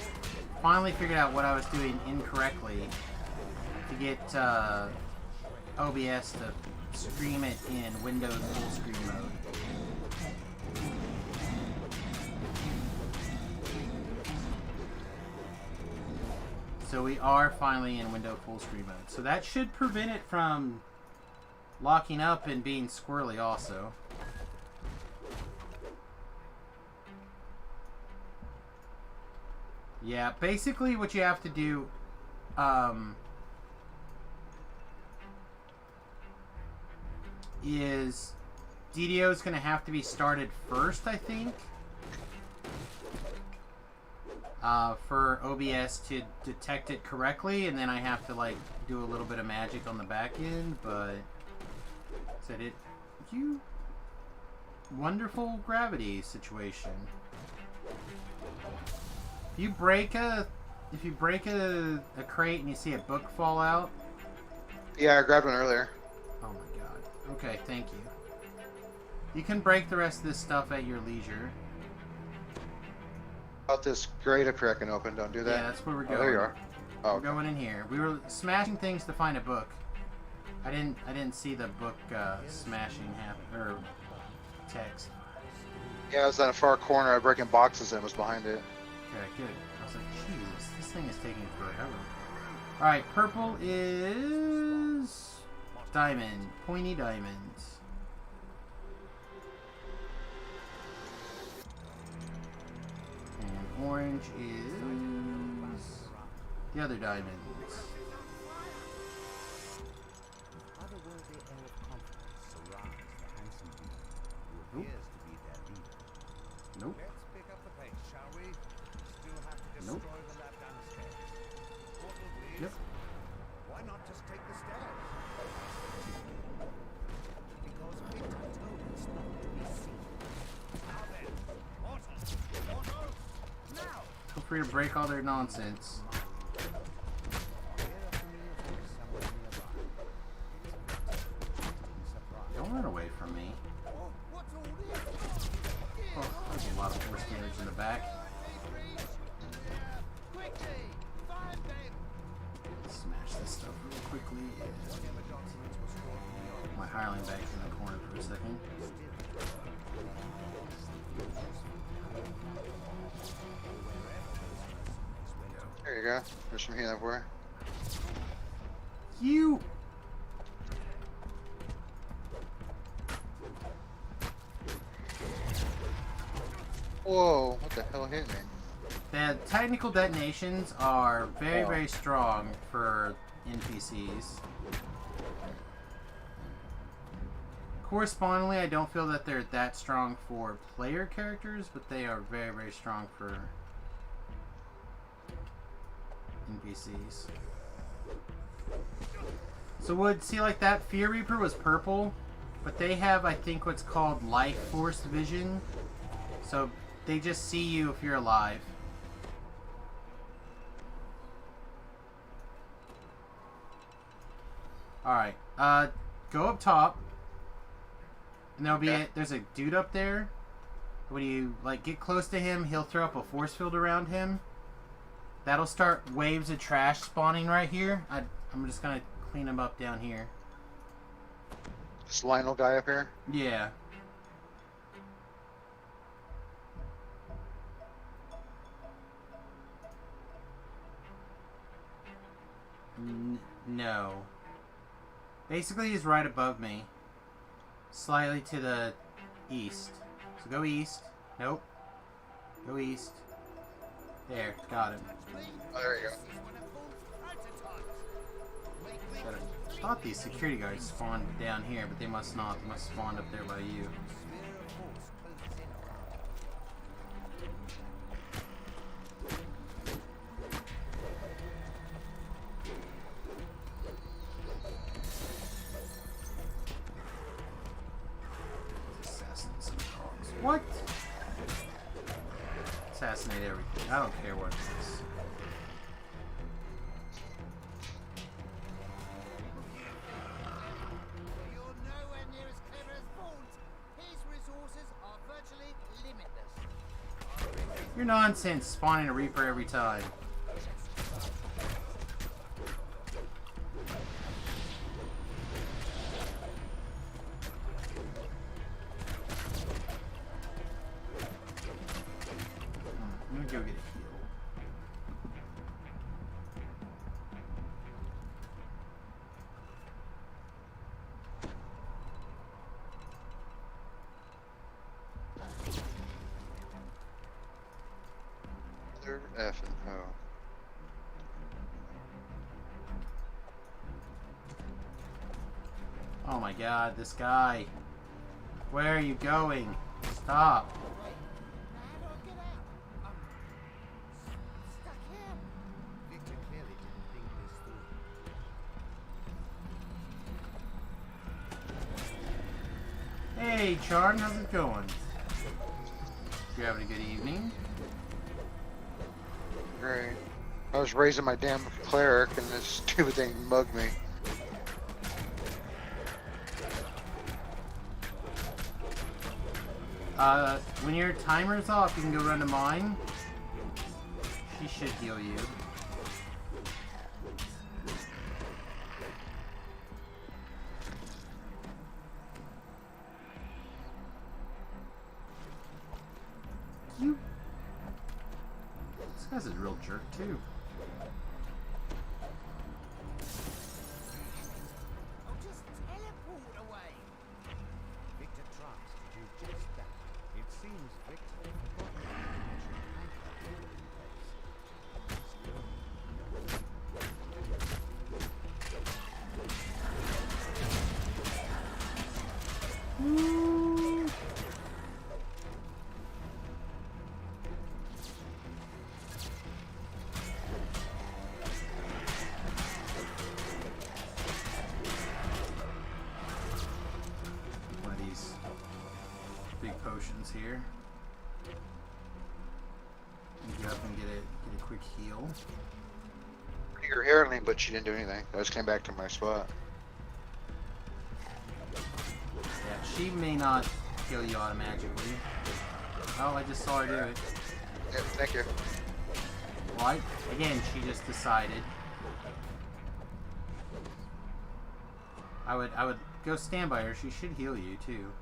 figured out what I was doing incorrectly to get OBS to stream it in Windows full screen mode. So we are finally in Windows full screen mode. So that should prevent it from locking up and being squirrely also. Yeah, basically what you have to do, is DDO is going to have to be started first, I think, for OBS to detect it correctly, and then I have to, like, do a little bit of magic on the back end, but said it, you wonderful gravity situation. If you break a crate and you see a book fall out. Yeah, I grabbed one earlier. Oh my god. Okay, thank you. You can break the rest of this stuff at your leisure. About this grate up here I can open, don't do that. Yeah, that's where we're going. Oh, there you are. Oh, we're going in here. We were smashing things to find a book. I didn't see the book smashing happen or text. Yeah, it was in a far corner. I was breaking boxes and it was behind it. Okay, good. I was like, Jesus, this thing is taking forever. Alright, purple is diamond. Pointy diamonds. And orange is the other diamonds. Otherworldly air of confidence surrounds the handsome being who appears to be their leader. Nope. Let's pick up the pace, shall we? Still have to destroy the lab down the stairs. Portal, please. Yep. Why not just take the stairs? Because Victor told us not to be seen. Now then, portal! Portal! Now! Feel free to break all their nonsense. Don't run away from me. Oh, there's a lot of force damage in the back. Smash this stuff real quickly. My hireling back in the corner for a second. There you go. There's some healing for you. You! Whoa, what the hell hit me? The technical detonations are very, very strong for NPCs. Correspondingly, I don't feel that they're that strong for player characters, but they are very, very strong for NPCs. So would see like that Fear Reaper was purple, but they have I think what's called Life Force Vision. So they just see you if you're alive. Alright. Go up top. And there'll be Okay. there's a dude up there. When you like get close to him, he'll throw up a force field around him. That'll start waves of trash spawning right here. I'm just gonna clean them up down here. This Lionel guy up here. Yeah. No. Basically, he's right above me. Slightly to the east. So go east. Nope. Go east. There, got him. Oh, there you go. I thought these security guards spawned down here, but they must not. They must spawn up there by you. What? Assassinate everything. I don't care what it is. You're nowhere near as clever as Vault. His resources are virtually limitless. You're nonsense spawning a Reaper every time. Let me go get a heal. Mother F and O. Oh my god, this guy. Where are you going? Stop. How do I get out? Stuck here. Victor clearly didn't think this through. Hey, Charm, how's it going? You having a good evening? Great. I was raising my damn cleric and this stupid thing mugged me. When your timer's off, you can go run to mine. She should heal you. This guy's a real jerk, too. Oh, just teleport away. Victor tries to do just that. It seems Victor forgot the ancient anchor in place. One of these big potions here. You go up and get a quick heal. You're hearing me, but she didn't do anything. I just came back to my spot. Yeah, she may not kill you automatically. Oh, I just saw her do it. Yeah, thank you. Well, again, she just decided. I would go stand by her. She should heal you too.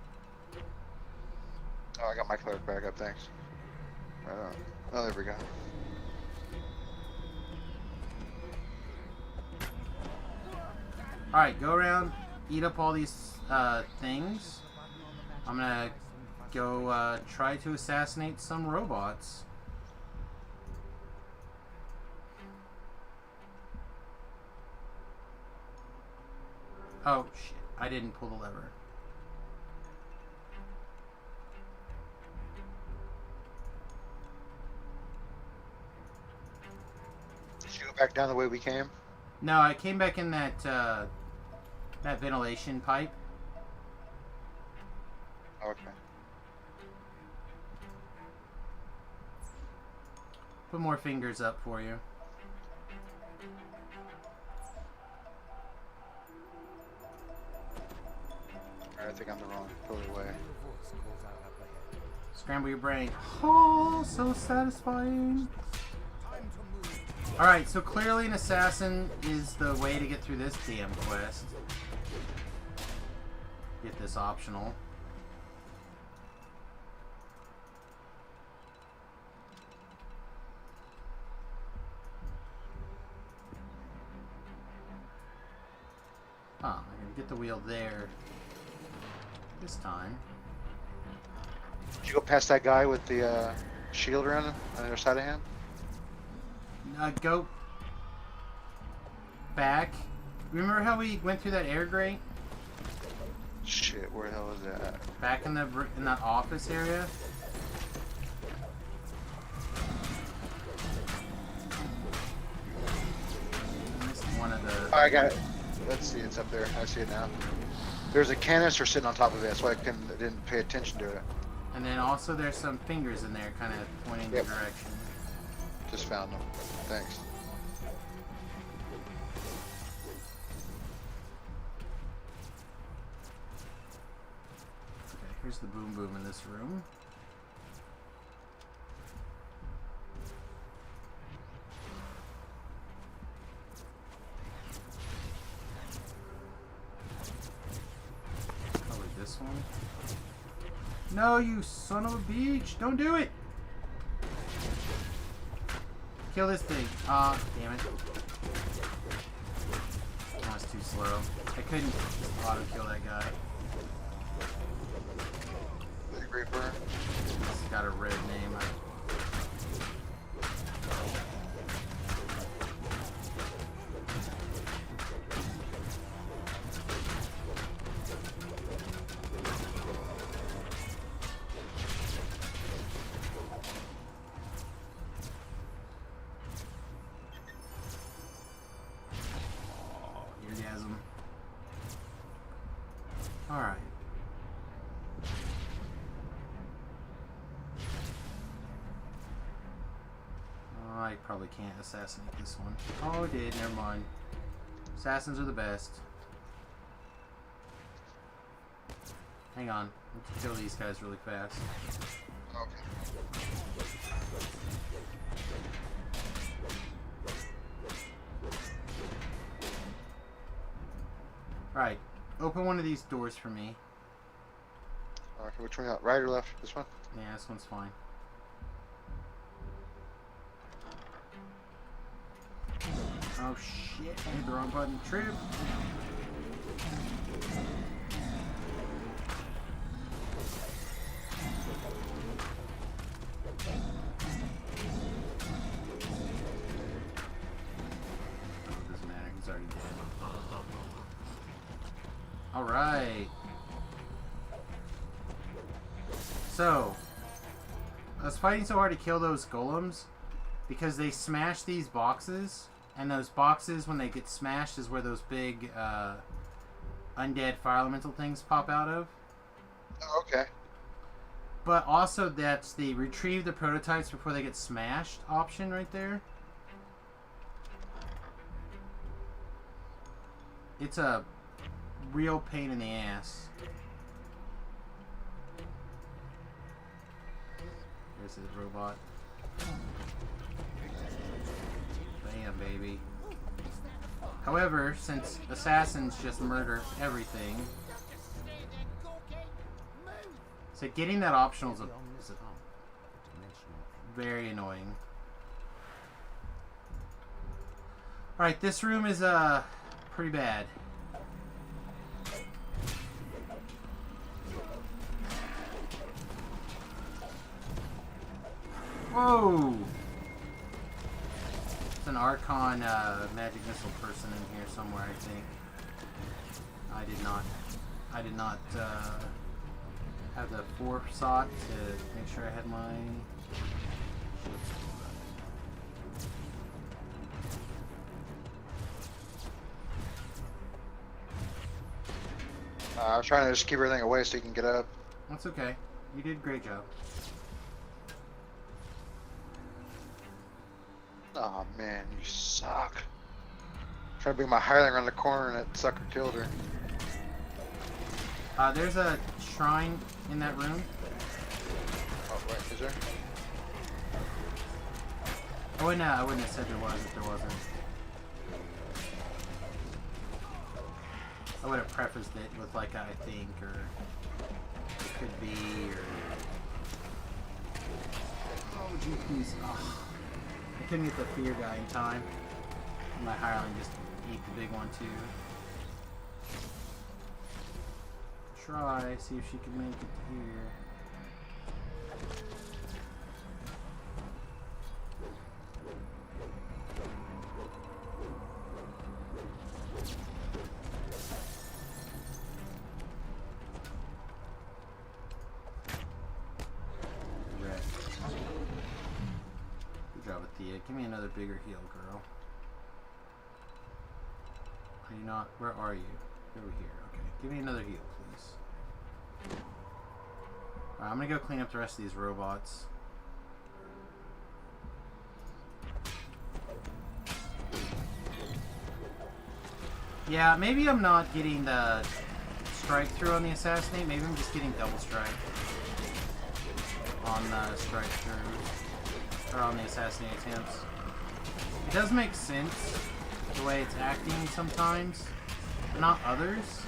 Oh, I got my cleric back up, thanks. Oh, there we go. Alright, go around, eat up all these things. I'm gonna go try to assassinate some robots. Oh shit, I didn't pull the lever. Did you go back down the way we came? No, I came back in that that ventilation pipe. Okay. Put more fingers up for you. I think I'm the wrong totally way. Scramble your brain. Oh, so satisfying. Alright, so clearly an assassin is the way to get through this damn quest. Get this optional. Huh, I'm gonna get the wheel there this time. Did you go past that guy with the shield around him on the other side of him? Go back. Remember how we went through that air grate? Shit, where the hell is that? Back in that office area? Missed one of the... I got it. Let's see, it's up there. I see it now. There's a canister sitting on top of it, that's why I didn't pay attention to it. And then also there's some fingers in there kind of pointing the direction. Just found them. Thanks. Okay, here's the boom boom in this room. Probably this one. No, you son of a bitch! Don't do it! Kill this thing. Ah, damn it. That was too slow. I couldn't auto kill that guy. The Reaper. He's got a red name. Alright. I probably can't assassinate this one. Oh, I did. Never mind. Assassins are the best. Hang on. Let's kill these guys really fast. Okay. Alright. Open one of these doors for me. Okay, which one you got? Right or left? This one? Yeah, this one's fine. Oh shit, I hit the wrong button. Trip! Doesn't matter, he's already dead. Alright. So, I was fighting so hard to kill those golems because they smash these boxes, and those boxes, when they get smashed, is where those big undead fire elemental things pop out of. Oh, okay. But also, that's the retrieve the prototypes before they get smashed option right there. It's a real pain in the ass. There's his robot. Bam, baby. However, since assassins just murder everything, so getting that optional is very annoying. Alright, this room is pretty bad. Whoa! It's an Archon magic missile person in here somewhere, I think. I did not have the forethought to make sure I had my... I was trying to just keep everything away so you can get up. That's okay. You did a great job. Oh man, you suck. Trying to bring my highlight around the corner and that sucker killed her. There's a shrine in that room. Oh, right, is there? Oh, no, I wouldn't have said there was if there wasn't. I would have prefaced it with like I think, or it could be, or... Oh, jeez. Oh. I couldn't get the fear guy in time. My hireling just eat the big one too. Try, see if she can make it to here. Red. Good job with Thea. Give me another bigger heal, girl. Are you not? Where are you? Over here. Okay. Give me another heal, please. Alright, I'm gonna go clean up the rest of these robots. Yeah, maybe I'm not getting the strike through on the assassinate. Maybe I'm just getting double strike on the strike through, or on the assassinate attempts. It does make sense the way it's acting sometimes, but not others.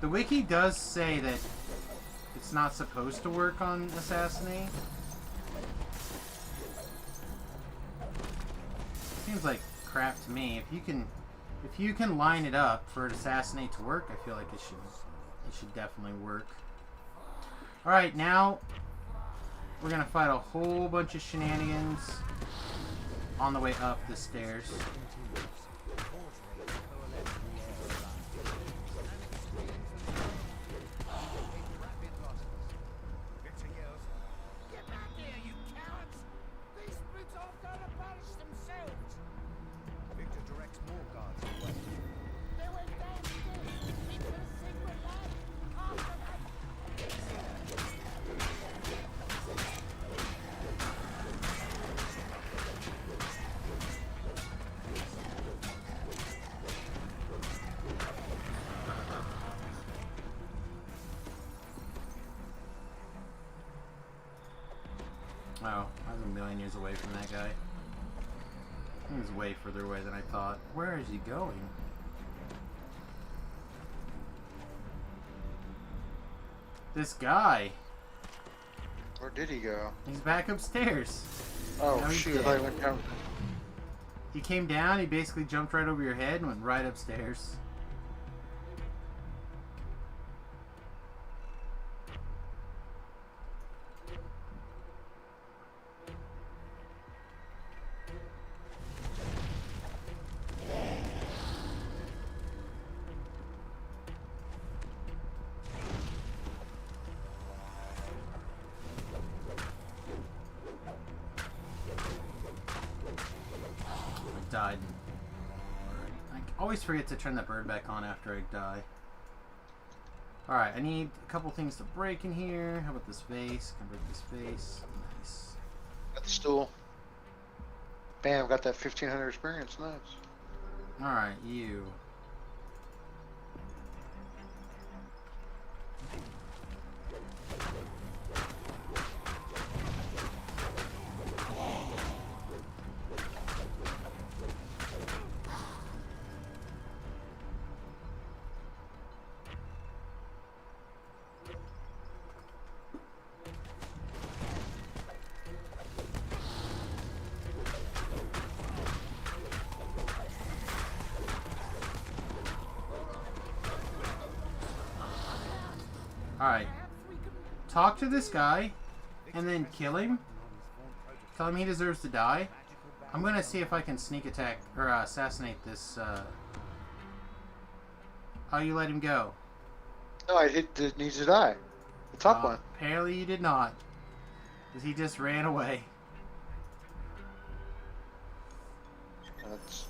The wiki does say that it's not supposed to work on assassinate. Seems like crap to me. If you can line it up for an assassinate to work, I feel like it should definitely work. All right, now we're gonna fight a whole bunch of shenanigans on the way up the stairs. Get back here, you cowards! These brutes aren't gonna punish themselves! Victor directs more guards away. They went downstairs into the secret lab. After that, Oh, I was a million years away from that guy. He was way further away than I thought. Where is he going? This guy. Where did he go? He's back upstairs. Oh, Now he's shoot, I dead. thought he went down. He came down, he basically jumped right over your head and went right upstairs. Died. I always forget to turn the bird back on after I die. Alright, I need a couple things to break in here. How about this vase? Can I break this vase? Nice. Got the stool. Bam, got that 1500 experience. Nice. Alright, you. Alright. Talk to this guy and then kill him. Tell him he deserves to die. I'm gonna see if I can sneak attack or assassinate this. How you let him go? No, it needs to die. The top one. Apparently you did not. Because he just ran away. That's...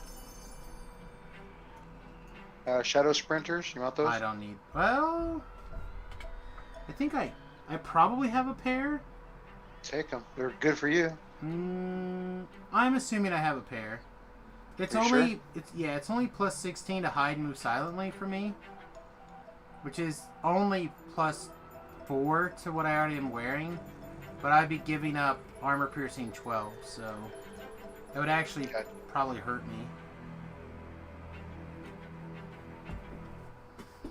shadow sprinters, you want those? I don't need... Well... I think I probably have a pair. Take them. They're good for you. I'm assuming I have a pair. It's Are you only sure? it's only plus 16 to hide and move silently for me, which is only plus 4 to what I already am wearing, but I'd be giving up armor piercing 12, so it would actually Okay. probably hurt me.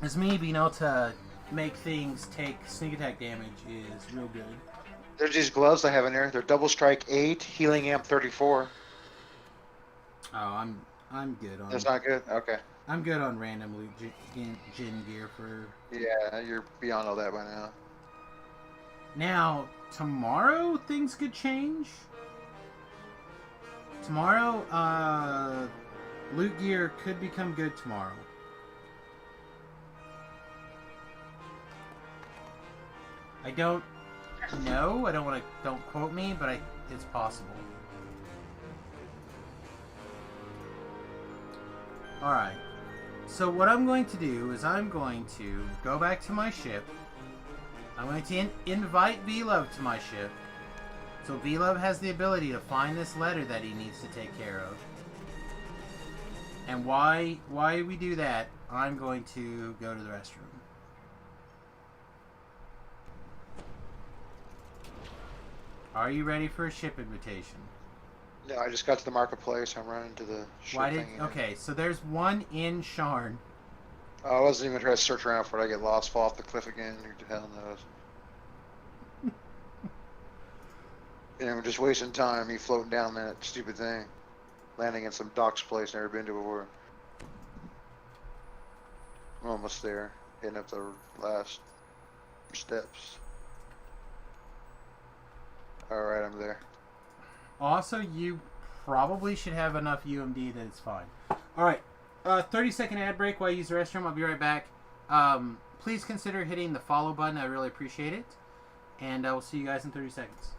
As me being able to make things take sneak attack damage is real good. There's these gloves I have in there. They're double strike 8, healing amp 34. Oh, I'm good on. That's not good? Okay. I'm good on random loot gin gear for. Yeah, you're beyond all that by now. Now, tomorrow things could change. Tomorrow, loot gear could become good tomorrow. I don't know. I don't want to. Don't quote me, but it's possible. All right. So what I'm going to do is I'm going to go back to my ship. I'm going to invite V-Love to my ship. So V-Love has the ability to find this letter that he needs to take care of. And why we do that, I'm going to go to the restroom. Are you ready for a ship invitation? No, I just got to the marketplace. I'm running to the ship thing here. Okay, so there's one in Sharn. Oh, I wasn't even trying to search around for it. I get lost, fall off the cliff again. Who the hell knows? And I'm just wasting time. Me floating down that stupid thing, landing in some docks place never been to before. I'm almost there, hitting up the last steps. All right, I'm there. Also, you probably should have enough UMD that it's fine. All right, 30-second ad break while I use the restroom. I'll be right back. Please consider hitting the follow button. I really appreciate it. And I will see you guys in 30 seconds.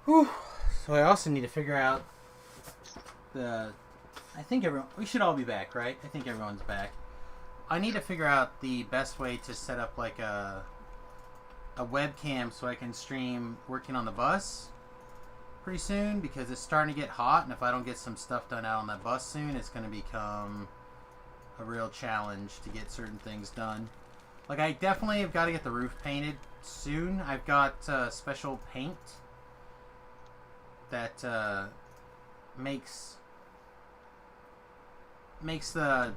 Whew. So I also need to figure out I think we should all be back, right? I think everyone's back. I need to figure out the best way to set up like a webcam so I can stream working on the bus pretty soon, because it's starting to get hot, and if I don't get some stuff done out on that bus soon, it's going to become a real challenge to get certain things done. Like, I definitely have got to get the roof painted soon. I've got special paint that makes the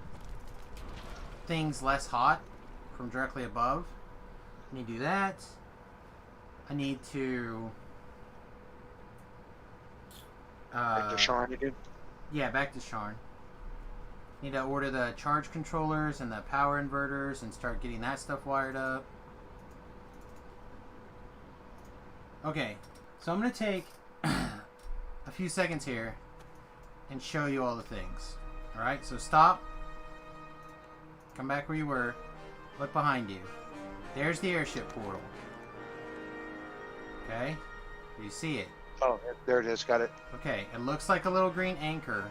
things less hot from directly above. I need to do that. I need to Back to Sharn again? yeah, back to Sharn. Need to order the charge controllers and the power inverters and start getting that stuff wired up. Okay, so I'm going to take a few seconds here and show you all the things. Alright, so stop. Come back where you were. Look behind you. There's the airship portal. Okay? Do you see it? Oh, there it is. Got it. Okay, it looks like a little green anchor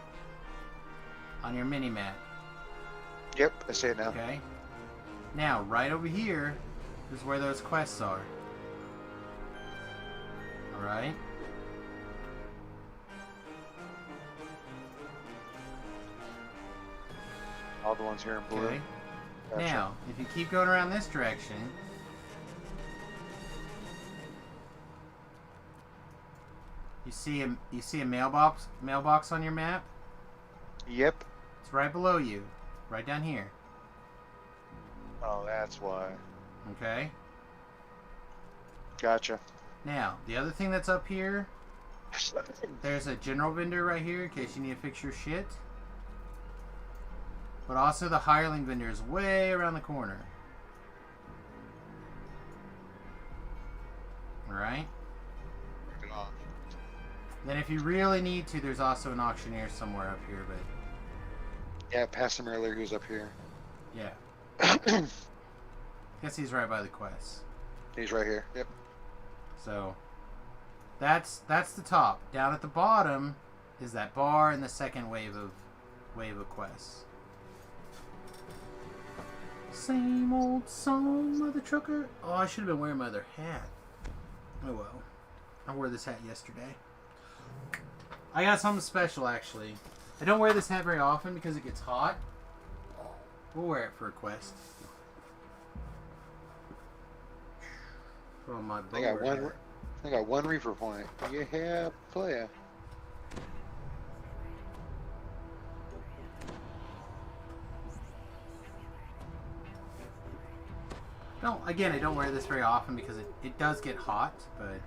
on your mini-map. Yep, I see it now. Okay? Now, right over here is where those quests are. Alright? All the ones here in blue. Okay. Gotcha. Now, if you keep going around this direction, You see a mailbox on your map? Yep. It's right below you. Right down here. Oh, that's why. Okay? Gotcha. Now, the other thing that's up here, there's a general vendor right here in case you need to fix your shit. But also the hireling vendor is way around the corner. Alright? Working off. Then if you really need to, there's also an auctioneer somewhere up here, but... Yeah, passed him earlier. He was up here. Yeah. Guess he's right by the quest. He's right here. Yep. So, that's the top. Down at the bottom is that bar and the second wave of quests. Same old song, mother trucker. Oh, I should have been wearing my other hat. Oh well. I wore this hat yesterday. I got something special, actually. I don't wear this hat very often because it gets hot. We'll wear it for a quest. From my I got one reaper point. Yeah, player. No, again, I don't wear this very often because it does get hot, but...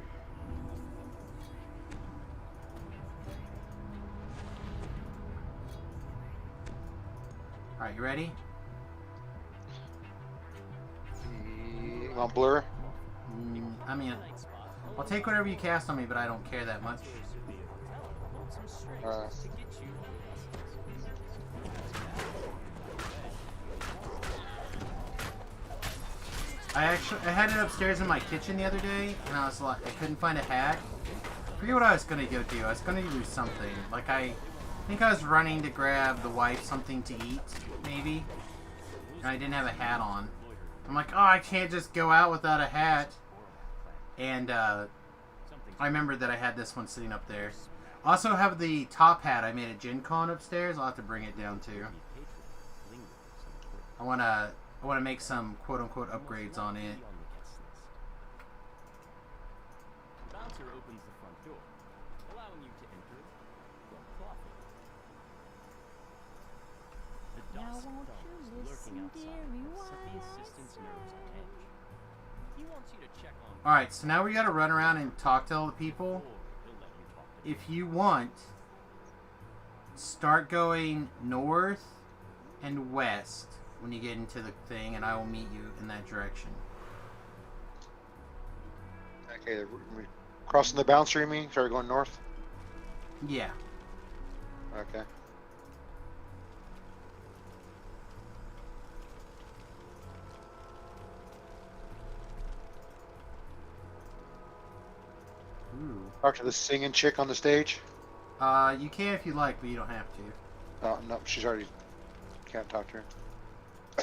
Alright, you ready? You want blur? I mean, I'll take whatever you cast on me, but I don't care that much. I had it upstairs in my kitchen the other day, and I was like, I couldn't find a hack. I forget what I was gonna go do. I was gonna do something. Like, I think I was running to grab the wife something to eat, maybe. And I didn't have a hat on. I'm like, oh, I can't just go out without a hat. And I remembered that I had this one sitting up there. I also have the top hat I made at Gen Con upstairs. I'll have to bring it down too. I wanna make some quote unquote upgrades on it. The bouncer opens the front door, allowing you to enter your closet. The dusk dogs lurking outside have set the assistant's nerves on edge. He wants you to check on. Alright, so now we gotta run around and talk to all the people. If you want, start going north and west when you get into the thing, and I will meet you in that direction. Okay, we crossing the bouncer, you mean? Sorry, going north? Yeah. Okay. Ooh. Talk to the singing chick on the stage? You can if you like, but you don't have to. Oh, no, she's already... Can't talk to her.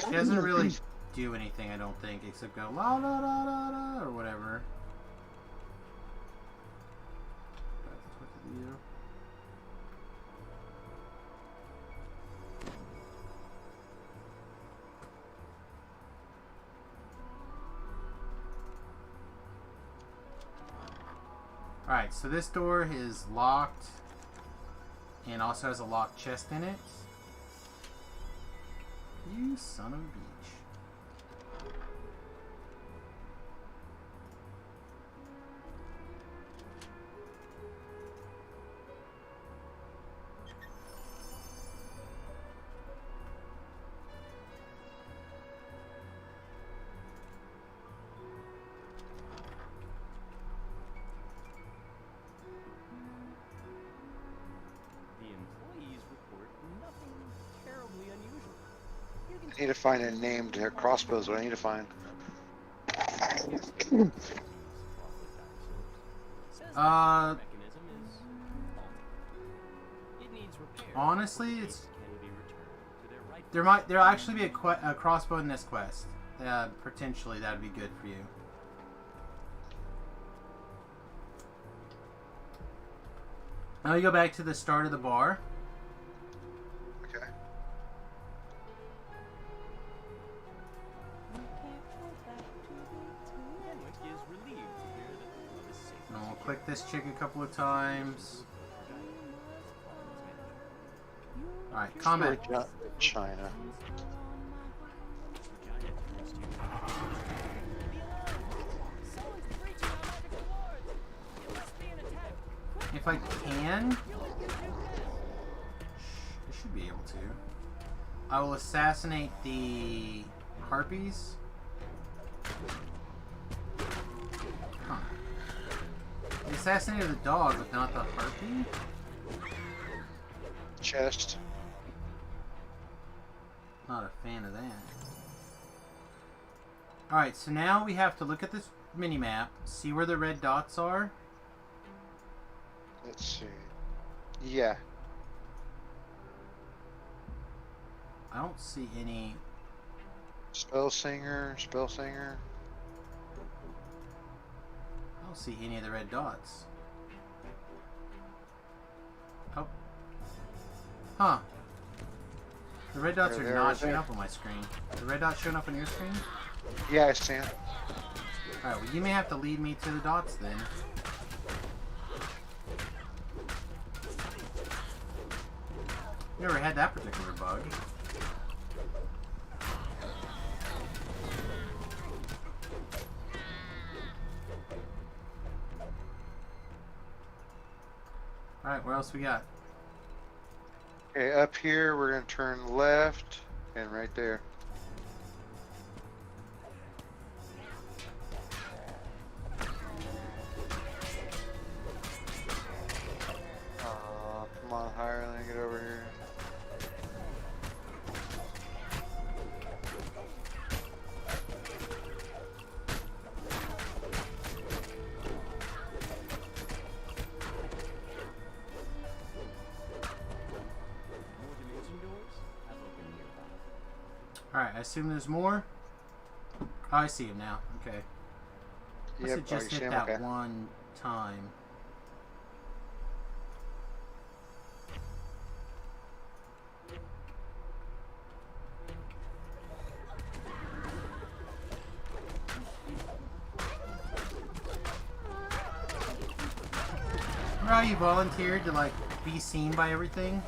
She doesn't really do anything, I don't think, except go la la la la la or whatever. Alright, so this door is locked and also has a locked chest in it. You son of a bitch. The employees report nothing terribly unusual. I need to find a name to crossbows. What I need to find. Honestly, there'll actually be a crossbow in this quest. Potentially, that'd be good for you. Now we go back to the start of the bar. Okay. And we'll click this chick a couple of times. Alright, combat. China. If I can, I should be able to. I will assassinate the harpies. Huh. I assassinated the dog, but not the harpy? Chest. Not a fan of that. Alright, so now we have to look at this mini-map, see where the red dots are. Let's see. Yeah. I don't see any. Spell singer. I don't see any of the red dots. Oh. Huh. The red dots are not showing up on my screen. The red dots showing up on your screen? Yeah, I see it. Alright, well you may have to lead me to the dots then. Never had that particular bug. Alright, what else we got? Okay, up here we're gonna turn left, and right there. Come on, higher, let me get over here. Alright, I assume there's more? Oh, I see him now. Okay. Must Yep, have just you see hit him? that Okay. one time. Remember how you volunteered to, like, be seen by everything?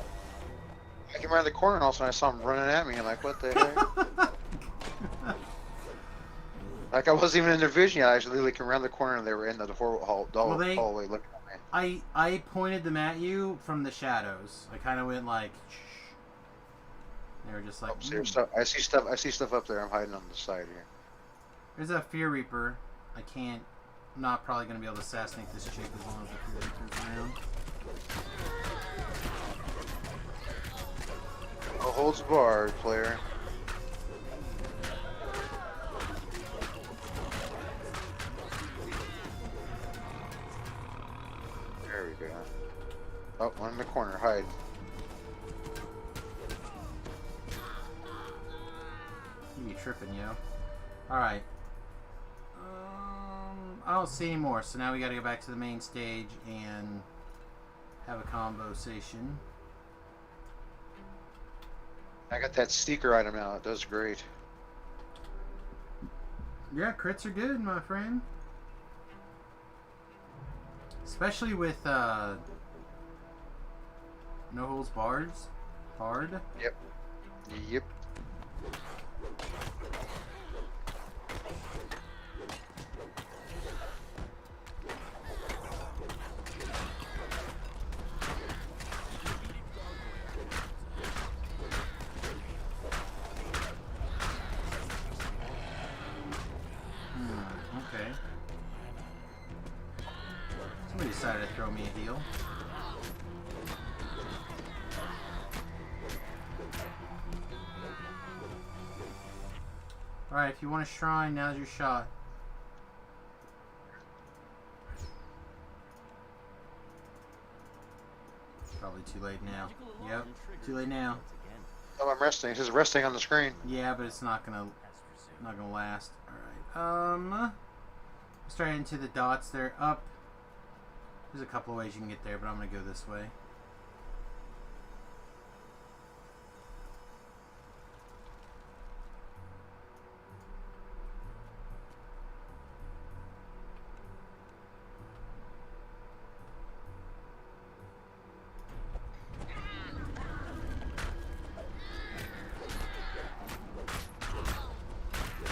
I came around the corner and all of a sudden I saw him running at me. I'm like, what the heck? Like I wasn't even in their vision yet. I just literally came around the corner and they were in the hallway looking at me. I pointed them at you from the shadows. I kind of went like, shh. They were just like, Oh, see, stuff. I see stuff up there. I'm hiding on the side here. There's a Fear Reaper. I'm not probably going to be able to assassinate this chick as long as the Fear Reaper's around. No holds barred, player. There we go. Oh, one in the corner. Hide. You be tripping, yo. Alright. I don't see any more, so now we gotta go back to the main stage and have a conversation. I got that seeker item now. It does great. Yeah, crits are good, my friend. Especially with no holds barred. Yep. Yep. Okay. Somebody decided to throw me a heal. Alright, if you want a shrine, now's your shot. Probably too late now. Yep, too late now. Oh, I'm resting. It says resting on the screen. Yeah, but it's not gonna last. Alright, let's try into the dots there. Up. There's a couple of ways you can get there, but I'm gonna go this way.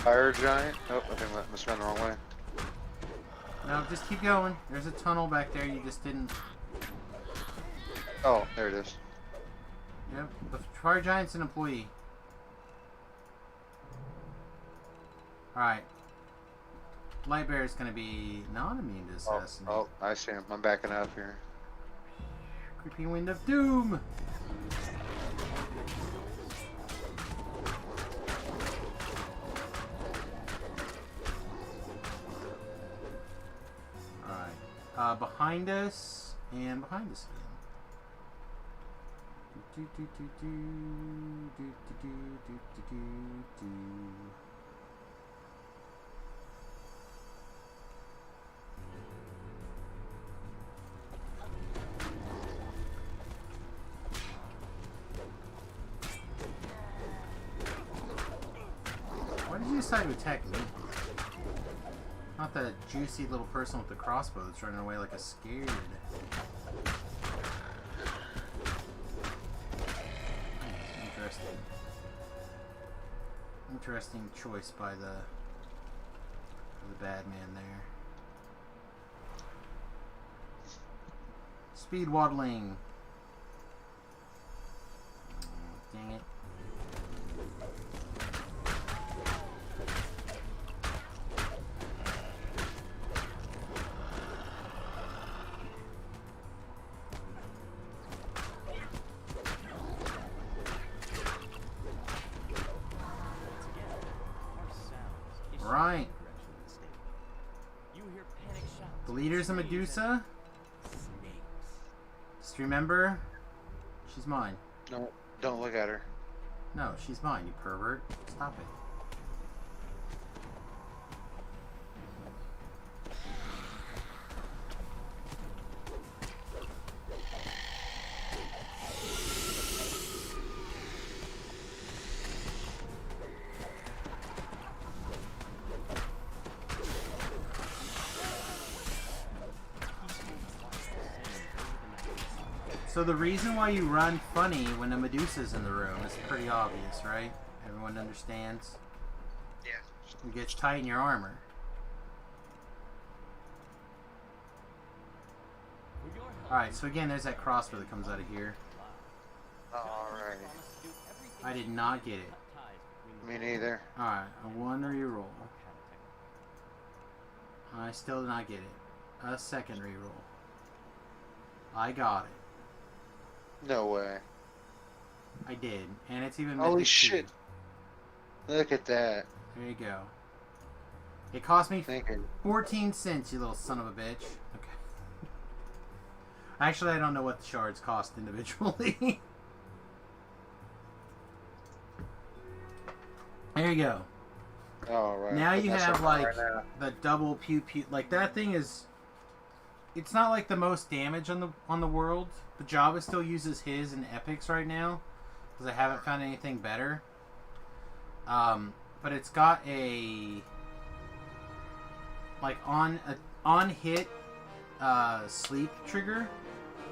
Fire giant? Oh, I think I must have gone the wrong way. No, just keep going. There's a tunnel back there. You just didn't. Oh, there it is. Yep. The fire giant's an employee. Alright. Light bear is going to be not immune to assassinate. Oh, I see him. I'm backing up here. Creeping wind of doom! Alright. Behind us and behind us again. Do, do, do, do, do, do, do, do, do, do. Why did you decide to attack me? Not the juicy little person with the crossbow that's running away like a scared. Interesting. Interesting choice by the bad man there. Speed waddling. Dang it. Right. The leader's a Medusa. Just remember, she's mine. No, don't look at her. No, she's mine, you pervert. Stop it. So the reason why you run funny when the Medusa's in the room is pretty obvious, right? Everyone understands? Yeah. It gets tight in your armor. Alright, so again, there's that crossbow that comes out of here. Alright. I did not get it. Me neither. Alright, a 1 reroll. I still did not get it. A second reroll. I got it. No way. I did, and it's even Holy mythic shit. too. Look at that. There you go. It cost me Thank you. 14 cents, you little son of a bitch. Okay. Actually, I don't know what the shards cost individually. There you go. Alright. Now you have like right now. the double pew pew. Like that thing is. It's not like the most damage on the world. But Java still uses his in epics right now because I haven't found anything better. But it's got a like on hit sleep trigger,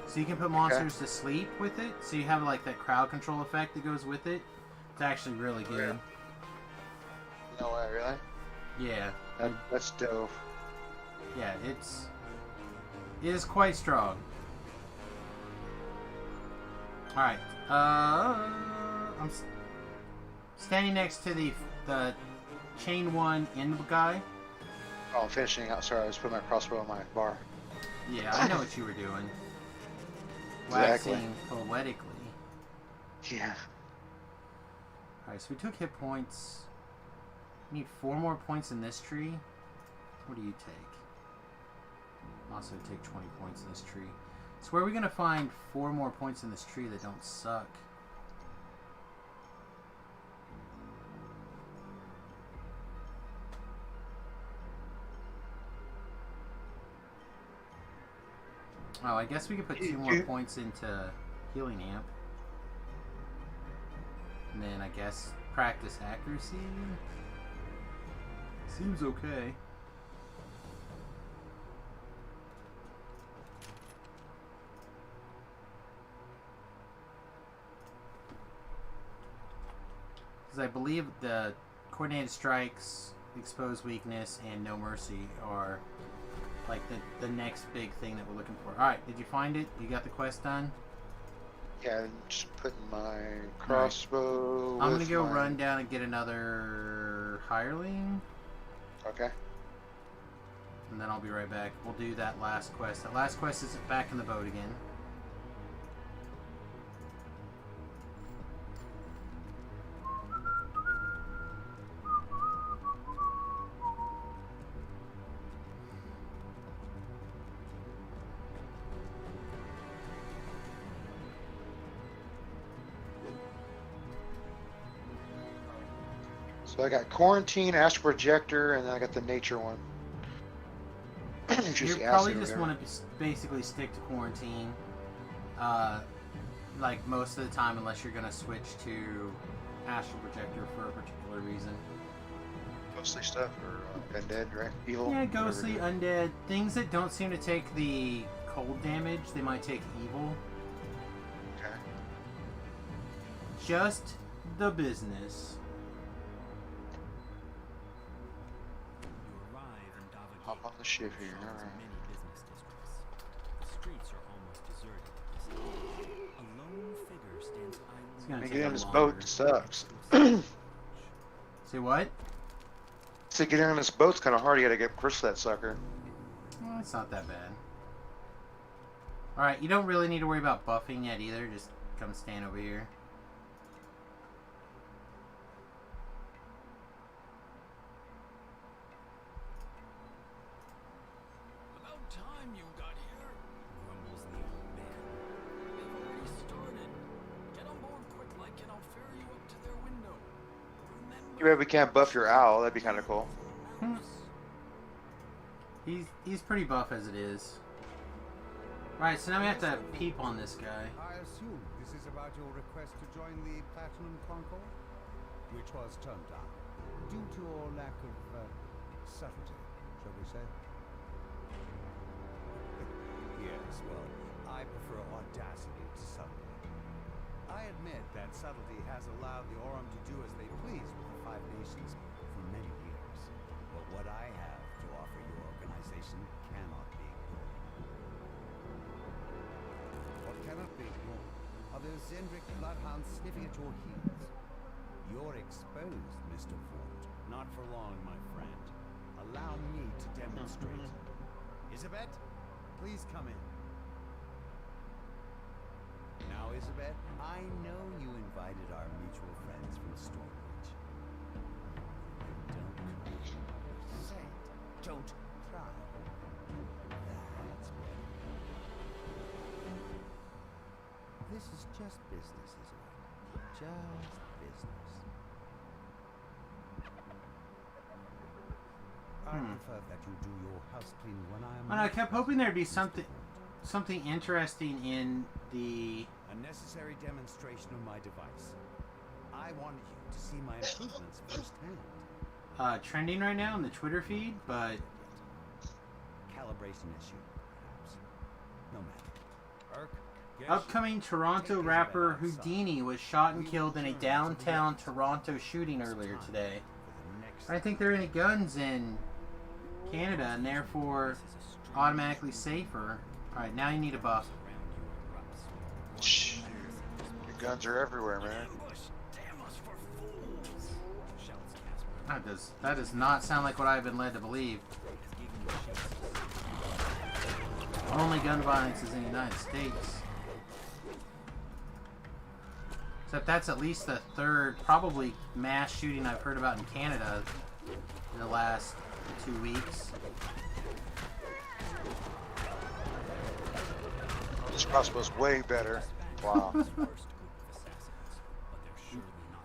so you can put monsters to sleep with it. So you have like that crowd control effect that goes with it. It's actually really good. No way, really? Yeah. That's dope. Yeah, it is quite strong. Alright, I'm standing next to the chain 1 end guy. Oh, I'm finishing out. Sorry, I was putting my crossbow on my bar. Yeah, I know what you were doing. Exactly. Waxing poetically. Yeah. Alright, so we took hit points. We need 4 more points in this tree. What do you take? Also take 20 points in this tree. So where are we going to find 4 more points in this tree that don't suck? Oh, I guess we could put 2 more points into healing amp. And then I guess practice accuracy. Seems okay. Because I believe the coordinated strikes, exposed weakness, and no mercy are like the next big thing that we're looking for. Alright, did you find it? You got the quest done? Yeah, I'm just putting my crossbow. I'm gonna with go my... run down and get another hireling, Okay. and then I'll be right back. We'll do that last quest. That last quest is back in the boat again. So I got quarantine, astral projector, and then I got the nature one. You probably just want to basically stick to quarantine, like most of the time, unless you're gonna switch to astral projector for a particular reason. Ghostly stuff or undead, right? Evil. Yeah, ghostly, undead, things that don't seem to take the cold damage. They might take evil. Okay. Just the business. Hop on the ship here. All right. Many business districts. The streets are almost deserted. A lone figure stands idly. Get in this boat sucks. Say what? So getting on this boat's kind of hard. You gotta get close to that sucker. Well, it's not that bad. Alright, you don't really need to worry about buffing yet either. Just come stand over here. About time you got here, grumbles the old man. They've already started. Get on board quick like and I'll ferry you up to their window. Too bad we can't buff your owl. That'd be kind of cool. He's pretty buff as it is. Right, so now we have to peep on this guy. I assume this is about your request to join the Platinum Concord, which was turned down due to your lack of subtlety, shall we say? Yes, well, I prefer audacity to subtlety. I admit that subtlety has allowed the Aurum to do as they please with the Five Nations for many years. But what I have to offer your organization cannot be ignored. What cannot be ignored are those Zendrick bloodhounds sniffing at your heels. You're exposed, Mr. Fort. Not for long, my friend. Allow me to demonstrate. Isabet, please come in. Now, Isabet, I know you invited our mutual friends from Stormreach. Don't cry. Say it. Don't cry. That's better. This is just business, Isabet. Just business. I prefer that you do your house cleaning when I am. I kept hoping there'd be something interesting in the A necessary demonstration of my device. I wanted you to see my improvements firsthand. trending right now in the Twitter feed, but Calibration issue, perhaps. No matter. Urk, upcoming Toronto rapper Houdini was shot and killed in a downtown Toronto shooting earlier today. I don't think there are any guns in Canada and therefore automatically safer. Alright, now you need a buff. Shh. Your guns are everywhere, man. That does not sound like what I've been led to believe. Only gun violence is in the United States. Except that's at least the third, probably, mass shooting I've heard about in Canada in the last 2 weeks. This crossbow's way better. Wow.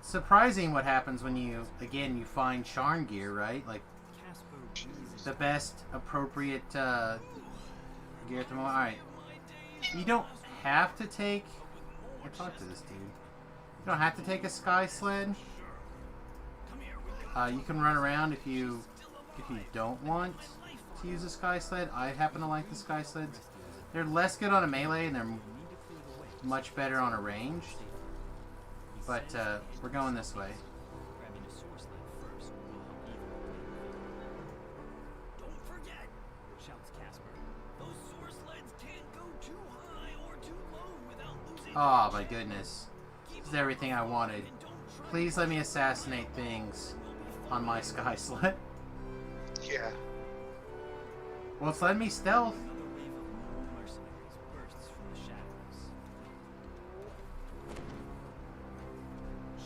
Surprising what happens when you find Sharn gear, right? Like, the best appropriate gear at the moment. Alright. You don't have to take... I talked to this dude. You don't have to take a sky sled. You can run around if you don't want to use a sky sled. I happen to like the sky sleds. They're less good on a melee and they're much better on a range. But we're going this way. Grabbing a source light first. Oh my goodness. This is everything I wanted. Please let me assassinate things on my sky sled. Yeah. Well, it's letting me stealth. Another wave of more mercenaries bursts from the shadows.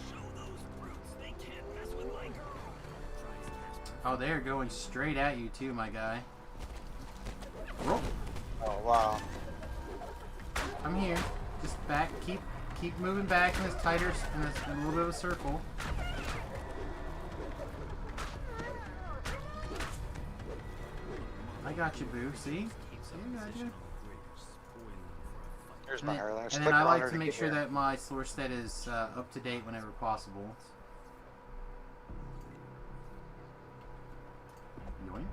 Show those brutes they can't mess with my girl, cries Casper. Oh, they're going straight at you too, my guy. Whoa. Oh wow. I'm here. Just back. Keep moving back in this tighter, in a little bit of a circle. I got you, boo. See? I got you. Here's my hair. And then I like to make sure that my source set is up to date whenever possible. Yoink.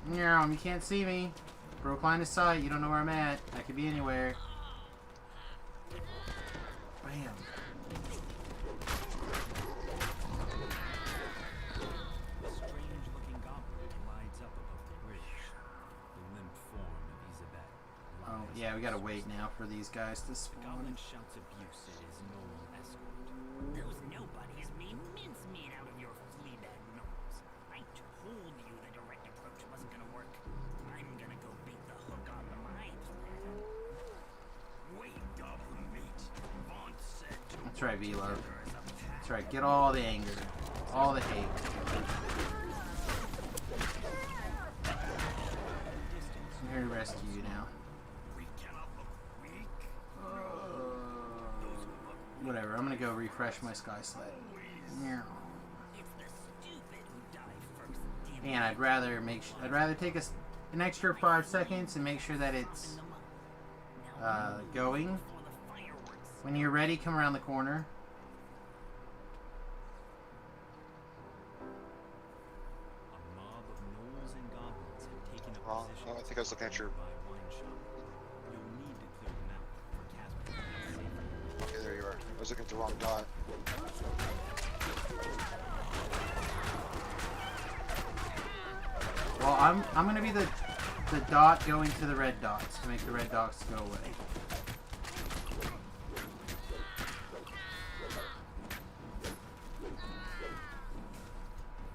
Meow, you can't see me. Broke line of sight. You don't know where I'm at. I could be anywhere. Bam. A strange-looking goblin glides up above the bridge. The limp form of Isabelle. Oh, yeah, we gotta wait now for these guys to The spawn. goblin shouts abuse at his normal escort. Those nobodies made mincemeat out of your fleabag gnomes. I told you the direct approach wasn't gonna work. I'm gonna go beat the hook on my plan. Wait, goblin mate. Vaughn said to That's right, V-Love. there is a path. That's right, get all the anger. All the hate. I'm here to rescue you now. We cannot look weak. Whatever, I'm gonna go refresh my sky sled. Meow. It's the stupid who die first. Damn And I'd rather take an extra 5 seconds and make sure that it's going. for the fireworks. When you're ready, come around the corner. A mob of gnolls and goblins had taken up Wrong. positions Oh, I think I was looking at your. by a wine shop. You'll need to clear them out for Casper to have safety. Okay, there you are. I was looking at the wrong dot. Well, I'm gonna be the dot going to the red dots to make the red dots go away.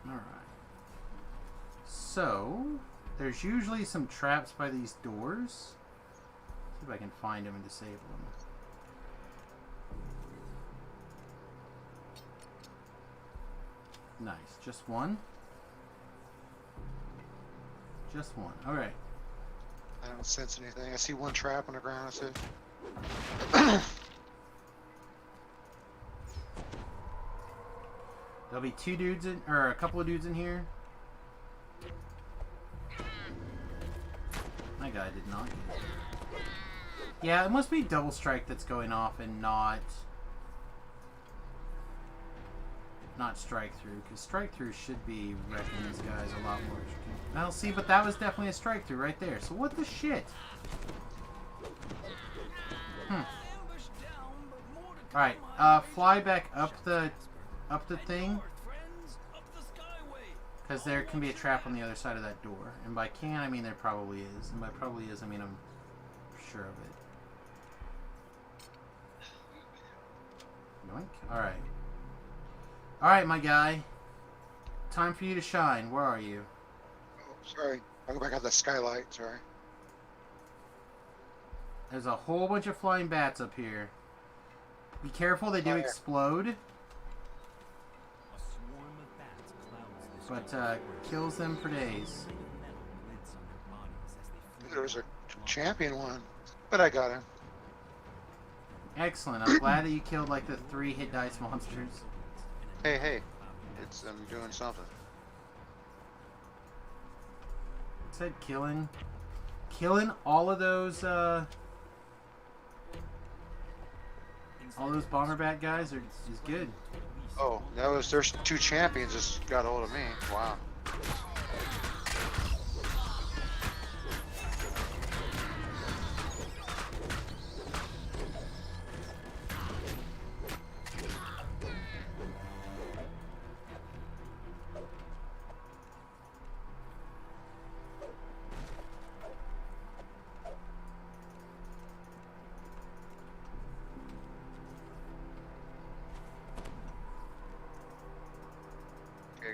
Alright. So, there's usually some traps by these doors. See if I can find them and disable them. Nice. Just one? Just one. Alright. I don't sense anything. I see one trap on the ground. That's it. There'll be two dudes in, or a couple of dudes in here. My guy did not get it. Yeah, it must be double strike that's going off and not strike through, because strike through should be wrecking these guys a lot more. Now, see, but that was definitely a strike through right there. So what the shit? Alright, fly back up the thing, because there can be a trap on the other side of that door. And by can, I mean there probably is. And by probably is, I mean I'm sure of it. Yoink. Alright. Alright, my guy. Time for you to shine. Where are you? Oh, sorry. I'll go back out the skylight. Sorry. There's a whole bunch of flying bats up here. Be careful, they do Fire. explode. A swarm of bats clouds the But sky. kills them for days. Metal glints on their bodies as they flee There was a champion one, but I got him. Excellent. I'm glad that you killed like the 3 hit dice monsters. Hey, hey. It's I'm doing something. Said killing all of those bomber bat guys is good. Oh, there's 2 champions just got hold of me. Wow.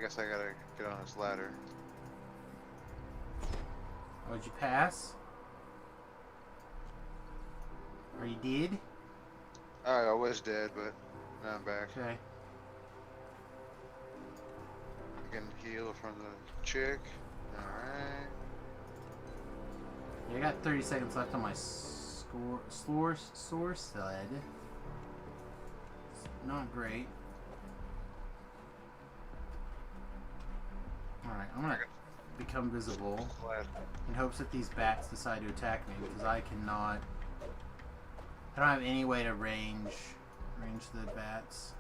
guess I gotta get on this ladder. Oh, did you pass? Are you dead? I was dead, but now I'm back. Okay. I can heal from the chick. Alright. Yeah, I got 30 seconds left on my source sled. It's not great. Alright, I'm gonna become visible in hopes that these bats decide to attack me, because I cannot. I don't have any way to range the bats.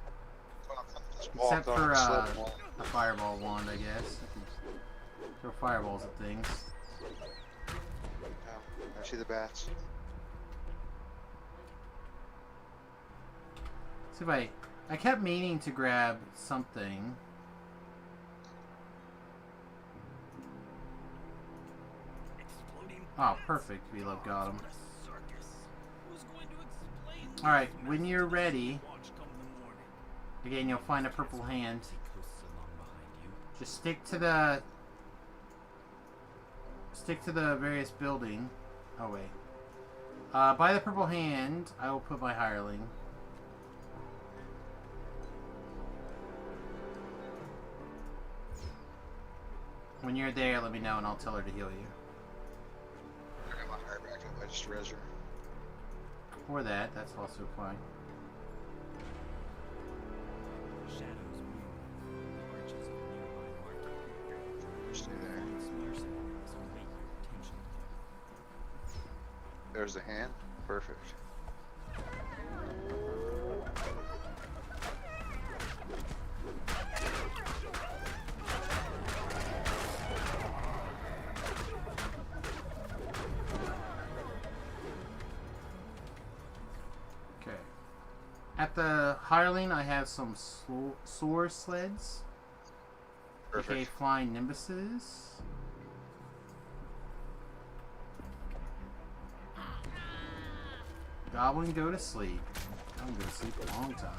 Except for a fireball wand, I guess. I can throw fireballs at things. I see the bats. See if I kept meaning to grab something. Oh, perfect. Velo got him. Alright, when you're ready, again, you'll find a purple hand. Just stick to the various building. Oh, wait. By the purple hand, I will put my hireling. When you're there, let me know and I'll tell her to heal you. I got my hire back up. I just res her. Or that's also fine. Shadows move. The arches of a nearby market. Stay there. Mercenaries await your attention. There's the hand. Perfect. Okay. At the hireling, I have some soar sleds. Perfect. Okay, flying nimbuses. Goblin, go to sleep. I'm going to sleep a long time.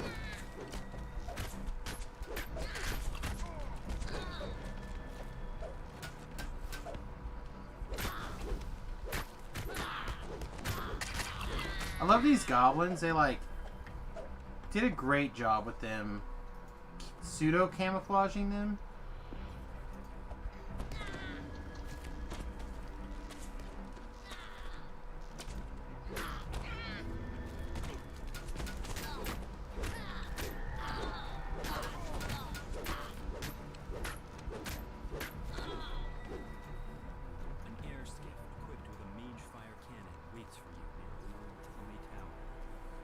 I love these goblins. They did a great job with them pseudo camouflaging them.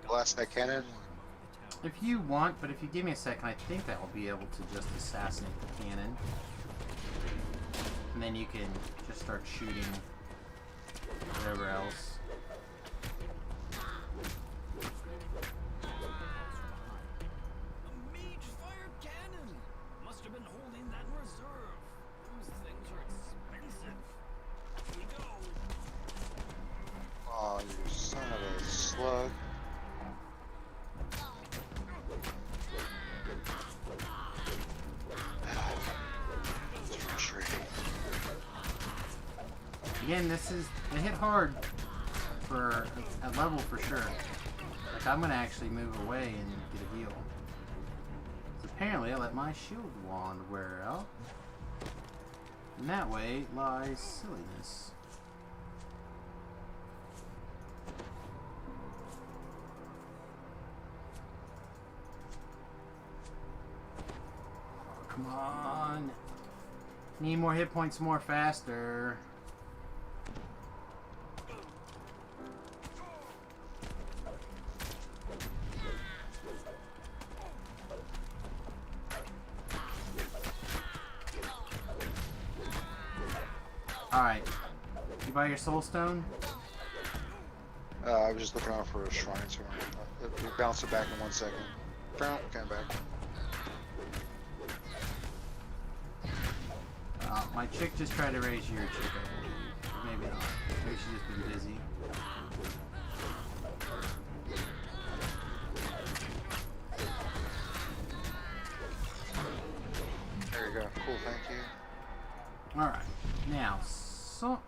Blast that cannon. If you want, but if you give me a second, I think that will be able to just assassinate the cannon. And then you can just start shooting whatever else. A mage fire cannon! Must have been holding that in reserve. Those things are expensive. Here we go. Oh, you son of a slug. Again, they hit hard for a level for sure. Like, I'm gonna actually move away and get a heal. Apparently, I let my shield wand wear out. And that way lies silliness. Oh, come on. Need more hit points more faster. Alright. You buy your soul stone? I was just looking out for a shrine, so we bounce it back in 1 second. Came back. My chick just tried to raise your chick, I believe. Maybe not. Maybe she's just been busy. There you go. Alright. Now, so...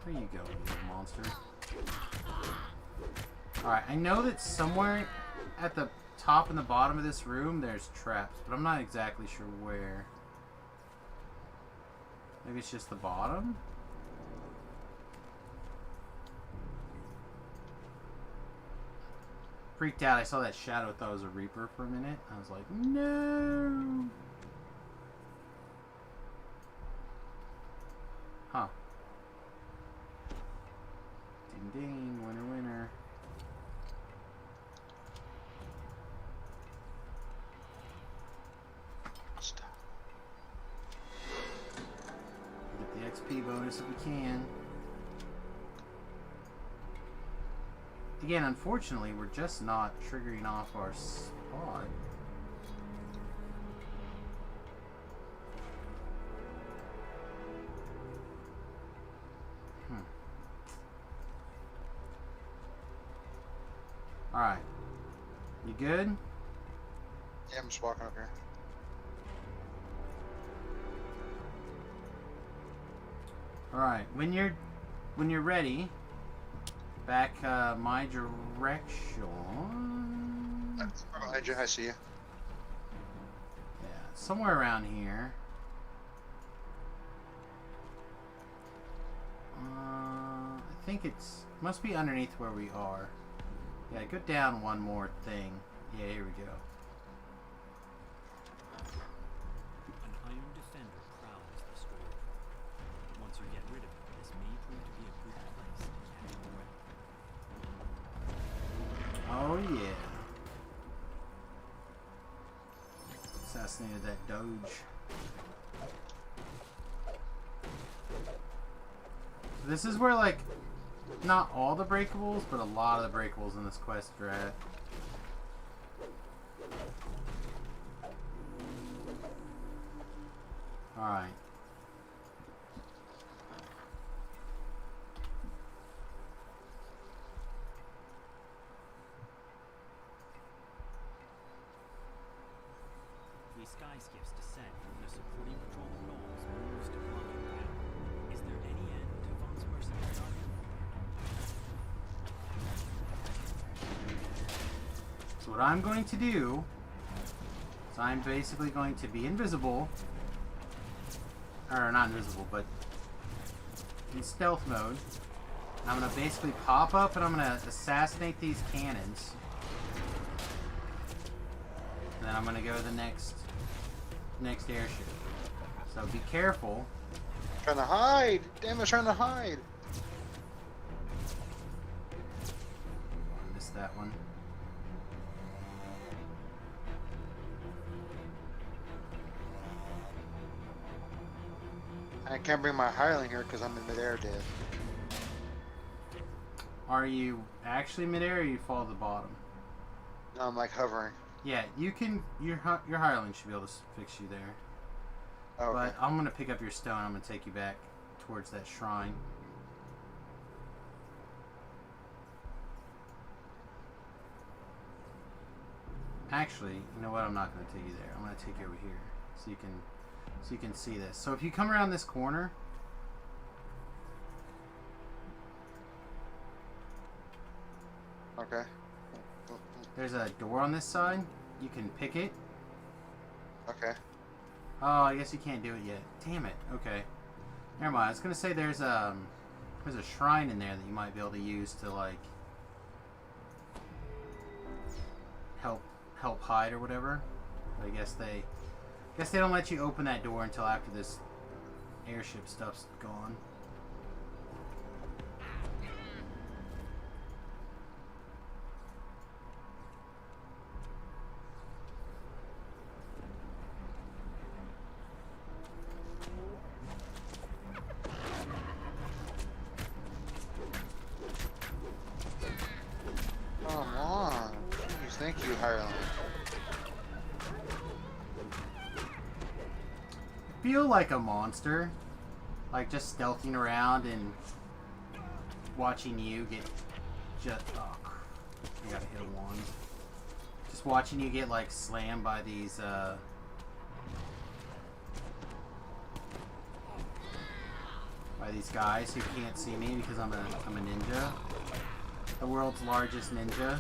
Where you go, you little monster? Alright, I know that somewhere at the top and the bottom of this room there's traps, but I'm not exactly sure where. Maybe it's just the bottom? Freaked out. I saw that shadow. Thought it was a Reaper for a minute. I was like, no. Huh. Ding ding. Winner winner. Stop. Get the XP bonus if we can. Again, unfortunately, we're just not triggering off our spot. Alright. You good? Yeah, I'm just walking up here. Alright, when you're ready, back my direction. Behind you, I see you. Yeah, somewhere around here. I think must be underneath where we are. Yeah, go down one more thing. Yeah, here we go. An iron defender prowls the store. Once you get rid of it, this may prove to be a good place to catch your breath. Oh yeah. Assassinated that Doge. This is where, like, not all the breakables, but a lot of the breakables in this quest are at. Alright. We sky skiffs descend from the supporting patrol knolls moves to blocking path. Is there any end to Vaughn's mercenary army? So what I'm going to do is I'm basically going to be invisible. Or not invisible, but in stealth mode. And I'm going to basically pop up and I'm going to assassinate these cannons. And then I'm going to go to the next airship. So be careful. Trying to hide! Damn it, trying to hide! I missed that one. I can't bring my hireling here because I'm in midair dead. Are you actually midair or you fall to the bottom? No, I'm like hovering. Yeah, you can. Your hireling should be able to fix you there. Oh, okay. But I'm gonna pick up your stone. I'm gonna take you back towards that shrine. Actually, you know what? I'm not gonna take you there. I'm gonna take you over here, so you can see this. So if you come around this corner, Okay. there's a door on this side. You can pick it. Okay. Oh, I guess you can't do it yet. Damn it. Okay. Never mind. I was gonna say there's a shrine in there that you might be able to use to, like, help hide or whatever. But I guess they don't let you open that door until after this airship stuff's gone. Come on. Jeez, thank you, hireling. I feel like a monster. Like, just stealthing around and watching you get just... Oh, I gotta hit a wand. Just watching you get, like, slammed by these by these guys who can't see me because I'm a ninja. The world's largest ninja.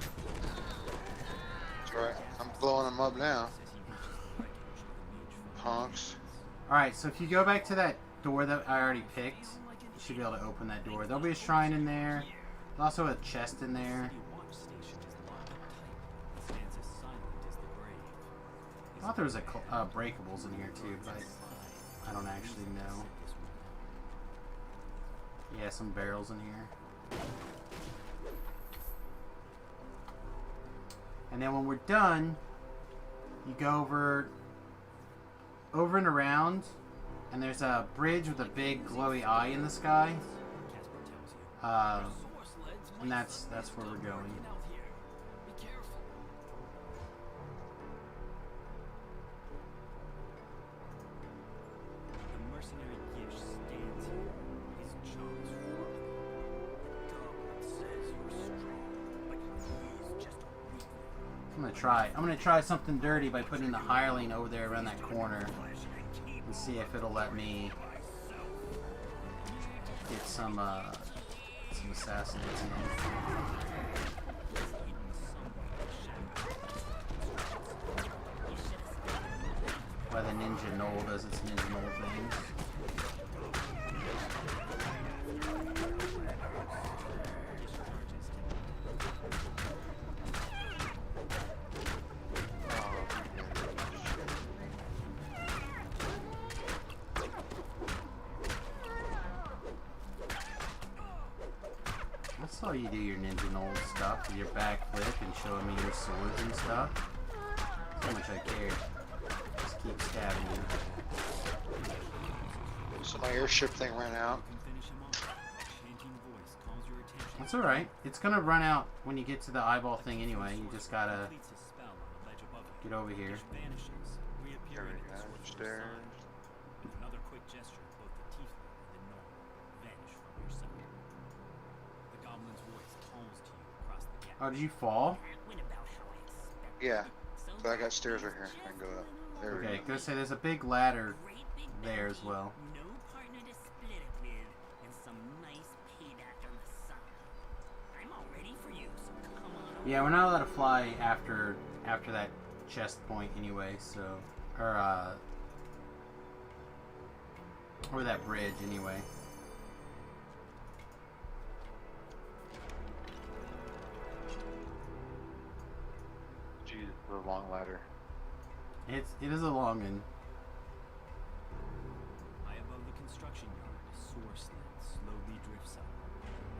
That's right. I'm blowing them up now. Punks. Alright, so if you go back to that door that I already picked, you should be able to open that door. There'll be a shrine in there. There's also a chest in there. I thought there was a breakables in here too, but I don't actually know. Yeah, some barrels in here. And then when we're done, you go over and around, and there's a bridge with a big glowy eye in the sky. And that's where we're going. The mercenary Gish stands here. His jaw's rough. God says you're strong, but he's just a weakling. I'm gonna try something dirty by putting the hireling over there around that corner and see if it'll let me get some assassinates in. Why the Ninja Knoll does its Ninja Knoll things. I saw you do your Ninja Knoll stuff with your backflip and showing me your swords and stuff. That's how much I care. Just keep stabbing you. So my airship thing ran out. That's alright. It's gonna run out when you get to the eyeball thing anyway. You just gotta get over here. There we go. Stairs. Another quick gesture, both the tiefling and the gnome vanish from your sight. The goblin's voice calls to you across the gap. Oh, did you fall? Yeah. So I got stairs right here. I can go up. There we Okay, go. go say there's a big ladder there as well. No partner to split it with, and some nice payback on the side. I'm all ready for you, so come on. Yeah, we're not allowed to fly after that chest point anyway, so or that bridge anyway. Jesus, the long ladder. It is a long one. High above the construction yard, a soar slit slowly drifts up.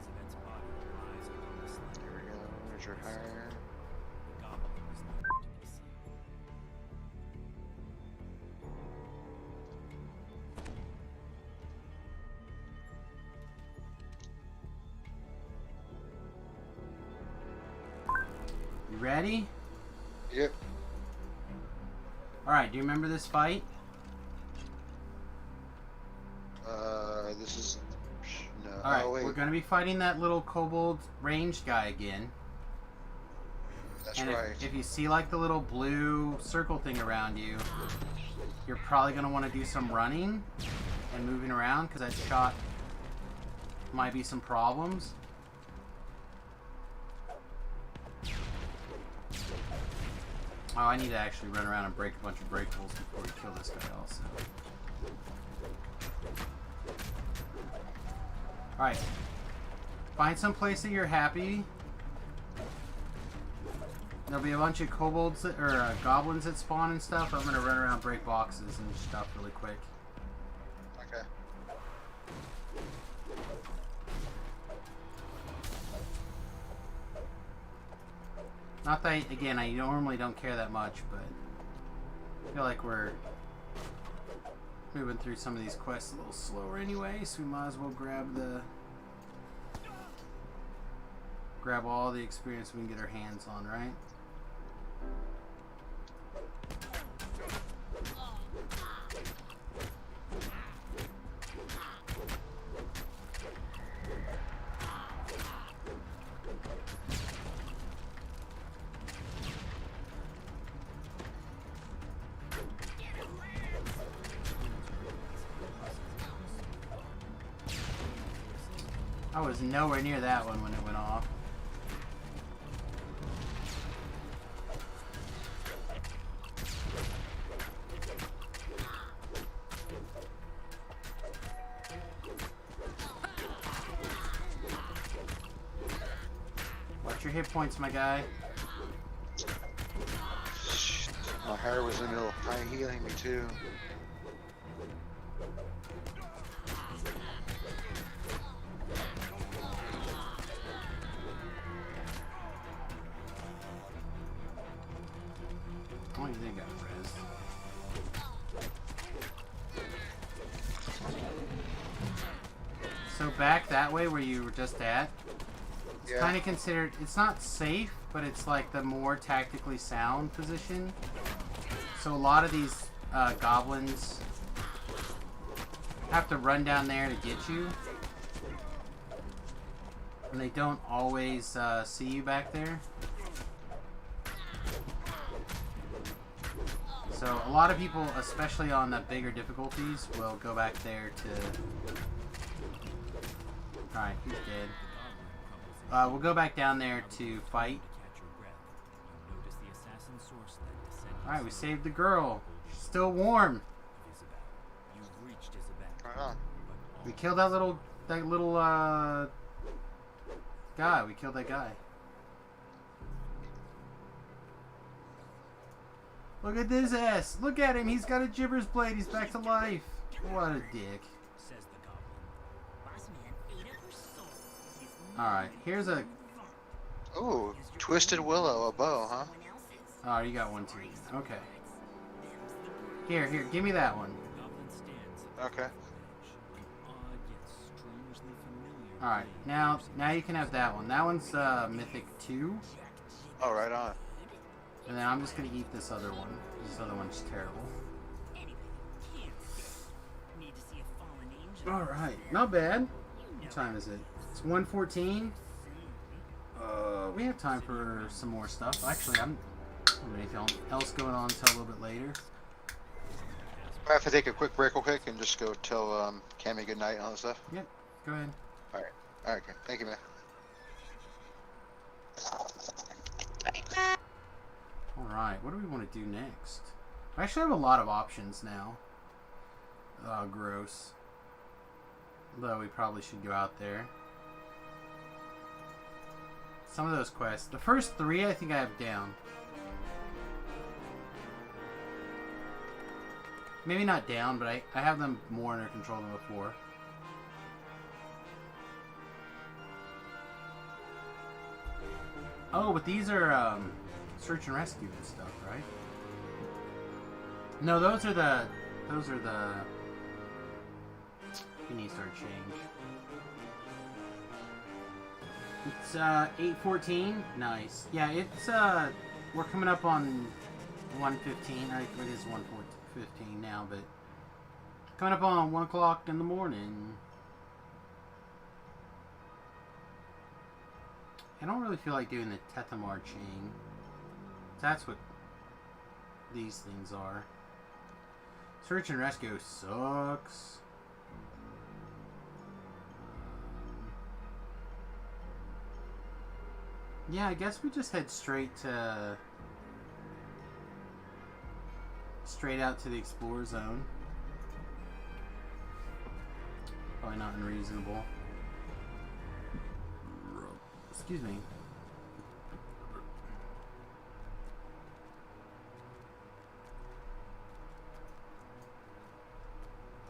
Savet's body lies upon the slit. Here we go. There's your hire. The goblin is nowhere to be seen. You ready? Yep. Alright, do you remember this fight? This is no. Alright, Oh wait. we're gonna be fighting that little kobold ranged guy again. That's And right. if you see like the little blue circle thing around you, you're probably gonna want to do some running and moving around because that shot might be some problems. Oh, I need to actually run around and break a bunch of breakables before we kill this guy also. Alright. Find some place that you're happy. There'll be a bunch of kobolds that, or goblins that spawn and stuff. I'm gonna run around and break boxes and stuff really quick. Okay. Not that, again, I normally don't care that much, but I feel like we're moving through some of these quests a little slower anyway, so we might as well grab all the experience we can get our hands on, right? I was nowhere near that one when it went off. Watch your hit points, my guy. My hair was in the middle of high healing me too. Oh, they got res. So back that way where you were just at, it's kind of considered, it's not safe, but it's like the more tactically sound position. So a lot of these goblins have to run down there to get you. And they don't always see you back there. So a lot of people, especially on the bigger difficulties, will go back there to... Alright, he's dead. We'll go back down there to fight. Alright, we saved the girl. She's still warm. We killed that little guy. We killed that guy. Look at this ass. Look at him. He's got a gibber's blade. He's back to life. What a dick. Alright, here's a... Ooh, Twisted Willow, a bow, huh? Oh, you got one too. Okay. Here, give me that one. Okay. Alright, now you can have that one. That one's Mythic 2. Oh, right on. And then I'm just gonna eat this other one. This other one's terrible. Alright, not bad. What time is it? It's 1:14. We have time for some more stuff. Actually, I don't have anything else going on until a little bit later. I have to take a quick break real quick and just go tell Cammy good night and all that stuff. Yep, go ahead. Alright. Alright, okay. Thank you, man. Alright, what do we want to do next? I actually have a lot of options now. Oh, gross. Though we probably should go out there. Some of those quests. The first 3 I think I have down. Maybe not down, but I have them more under control than before. Oh, but these are search and rescue and stuff, right? No, those are the Mini start change. It's 8:14. Nice. Yeah, it's we're coming up on 1:15. It is 1:15 now, but coming up on 1 o'clock in the morning. I don't really feel like doing the Tethamar chain. That's what these things are. Search and rescue sucks. Yeah, I guess we just head straight out to the Explorer Zone. Probably not unreasonable. Excuse me.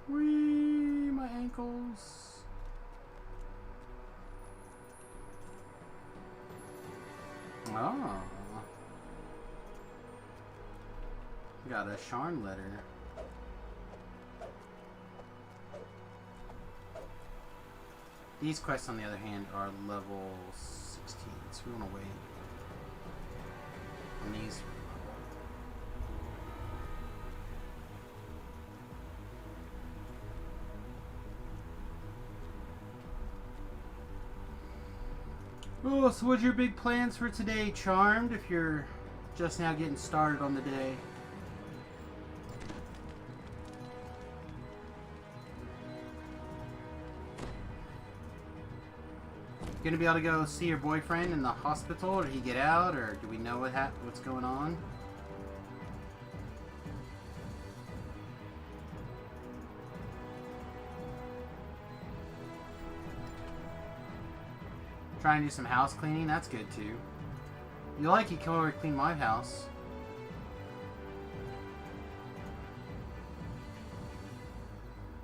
Whee, my ankles. Oh. Got a Sharn letter. These quests, on the other hand, are level 16, so we want to wait on these. Oh, so what's your big plans for today, Charmed, if you're just now getting started on the day? Gonna be able to go see your boyfriend in the hospital, or did he get out, or do we know what's going on? Trying to do some house cleaning, that's good too. You like you come over and clean my house.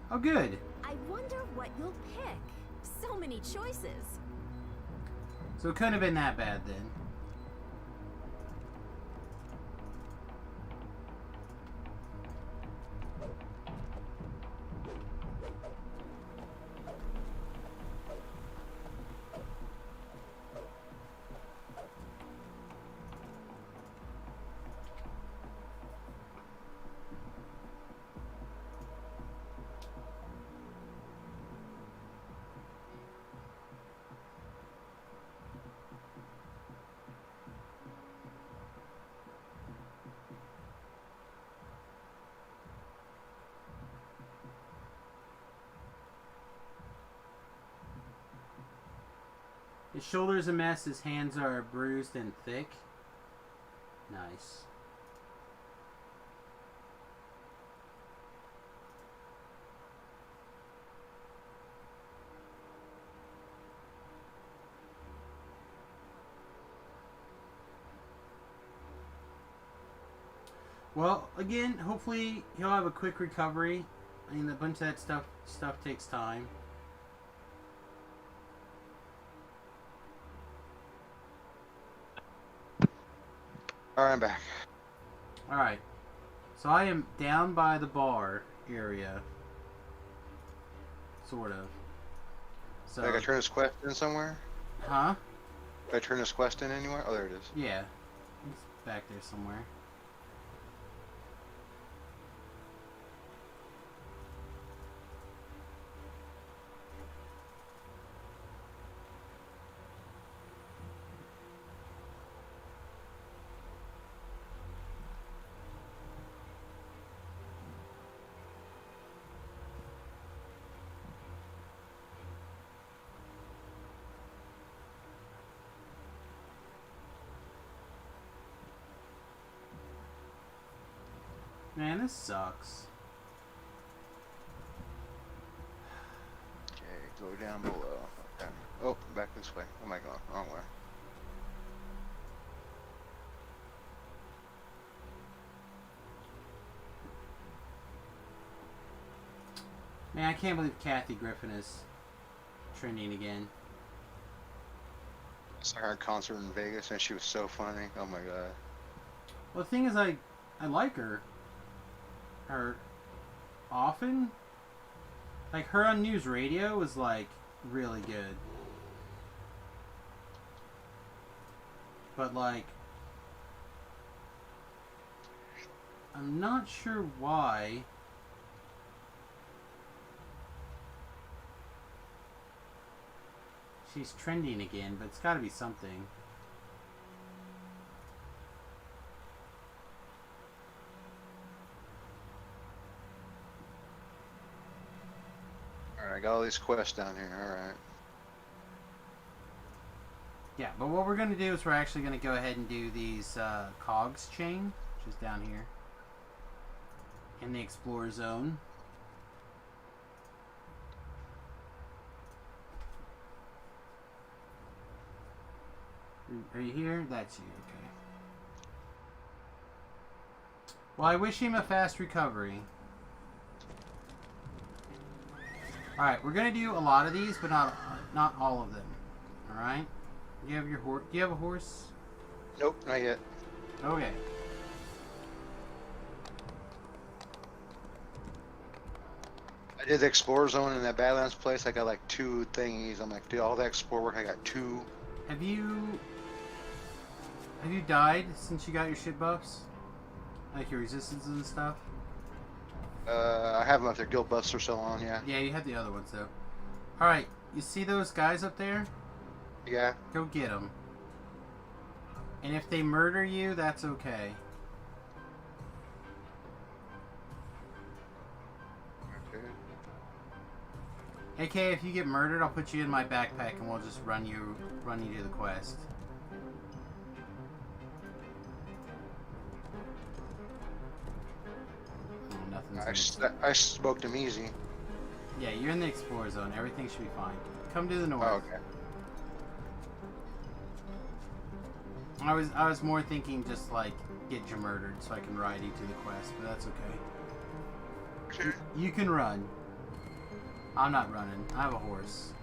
Oh, good. I wonder what you'll pick. So many choices. So it couldn't have been that bad then. His shoulder's a mess, his hands are bruised and thick. Nice. Well, again, hopefully he'll have a quick recovery. I mean, a bunch of that stuff takes time. Alright, I'm back. Alright. So I am down by the bar area. Sort of. So, Did I turn this quest in somewhere? huh? Did I turn this quest in anywhere? Oh, there it is. Yeah. It's back there somewhere. Man, this sucks. Okay, go down below. Okay. Oh, back this way. Oh my god, wrong way. Man, I can't believe Kathy Griffin is trending again. I saw her at a concert in Vegas and she was so funny. Oh my god. Well, the thing is, I like her. Her often. Like, her on news radio is, like, really good. But, like, I'm not sure why. She's trending again, but it's gotta be something. Alright, I got all these quests down here, alright. Yeah, but what we're gonna do is we're actually gonna go ahead and do these cogs chain, which is down here in the Explorer Zone. Are you here? That's you, okay. Well, I wish him a fast recovery. Alright, we're gonna do a lot of these, but not all of them. Alright? Do you have your horse? Do you have a horse? Nope, not yet. Okay. I did the Explorer Zone in that Badlands place. I got like 2 thingies. I'm like, did all that Explorer work? I got 2. Have you died since you got your shit buffs? Like your resistances and stuff? I have them up there. Guild buffs are still on, yeah. Yeah, you had the other ones though. Alright, you see those guys up there? Yeah. Go get them. And if they murder you, that's okay. Okay. AK, if you get murdered, I'll put you in my backpack and we'll just run you to the quest. Oh, nothing's I smoked him easy. Yeah, you're in the Explorer Zone. Everything should be fine. Come to the north. Oh, okay. I was more thinking just like get you murdered so I can ride you to the quest, but that's okay. You can run. I'm not running. I have a horse.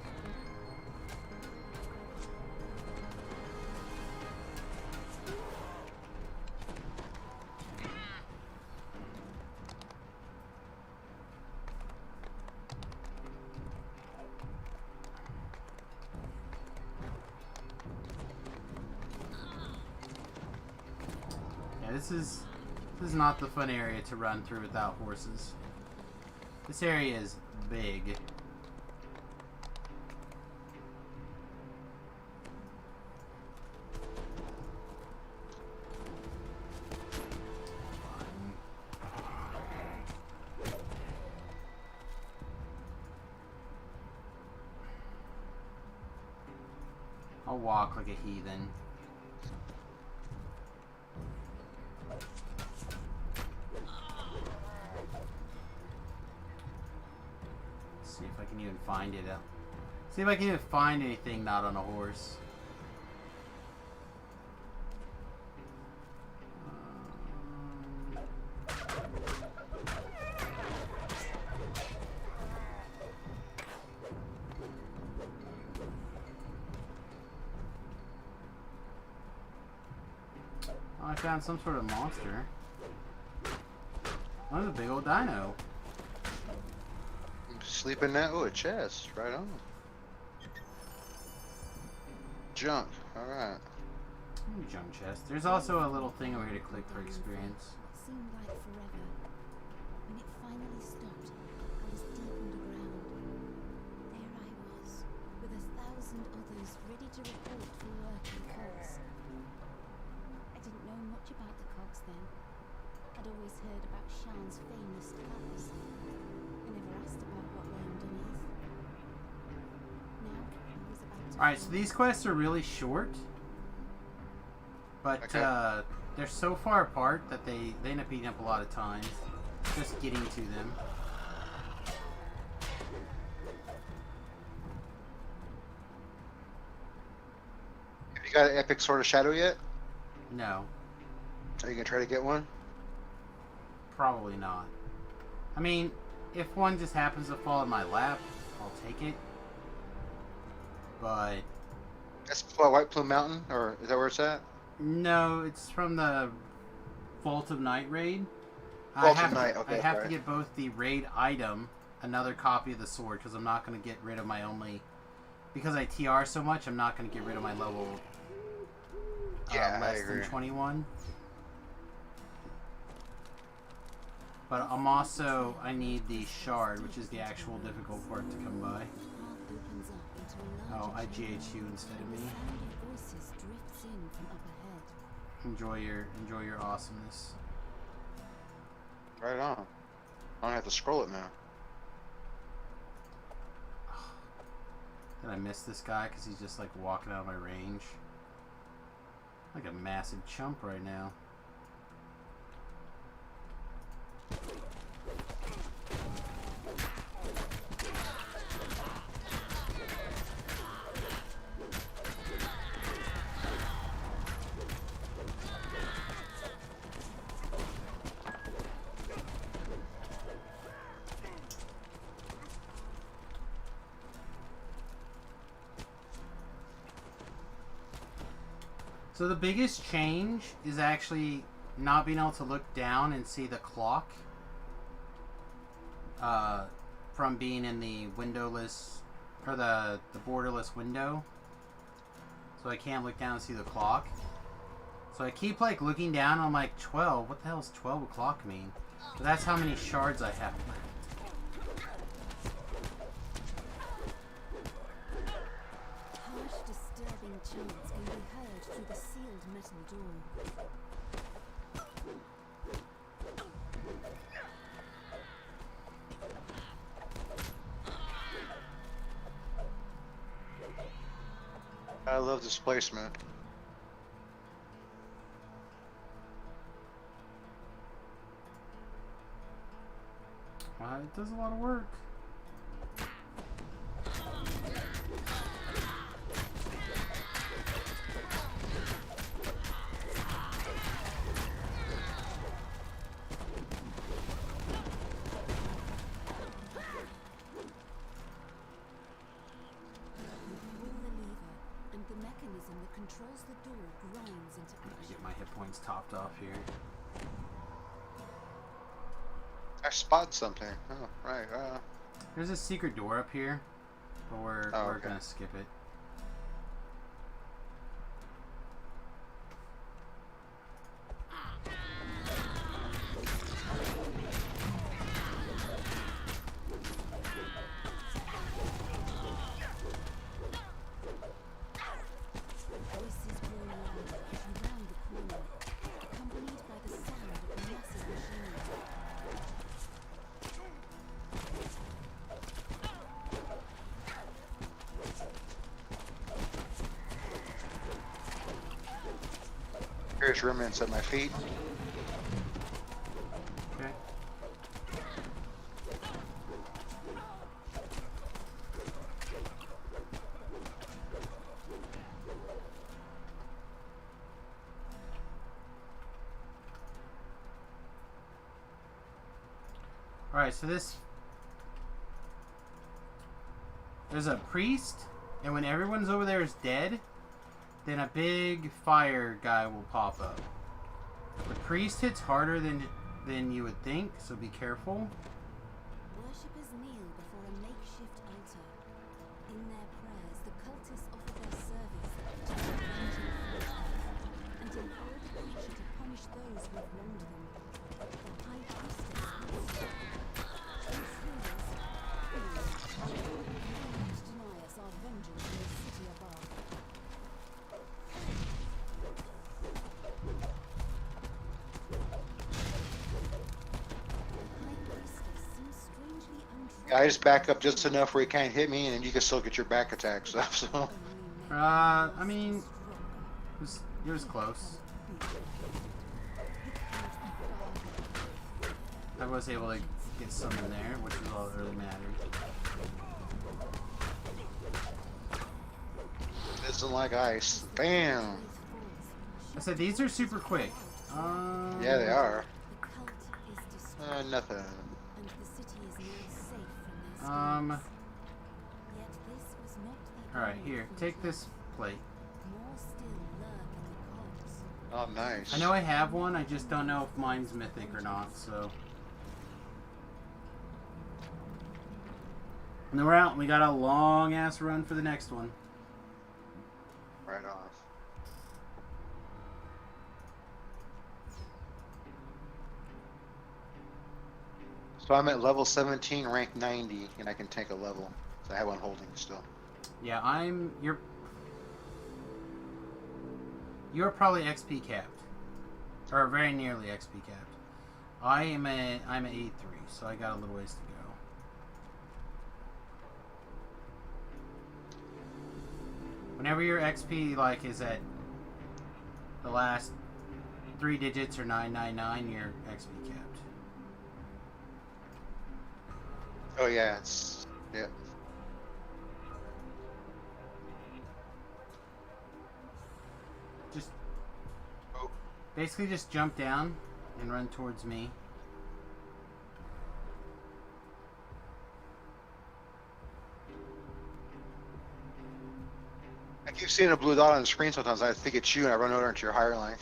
Yeah, this is not the fun area to run through without horses. This area is big. I'll walk like a heathen. See if I can even find it. See if I can even find anything not on a horse. Oh, I found some sort of monster. Oh, there's a big old dino. Sleeping that? Oh, a chest. Right on. Junk. Alright. Junk chest. There's also a little thing over here to click for experience. What seemed like forever. When it finally stopped, I was deep underground. There I was, with 1,000 others ready to report for work in cogs. I didn't know much about the cogs then. I'd always heard about Shan's famous cars. I never asked about what lay underneath. Now, I was about to... Alright, so these quests are really short. But, Okay. They're so far apart that they end up eating up a lot of time just getting to them. Have you got an epic Sword of Shadow yet? No, Are you gonna try to get one? probably not. I mean, if one just happens to fall in my lap, I'll take it. But That's White Plume Mountain, or is that where it's at? no, it's from the Vault of Night raid. Vault of Night, okay, I have right. to get both the raid item, another copy of the sword, because I'm not going to get rid of my only... Because I TR so much, I'm not going to get rid of my level Yeah, I less agree. than 21. But I'm also... I need the shard, which is the actual difficult part to come by. Oh, I GH you instead of me. Enjoy your awesomeness. Right on. I don't have to scroll it now. Did I miss this guy because he's just like walking out of my range? Like a massive chump right now. So the biggest change is actually not being able to look down and see the clock from being in the windowless or the borderless window. So I can't look down and see the clock. So I keep like looking down and I'm like 12. What the hell does 12 o'clock mean? But that's how many shards I have left. Harsh, disturbing chants can be heard through the sealed metal door. I love displacement. It does a lot of work. Controls the door grinds into I action. get my hit points topped off here. I spot something. Oh, right. There's a secret door up here, but we're okay. gonna skip it. Voices grow louder as you round the corner, accompanied by the sound of massive machinery. Here's remnants at my feet. Okay. Alright, so there's a priest, and when everyone's over there is dead, then a big fire guy will pop up. The priest hits harder than you would think, so be careful. Worshippers kneel before a makeshift altar. In their prayers, the cultists offer their service to the avenging Father, and implore the creature to punish those who have wronged them. The High Priestess answers. These healers, please, do not deny us our vengeance in the city above. Guys, back up just enough where he can't hit me, and you can still get your back attacks up. So, I mean, it was close. I was able to get some in there, which is all that really mattered. isn't like ice. Bam! I said these are super quick. Yeah, they are. The cult is destroyed, Nothing. and the city is now safe from their spirits. Yet this was not the Alright, only here, food take this left. plate. More still lurk in the cogs. Oh, nice. I know I have one, I just don't know if mine's mythic or not, so. And then we're out, and we got a long ass run for the next one. Right on. So I'm at level 17, rank 90, and I can take a level. So I have one holding still. Yeah, you're probably XP capped. Or very nearly XP capped. I'm at A3, so I got a little ways to go. Whenever your XP like is at the last 3 digits or 999, you're XP capped. Oh yeah, it's yeah. Just basically just jump down and run towards me. I keep seeing a blue dot on the screen sometimes. I think it's you, and I run over into your higher line.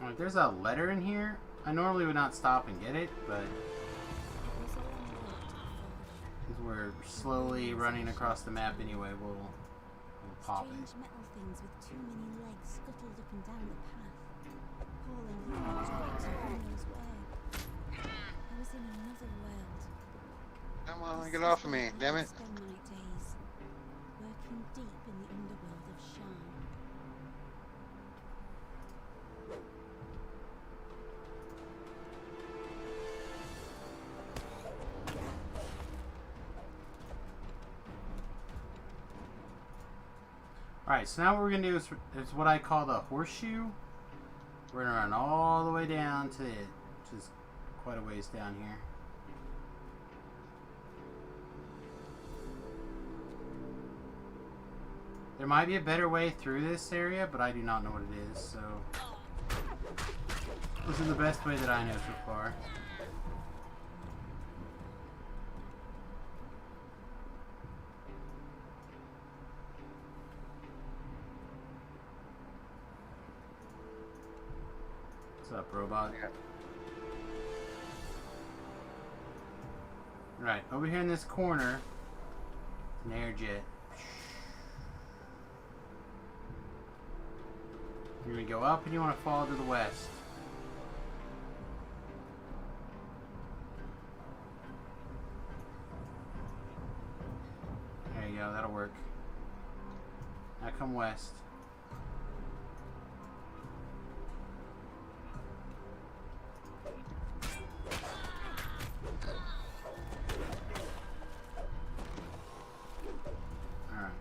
Alright, there's a letter in here. I normally would not stop and get it, but because we're slowly running across the map anyway, we'll pop it. Strange metal things with too many legs scuttled up and down the path. appalling humans waiting who knows where. I was in another world. Come on, This get is off of where me, I damn would it. spend my days, working deep in the underworld of Shan. Alright, so now what we're going to do is what I call the horseshoe. We're going to run all the way down to it, which is quite a ways down here. There might be a better way through this area, but I do not know what it is, so... This is the best way that I know so far. What's up, robot? Yeah. Right, over here in this corner, an air jet. You're gonna go up and you want to fall to the west. There you go, that'll work. Now come west. Alright.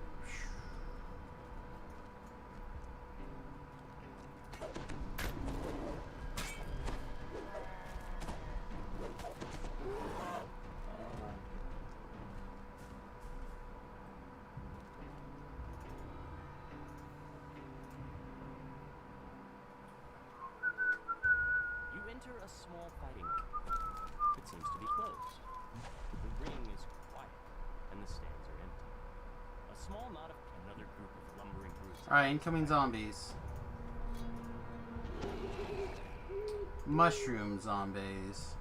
You enter a small fighting ring. It seems to be closed. The ring is quiet, and the stands are empty. A small knot of another group of lumbering brutes. Alright, incoming zombies. Mushroom zombies.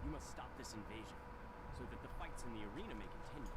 You must stop this invasion, so that the fights in the arena may continue.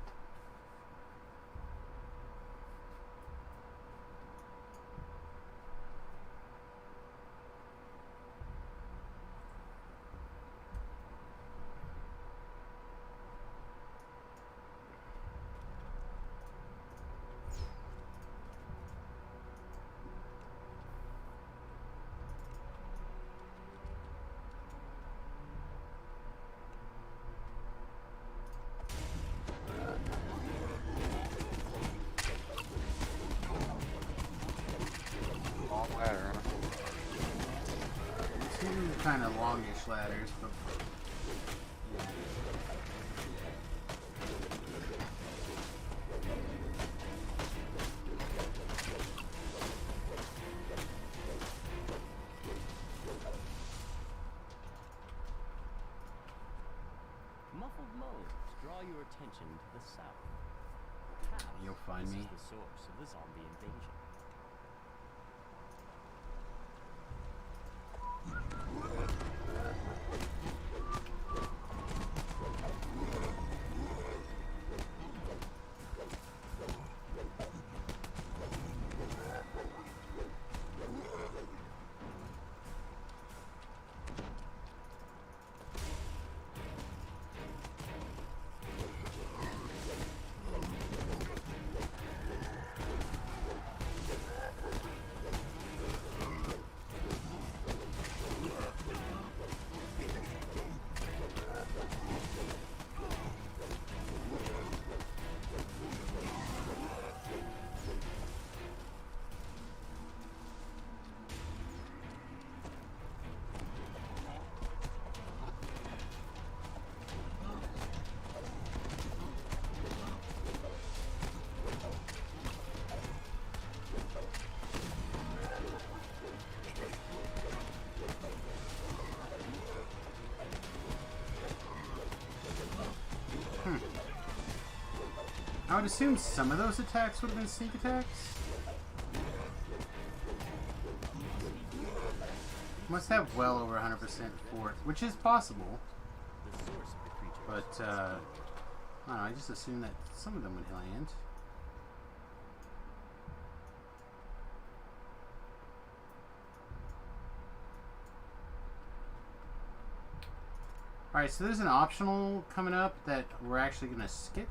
Long ladder, huh? Two kind of longish ladders, but Muffled moans draw your attention to the south. Perhaps You'll find this me. is the source of the zombie invasion. I would assume some of those attacks would have been sneak attacks. Must have well over 100% fourth, which is possible. The source of the creature. But, I don't know, I just assumed that some of them would land. Alright, so there's an optional coming up that we're actually going to skip.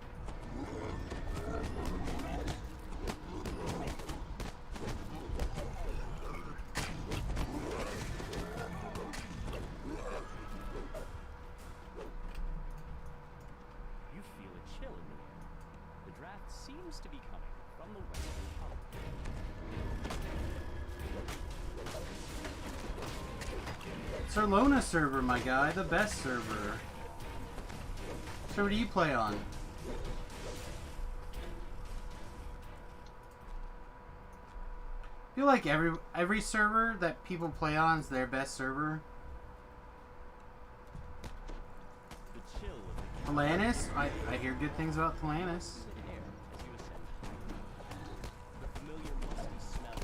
You feel a chill in the air. The draft seems to be coming from the western tunnel. Sarlona server, my guy, the best server. So what do you play on? I feel like every server that people play on is their best server. The chill of the Atlantis? I hear good things about Atlantis. air as you ascend. The familiar musty smell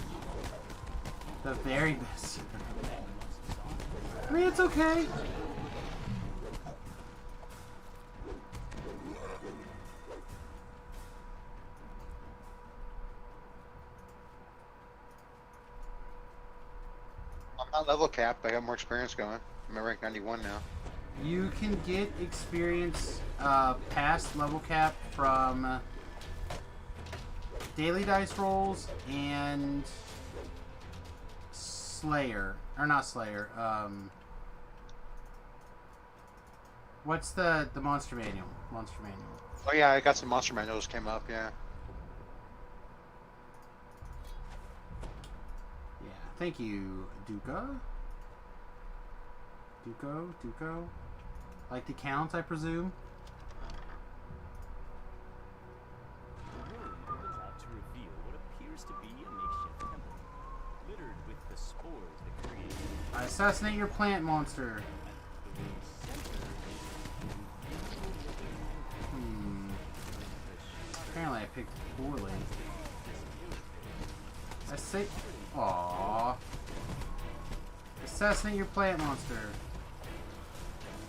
of The very best server. musty sauce. I mean, it's okay. I'm not level capped. I got more experience going. I'm at rank 91 now. You can get experience past level cap from daily dice rolls and Slayer. Or not Slayer. What's the monster manual? Monster manual. Oh yeah, I got some monster manuals came up. Yeah. Yeah. Thank you, Duca. Duco. Like the count, I presume. The room opens out to reveal what appears to be a makeshift temple, littered with the spores that create I assassinate your plant monster. the room's center. Apparently I picked poorly. I say... Aww. Assassinate your plant monster.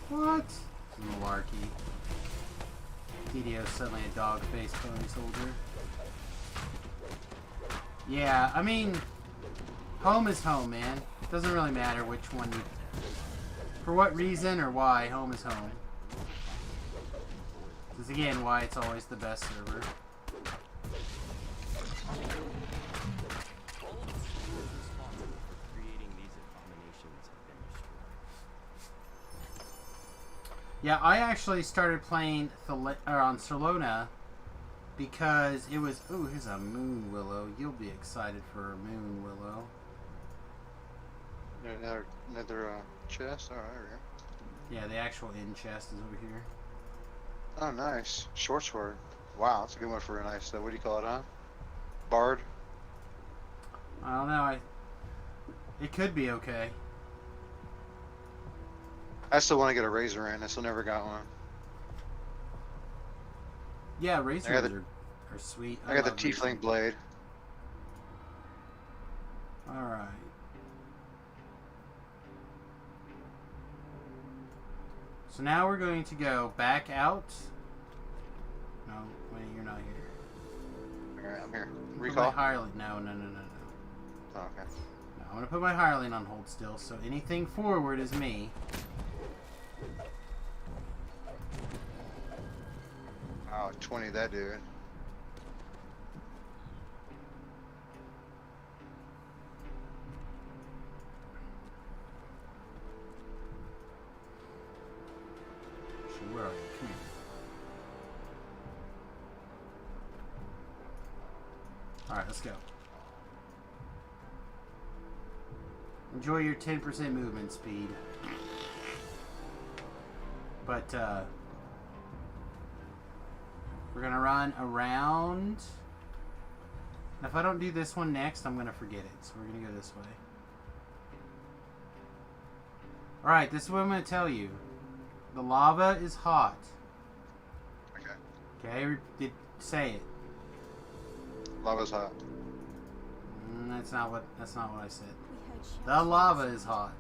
What? Malarkey. DDO's suddenly a dog-faced pony soldier. Yeah, I mean... Home is home, man. Doesn't really matter which one you... For what reason or why, home is home. This is again why it's always the best server. All of the spores responsible for creating these abominations have been destroyed. Yeah, I actually started playing on Sarlona because it was... Ooh, here's a Moon Willow. You'll be excited for a Moon Willow. Another chest. All right, here we go. Yeah, the actual in chest is over here. Oh, nice. Short sword. Wow, that's a good one for a nice, what do you call it, huh? Bard? I don't know. It could be okay. I still want to get a razor in. I still never got one. Yeah, razors the- are sweet. I got the love razors. tiefling blade. Alright. So now we're going to go back out. No, wait, you're not here. Alright, I'm here. Put Recall? my hireling. No. Oh, okay. No, I'm gonna put my hireling on hold still, so anything forward is me. Wow, 20 that dude. Actually, where are you? Come here. Alright, let's go. Enjoy your 10% movement speed. But, we're gonna run around. Now, if I don't do this one next, I'm gonna forget it. So we're gonna go this way. Alright, this is what I'm gonna tell you. The lava is hot. Okay. Okay, Say it. Lava's hot. That's not what I said. We heard shouts. The lava is hot.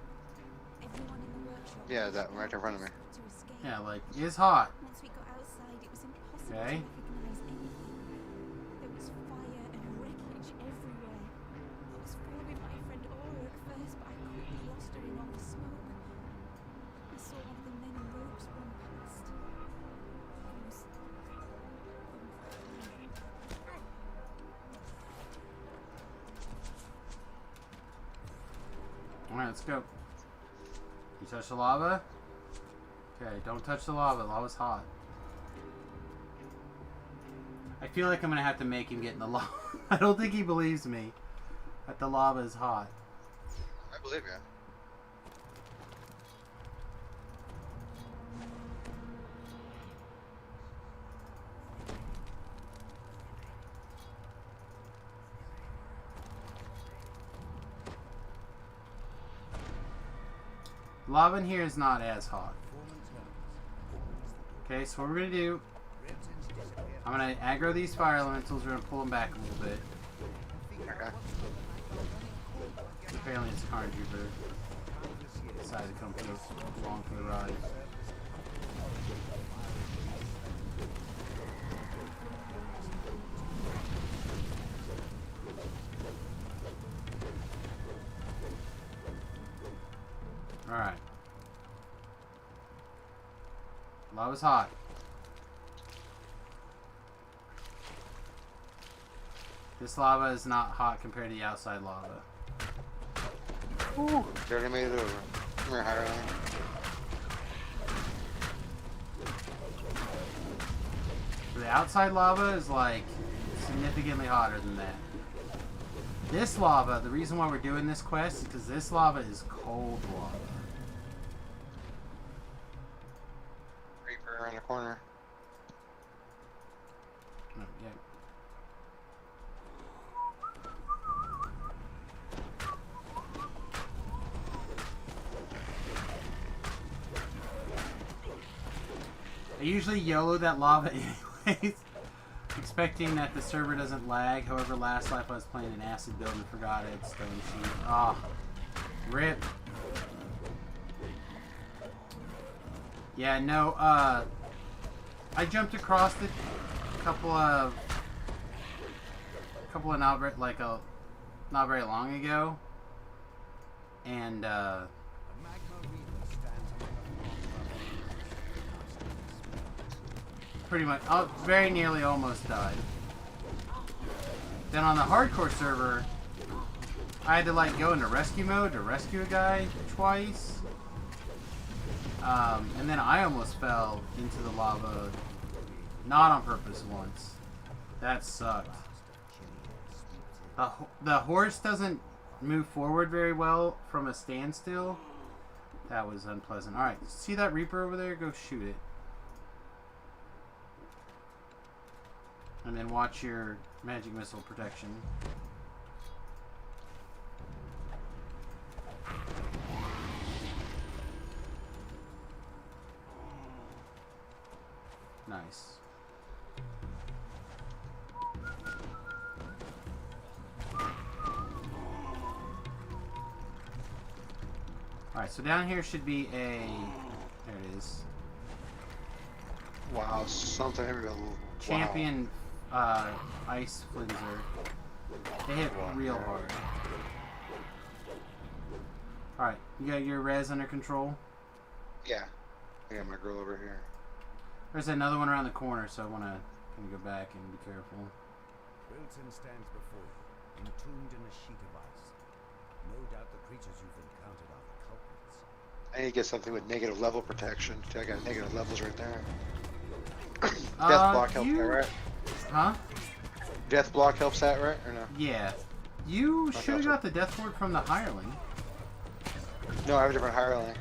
Everyone in the workshop. Yeah, that one right in front of me. to escape. Yeah, like is hot. Once we got outside, it was impossible Okay. to recognize anything. There was fire and wreckage everywhere. I was following my friend Aura at first, but I quickly lost her in all the smoke. I saw one of the men in robes run past. He was Alright, let's go. You touch the lava? Okay, don't touch the lava. The lava's hot. I feel like I'm gonna have to make him get in the lava. I don't think he believes me that the lava is hot. I believe you. Lava in here is not as hot. Okay, so what we're gonna do, I'm gonna aggro these fire elementals. We're gonna pull them back a little bit. Okay. Apparently it's Carnage Reaper. Decided to come along for the ride. Alright. Lava's hot. This lava is not hot compared to the outside lava. Ooh, they already made it over. Come here, higher line. The outside lava is like significantly hotter than that. This lava, the reason why we're doing this quest is because this lava is cold lava. Reaper around the corner. Oh, yeah. I usually YOLO that lava anyways, expecting that the server doesn't lag. However, last life I was playing an acid build and forgot it. Stone sheet. Ah, rip. Yeah, no. I jumped across it a couple of not very long ago, and pretty much, very nearly almost died. Then on the hardcore server, I had to like go into rescue mode to rescue a guy twice. And then I almost fell into the lava, not on purpose once. That sucked. The horse doesn't move forward very well from a standstill. That was unpleasant. Alright, see that Reaper over there? Go shoot it. And then watch your magic missile protection. Nice. Alright, so down here should be a... There it is. Wow, something everywhere. Champion Ice Flinzer. They hit real hard. Alright, you got your res under control? Yeah. I got my girl over here. There's another one around the corner, so I want to go back and be careful. Wilton stands before you, entombed in a sheet of ice. No doubt the creatures you've encountered are the culprits. I need to get something with negative level protection. I got negative levels right there. Death block helps that, right? Huh? Death block helps that, right? Or no? Yeah. You should have got the death ward from the hireling. No, I have a different hireling.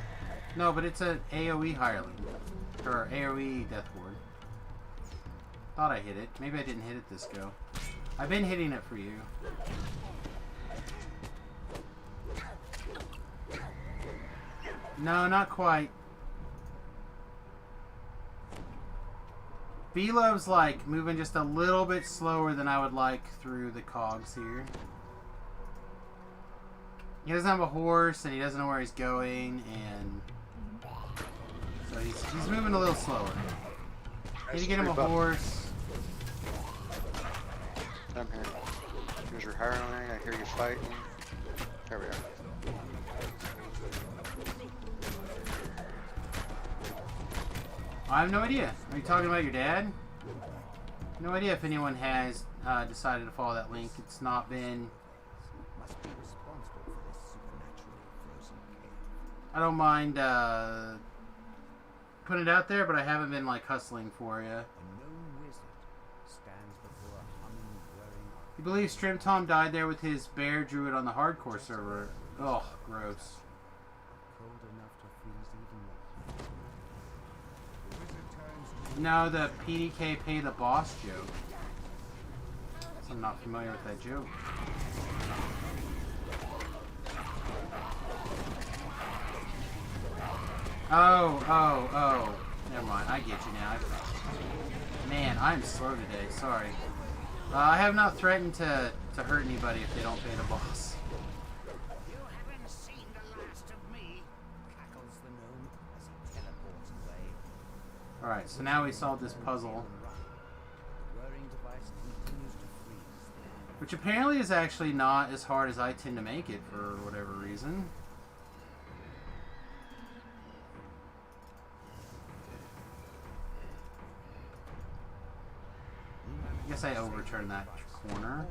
No, but it's an AoE hireling. Or AoE death ward. Thought I hit it. Maybe I didn't hit it this go. I've been hitting it for you. No, not quite. V-Love's like moving just a little bit slower than I would like through the cogs here. He doesn't have a horse, and he doesn't know where he's going, and so he's moving a little slower. Need to get him a horse. I'm here. Here's your hiring. I hear you fighting. There we are. I have no idea. Are you talking about your dad? No idea if anyone has decided to follow that link. It's not been. Must be responsible for this supernaturally frozen cave. I don't mind putting it out there, but I haven't been like hustling for you. A known wizard stands before a humming, whirring He believes Trim Tom died there with his bear druid on the hardcore server. Oh, gross. cold enough to freeze even the heart. The wizard turns to No, the PDK pay the boss joke. I'm not familiar with that joke. Oh. Never mind. I get you now. Man, I'm slow today. Sorry. I have not threatened to hurt anybody if they don't pay the boss. You haven't seen the last of me. cackles the gnome as he teleports away. Alright, so now we solved this puzzle. The whirring device continues to freeze. Which apparently is actually not as hard as I tend to make it for whatever reason. I guess I overturned that corner.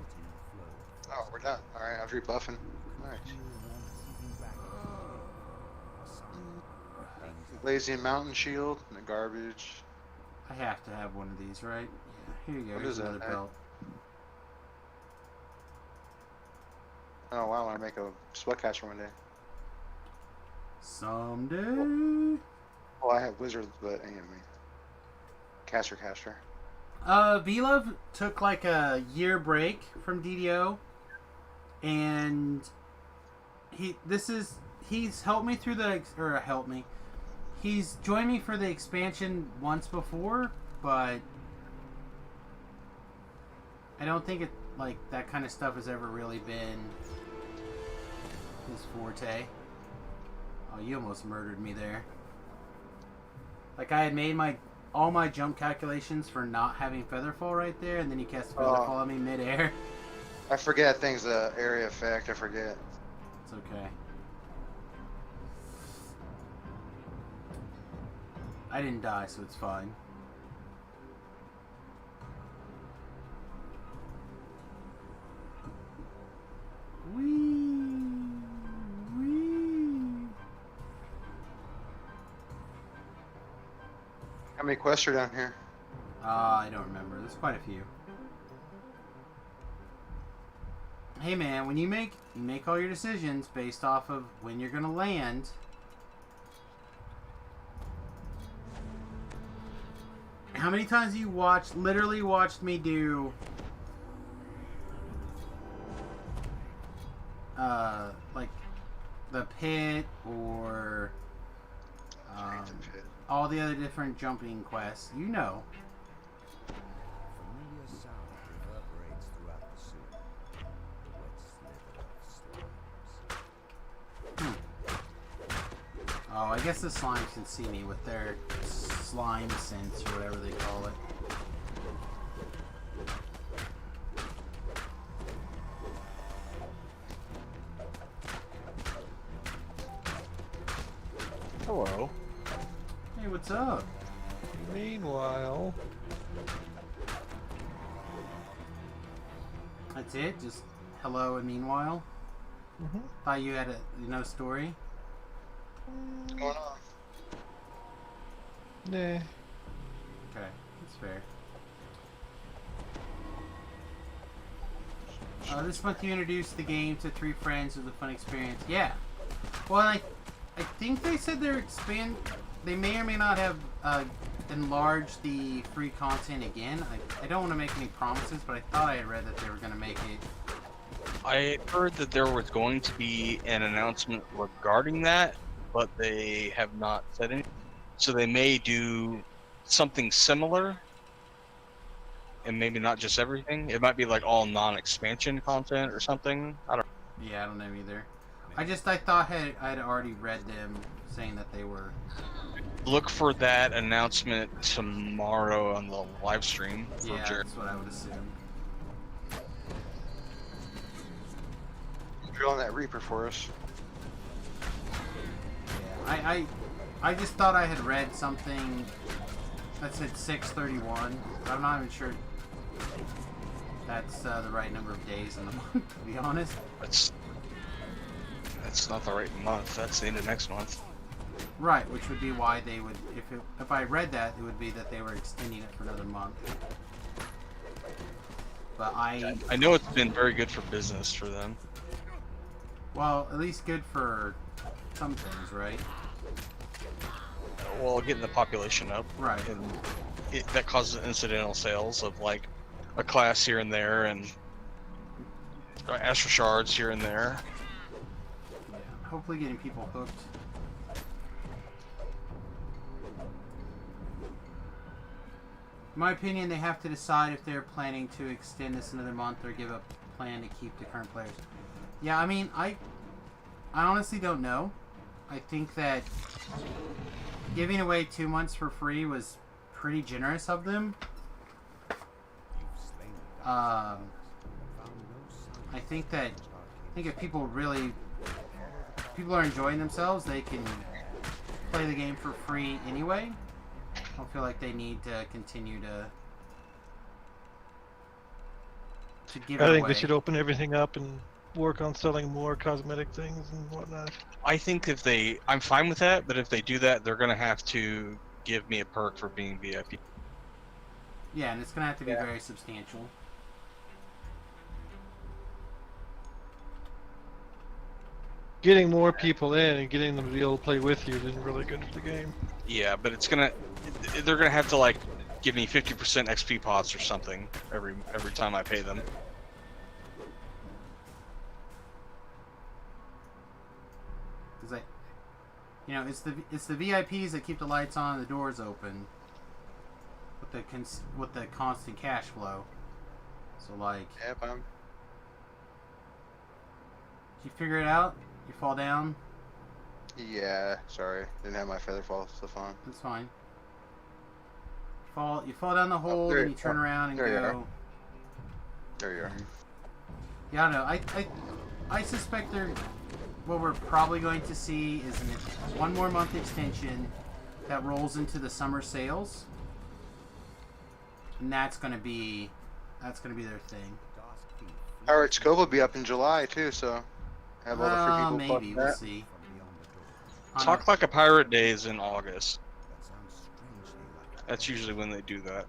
Oh, we're done. Alright, I was rebuffing. Nice. Lazy Mountain Shield, the garbage. I have to have one of these, right? Yeah, here you go. What Here's is that, another eh? belt. Oh wow, I want to make a spellcaster one day. Someday. Well, I have wizard, but anyway. Caster. V-Love took like a year break from DDO, and he's helped me through he's joined me for the expansion once before, but I don't think it like that kind of stuff has ever really been his forte. Oh, you almost murdered me there. Like I had made all my jump calculations for not having Featherfall right there, and then he cast Featherfall on me midair. I forget things, area effect, I forget. It's okay. I didn't die, so it's fine. Whee! How many quests are down here? I don't remember. There's quite a few. Hey man, when you make all your decisions based off of when you're gonna land. How many times have you literally watched me do like the pit or all the other different jumping quests, you know. Familiar sound reverberates throughout the sewer. The wet slither of slimes. Oh, I guess the slimes can see me with their slime sense or whatever they call it. Hello. Hey, what's up? Meanwhile, That's it? Just hello and meanwhile? Thought you had a story? What's going on? nah. Okay, that's fair. This month you introduced the game to 3 friends. It was a fun experience. Yeah. Well, I think they said they may or may not have enlarged the free content again. I don't want to make any promises, but I thought I had read that they were going to make it. I heard that there was going to be an announcement regarding that, but they have not said anything. So they may do something similar, and maybe not just everything. It might be like all non-expansion content or something. I don't. Yeah, I don't know either. I thought I'd already read them saying that they were. Look for that announcement tomorrow on the live stream. For Yeah, Jared. that's what I would assume. Drill on that Reaper for us. Yeah, I just thought I had read something that said 6/31. I'm not even sure that's the right number of days in the month, to be honest. That's not the right month. That's the end of next month. Right, which would be why they would, if I read that, it would be that they were extending it for another month. But I know it's been very good for business for them. Well, at least good for some things, right? Well, getting the population up. Right. And that causes incidental sales of like a class here and there and Astral Shards here and there. Yeah, hopefully getting people hooked. In my opinion, they have to decide if they're planning to extend this another month or give up a plan to keep the current players. Yeah, I mean, I honestly don't know. I think that giving away 2 months for free was pretty generous of them. I think if people are enjoying themselves, they can play the game for free anyway. I don't feel like they need to continue to give it away. I think they should open everything up and work on selling more cosmetic things and whatnot. I think I'm fine with that, but if they do that, they're gonna have to give me a perk for being VIP. Yeah, and it's gonna have to be very substantial. Getting more people in and getting them to be able to play with you is really good for the game. Yeah, but they're gonna have to like give me 50% XP pots or something every time I pay them. Because it's the VIPs that keep the lights on and the doors open with the constant cash flow. So like, yeah, did you figure it out? You fall down? Yeah, sorry, didn't have my feather fall stuff on. That's fine. You fall down the hole, and you turn around and go. There you are. Yeah, I don't know. I suspect what we're probably going to see is one more month extension that rolls into the summer sales, and that's gonna be their thing. Alright, Scope will be up in July too, so have all the free people. Maybe we'll see. Talk Like a Pirate Day is in August. That's usually when they do that.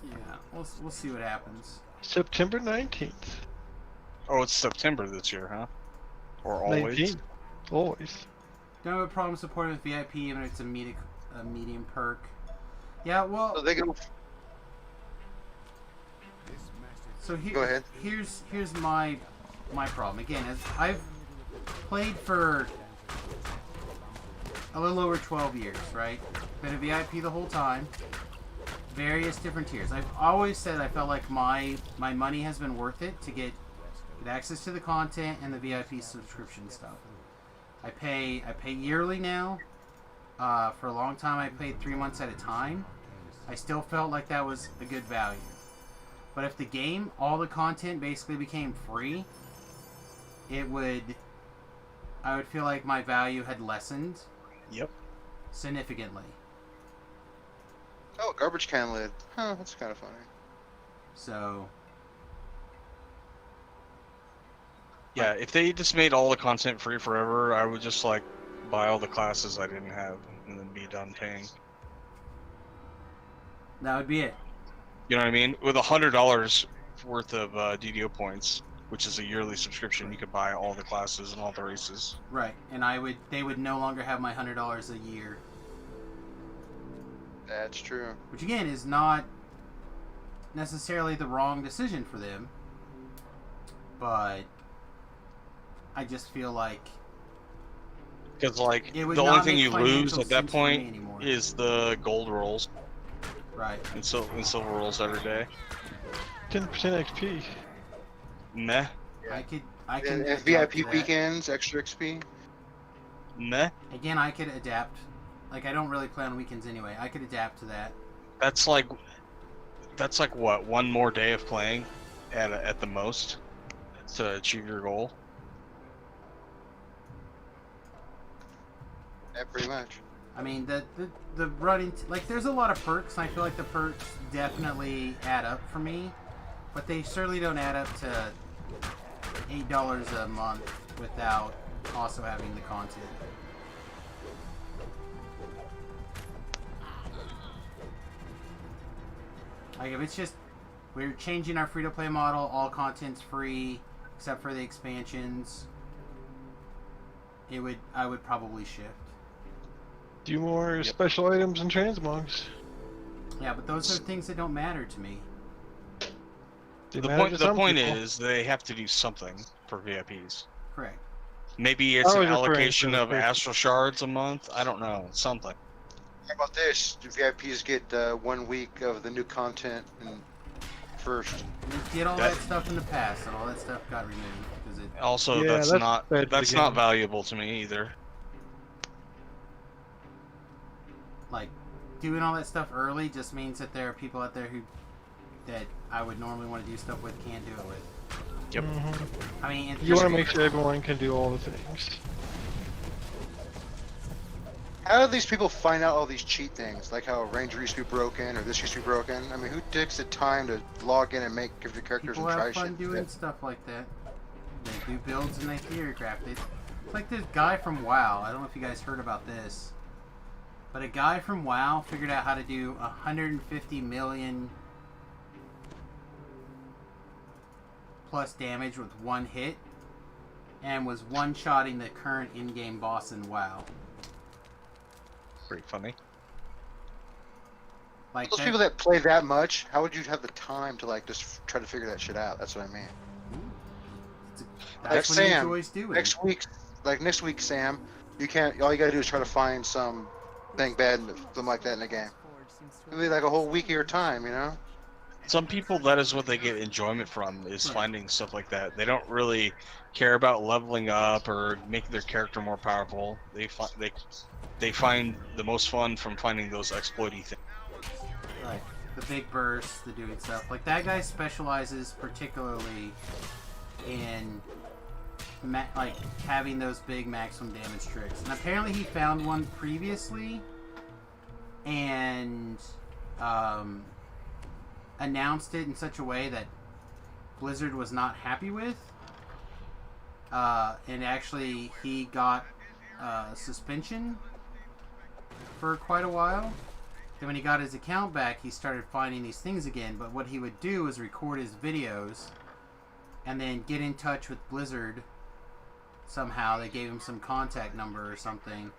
Yeah, we'll see what happens. September 19th. Oh, it's September this year, huh? Or always? 19th. Always. Don't have a problem supporting with VIP, even if it's a medium perk. Yeah, well. So they can. So go ahead. Here's my problem. Again, as I've played for a little over 12 years, right? Been a VIP the whole time. Various different tiers. I've always said I felt like my money has been worth it to get access to the content and the VIP subscription stuff. I pay yearly now. For a long time I paid 3 months at a time. I still felt like that was a good value. But if the game, all the content basically became free, I would feel like my value had lessened. Yep. Significantly. Oh, garbage can lid. Huh, that's kind of funny. So. Yeah, if they just made all the content free forever, I would just like buy all the classes I didn't have and then be done paying. That would be it. You know what I mean? With $100 worth of DDO points, which is a yearly subscription, you could buy all the classes and all the races. Right, and they would no longer have my $100 a year. That's true. Which again is not necessarily the wrong decision for them, but I just feel like because like the only thing you lose at that point is the gold rolls. Right. in silver rolls every day. 10% XP. Meh. I can And adapt VIP to that. weekends, extra XP. Meh. Again, I could adapt. Like, I don't really play on weekends anyway. I could adapt to that. That's like what, one more day of playing at the most to achieve your goal. Yeah, pretty much. I mean, the running, like, there's a lot of perks, and I feel like the perks definitely add up for me, but they certainly don't add up to $8 a month without also having the content. Like, if it's just, we're changing our free-to-play model, all content's free, except for the expansions, I would probably shift. Do more special items and transmogs. Yeah, but those are things that don't matter to me. The point is they have to do something for VIPs. Correct. Maybe it's an referring to allocation the of astral shards a month. I don't know, something. How about this? Do VIPs get 1 week of the new content and first? We did all that stuff in the past, and all that stuff got removed because it. Also, Yeah, that's that's not bad for the that's not game. valuable to me either. Like, doing all that stuff early just means that there are people out there that I would normally want to do stuff with can't do it with. Yep. I mean, You want to make sure everyone can do all the things. How do these people find out all these cheat things? Like how Ranger used to be broken or this used to be broken? I mean, who takes the time to log in and make give your characters People and try have fun shit? doing stuff like that. They do builds and they theorycraft it. It's like this guy from WoW. I don't know if you guys heard about this, but a guy from WoW figured out how to do 150 million plus damage with one hit, and was one-shotting the current in-game boss in WoW. Pretty funny. Like Those people that play that much, how would you have the time to like just try to figure that shit out? That's what I mean. That's Like what he Sam, enjoys doing. next week, Sam, you can't. All you gotta do is try to find something bad, something like that in the game. It'll be like a whole week of your time, you know. Some people, that is what they get enjoyment from, is finding stuff like that. They don't really care about leveling up or making their character more powerful. They find the most fun from finding those exploity things. Right. The big bursts, the doing stuff. Like, that guy specializes particularly in like having those big maximum damage tricks. And apparently he found one previously and announced it in such a way that Blizzard was not happy with. And actually he got suspension for quite a while. Then when he got his account back, he started finding these things again. But what he would do is record his videos and then get in touch with Blizzard somehow. They gave him some contact number or something,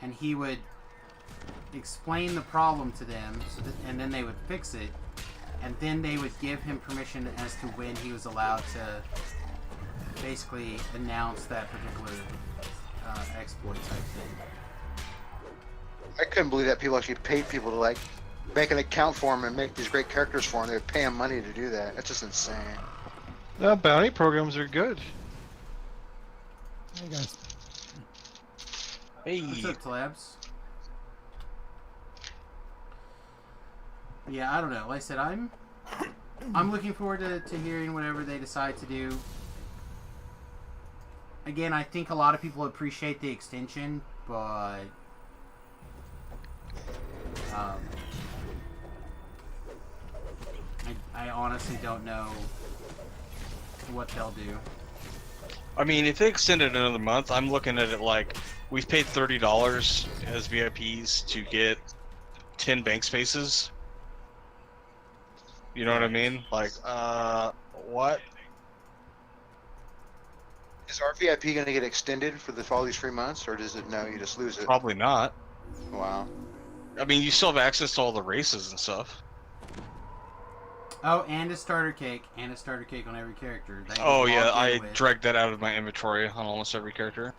and he would explain the problem to them, and then they would fix it, and then they would give him permission as to when he was allowed to basically announce that particular exploit type thing. I couldn't believe that people actually paid people to like make an account for them and make these great characters for them. They would pay them money to do that. That's just insane. No, bounty programs are good. Hey guys. Hey. What's up, Tlabs? Yeah, I don't know. Like I said, I'm looking forward to hearing whatever they decide to do. Again, I think a lot of people appreciate the extension, but I honestly don't know what they'll do. I mean, if they extend it another month, I'm looking at it like we've paid $30 as VIPs to get 10 bank spaces. You know what I mean? Like, what? Is our VIP going to get extended for all these free months, or does it no? You just lose it. Probably not. Wow. I mean, you still have access to all the races and stuff. Oh, and a starter cake on every character. That you Oh yeah, log in I with. dragged that out of my inventory on almost every character.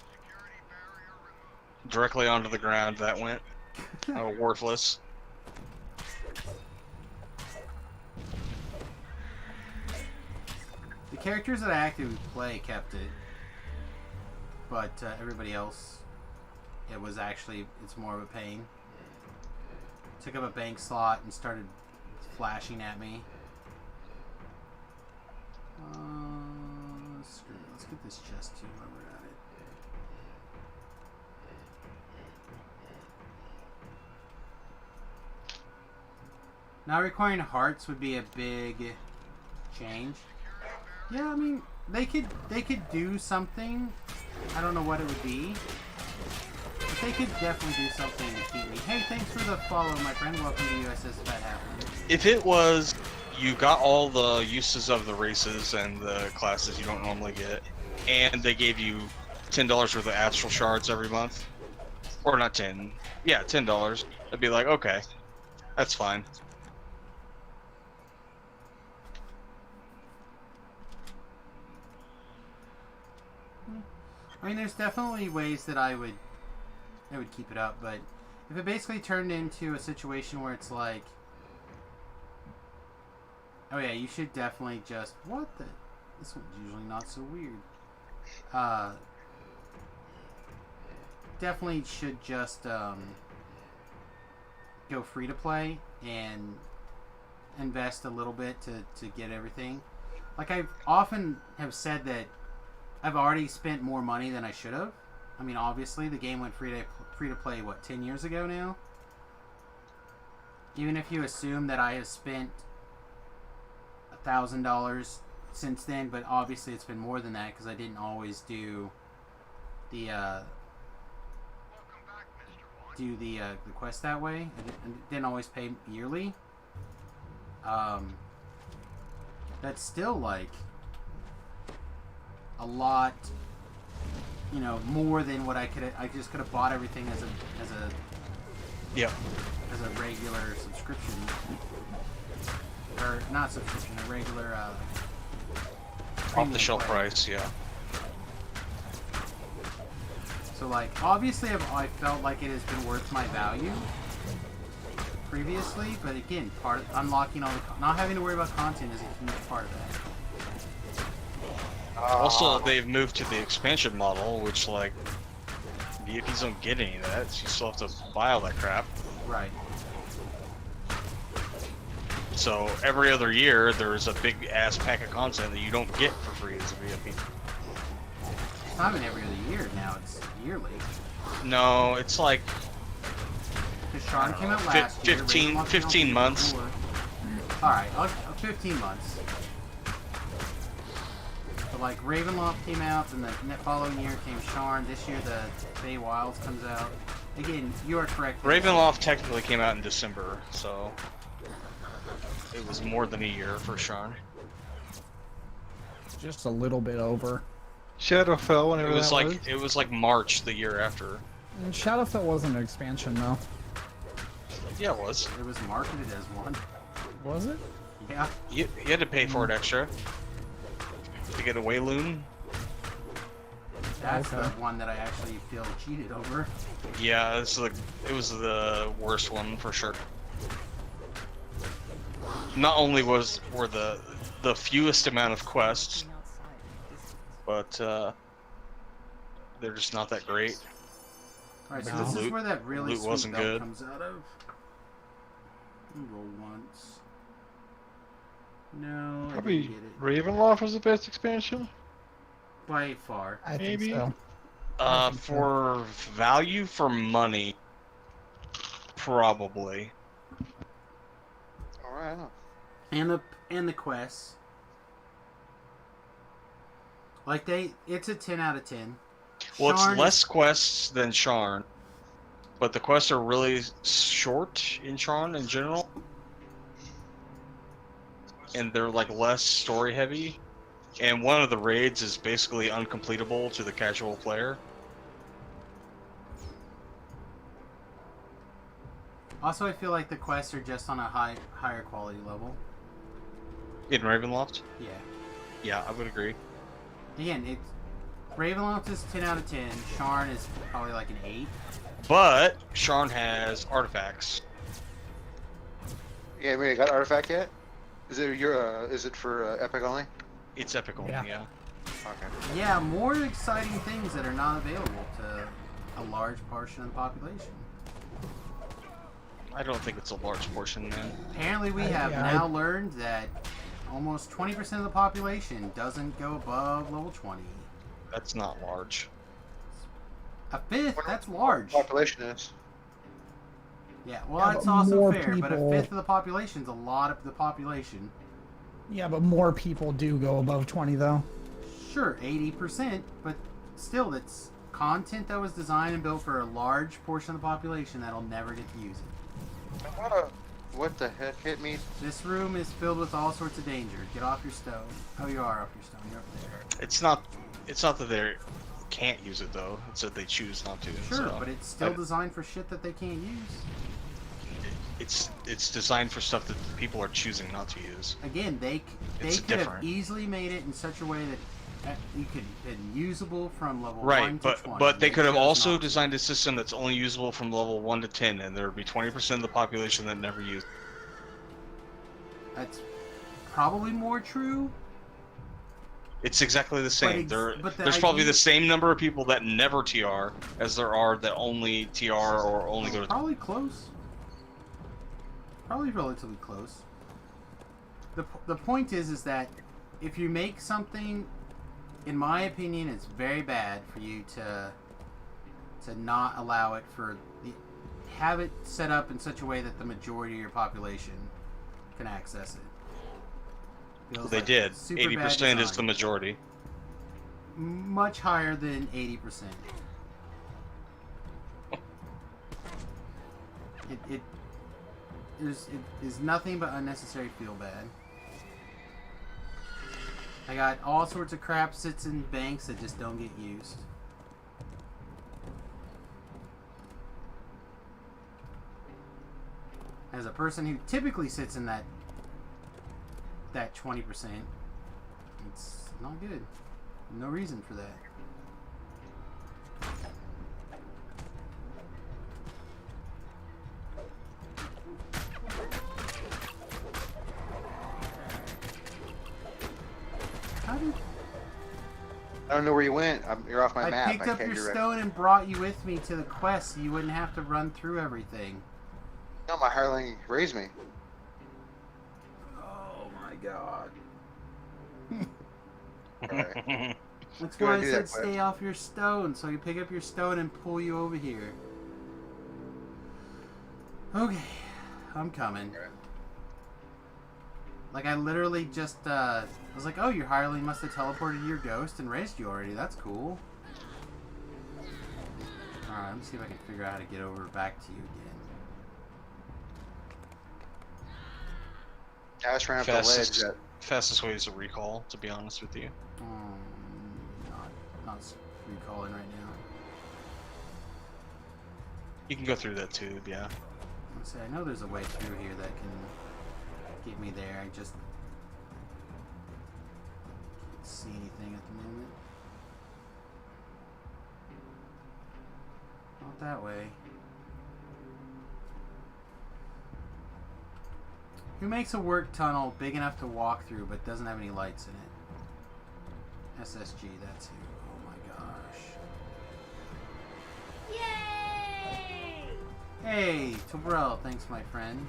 Directly onto the ground that went. Oh, worthless. characters that I actively play kept it, but everybody else, it's more of a pain. Took up a bank slot and started flashing at me. Screw it. Let's get this chest too while we're at it. Not requiring hearts would be a big change. Yeah, I mean, they could do something. I don't know what it would be. But they could definitely do something to keep me. Hey, thanks for the follow, my friend. Welcome to USS Fat Halfling. If it was, you got all the uses of the races and the classes you don't normally get, and they gave you $10 worth of astral shards every month, or not 10, yeah, $10. I'd be like, okay, that's fine. I mean, there's definitely ways that I would keep it up, but if it basically turned into a situation where it's like, oh yeah, you should definitely just, what the, this one's usually not so weird. Definitely should just go free to play and invest a little bit to get everything. Like I've often have said that I've already spent more money than I should have. I mean, obviously, the game went free to play, what, 10 years ago now? Even if you assume that I have spent $1,000 since then, but obviously it's been more than that because I didn't always do the quest that way. I didn't always pay yearly. That's still like a lot, you know, more than what I just could have bought everything as a regular subscription, or not subscription, a regular off the shelf price, yeah. So like, obviously I felt like it has been worth my value previously, but again, part of unlocking all the not having to worry about content is a huge part of that. Also, they've moved to the expansion model, which, like, VIPs don't get any of that, so you still have to buy all that crap. Right. So, every other year, there's a big-ass pack of content that you don't get for free as a VIP. It's not even every other year now, it's yearly. No, it's like... Because Sean came out last year. 15 months. Alright, 15 months. So like Ravenloft came out, then the following year came Sharn. This year the Fey Wilds comes out. Again, you are correct. Ravenloft technically came out in December, so it was more than a year for Sharn. Just a little bit over. Shadowfell, whenever it was that like it was like March the year after. And Shadowfell wasn't an expansion though. Yeah, it was. It was marketed as one. Was it? Yeah. You had to pay for it extra to get a Wayloon. That's the one that I actually feel cheated over. Yeah, it was the worst one for sure. Not only were the fewest amount of quests, but they're just not that great. Alright, so this is where that really loot sweet wasn't belt good. comes out of. Roll once. No, I didn't Probably get it. Ravenloft was the best expansion. By far. I Maybe. think so. For value for money, probably. Alright. And the quests. Like it's a 10 out of 10. Well, Sharn it's less quests than Sharn, but the quests are really short in Sharn in general, and they're like less story heavy. And one of the raids is basically uncompletable to the casual player. Also, I feel like the quests are just on a higher quality level. In Ravenloft? Yeah. Yeah, I would agree. Again, Ravenloft is 10 out of 10. Sharn is probably like an 8. But Sharn has artifacts. Yeah, we got Artifact yet? Is it is it for Epic only? It's epic only, yeah. Okay. Yeah, more exciting things that are not available to a large portion of the population. I don't think it's a large portion, man. Apparently, we have now learned that almost 20% of the population doesn't go above level 20. That's not large. A fifth? That's large. Population is. Yeah, well, Yeah, that's but also more fair, but a people- fifth of the population is a lot of the population. Yeah, but more people do go above 20, though. Sure, 80%, but still, that's content that was designed and built for a large portion of the population that'll never get to use it. What the heck hit me? This room is filled with all sorts of danger. Get off your stone. Oh, you are off your stone. You're up there. It's not that they can't use it though. It's that they choose not to. Sure, so. but it's still designed for shit that they can't use. It's designed for stuff that people are choosing not to use. Again, they It's could have different. easily made it in such a way that you could have been usable from level 1 Right, to 20. but they could have chose also not to. designed a system that's only usable from level 1 to 10, and there would be 20% of the population that never used. That's probably more true. It's exactly the same. but There's probably the same number of people that never TR as there are that only TR or only go to. Probably close. Probably relatively close. The point is that if you make something, in my opinion, it's very bad for you to not allow it have it set up in such a way that the majority of your population can access it. Feels They like did. super 80% is bad the design. majority. Much higher than 80%. It is nothing but unnecessary feel bad. I got all sorts of crap sits in banks that just don't get used. As a person who typically sits in that 20%, it's not good. No reason for that. I don't know where you went. You're off my map. I picked up can't your direct- stone and brought you with me to the quest so you wouldn't have to run through everything. No, my hireling raised me. Oh my god. Alright. That's Go why I ahead and do said that quest. stay off your stone, so I can pick up your stone and pull you over here. Okay, I'm coming. Like, I literally just, I was like, oh, your hireling must have teleported your ghost and raised you already. That's cool. Alright, let me see if I can figure out how to get over back to you again. I just ran up the ledge. Fastest way is a recall, to be honest with you. Not recalling right now. You can go through that tube, yeah. Let's see, I know there's a way through here that can get me there. I just can't see anything at the moment. Not that way. Who makes a work tunnel big enough to walk through but doesn't have any lights in it? SSG, that's who. Oh my gosh. Yay! Hey, Tobrell, thanks my friend.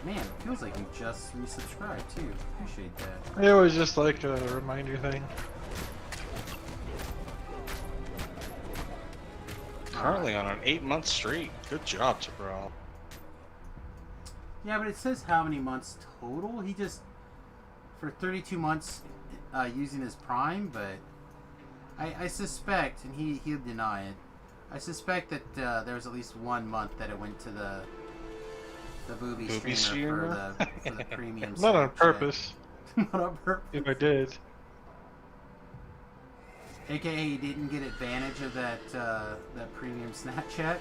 Man, it feels like you just resubscribed too. Appreciate that. It was just like a reminder thing. Currently on an 8-month streak. Good job, bro. Yeah, but it says how many months total. He just, for 32 months using his Prime, but I suspect, and he'll deny it, I suspect that there was at least 1 month that it went to the booby streamer for the premium. Not on Snapchat. purpose. Not on purpose. If I did. AKA he didn't get advantage of that premium Snapchat.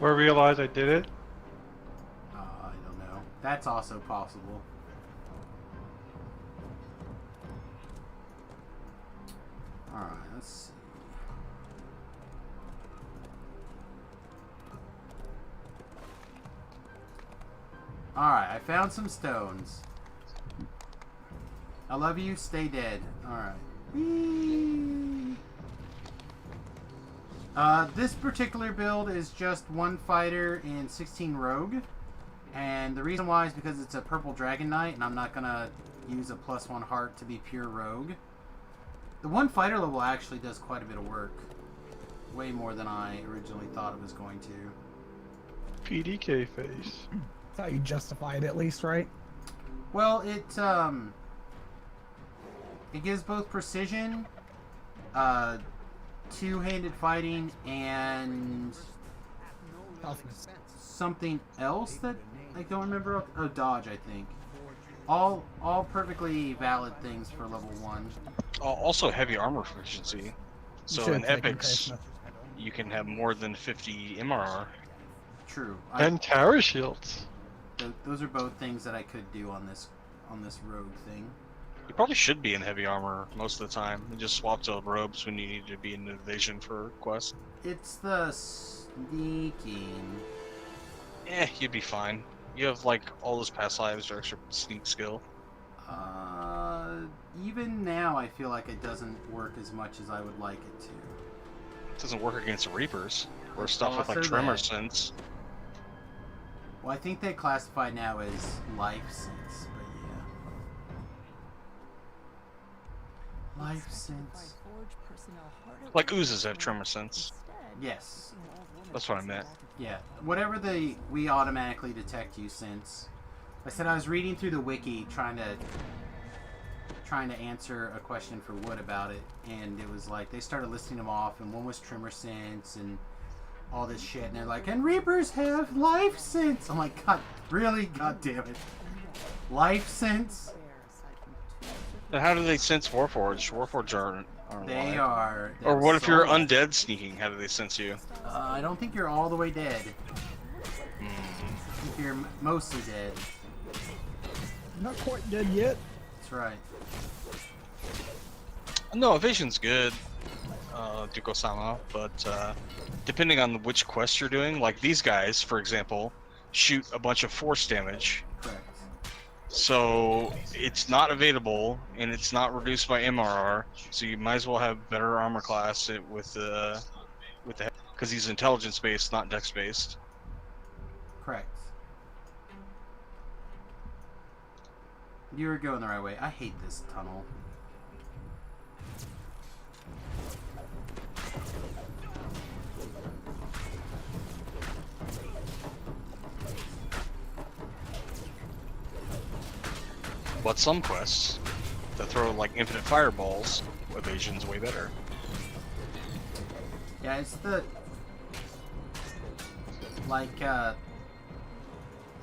Or realize I did it. I don't know. That's also possible. Alright, let's see. Alright, I found some stones. I love you. Stay dead. All right. This particular build is just 1 fighter and 16 rogue. And the reason why is because it's a purple dragon knight, and I'm not going to use a +1 heart to be pure rogue. The 1 fighter level actually does quite a bit of work. Way more than I originally thought it was going to. PDK face. That's how you justify it, at least, right? Well, it gives both precision, two-handed fighting, and something else that I don't remember. Oh, dodge, I think. All perfectly valid things for level 1. Also heavy armor proficiency. So Should've in taken epics, you can have more than 50 MRR. True. And tower shields. Those are both things that I could do on this rogue thing. You probably should be in heavy armor most of the time, and just swap to robes when you need to be in evasion for quests. It's the sneaking. You'd be fine. You have like all those past lives or extra sneak skill. Even now I feel like it doesn't work as much as I would like it to. It doesn't work against the Reapers or stuff with like Also tremor that. sense. Well, I think they classify now as life sense, but yeah. Life sense. Like oozes have tremor sense. Yes. That's what I meant. Yeah. Whatever we automatically detect you sense. I said I was reading through the wiki trying to answer a question for Wood about it, and it was like they started listing them off, and one was tremor sense and all this shit, and they're like, and Reapers have life sense. I'm like, God, really? God damn it. Life sense? And how do they sense Warforged? Warforged aren't They alive. are. Or what if you're soul. undead sneaking? How do they sense you? I don't think you're all the way dead. I think you're mostly dead. Not quite dead yet. That's right. No, evasion's good, Duko-sama, but depending on which quest you're doing, like these guys, for example, shoot a bunch of force damage. Correct. So it's not evadable, and it's not reduced by MRR, so you might as well have better armor class with the because he's intelligence based, not dex based. Correct. You were going the right way. I hate this tunnel. But some quests that throw like infinite fireballs, evasion's way better. Yeah, it's the like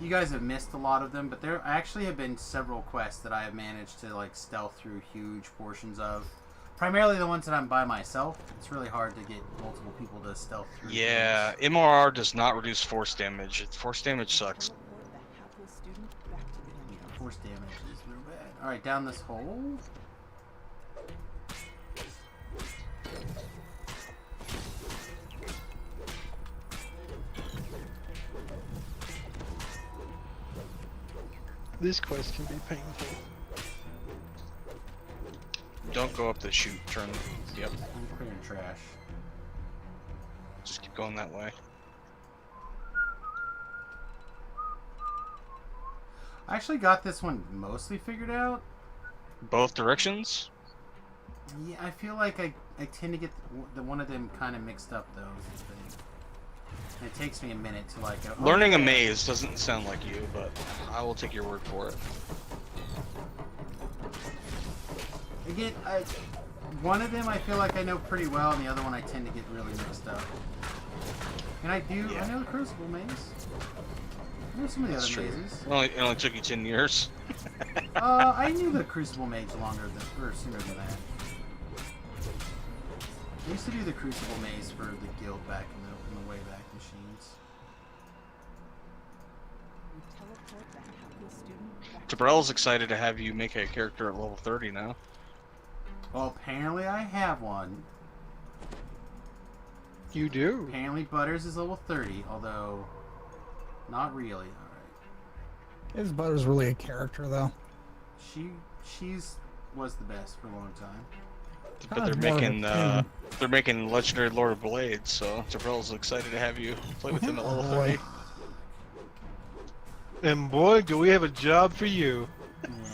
you guys have missed a lot of them, but there actually have been several quests that I have managed to like stealth through huge portions of. Primarily the ones that I'm by myself. It's really hard to get multiple people to stealth through. Yeah, MRR does not reduce force damage. Force damage sucks. Force damage is real bad. Alright, down this hole. This quest can be painful. Don't go up the chute, turn. Yep. I'm clearing trash. Just keep going that way. I actually got this one mostly figured out. Both directions? Yeah, I feel like I tend to get the one of them kind of mixed up though. Is the thing. And it takes me a minute to like go, Learning a okay. maze doesn't sound like you, but I will take your word for it. Again, one of them I feel like I know pretty well, and the other one I tend to get really mixed up. And I know the Crucible maze. I know some of the That's other true. mazes. It only took you 10 years. I knew the Crucible mage sooner than that. I used to do the Crucible maze for the guild back in the Wayback Machines. Tabrell's excited to have you make a character at level 30 now. Well, apparently I have one. You do. Apparently Butters is level 30, although not really. Alright. His Butter's really a character, though. She's was the best for a long time. But they're making Legendary Lord of Blades, so Terrell's excited to have you play with him at level 30. And boy, do we have a job for you.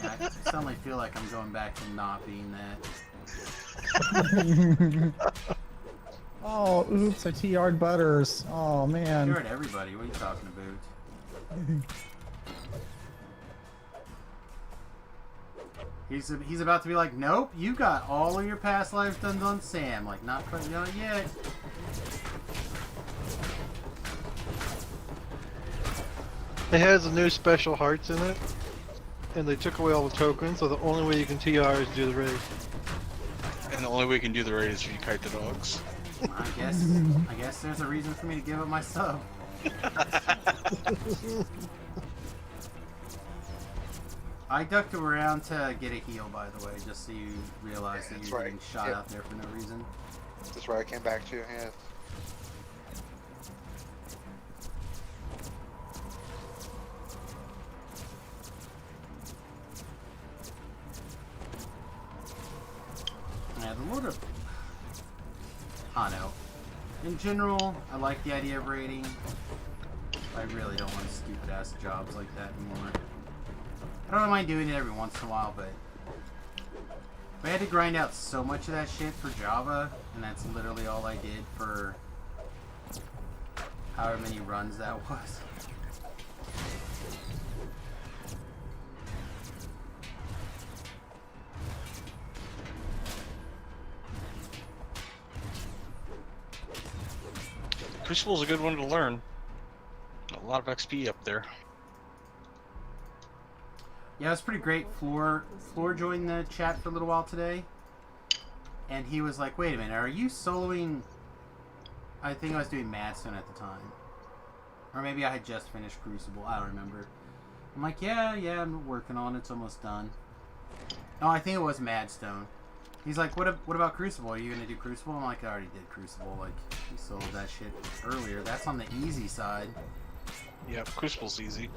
Yeah, I suddenly feel like I'm going back to not being that. Oh, oops, I TR'd Butters. Oh, man. You're at everybody. What are you talking about? He's about to be like, nope, you got all of your past lives done on Sam. Like, not quite yet. It has the new special hearts in it, and they took away all the tokens, so the only way you can TR is do the raid. And the only way you can do the raid is if you kite the dogs. I guess there's a reason for me to give up my sub. I ducked around to get a heal, by the way, just so you realize that you're getting shot out there for no reason. That's where I came back to, yeah. Yeah, the Lord of... I know. In general, I like the idea of raiding. I really don't want stupid-ass jobs like that anymore. I don't mind doing it every once in a while, but... I had to grind out so much of that shit for Java, and that's literally all I did for... however many runs that was. Crucible's a good one to learn. A lot of XP up there. Yeah, it was pretty great. Floor joined the chat for a little while today, and he was like, wait a minute, are you soloing... I think I was doing Madstone at the time. Or maybe I had just finished Crucible, I don't remember. I'm like, yeah, I'm working on it, it's almost done. No, I think it was Madstone. He's like, what about Crucible? Are you going to do Crucible? I'm like, I already did Crucible. Like, he sold that shit earlier. That's on the easy side. Yeah, Crucible's easy.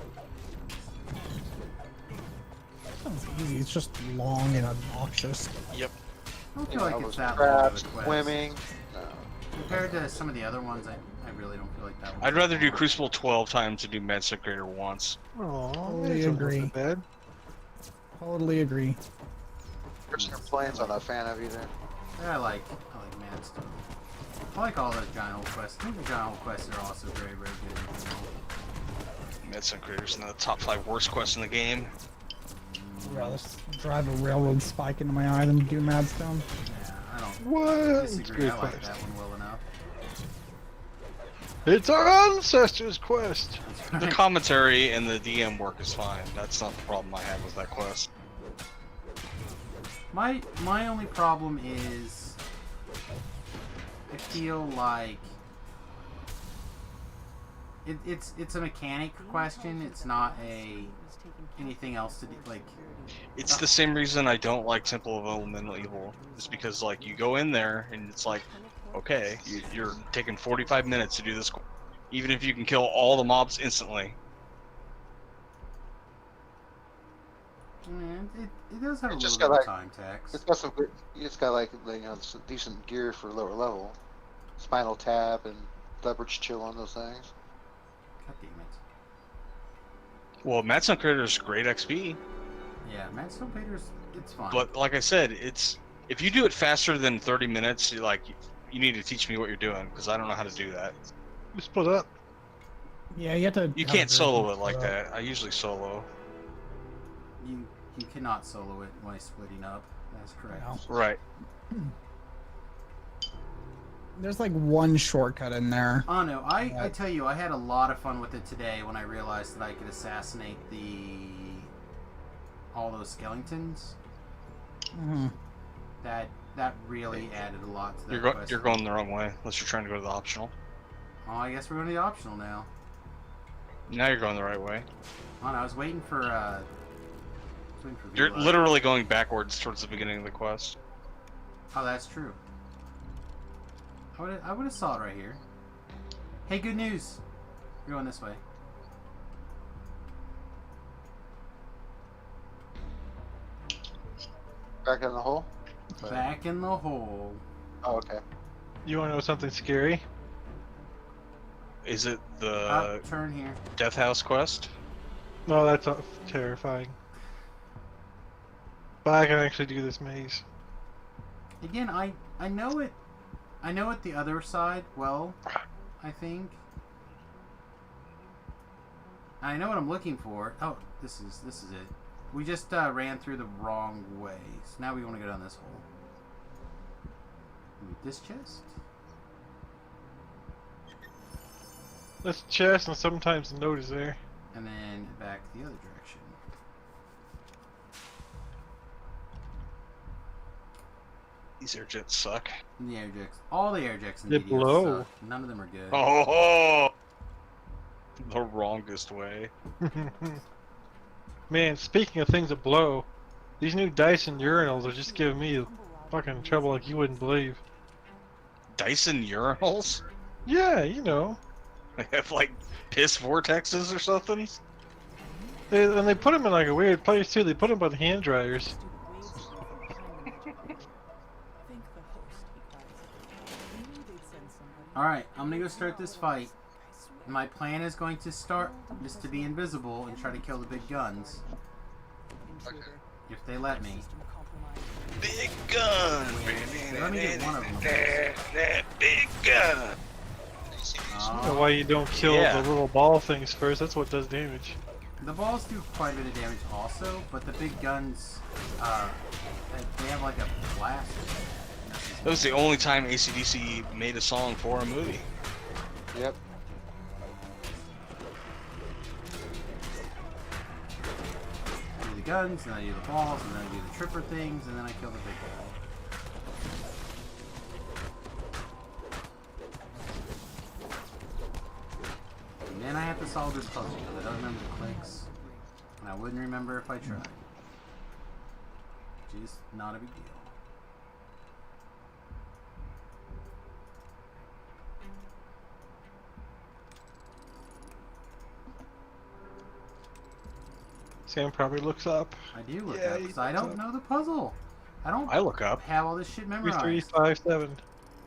Sounds easy. It's just long and obnoxious. Yep. I don't feel like it's that long of a quest. Swimming. No. Compared to some of the other ones, I really don't feel like that one. I'd rather do Crucible 12 times than do Madstone Creator once. Oh, totally agree. Bad. Totally agree. Prisoner Plains, I'm not a fan of either. Yeah, I like Madstone. I like all those giant old quests. I think the giant old quests are also very, very good. Madstone Creator's in the top 5 worst quests in the game. I'd rather drive a railroad spike into my eye than do Madstone. Yeah, I don't disagree. I like quest. that one well enough. It's our ancestors' quest. The commentary and the DM work is fine. That's not the problem I have with that quest. My only problem is I feel like it's a mechanic question. It's not anything else to do. Like, it's the same reason I don't like Temple of Elemental Evil. Is because like you go in there and it's like, okay, you're taking 45 minutes to do this, even if you can kill all the mobs instantly. It does have a little bit of time tax. It's got some good. It's got like some decent gear for lower level, Spinal Tap and Leverage Chill on those things. God damn it. Well, Madstone Creator is great XP. Yeah, Madstone Creator's it's fine. But like I said, it's if you do it faster than 30 minutes, you need to teach me what you're doing because I don't know how to do that. We split up. Yeah, you have to. You can't solo it like that. I usually solo. You cannot solo it by splitting up. That's correct. No. Right. There's like one shortcut in there. Oh no, I tell you, I had a lot of fun with it today when I realized that I could assassinate all those skeletons. Mm-hmm. That really added a lot to that quest. You're going the wrong way, unless you're trying to go to the optional. Oh, I guess we're going to the optional now. Now you're going the right way. Oh no, I was waiting for You're literally going backwards towards the beginning of the quest. Oh, that's true. I would have saw it right here. Hey, good news. You're going this way. Back in the hole? Back in the hole. Oh, okay. You want to know something scary? Is it the Turn here. Death House quest? No, that's terrifying. But I can actually do this maze. Again, I know it. I know it the other side well, I think. I know what I'm looking for. Oh, this is it. We just ran through the wrong way. So now we want to go down this hole. Move this chest. This chest, and sometimes the note is there. And then back the other direction. These air jets suck. The air jets. All the air jets in They DDS blow. suck. None of them are good. Oh, the wrongest way. Man, speaking of things that blow, these new Dyson urinals are just giving me fucking trouble like you wouldn't believe. Dyson urinals? Yeah, you know. They have like piss vortexes or something? And they put them in like a weird place too. They put them on hand dryers. Alright, I'm gonna go start this fight. My plan is going to start just to be invisible and try to kill the big guns. If they let me. Big gun! Let me get one of them. That big gun! I don't know why you don't kill the little ball things first. That's what does damage. The balls do quite a bit of damage also, but the big guns, they have like a blast. That was the only time AC/DC made a song for a movie. Yep. I do the guns, and I do the balls, and then I do the tripper things, and then I kill the big ball. And then I have to solve this puzzle, because I don't remember the clicks. And I wouldn't remember if I tried. Which is not a big deal. Sam probably looks up. I do look up, because I don't know the puzzle. I look up. Have all this shit memorized. 3357.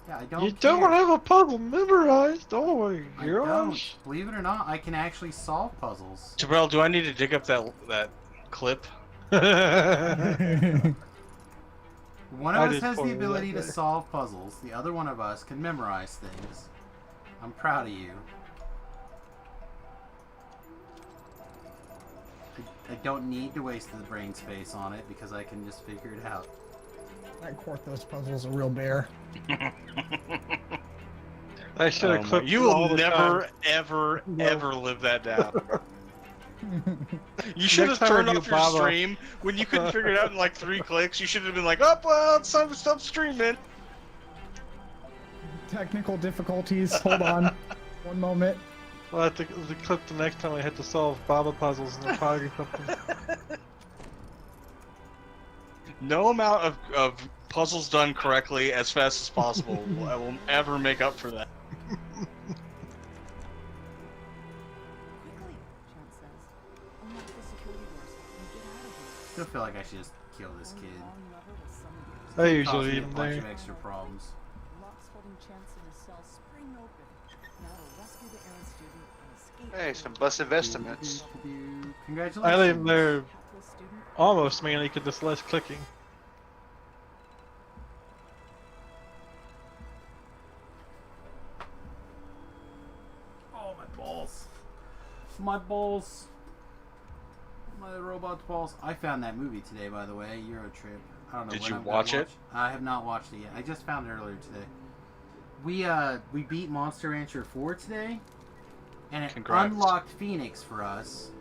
Yeah, I don't You care. don't have a puzzle memorized. Oh my I don't. gosh. Believe it or not, I can actually solve puzzles. Jabril, do I need to dig up that clip? One of us has the ability to solve puzzles. The other one of us can memorize things. I'm proud of you. I don't need to waste the brain space on it because I can just figure it out. That Quarthos puzzle's a real bear. I should have clipped You all will the never, time. ever live that down. You should have Next time turned I do off your Baba. stream when you couldn't figure it out in like 3 clicks. You should have been like, "Oh, well, it's time to stop streaming." Technical difficulties. Hold on. One moment. I'll have to clip the next time I had to solve Baba puzzles in the pod or something. No amount of puzzles done correctly as fast as possible will ever make up for that. Still feel like I should just kill this kid. I usually Causing me a even bunch there. of extra problems. Locks holding chance in his cell spring open. Now to rescue the errant student and escape. Hey, some blessed estimates. Congratulations. I leave there almost mainly because it's less clicking. Oh, my balls. My balls. My robot balls. I found that movie today, by the way, Euro Trip. I don't know Did when you I'm gonna watch it? I have not watched it yet. I just found it earlier today. We beat Monster Rancher 4 today, and it Congrats. unlocked Phoenix for us.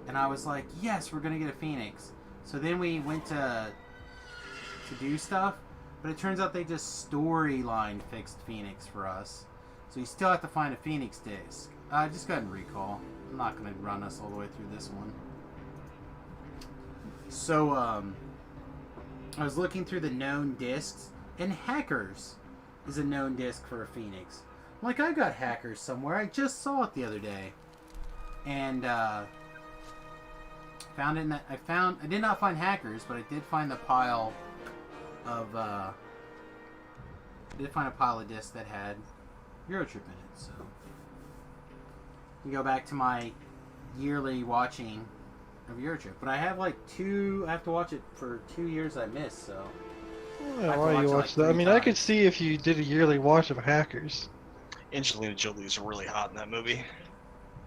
And I was like, yes, we're gonna get a Phoenix. So then we went to do stuff, but it turns out they just storyline fixed Phoenix for us. So you still have to find a Phoenix disc. Just go ahead and recall. I'm not gonna run us all the way through this one. So I was looking through the known discs, and Hackers is a known disc for a Phoenix. I'm like, I got Hackers somewhere. I just saw it the other day, and found it. I did not find Hackers, but I did find the pile of did find a pile of discs that had Eurotrip in it, so you go back to my yearly watching of Eurotrip. But I have like I have to watch it for 2 years I missed, so Yeah, why you watch that? I mean, I could see if you did a yearly watch of Hackers. Angelina Jolie is really hot in that movie.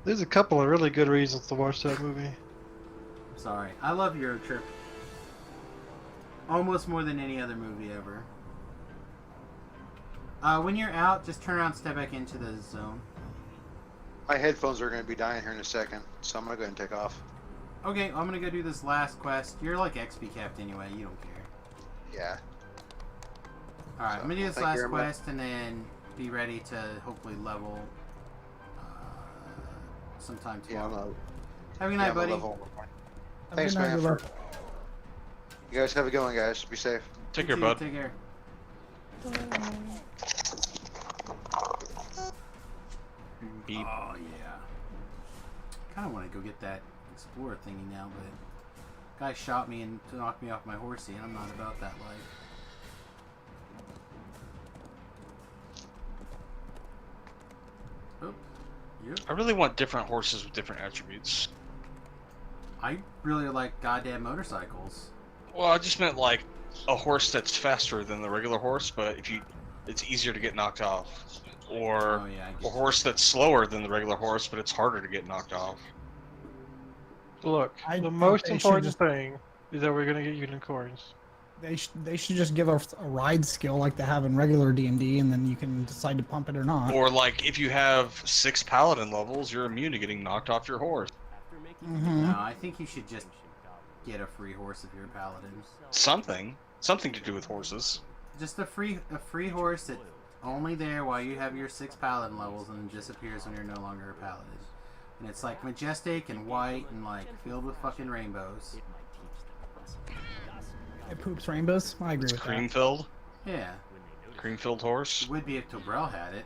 There's a couple of really good reasons to watch that movie. Sorry. I love Eurotrip. Almost more than any other movie ever. When you're out, just turn around and step back into the zone. My headphones are going to be dying here in a second, so I'm going to go ahead and take off. Okay, I'm going to go do this last quest. You're like XP capped anyway, you don't care. Yeah. Alright, So, I'm going to do this thank you last very much. quest and then be ready to hopefully level sometime Yeah, tomorrow. Have a good night, buddy. Thanks, Have a man. good night, You guys have a good one, guys. Be safe. Take You care, too, bud. Take care. Beep. Oh, yeah. Kind of want to go get that Explorer thingy now, but guy shot me and knocked me off my horsey, and I'm not about that life. Oh, yep. I really want different horses with different attributes. I really like goddamn motorcycles. Well, I just meant like a horse that's faster than the regular horse, but it's easier to get knocked off. Or Oh, yeah, I a get horse that's slower than the regular horse, but it's harder to get knocked off. Look, I the think most they should important just- thing is that we're gonna get unicorns. They should just give us a ride skill like they have in regular D&D, and then you can decide to pump it or not. Or like if you have 6 paladin levels, you're immune to getting knocked off your horse. No, I think you should just get a free horse if you're a paladin. Something to do with horses. Just a free horse that's only there while you have your 6 paladin levels and then disappears when you're no longer a paladin. And it's like majestic and white and like filled with fucking rainbows. It poops rainbows. I agree It's with cream that. filled. Yeah. Cream filled horse. It would be if Tobrel had it.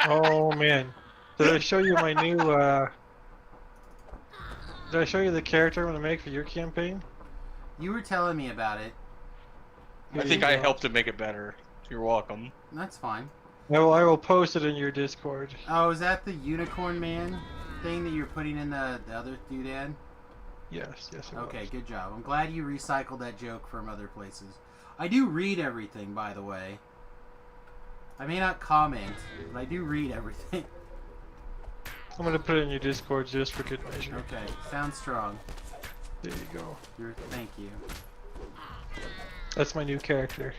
Oh man, did I show you my new? Did I show you the character I'm gonna make for your campaign? You were telling me about it. I think I helped to make it better. You're welcome. That's fine. I will post it in your Discord. Oh, is that the unicorn man thing that you're putting in the other doodad? Yes, it Okay, was. good job. I'm glad you recycled that joke from other places. I do read everything, by the way. I may not comment, but I do read everything. I'm gonna put it in your Discord just for good measure. Okay, sounds strong. There you go. Thank you. That's my new character.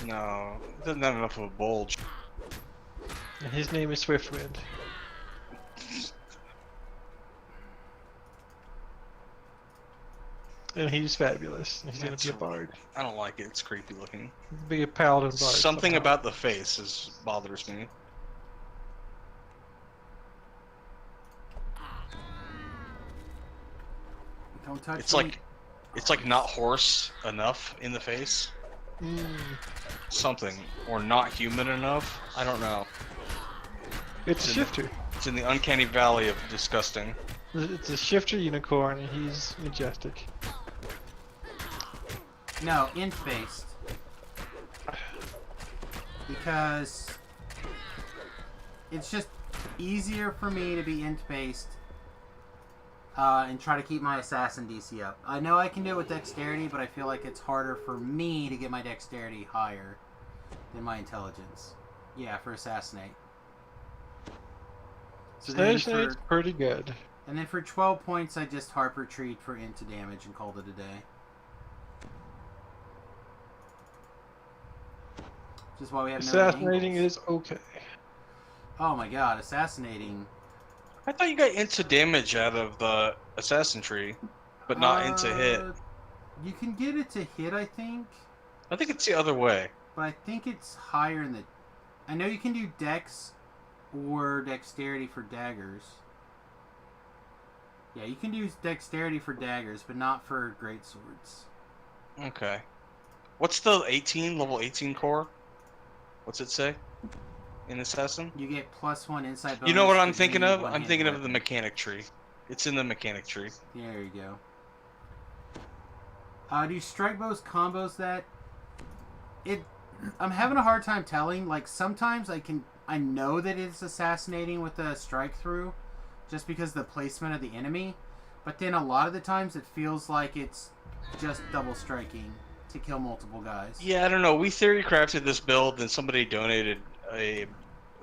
No, it doesn't have enough of a bulge. And his name is Swiftwind. And he's fabulous. He's gonna be a bard. I don't like it. It's creepy looking. Be a paladin bard. Something somehow. about the face bothers me. Don't touch It's me. like not horse enough in the face. Mm. Something or not human enough. I don't know. It's a in shifter. It's in the uncanny valley of disgusting. It's a shifter unicorn, and he's majestic. No, int based. Because it's just easier for me to be int based and try to keep my assassin DC up. I know I can do it with dexterity, but I feel like it's harder for me to get my dexterity higher than my intelligence. Yeah, for assassinate. So then Assassinate's pretty good. And then for 12 points, I just harp retreat for int damage and called it a day. Which is why we have no Assassinating angles. is okay. Oh my god, assassinating. I thought you got into damage out of the assassin tree, but not into hit. You can get it to hit, I think. I think it's the other way. But I think it's higher in the... I know you can do dex or dexterity for daggers. Yeah, you can do dexterity for daggers, but not for great swords. Okay. What's the level 18 core? What's it say in Assassin? You get +1 insight bonus. You know what I'm to thinking any of? I'm one-handed thinking of the weapon. mechanic tree. It's in the mechanic tree. There you go. Do strike bows combos that? I'm having a hard time telling. Like sometimes I know that it's assassinating with a strike through, just because of the placement of the enemy. But then a lot of the times it feels like it's just double striking to kill multiple guys. Yeah, I don't know. We theory crafted this build, and somebody donated a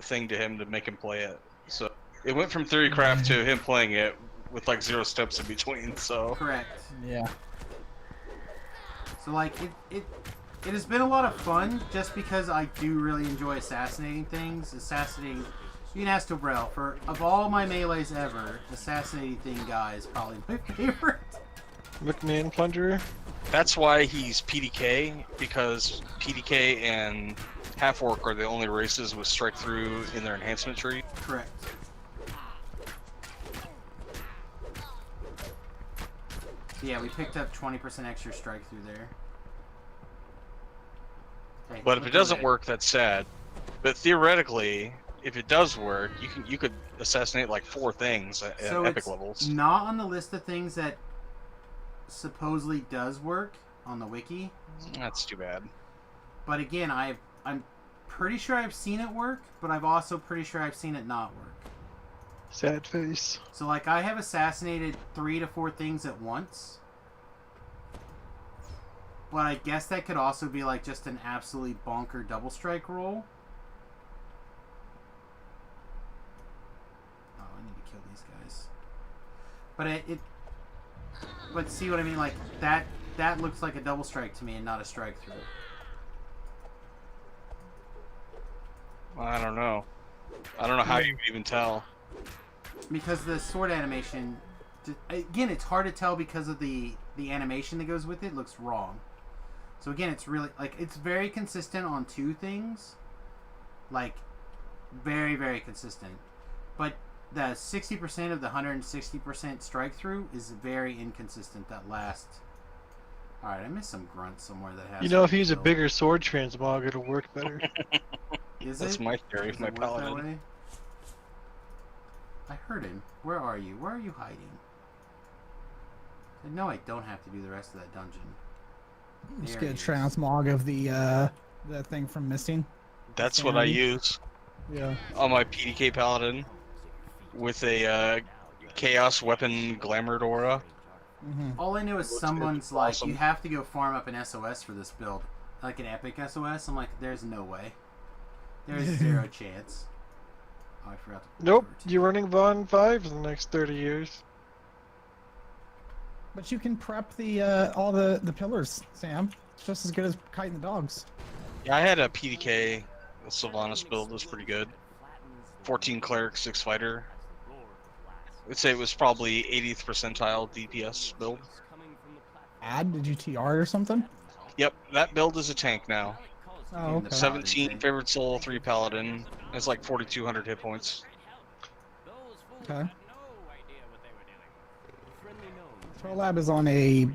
thing to him to make him play it. So it went from theory craft to him playing it with like 0 steps in between. So correct. Yeah. So like it has been a lot of fun just because I do really enjoy assassinating things. You can ask Tobrel, of all my melees ever, assassinating thing guy is probably my favorite. McMahon Plunderer. that's why he's PDK, because PDK and Half Orc are the only races with strike through in their enhancement tree. Correct. Yeah, we picked up 20% extra strike through there. Hey, But if it doesn't work, that's sad. But theoretically, if it does work, you could assassinate like 4 things at epic levels. Not on the list of things that supposedly does work on the wiki. That's too bad. But again, I'm pretty sure I've seen it work, but I've also pretty sure I've seen it not work. Sad face. So like I have assassinated 3 to 4 things at once. But I guess that could also be like just an absolutely bonker double strike roll. Oh, I need to kill these guys. But but see what I mean? Like that looks like a double strike to me and not a strike through. I don't know. I don't know how you would even tell. Because the sword animation, again, it's hard to tell because of the animation that goes with it looks wrong. So again, it's really, like, it's very consistent on 2 things. Like, very, very consistent. But the 60% of the 160% strike through is very inconsistent, that last. Alright, I missed some grunt somewhere that has. You know, if you use a bigger sword transmog, it'll work better. That's my theory of my paladin. I heard him. Where are you? Where are you hiding? No, I don't have to do the rest of that dungeon. Just get a transmog of the thing from Misting. That's what I use. Yeah. On my PDK paladin with a chaos weapon glamored aura. All I know is someone's like, you have to go farm up an SOS for this build. Like an epic SOS. I'm like, there's no way. There's 0 chance. Oh, I forgot to Nope, you're running Von 5 for the next 30 years. But you can prep the all the pillars, Sam. It's just as good as kiting the dogs. Yeah, I had a PDK. The Sylvanas build was pretty good. 14 cleric, 6 fighter. I'd say it was probably 80th percentile DPS build. Did you TR or something? Yep, that build is a tank now. Oh, okay. 17 favorite soul, 3 paladin. It's like 4,200 hit points. Okay. Trollab is on a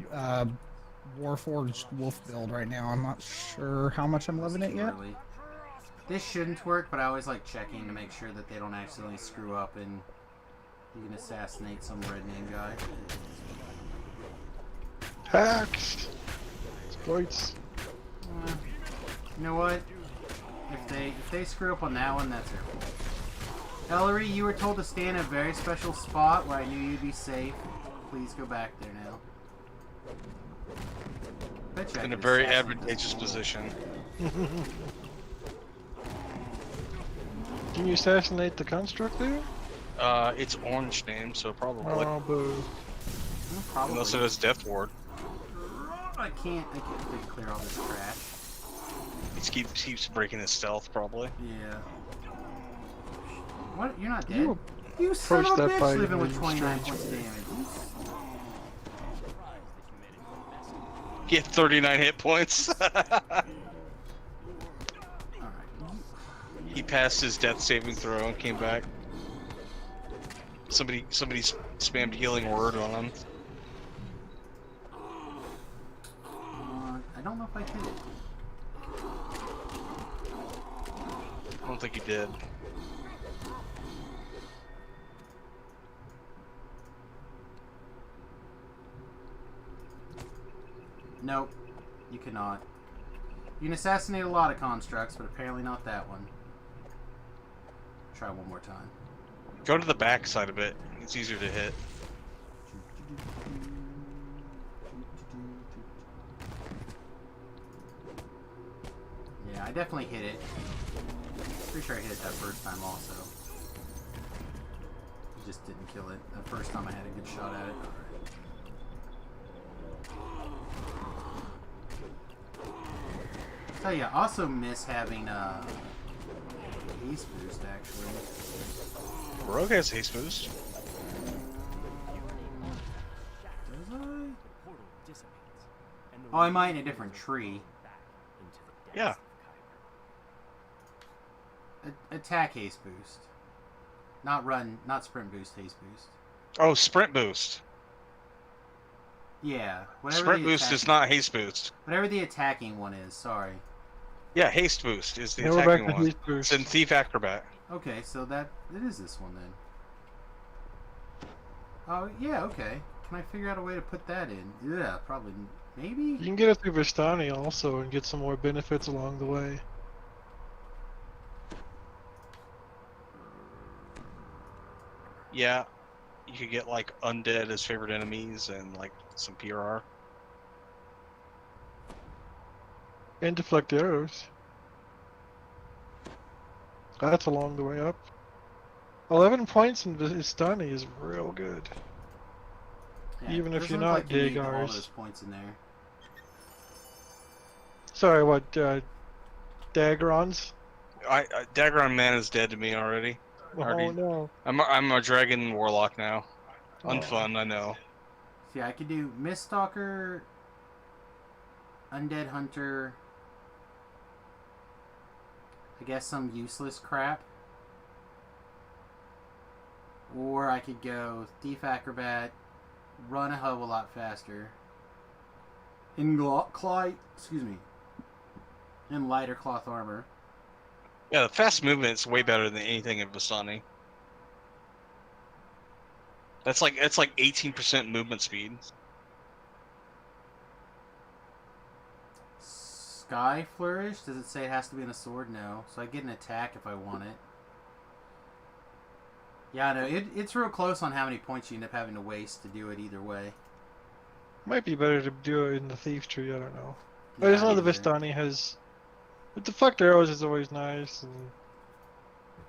Warforged Wolf build right now. I'm not sure how much I'm loving it yet. This shouldn't work, but I always like checking to make sure that they don't accidentally screw up and you can assassinate some red name guy. Hacks! Exploits. You know what? If they screw up on that one, that's their fault. Ellery, you were told to stay in a very special spot where I knew you'd be safe. Please go back there now. In a very advantageous position. Can you assassinate the construct there? It's orange name, so probably. Oh, boo. Probably. Unless it has Death Ward. I can't clear all this trash. It keeps breaking his stealth, probably. Yeah. What? You're not dead? You son of a bitch living with 29 points of damage. Get 39 hit points. He passed his death saving throw and came back. Somebody spammed healing word on him. I don't know if I did it. I don't think he did. Nope. You cannot. You can assassinate a lot of constructs, but apparently not that one. Try one more time. Go to the back side of it. It's easier to hit. Yeah, I definitely hit it. Pretty sure I hit it that first time also. Just didn't kill it. The first time I had a good shot at it. Tell you, I also miss having haste boost actually. Rogue has haste boost. Does I? Oh, I might in a different tree. Yeah. Attack haste boost. Not run, not sprint boost, haste boost. Oh, sprint boost. Yeah. Sprint boost is not haste boost. Whatever the attacking one is, sorry. Yeah, haste boost is the Now we're attacking back to one. haste boost. It's in Thief Acrobat. Okay, so it is this one then. Oh, yeah, okay. Can I figure out a way to put that in? Yeah, probably. Maybe? You can get it through Vistani also and get some more benefits along the way. Yeah, you could get like undead as favorite enemies and like some PRR. And deflect arrows. That's along the way up. 11 points in Vistani is real good. Yeah, Even it if you're doesn't look not like you need all Dagars. those points in there. Sorry, what, Dagrons? Dagron Man is dead to me already. Oh no. I'm a dragon warlock now. Oh. Unfun, I know. See, I could do Miststalker, Undead Hunter, I guess some useless crap. Or I could go Thief Acrobat, run a hell of a lot faster. In lighter cloth armor. Yeah, the fast movement's way better than anything in Vistani. It's like 18% movement speed. Sky Flourish? Does it say it has to be in a sword? No. So I get an attack if I want it. Yeah, I know. It's real close on how many points you end up having to waste to do it either way. Might be better to do it in the Thief tree, I don't know. Yeah, I just know either. the Vistani has... But deflect arrows is always nice, and...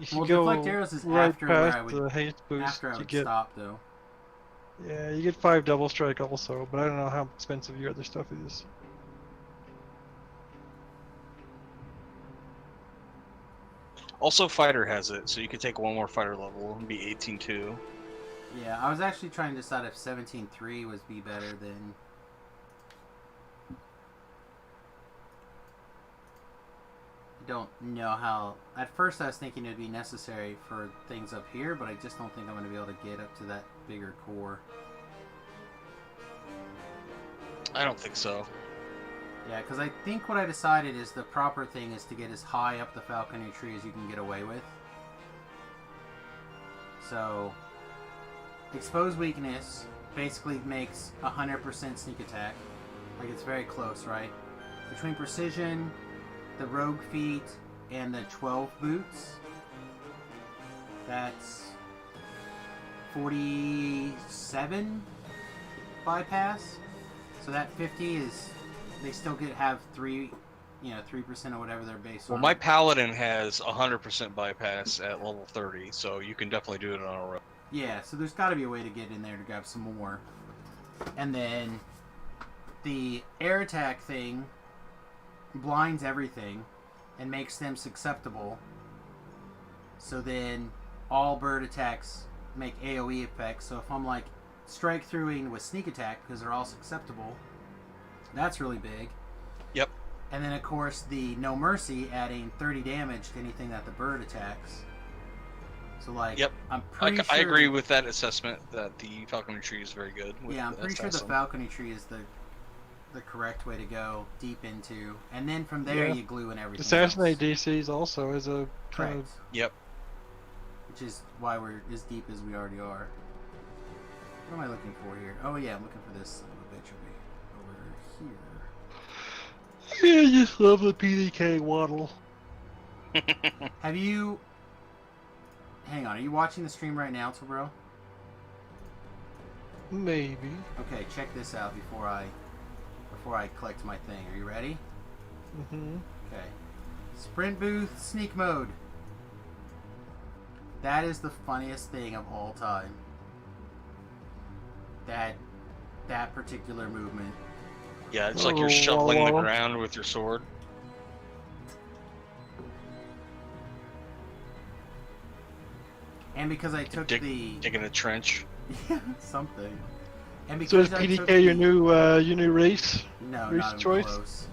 If you Well, go deflect arrows is right after where past I would, the haste boost, after I you would get... stop, though. Yeah, you get 5 double strike also, but I don't know how expensive your other stuff is. Also, fighter has it, so you could take one more fighter level and be 18-2. Yeah, I was actually trying to decide if 17.3 was be better than... I don't know how... At first I was thinking it would be necessary for things up here, but I just don't think I'm going to be able to get up to that bigger core. I don't think so. Yeah, because I think what I decided is the proper thing is to get as high up the falconry tree as you can get away with. So, exposed weakness basically makes 100% sneak attack. Like, it's very close, right? Between precision, the rogue feet, and the 12 boots, that's 47 bypass. So that 50 is... They still have 3% or whatever their base. Well, my paladin has 100% bypass at level 30, so you can definitely do it on a row. Yeah, so there's got to be a way to get in there to grab some more. And then the air attack thing blinds everything and makes them susceptible. So then all bird attacks make AoE effects. So if I'm like strike throughing with sneak attack because they're all susceptible, that's really big. Yep. And then, of course, the No Mercy adding 30 damage to anything that the bird attacks. So, like, yep. I'm pretty sure... I agree with that assessment that the falconry tree is very good. Yeah, I'm pretty sure the falconry tree is the correct way to go deep into. And then from there, you glue in everything Assassinate else. DCs also is a kind of... Yep. Which is why we're as deep as we already are. What am I looking for here? Oh, yeah, I'm looking for this little bitch over here. I just love the PDK waddle. Have you... Hang on, are you watching the stream right now, bro? Maybe. Okay, check this out before I collect my thing. Are you ready? Mm-hmm. Okay. Sprint booth, sneak mode. That is the funniest thing of all time. That particular movement. Yeah, it's like you're shoveling the ground with your sword. And because I took digging a trench. Yeah, something. And So because is I took PDK your new race? No, race not even choice? close.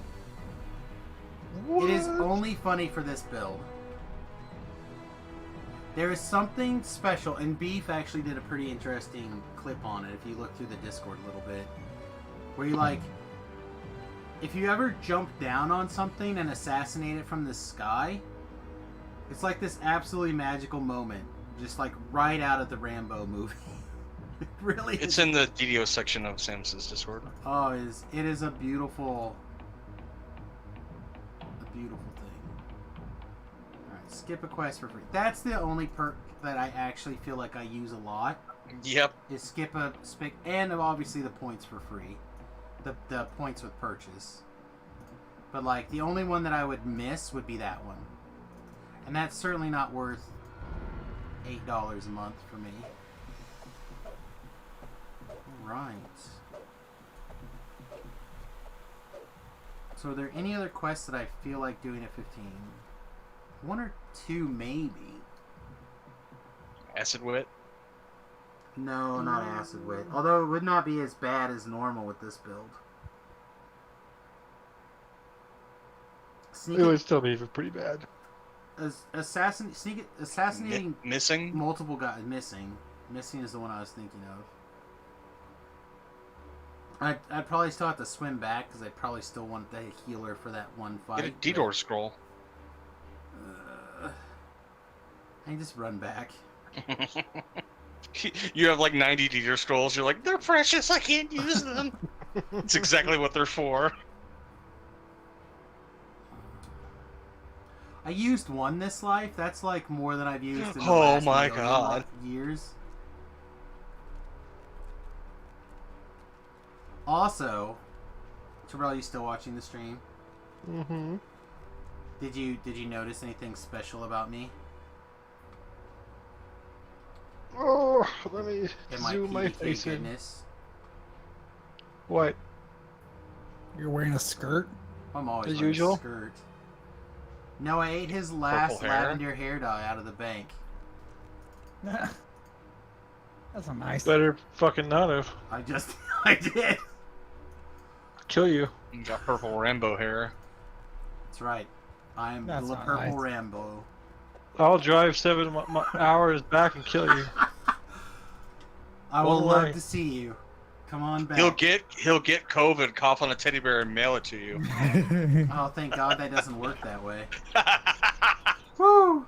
What? It is only funny for this build. There is something special, and Beef actually did a pretty interesting clip on it if you look through the Discord a little bit. Where you like, if you ever jump down on something and assassinate it from the sky, it's like this absolutely magical moment. Just like right out of the Rambo movie. It really It's is. in the DDO section of Samus's Discord. Oh, it is a beautiful thing. Alright, skip a quest for free. That's the only perk that I actually feel like I use a lot. Yep. Is skip a spick, and obviously the points for free. The points with purchase. But like, the only one that I would miss would be that one. And that's certainly not worth $8 a month for me. Alright. So are there any other quests that I feel like doing at 15? One or two, maybe. Acid Wit? No, not Acid Wit. Although it would not be as bad as normal with this build. It would still be pretty bad. Assassinating missing multiple guys. Missing is the one I was thinking of. I'd probably still have to swim back because I probably still want the healer for that one fight. Get a D-door scroll. I can just run back. You have like 90 D-door scrolls. You're like, they're precious. I can't use them. It's exactly what they're for. I used one this life. That's like more than I've used in the Oh last my million God. years. Also, Terrell, you still watching the stream? Mm-hmm. Did you notice anything special about me? Oh, let me In zoom my PDK face in. goodness? What? You're wearing a skirt? I'm always As wearing usual? a skirt. No, I ate his last Purple hair? lavender hair dye out of the bank. That's a nice. Better fucking not have. I did. Kill you. You got purple Rambo hair. That's right. I am That's the not purple nice. Rambo. I'll drive 7 hours back and kill you. I will One love way. to see you. Come on back. He'll get COVID, cough on a teddy bear, and mail it to you. Oh, thank God that doesn't work that way. Woo!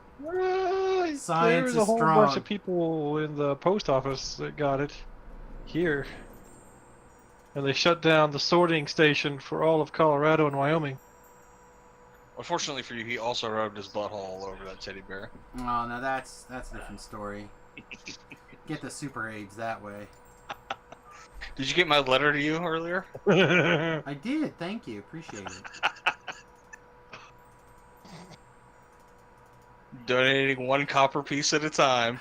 Science There's a is whole strong. bunch of people in the post office that got it here. And they shut down the sorting station for all of Colorado and Wyoming. Unfortunately for you, he also rubbed his butthole all over that teddy bear. Oh, no, that's a different story. Get the super AIDS that way. Did you get my letter to you earlier? I did. Thank you. Appreciate it. Donating 1 copper piece at a time.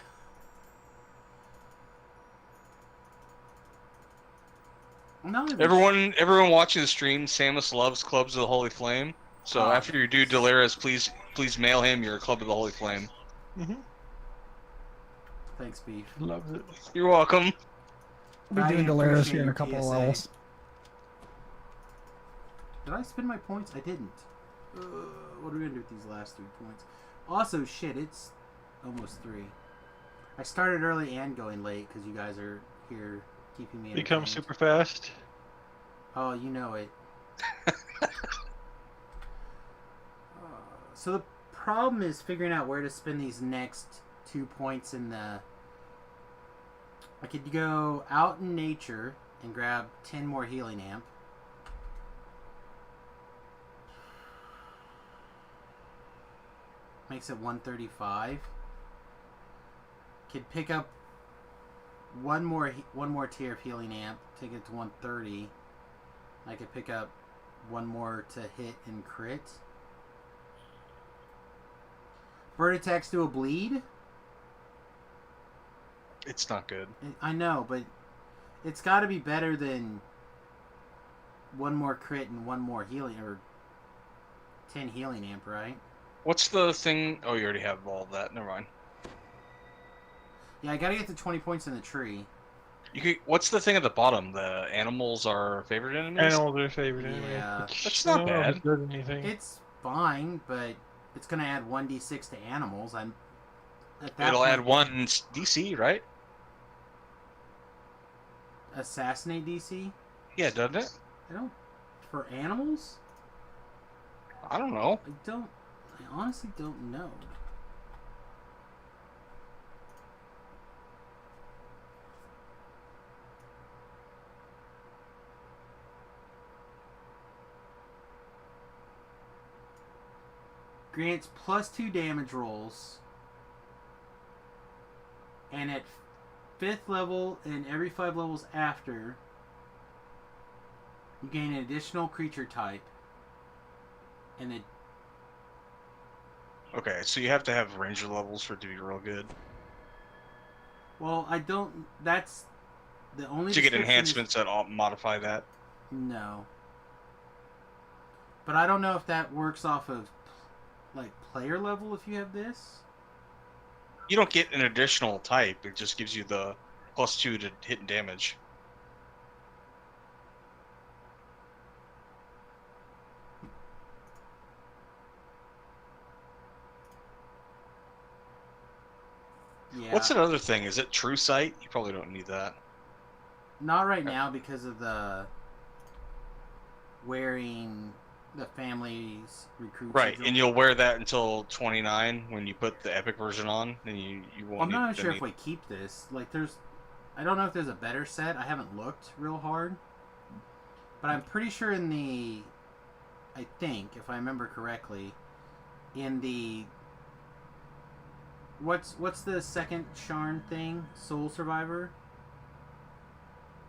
No, Everyone watching the stream, Samus loves Clubs of the Holy Flame. So after you do Delaris, please mail him your Club of the Holy Flame. Mm-hmm. Thanks, Beef. Loves it. You're welcome. We'll be doing Delaris here in a couple of levels. Did I spend my points? I didn't. What are we gonna do with these last 3 points? Also, shit, it's almost 3. I started early and going late because you guys are here keeping me Become entertained. super fast. Oh, you know it. So the problem is figuring out where to spend these next 2 points in the... I could go out in nature and grab 10 more healing amp. makes it 135. Could pick up one more tier of healing amp, take it to 130. I could pick up one more to hit and crit. Bird attacks do a bleed. It's not good. I know, but it's got to be better than one more crit and one more healing, or 10 healing amp, right? What's the thing? Oh, you already have all of that. Never mind. Yeah, I gotta get to 20 points in the tree. What's the thing at the bottom? The animals are favorite enemies? Animals are favorite enemy. Yeah. That's I not don't know if bad. it does anything. It's fine, but it's gonna add 1d6 to animals. I'm at that It'll point, add 1 DC, right? assassinate DC. Yeah, doesn't it? I don't. For animals, I don't know. I honestly don't know. Grants +2 damage rolls, and at 5th level and every 5 levels after, you gain an additional creature type. And it. Okay, so you have to have ranger levels for it to be real good. Well, I don't. That's the only. To get description enhancements that modify that. No. But I don't know if that works off of like player level if you have this. You don't get an additional type. It just gives you the +2 to hit and damage. Yeah. What's another thing? Is it True Sight? You probably don't need that. Not right now because of the wearing the family's recruit. Right, sigil. and you'll wear that until 29 when you put the epic version on, and you won't. I'm not need, sure if we keep this. Like, I don't know if there's a better set. I haven't looked real hard, but I'm pretty sure I think, if I remember correctly, in the what's the second Sharn thing? Soul Survivor.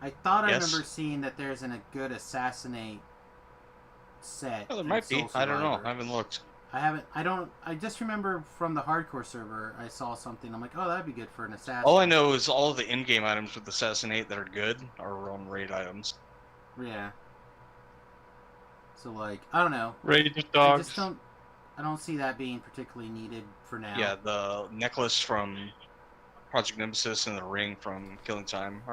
I thought Yes. I remember seeing that there's a good assassinate set. Oh, there in might Soul be. I don't know. Survivor. I haven't looked. I just remember from the hardcore server, I saw something. I'm like, oh, that'd be good for an assassin. All I know is all of the in-game items with Assassinate that are good are on raid items. Yeah. So like, I don't know. Raid dogs. I just don't. I don't see that being particularly needed for now. Yeah, the necklace from Project Nemesis and the ring from Killing Time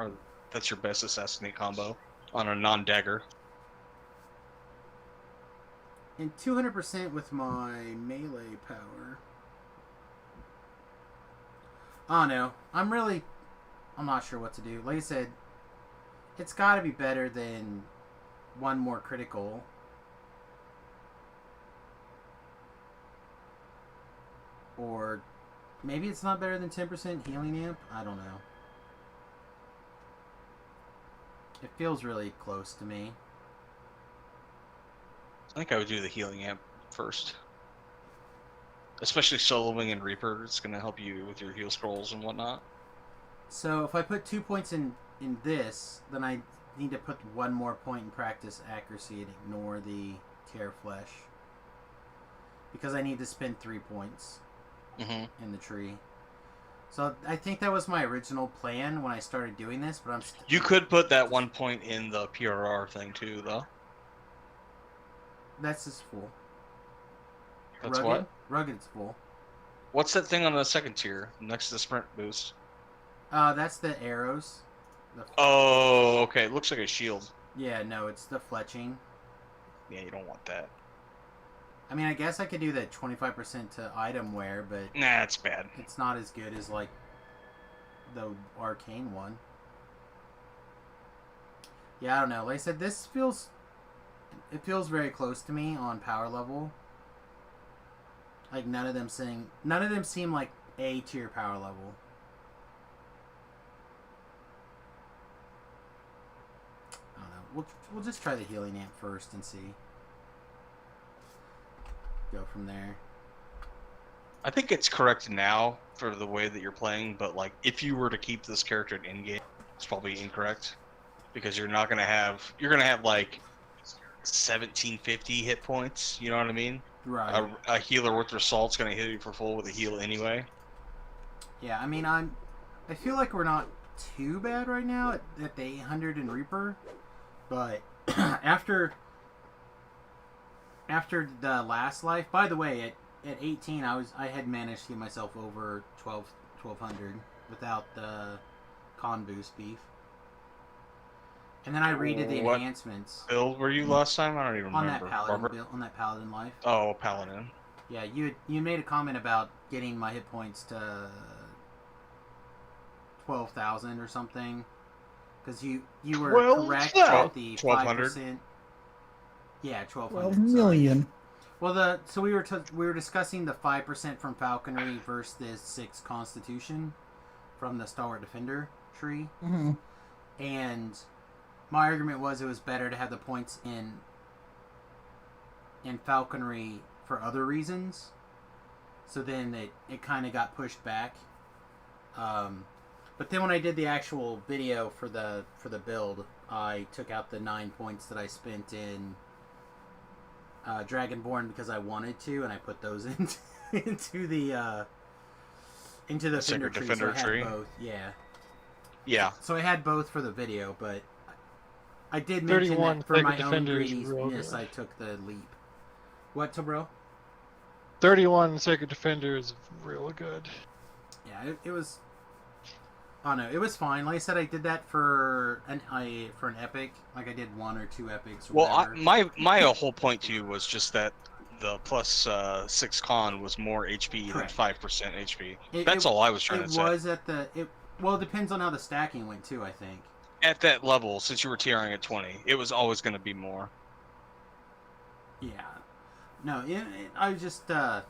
that's your best Assassinate combo on a non-dagger. And 200% with my melee power. I don't know. I'm not sure what to do. Like I said, it's got to be better than one more critical. Or maybe it's not better than 10% healing amp. I don't know. It feels really close to me. I think I would do the healing amp first. Especially soloing and Reaper, it's going to help you with your heal scrolls and whatnot. So if I put 2 points in this, then I need to put 1 more point in practice accuracy and ignore the tear flesh. Because I need to spend 3 points in the tree. So I think that was my original plan when I started doing this, but You could put that 1 point in the PRR thing too, though. That's just full. That's Rugged? what? Rugged's full. What's that thing on the second tier next to the sprint boost? That's the arrows. Oh, okay. It looks like a shield. Yeah, no, it's the fletching. Yeah, you don't want that. I mean, I guess I could do the 25% to item wear, but Nah, it's bad. It's not as good as like the arcane one. Yeah, I don't know. Like I said, this feels very close to me on power level. Like none of them seem like A tier power level. I don't know. We'll just try the healing amp first and see. Go from there. I think it's correct now for the way that you're playing, but like if you were to keep this character in game, it's probably incorrect because you're gonna have like 1750 hit points. You know what I mean? Right. A healer with assault's gonna hit you for full with a heal anyway. Yeah, I mean, I feel like we're not too bad right now at the 800 in Reaper, but after the last life. By the way, at 18, I had managed to get myself over 1200 without the con boost beef. And then I redid the What enhancements. build were you last time? I don't even On remember. that paladin build, on that paladin life. Oh, paladin. Yeah, you made a comment about getting my hit points to 12,000 or something, because you were correct at the 5%. Yeah, 1,200. 12 million. Well, so we were discussing the 5% from falconry versus the 6 constitution from the stalwart defender tree, and my argument was it was better to have the points in falconry for other reasons. So then it kind of got pushed back. But then when I did the actual video for the build, I took out the 9 points that I spent in Dragonborn because I wanted to, and I put those into the Sacred tree. Defender So I had tree. both, yeah. Yeah. So I had both for the video, but I did mention that for my own greediness, I took the leap. What, bro? 31 Sacred Defender is real good. Yeah, it was. Oh no, it was fine. Like I said, I did that for an epic. Like I did 1 or 2 epics. Or whatever. My whole point to you was just that the plus 6 con was more HP than 5% HP. That's all I was trying to say. It was at the. Well, it depends on how the stacking went too. I think. At that level, since you were tiering at 20, it was always going to be more. Yeah. No, I was just that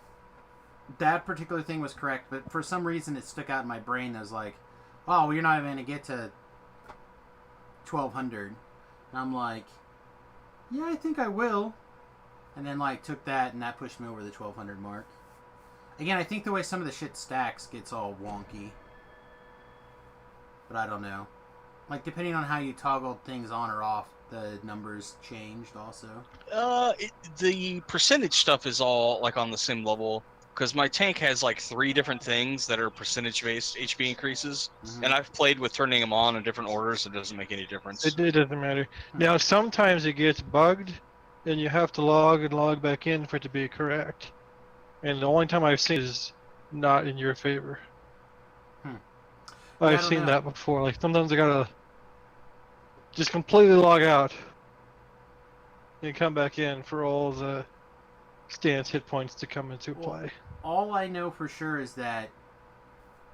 particular thing was correct, but for some reason it stuck out in my brain. That was like, oh, well, you're not even going to get to 1,200. And I'm like, yeah, I think I will. And then, like, took that, and that pushed me over the 1,200 mark. Again, I think the way some of the shit stacks gets all wonky. But I don't know. Like, depending on how you toggled things on or off, the numbers changed also. The percentage stuff is all, like, on the same level. Because my tank has like 3 different things that are percentage-based HP increases, and I've played with turning them on in different orders. So it doesn't make any difference. It doesn't matter. Now sometimes it gets bugged, and you have to log back in for it to be correct. And the only time I've seen it is not in your favor. I've seen that before. Like sometimes I gotta just completely log out and come back in for all the stance hit points to come into play. All I know for sure is that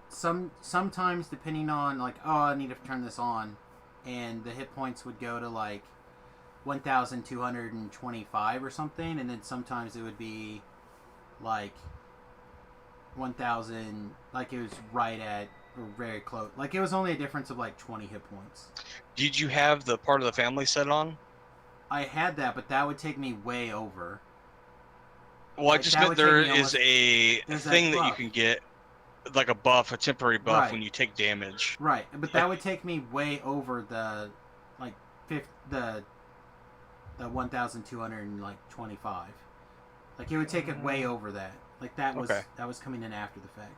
sometimes depending on like, oh, I need to turn this on, and the hit points would go to like 1,225 or something, and then sometimes it would be like 1,000, like it was right at or very close. Like it was only a difference of like 20 hit points. Did you have the part of the family set on? I had that, but that would take me way over. Well, I just meant there is a thing that you can get, like a buff, a temporary buff when you take damage. Right, but that would take me way over the, like, the 1,225. Like it would take it way over that. Like that was coming in after the fact.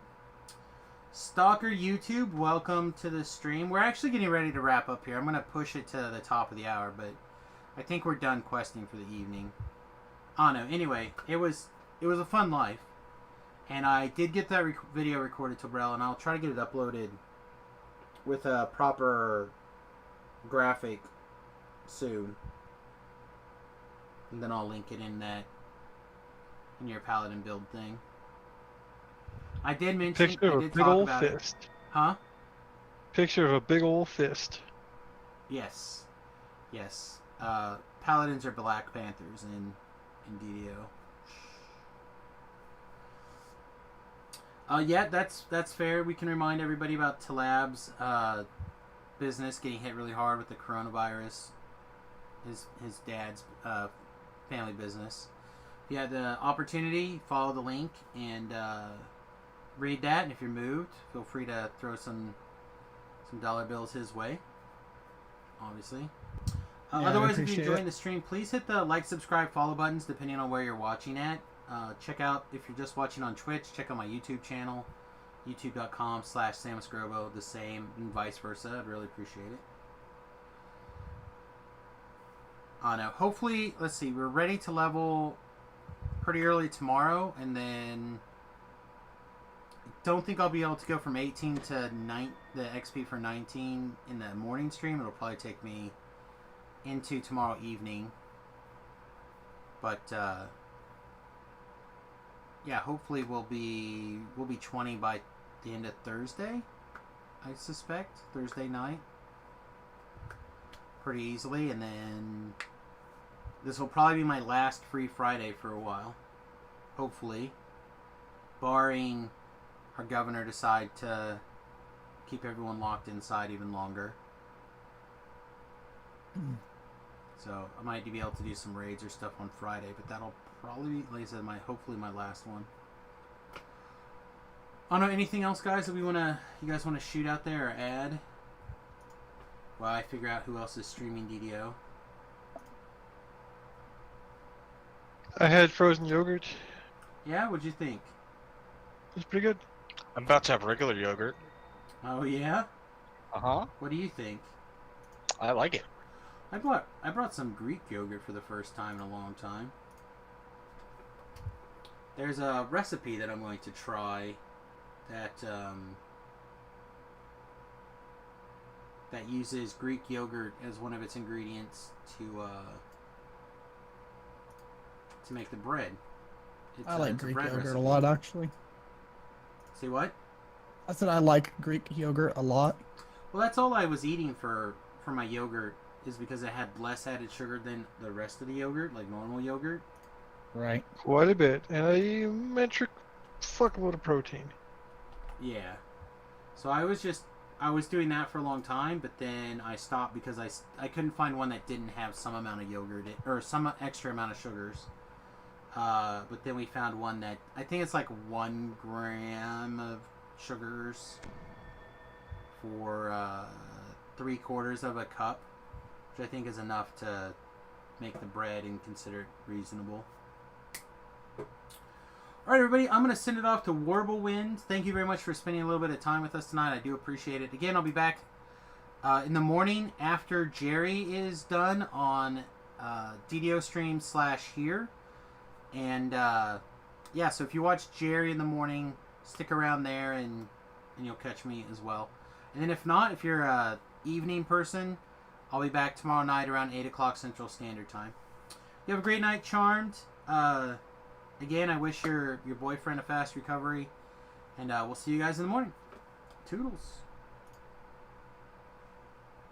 Stalker YouTube, welcome to the stream. We're actually getting ready to wrap up here. I'm gonna push it to the top of the hour, but I think we're done questing for the evening. I don't know. Anyway, it was a fun life, and I did get that video recorded to Brell, and I'll try to get it uploaded with a proper graphic soon, and then I'll link it in your Paladin build thing. I did mention Picture of a big old fist. Huh? Picture of a big old fist. Yes. Paladins are Black Panthers in DDO. Yeah, that's fair. We can remind everybody about Talab's business getting hit really hard with the coronavirus. His dad's family business. If you had the opportunity, follow the link and read that. And if you're moved, feel free to throw some dollar bills his way. Obviously. Yeah, I Otherwise, if you're appreciate enjoying it. the stream, please hit the like, subscribe, follow buttons depending on where you're watching at. Check out, if you're just watching on Twitch, check out my YouTube channel, youtube.com/SamusGrobo, the same, and vice versa. I'd really appreciate it. No, hopefully, let's see, we're ready to level pretty early tomorrow, and then I don't think I'll be able to go from 18 to the XP for 19 in the morning stream. It'll probably take me into tomorrow evening. But yeah, hopefully we'll be 20 by the end of Thursday, I suspect. Thursday night. Pretty easily, and then this will probably be my last free Friday for a while. Hopefully. Barring our governor decide to keep everyone locked inside even longer. So I might be able to do some raids or stuff on Friday, but that'll probably be, like I said, hopefully my last one. I don't know, anything else, guys, that you guys wanna shoot out there or add? While I figure out who else is streaming DDO. I had frozen yogurt. Yeah, what'd you think? It's pretty good. I'm about to have regular yogurt. Oh yeah? Uh-huh. What do you think? I like it. I brought some Greek yogurt for the first time in a long time. There's a recipe that I'm going to try that that uses Greek yogurt as one of its ingredients to make the bread. I like it's a Greek bread yogurt recipe. a lot, actually. Say what? I said I like Greek yogurt a lot. Well, that's all I was eating for my yogurt, is because it had less added sugar than the rest of the yogurt, like normal yogurt. Right. Quite a bit. And a metric fuckload of protein. Yeah. So I was doing that for a long time, but then I stopped because I couldn't find one that didn't have some amount of yogurt or some extra amount of sugars. But then we found one that I think it's like 1 gram of sugars for 3/4 of a cup, which I think is enough to make the bread and consider it reasonable. Alright, everybody, I'm going to send it off to Warblewind. Thank you very much for spending a little bit of time with us tonight. I do appreciate it. Again, I'll be back in the morning after Jerry is done on DDO stream /here. And yeah, so if you watch Jerry in the morning, stick around there and you'll catch me as well. And then if not, if you're a evening person, I'll be back tomorrow night around 8 o'clock Central Standard Time. You have a great night, Charmed. Again, I wish your boyfriend a fast recovery. And we'll see you guys in the morning. Toodles.